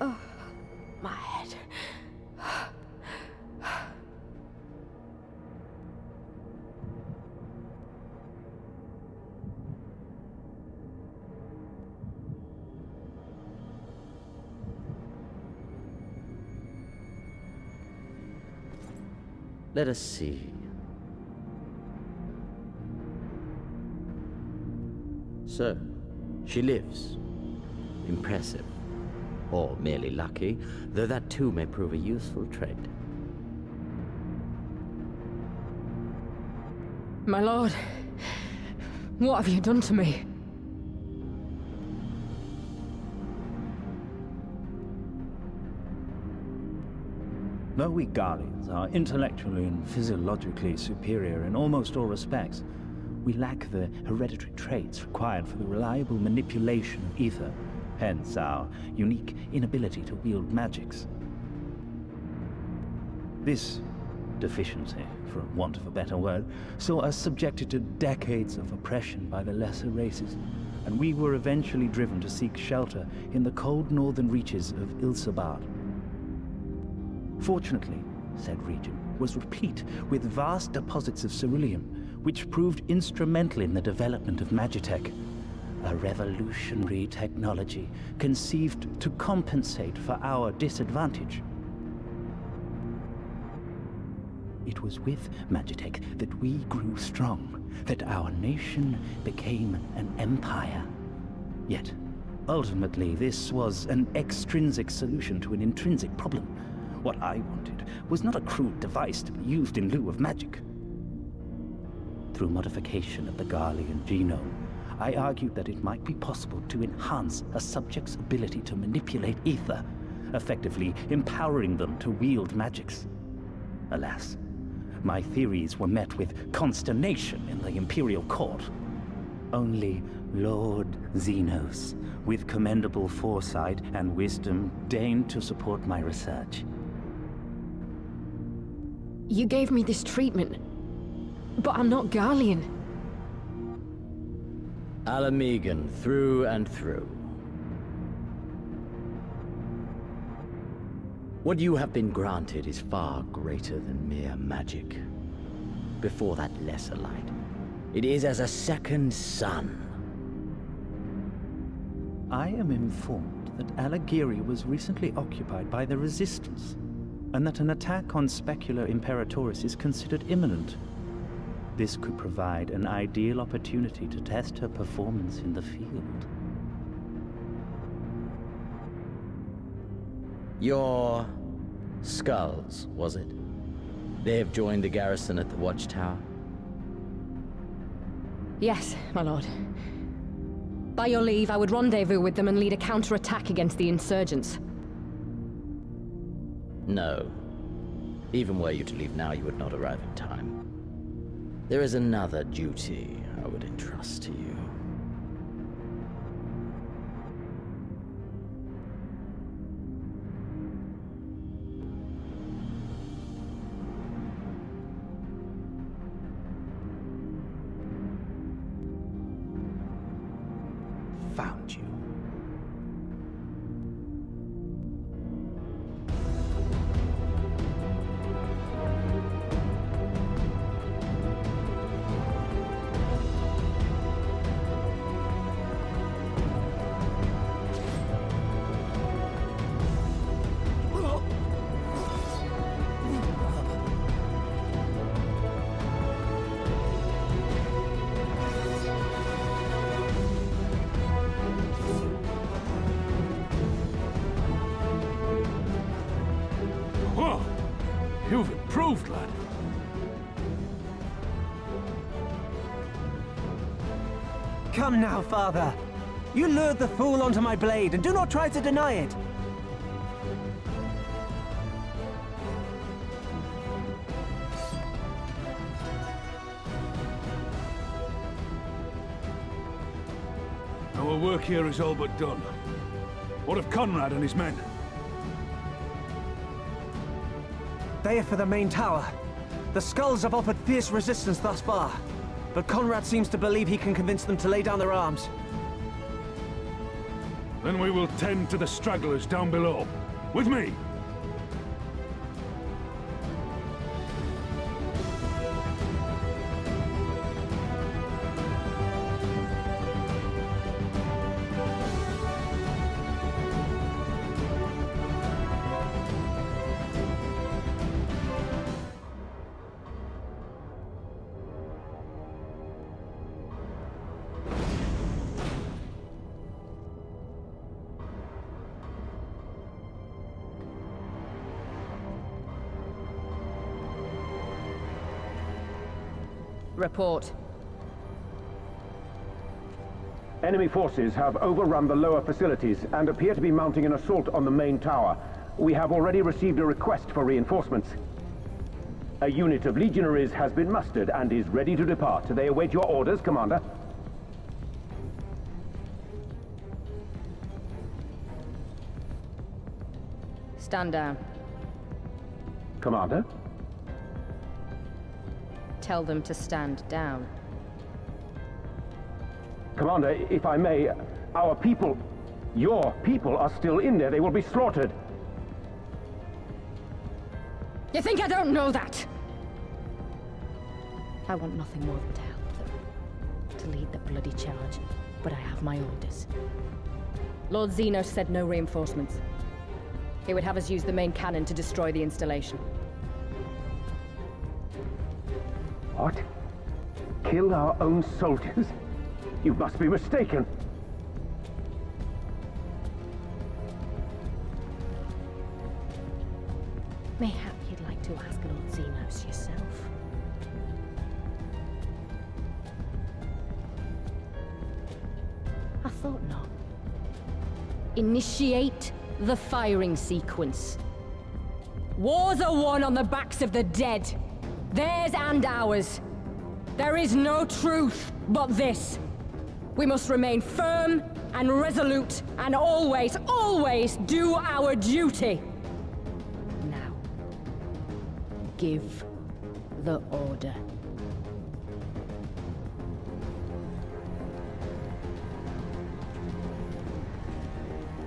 Oh, my head. Let us see. So, she lives. Impressive. Or merely lucky, though that too may prove a useful trait. My lord, what have you done to me? Though we Garleans are intellectually and physiologically superior in almost all respects, we lack the hereditary traits required for the reliable manipulation of ether, hence our unique inability to wield magics. This deficiency, for want of a better word, saw us subjected to decades of oppression by the lesser races, and we were eventually driven to seek shelter in the cold northern reaches of Ilsabard. Fortunately, said region was replete with vast deposits of ceruleum, which proved instrumental in the development of Magitech, a revolutionary technology conceived to compensate for our disadvantage. It was with Magitech that we grew strong, that our nation became an empire. Yet, ultimately, this was an extrinsic solution to an intrinsic problem. What I wanted was not a crude device to be used in lieu of magic. Through modification of the Garlean genome, I argued that it might be possible to enhance a subject's ability to manipulate ether, effectively empowering them to wield magics. Alas, my theories were met with consternation in the Imperial Court. Only Lord Xenos, with commendable foresight and wisdom, deigned to support my research. You gave me this treatment, but I'm not Garlean. Alamegan through and through. What you have been granted is far greater than mere magic. Before that lesser light, it is as a second sun. I am informed that Alagiri was recently occupied by the Resistance, and that an attack on Specula Imperatoris is considered imminent. This could provide an ideal opportunity to test her performance in the field. Your skulls, was it? They have joined the garrison at the watchtower? Yes, my lord. By your leave, I would rendezvous with them and lead a counterattack against the insurgents. No. Even were you to leave now, you would not arrive in time. There is another duty I would entrust to you. Found you. You've improved, lad. Come now, father. You lured the fool onto my blade, and do not try to deny it. Our work here is all but done. What of Conrad and his men? They are for the main tower. The skulls have offered fierce resistance thus far, but Conrad seems to believe he can convince them to lay down their arms. Then we will tend to the stragglers down below. With me! Report. Enemy forces have overrun the lower facilities and appear to be mounting an assault on the main tower. We have already received a request for reinforcements. A unit of legionaries has been mustered and is ready to depart. They await your orders, Commander. Stand down. Commander? Tell them to stand down. Commander, if I may, our people, your people are still in there. They will be slaughtered. You think I don't know that? I want nothing more than to help them. To lead the bloody charge. But I have my orders. Lord Xenos said no reinforcements. He would have us use the main cannon to destroy the installation. What? Kill our own soldiers? You must be mistaken. Mayhap you'd like to ask Lord Xenos yourself. I thought not. Initiate the firing sequence. Wars are won on the backs of the dead. Theirs and ours. There is no truth but this. We must remain firm and resolute and always, always do our duty. Now, give the order.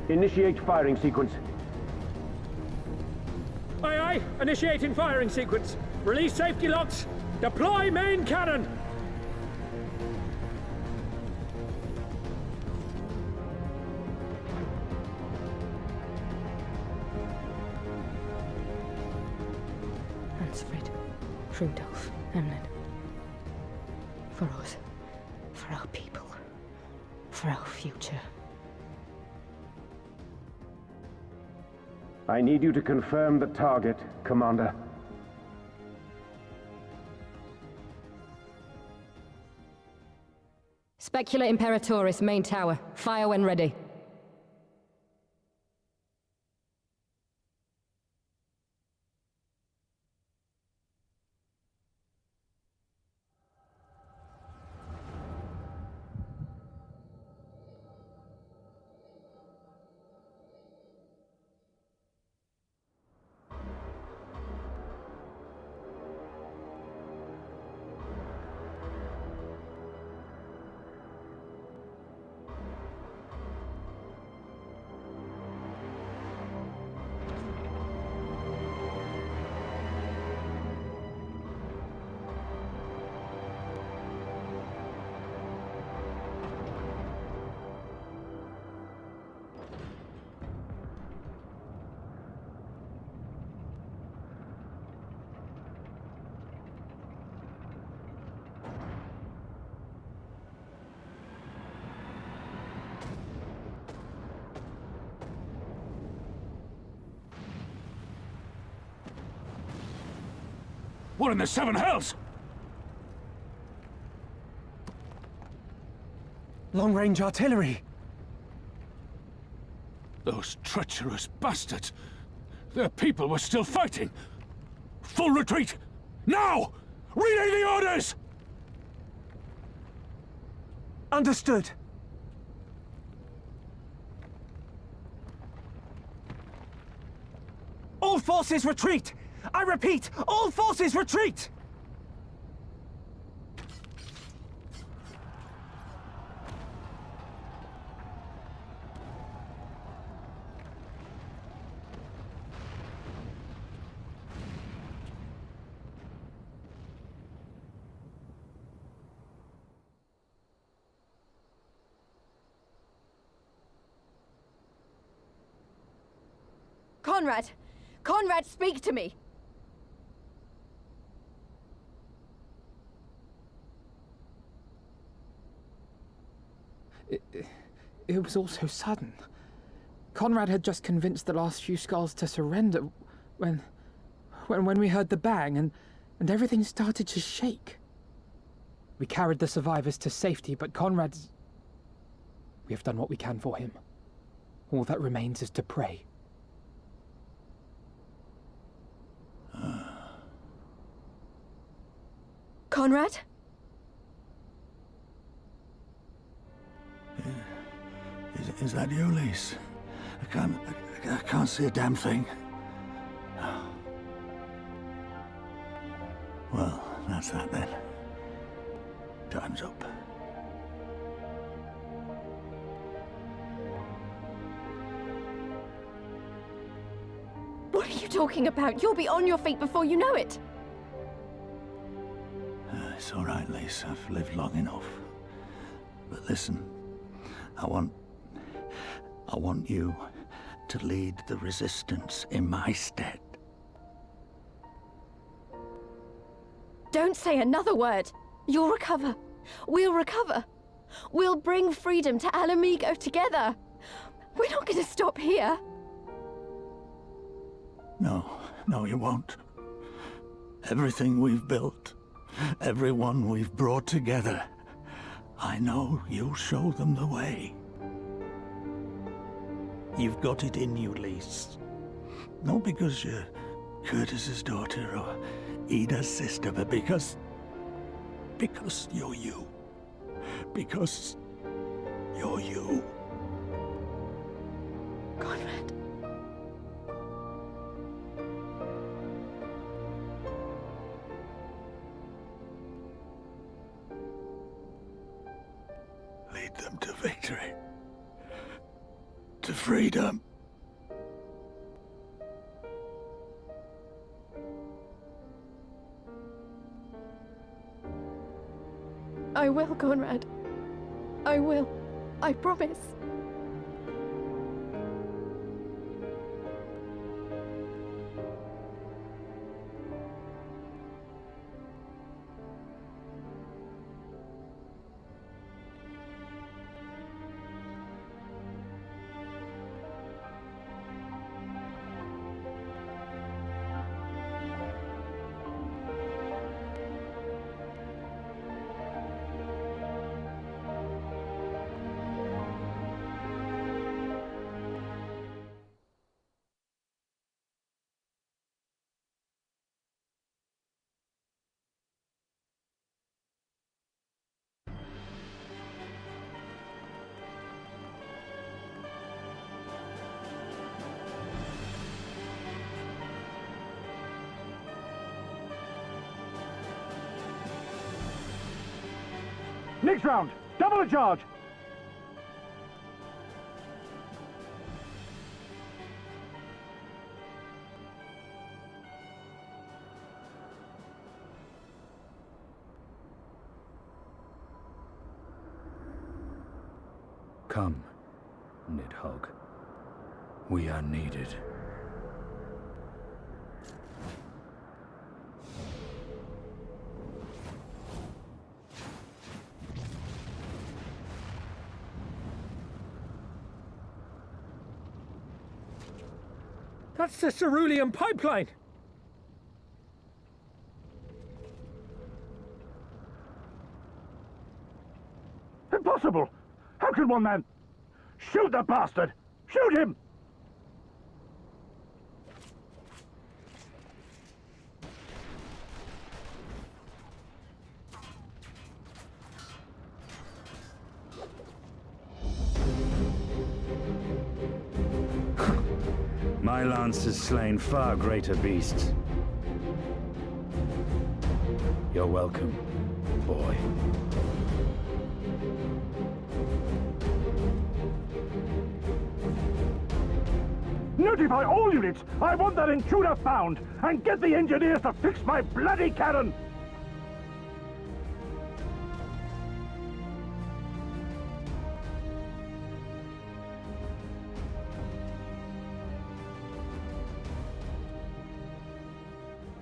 Initiate firing sequence. Aye, aye. Initiating firing sequence. Release safety locks. Deploy main cannon. Ansfrid, Rudolph, Emlyn. For us, for our people, for our future. I need you to confirm the target, Commander. Specula Imperatoris, main tower. Fire when ready. What in the seven hells? Long-range artillery! Those treacherous bastards! Their people were still fighting! Full retreat! Now! Relay the orders! Understood! All forces retreat! I repeat, all forces retreat! Conrad! Conrad, speak to me! It was all so sudden. Conrad had just convinced the last few skulls to surrender when we heard the bang and everything started to shake. We carried the survivors to safety, but Conrad's... We have done what we can for him. All that remains is to pray. Conrad? Is that you, Lise? I can't see a damn thing. Well, that's that then. Time's up. What are you talking about? You'll be on your feet before you know it! It's all right, Lise. I've lived long enough. But listen, I want you to lead the resistance in my stead. Don't say another word! You'll recover. We'll recover. We'll bring freedom to Alamigo together. We're not going to stop here. No, you won't. Everything we've built, everyone we've brought together, I know you'll show them the way. You've got it in you, Lise. Not because you're Curtis's daughter or Ayda's sister, but because you're you. Because you're you. Conrad. Lead them to victory. to freedom. I will, Conrad. I will. I promise. Next round, double the charge. Come, Nidhogg. We are needed. That's the cerulean pipeline! Impossible! How can one man... Shoot the bastard! Shoot him! My lance has slain far greater beasts. You're welcome, boy. Notify all units! I want that intruder found! And get the engineers to fix my bloody cannon!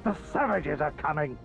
The savages are coming!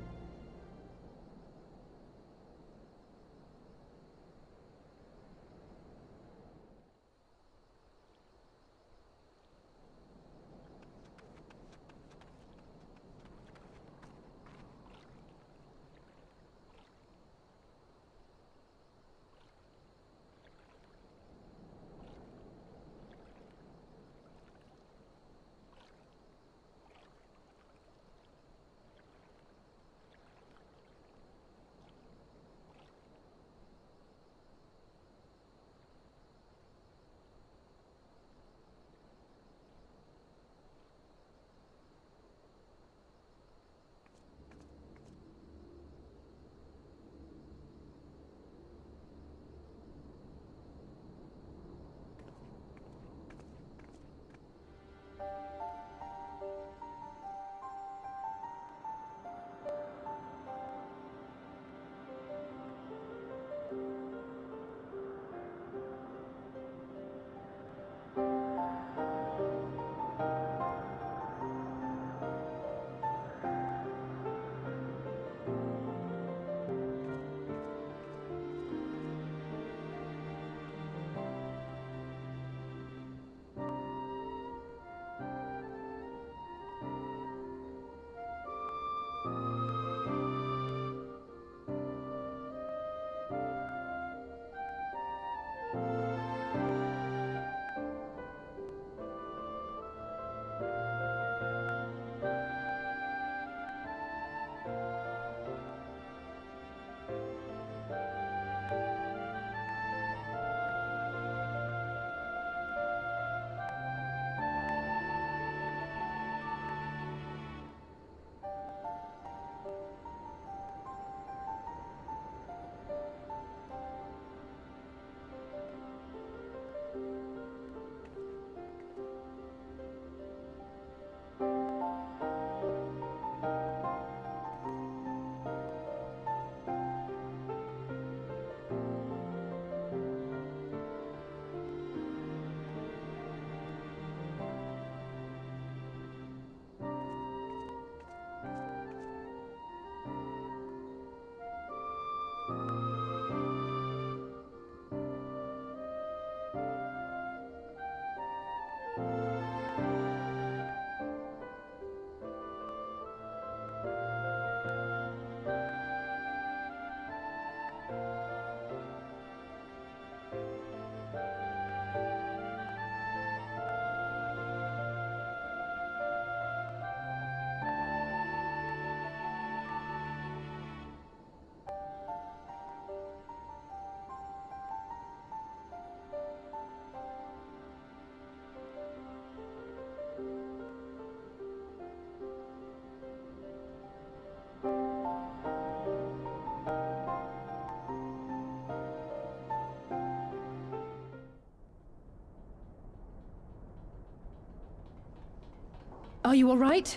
Are you all right?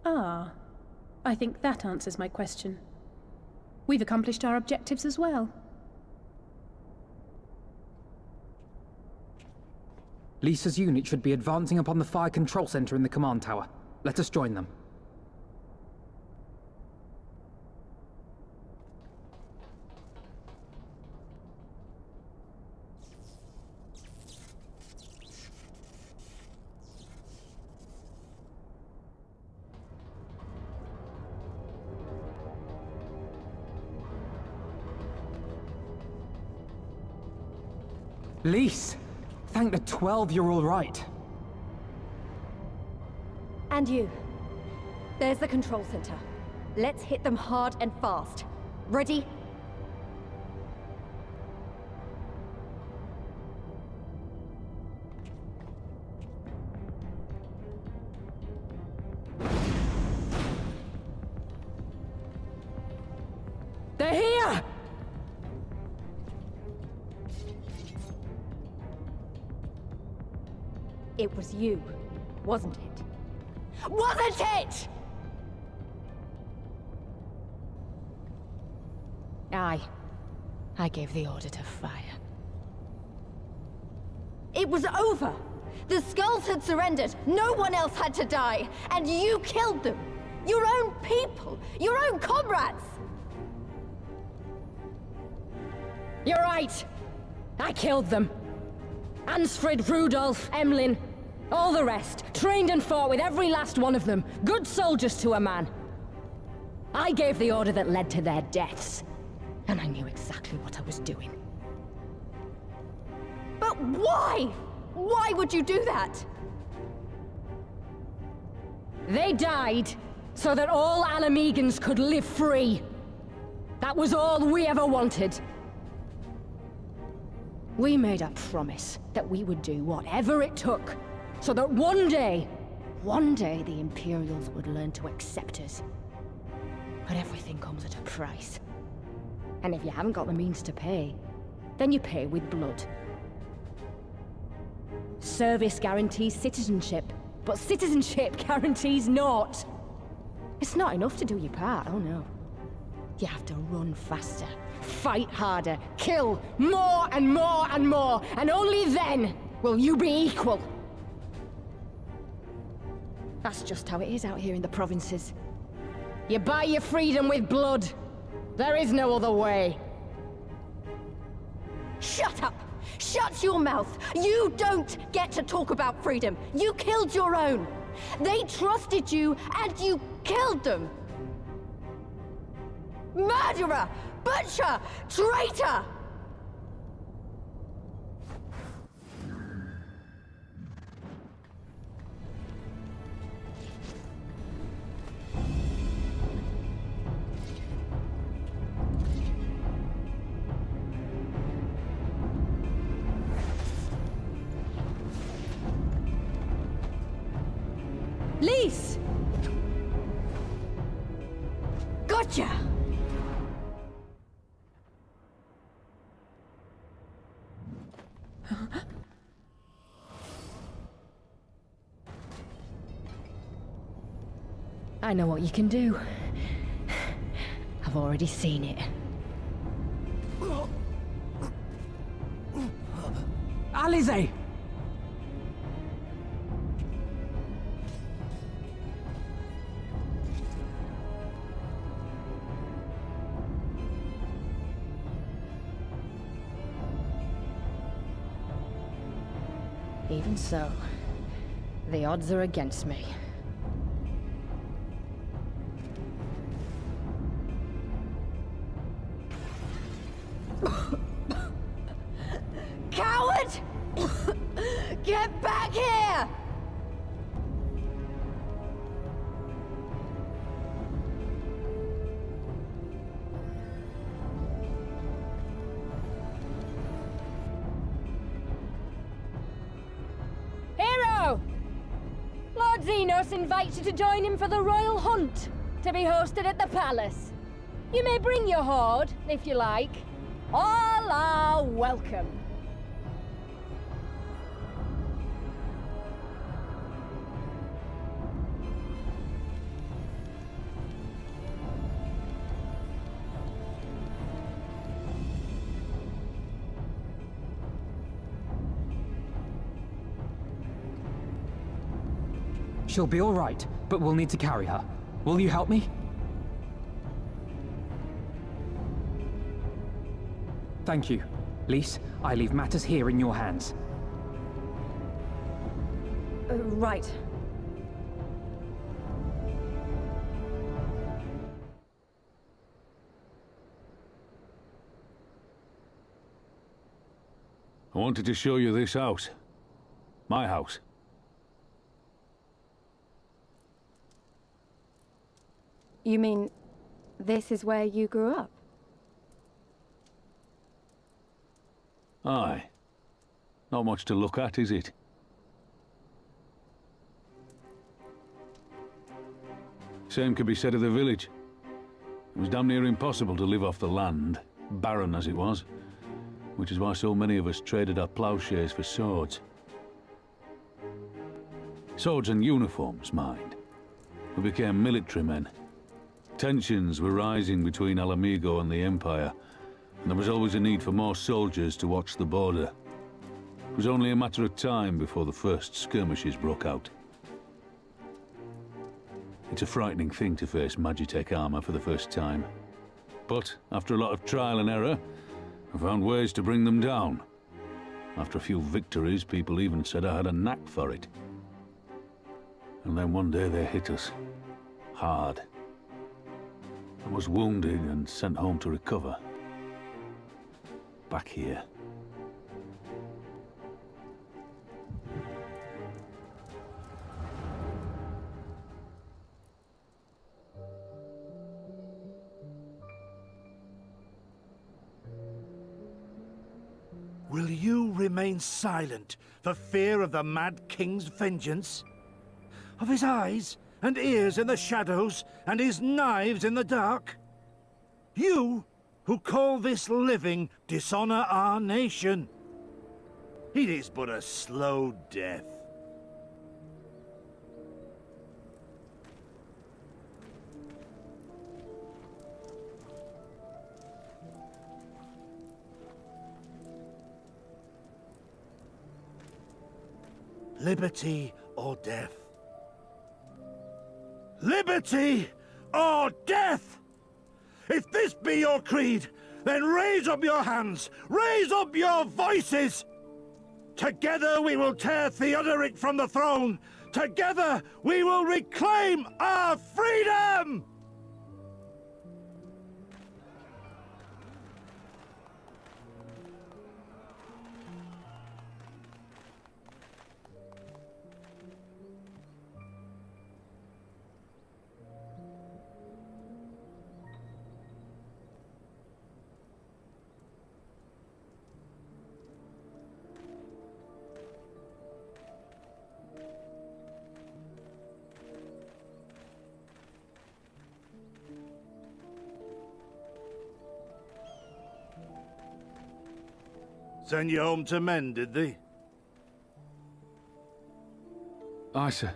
Ah, I think that answers my question. We've accomplished our objectives as well. Lisa's unit should be advancing upon the fire control center in the command tower. Let us join them. Lise! Thank the 12 you're all right. And you. There's the control center. Let's hit them hard and fast. Ready? They're here! It was you, wasn't it? Wasn't it?! I gave the order to fire. It was over! The Skulls had surrendered, no one else had to die, and you killed them! Your own people! Your own comrades! You're right! I killed them. Ansfrid, Rudolf, Emlyn, all the rest, trained and fought with every last one of them, good soldiers to a man. I gave the order that led to their deaths, and I knew exactly what I was doing. But why? Why would you do that? They died so that all Alamegans could live free. That was all we ever wanted. We made a promise that we would do whatever it took, so that one day the Imperials would learn to accept us. But everything comes at a price. And if you haven't got the means to pay, then you pay with blood. Service guarantees citizenship, but citizenship guarantees naught. It's not enough to do your part, oh no. You have to run faster, fight harder, kill more and more and more, and only then will you be equal. That's just how it is out here in the provinces. You buy your freedom with blood. There is no other way. Shut up! Shut your mouth! You don't get to talk about freedom! You killed your own! They trusted you, and you killed them! Murderer! Butcher! Traitor! Lise! Gotcha! I know what you can do. I've already seen it. Alize! Even so, the odds are against me. Coward! Get back here! Hero! Lord Xenos invites you to join him for the royal hunt, to be hosted at the palace. You may bring your horde, if you like. All all are welcome. She'll be all right, but we'll need to carry her. Will you help me? Thank you. Lise, I leave matters here in your hands. Right. I wanted to show you this house. My house. You mean, this is where you grew up? Aye. Not much to look at, is it? Same could be said of the village. It was damn near impossible to live off the land, barren as it was, which is why so many of us traded our plowshares for swords. Swords and uniforms, mind. We became military men. Tensions were rising between Alamigo and the Empire, and there was always a need for more soldiers to watch the border. It was only a matter of time before the first skirmishes broke out. It's a frightening thing to face Magitech armor for the first time. But after a lot of trial and error, I found ways to bring them down. After a few victories, people even said I had a knack for it. And then one day they hit us. Hard. I was wounded and sent home to recover. Back here. Will you remain silent for fear of the Mad King's vengeance? Of his eyes and ears in the shadows and his knives in the dark? You, who call this living dishonor our nation. It is but a slow death. Liberty or death? Liberty or death! If this be your creed, then raise up your hands, raise up your voices! Together we will tear Theodoric from the throne! Together we will reclaim our freedom! Send you home to men, did they? Aye, sir.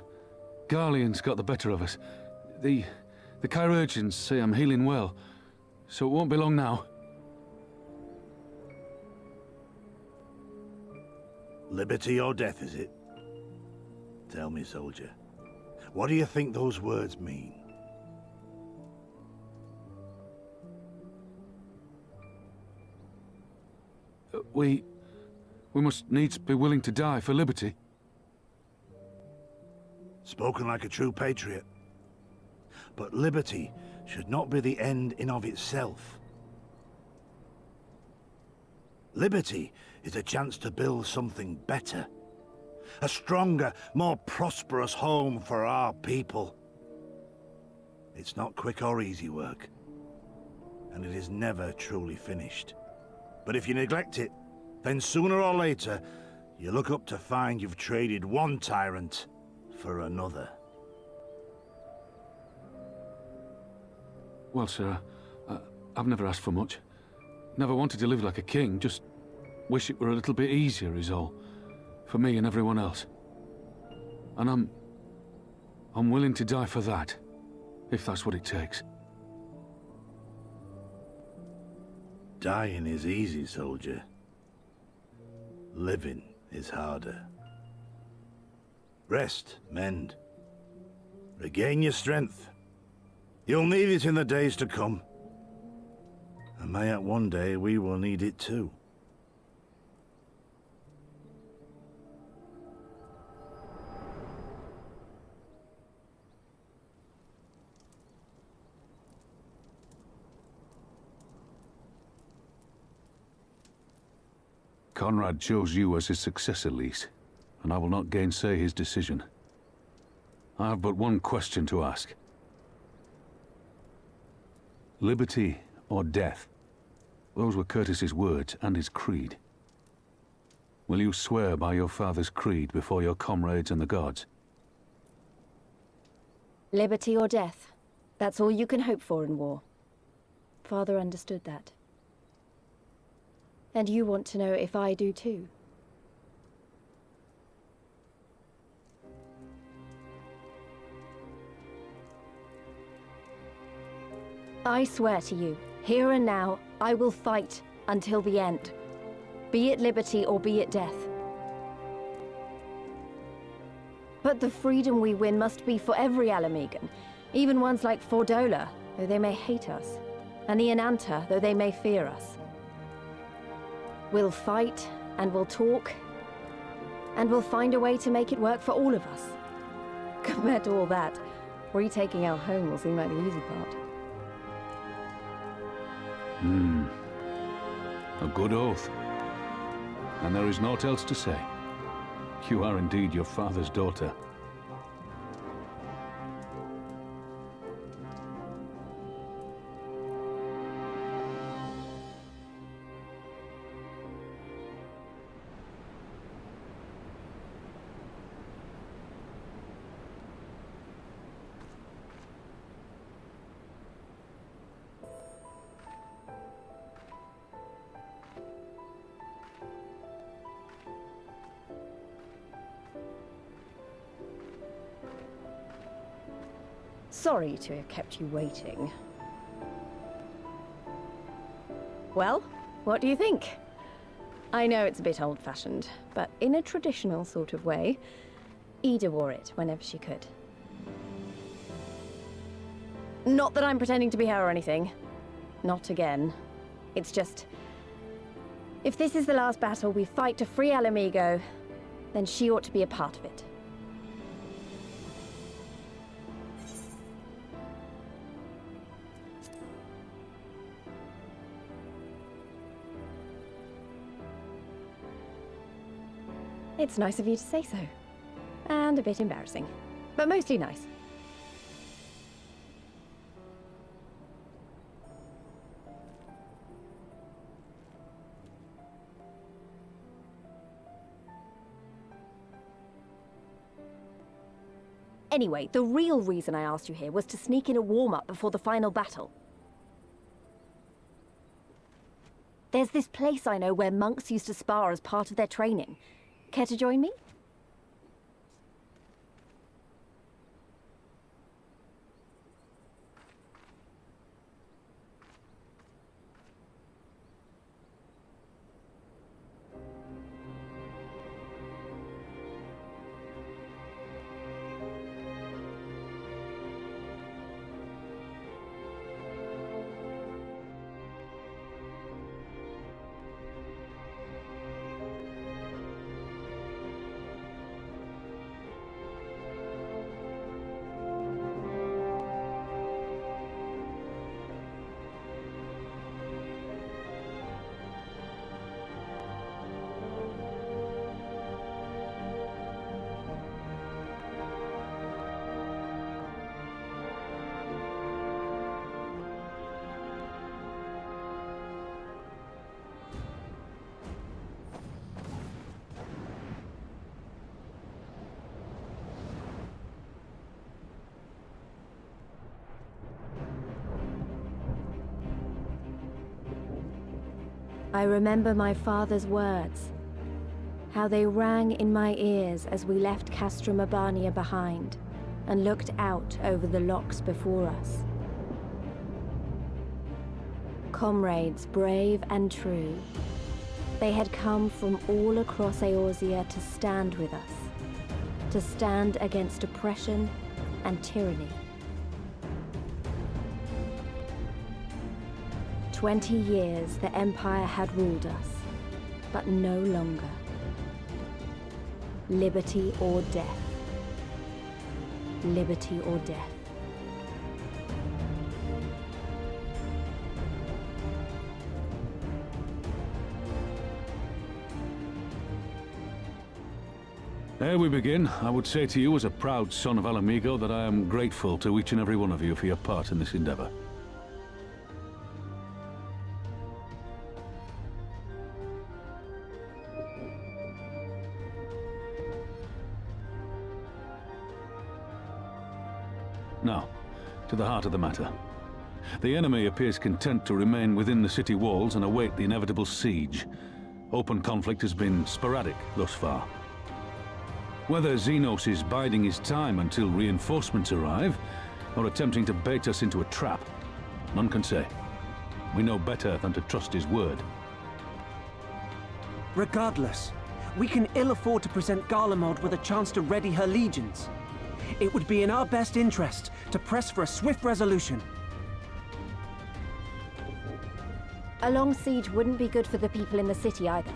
Garlean's got the better of us. The chirurgeons say I'm healing well, so it won't be long now. Liberty or death, is it? Tell me, soldier, what do you think those words mean? We must needs be willing to die for liberty. Spoken like a true patriot. But liberty should not be the end in of itself. Liberty is a chance to build something better. A stronger, more prosperous home for our people. It's not quick or easy work. And it is never truly finished. But if you neglect it, then sooner or later, you look up to find you've traded one tyrant for another. Well, sir, I've never asked for much. Never wanted to live like a king, just wish it were a little bit easier is all. For me and everyone else. And I'm willing to die for that, if that's what it takes. Dying is easy, soldier. Living is harder. Rest, mend. Regain your strength. You'll need it in the days to come. And mayhap one day we will need it too. Conrad chose you as his successor, Lise, and I will not gainsay his decision. I have but one question to ask. Liberty or death? Those were Curtis's words and his creed. Will you swear by your father's creed before your comrades and the gods? Liberty or death. That's all you can hope for in war. Father understood that. And you want to know if I do too. I swear to you, here and now, I will fight until the end. Be it liberty or be it death. But the freedom we win must be for every Alamegan, even ones like Fordola, though they may hate us, and the Ananta, though they may fear us. We'll fight, and we'll talk, and we'll find a way to make it work for all of us. Compared to all that, retaking our home will seem like the easy part. A good oath. And there is naught else to say. You are indeed your father's daughter. Sorry to have kept you waiting. Well, what do you think? I know it's a bit old-fashioned, but in a traditional sort of way, Ayda wore it whenever she could. Not that I'm pretending to be her or anything. Not again. It's just... if this is the last battle we fight to free Alamigo, then she ought to be a part of it. It's nice of you to say so. And a bit embarrassing. But mostly nice. Anyway, the real reason I asked you here was to sneak in a warm-up before the final battle. There's this place I know where monks used to spar as part of their training. Care to join me? I remember my father's words, how they rang in my ears as we left Castrum Urbania behind and looked out over the locks before us. Comrades brave and true, they had come from all across Eorzea to stand with us, to stand against oppression and tyranny. 20 years the Empire had ruled us, but no longer. Liberty or death. Liberty or death. Ere we begin, I would say to you as a proud son of Alamigo that I am grateful to each and every one of you for your part in this endeavor. Now, to the heart of the matter. The enemy appears content to remain within the city walls and await the inevitable siege. Open conflict has been sporadic thus far. Whether Xenos is biding his time until reinforcements arrive, or attempting to bait us into a trap, none can say. We know better than to trust his word. Regardless, we can ill afford to present Garlemald with a chance to ready her legions. It would be in our best interest to press for a swift resolution. A long siege wouldn't be good for the people in the city either.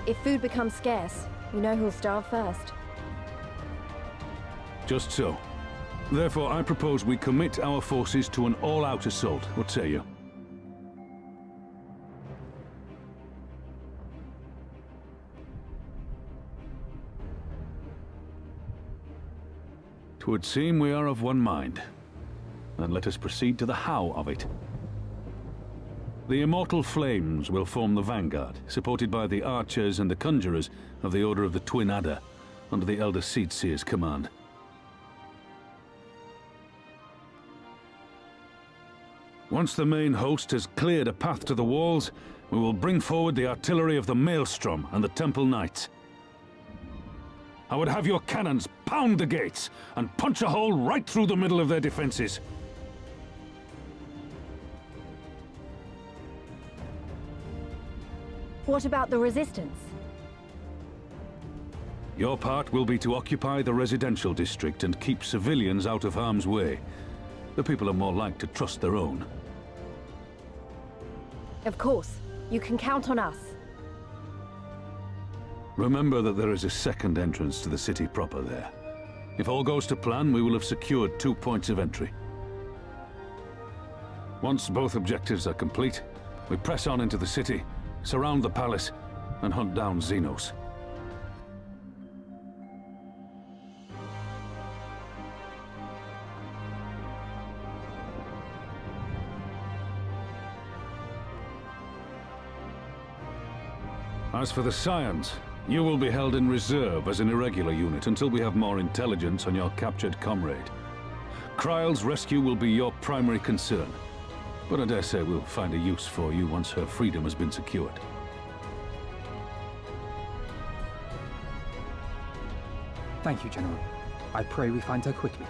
If food becomes scarce, you know who'll starve first. Just so. Therefore, I propose we commit our forces to an all-out assault. What say you? Twould seem we are of one mind. Then let us proceed to the how of it. The immortal flames will form the vanguard, supported by the archers and the conjurers of the Order of the Twin Adder, under the Elder Seedseer's command. Once the main host has cleared a path to the walls, we will bring forward the artillery of the Maelstrom and the Temple Knights. I would have your cannons pound the gates and punch a hole right through the middle of their defenses. What about the resistance? Your part will be to occupy the residential district and keep civilians out of harm's way. The people are more like to trust their own. Of course. You can count on us. Remember that there is a second entrance to the city proper there. If all goes to plan, we will have secured 2 points of entry. Once both objectives are complete, we press on into the city, surround the palace, and hunt down Xenos. As for the Scions, you will be held in reserve as an irregular unit until we have more intelligence on your captured comrade. Kryle's rescue will be your primary concern, but I dare say we'll find a use for you once her freedom has been secured. Thank you, General. I pray we find her quickly.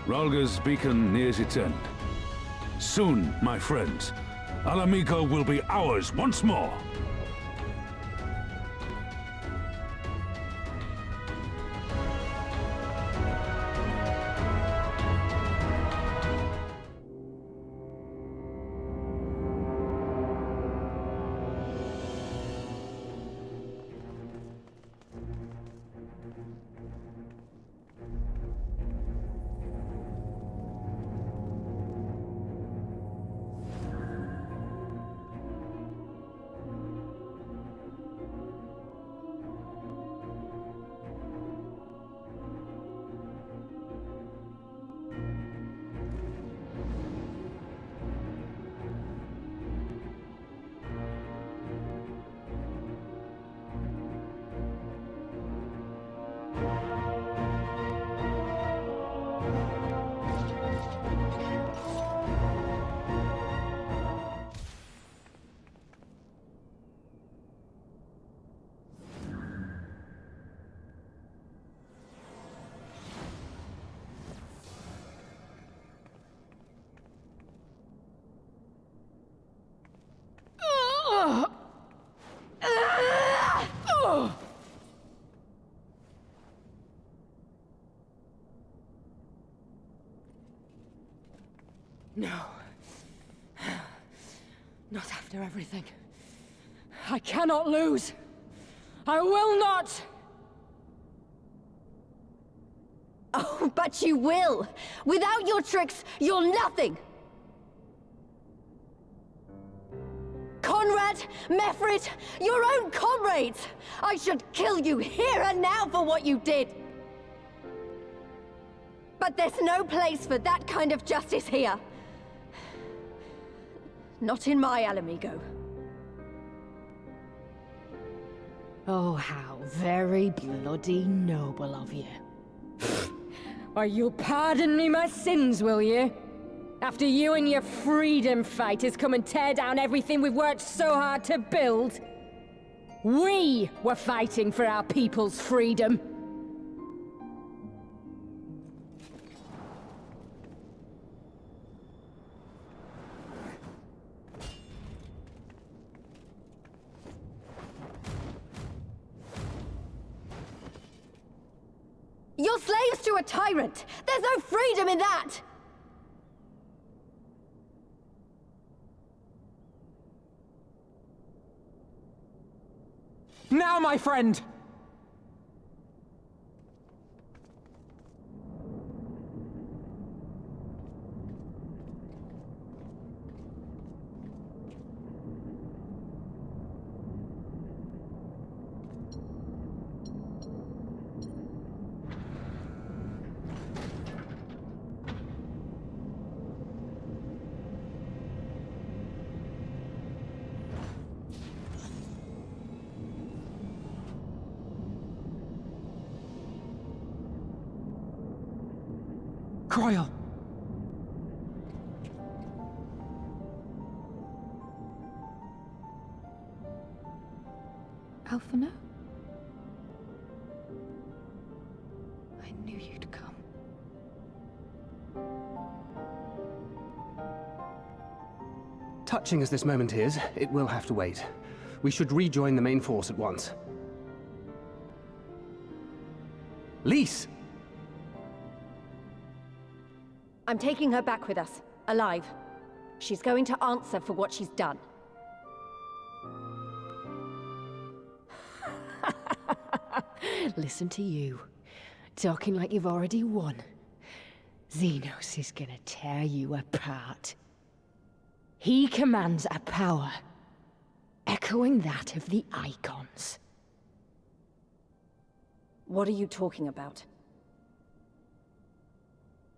Rhalga's beacon nears its end. Soon, my friends, Alamigo will be ours once more! No. Not after everything. I cannot lose. I will not! Oh, but you will! Without your tricks, you're nothing! Conrad, Mefrid, your own comrades! I should kill you here and now for what you did! But there's no place for that kind of justice here. Not in my Alamigo. Oh, how very bloody noble of you. Why, you'll pardon me my sins, will you? After you and your freedom fighters come and tear down everything we've worked so hard to build? We were fighting for our people's freedom. You're slaves to a tyrant! There's no freedom in that! Now, my friend! Croyle! Alphino? I knew you'd come. Touching as this moment is, it will have to wait. We should rejoin the main force at once. Lys! I'm taking her back with us, alive. She's going to answer for what she's done. Listen to you, talking like you've already won. Xenos is gonna tear you apart. He commands a power, echoing that of the Icons. What are you talking about?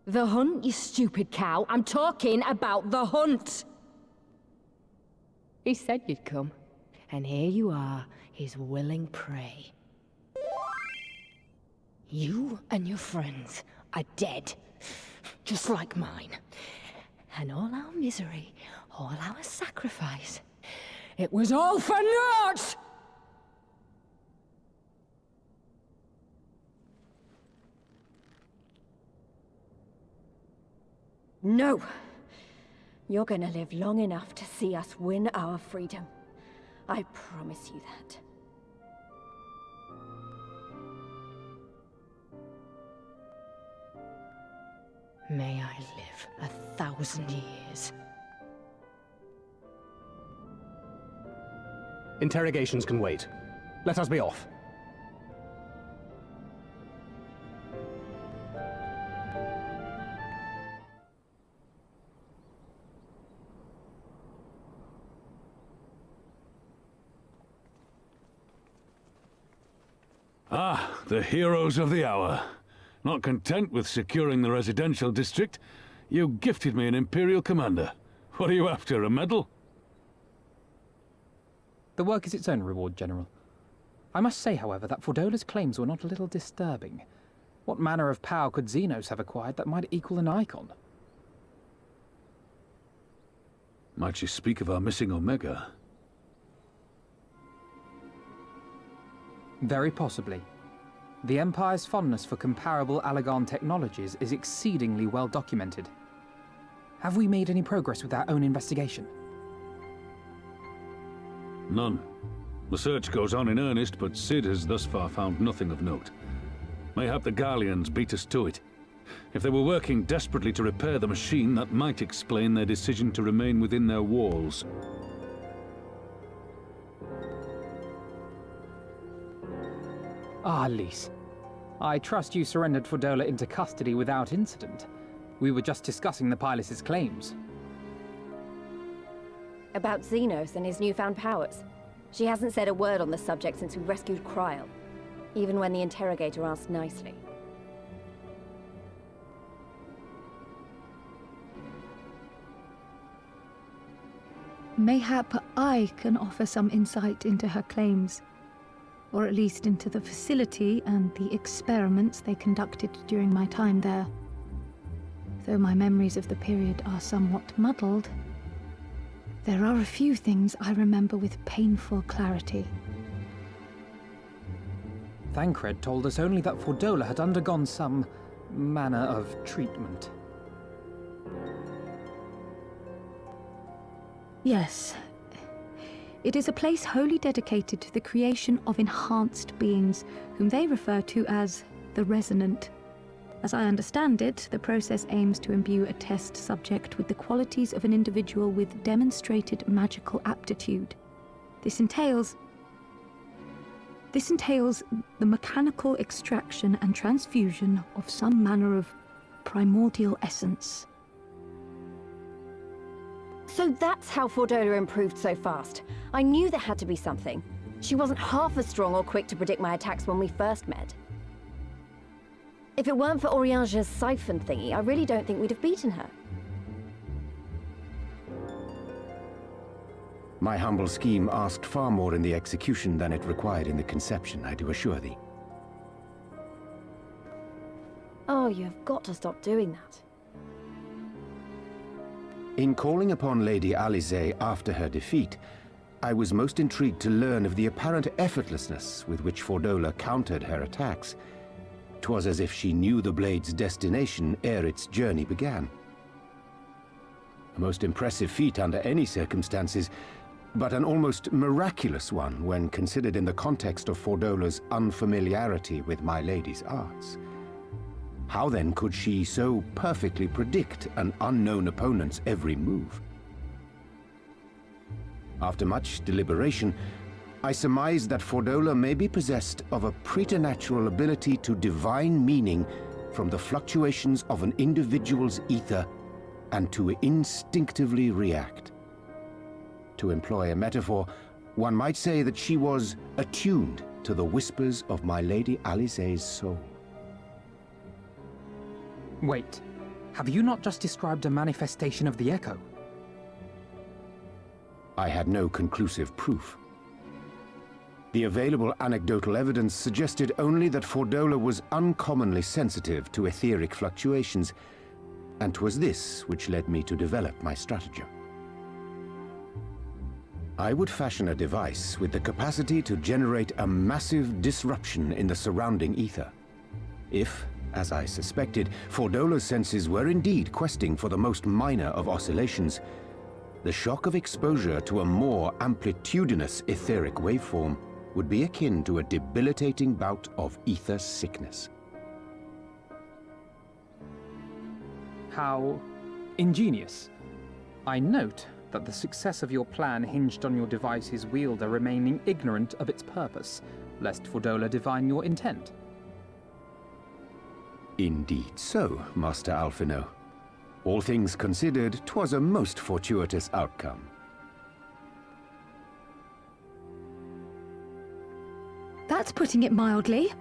The hunt, you stupid cow. I'm talking about the hunt! He said you'd come, and here you are, his willing prey. You and your friends are dead, just like mine. And all our misery, all our sacrifice, it was all for naught! No! You're gonna live long enough to see us win our freedom. I promise you that. May I live 1,000 years. Interrogations can wait. Let us be off. Ah, the heroes of the hour. Not content with securing the residential district, you gifted me an Imperial commander. What are you after, a medal? The work is its own reward, General. I must say, however, that Fordola's claims were not a little disturbing. What manner of power could Xenos have acquired that might equal an Icon? Might she speak of our missing Omega? Very possibly. The Empire's fondness for comparable Allagan technologies is exceedingly well documented. Have we made any progress with our own investigation? None. The search goes on in earnest, but Cid has thus far found nothing of note. Mayhap the Garleans beat us to it. If they were working desperately to repair the machine, that might explain their decision to remain within their walls. Ah, Lys. I trust you surrendered Fordola into custody without incident. We were just discussing the pilot's claims. About Xenos and his newfound powers. She hasn't said a word on the subject since we rescued Kryl, even when the interrogator asked nicely. Mayhap I can offer some insight into her claims, or at least into the facility and the experiments they conducted during my time there. Though my memories of the period are somewhat muddled, there are a few things I remember with painful clarity. Thancred told us only that Fordola had undergone some manner of treatment. Yes. It is a place wholly dedicated to the creation of enhanced beings, whom they refer to as the Resonant. As I understand it, the process aims to imbue a test subject with the qualities of an individual with demonstrated magical aptitude. This entails the mechanical extraction and transfusion of some manner of primordial essence. So that's how Fordola improved so fast. I knew there had to be something. She wasn't half as strong or quick to predict my attacks when we first met. If it weren't for Oriange's siphon thingy, I really don't think we'd have beaten her. My humble scheme asked far more in the execution than it required in the conception, I do assure thee. Oh, you have got to stop doing that. In calling upon Lady Alisaie after her defeat, I was most intrigued to learn of the apparent effortlessness with which Fordola countered her attacks. 'Twas as if she knew the blade's destination ere its journey began. A most impressive feat under any circumstances, but an almost miraculous one when considered in the context of Fordola's unfamiliarity with my lady's arts. How then could she so perfectly predict an unknown opponent's every move? After much deliberation, I surmised that Fordola may be possessed of a preternatural ability to divine meaning from the fluctuations of an individual's ether and to instinctively react. To employ a metaphor, one might say that she was attuned to the whispers of my Lady Alisaie's soul. Wait, have you not just described a manifestation of the Echo? I had no conclusive proof. The available anecdotal evidence suggested only that Fordola was uncommonly sensitive to etheric fluctuations, and 'twas this which led me to develop my stratagem. I would fashion a device with the capacity to generate a massive disruption in the surrounding ether. If, as I suspected, Fordola's senses were indeed questing for the most minor of oscillations, the shock of exposure to a more amplitudinous etheric waveform would be akin to a debilitating bout of ether sickness. How ingenious. I note that the success of your plan hinged on your device's wielder remaining ignorant of its purpose, lest Fordola divine your intent. Indeed so, Master Alphino. All things considered, 'twas a most fortuitous outcome. That's putting it mildly.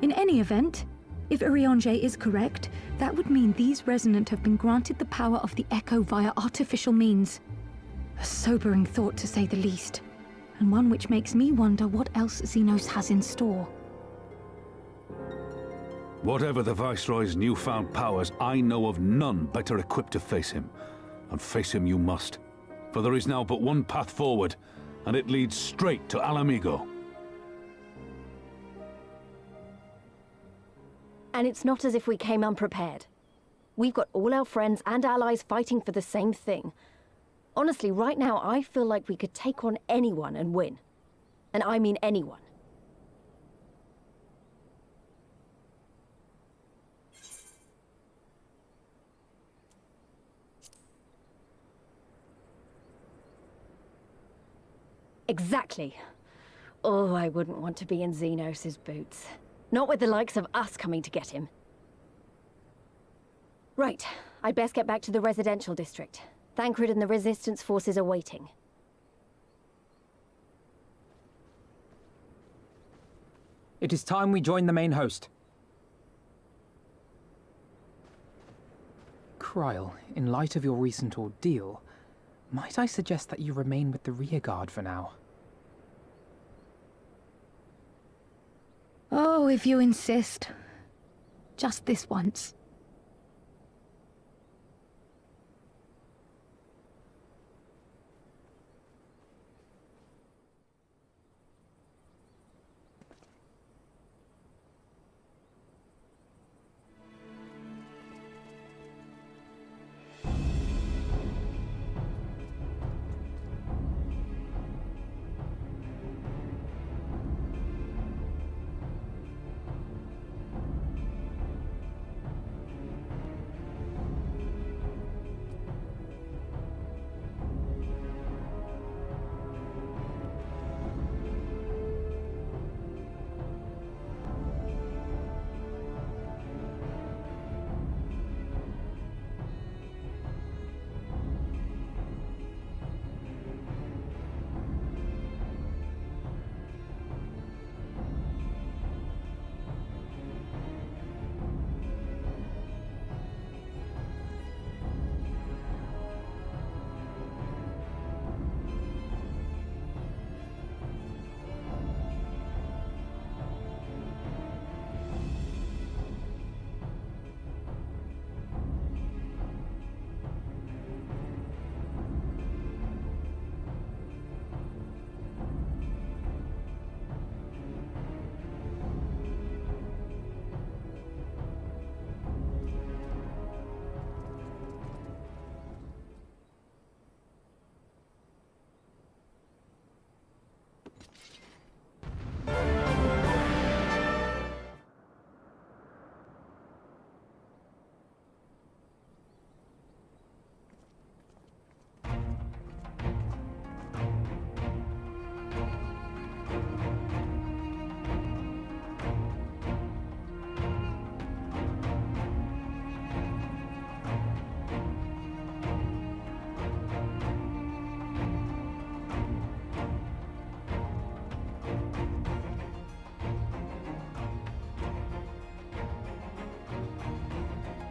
In any event, if Oriange is correct, that would mean these Resonant have been granted the power of the Echo via artificial means. A sobering thought, to say the least, and one which makes me wonder what else Xenos has in store. Whatever the Viceroy's newfound powers, I know of none better equipped to face him. And face him you must. For there is now but one path forward, and it leads straight to Alamigo. And it's not as if we came unprepared. We've got all our friends and allies fighting for the same thing. Honestly, right now I feel like we could take on anyone and win. And I mean anyone. Exactly. Oh, I wouldn't want to be in Xenos' boots. Not with the likes of us coming to get him. Right, I'd best get back to the residential district. Thancred and the Resistance forces are waiting. It is time we join the main host. Kryl, in light of your recent ordeal, might I suggest that you remain with the rearguard for now? Oh, if you insist. Just this once.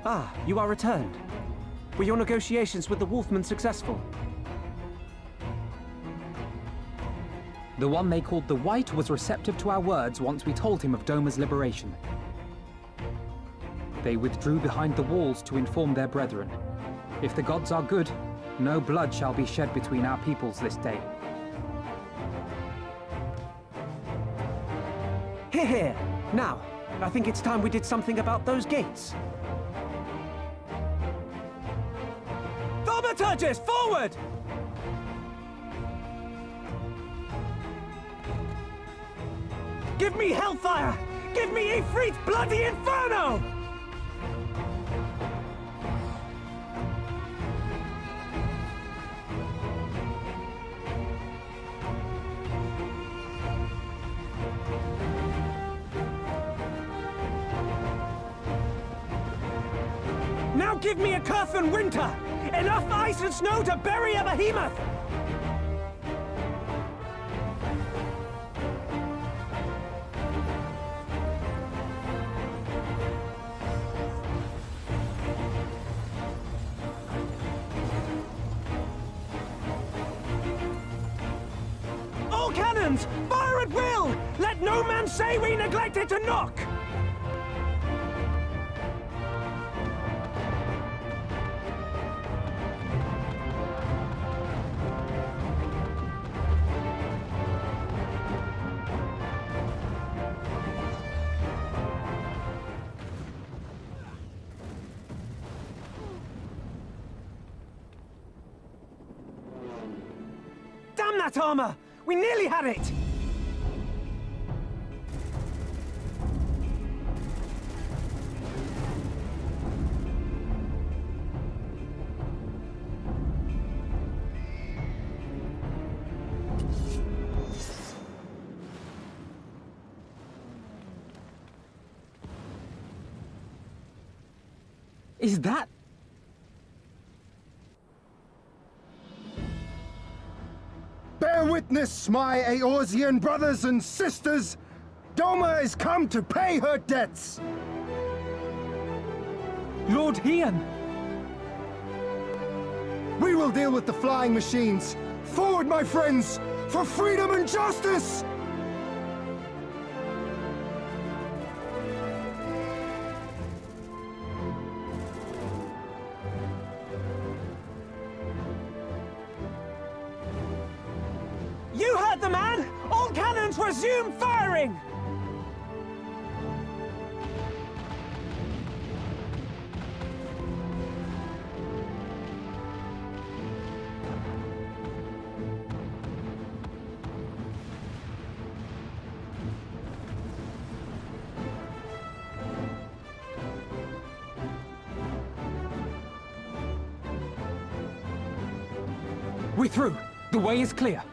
Ah, you are returned. Were your negotiations with the Wolfman successful? The one they called the White was receptive to our words once we told him of Doma's liberation. They withdrew behind the walls to inform their brethren. If the gods are good, no blood shall be shed between our peoples this day. Hear, hear! Now, I think it's time we did something about those gates. Thaumaturges, forward! Give me hellfire! Give me Ifrit's bloody inferno! Now give me a Curfin winter! Enough ice and snow to bury a behemoth! All cannons! Fire at will! Let no man say we neglected to knock! Damn that armor! We nearly had it! Is that... Bear witness, my Eorzean brothers and sisters! Doma is come to pay her debts! Lord Hian! We will deal with the flying machines! Forward, my friends! For freedom and justice! You heard the man! All cannons resume firing! We're through. The way is clear.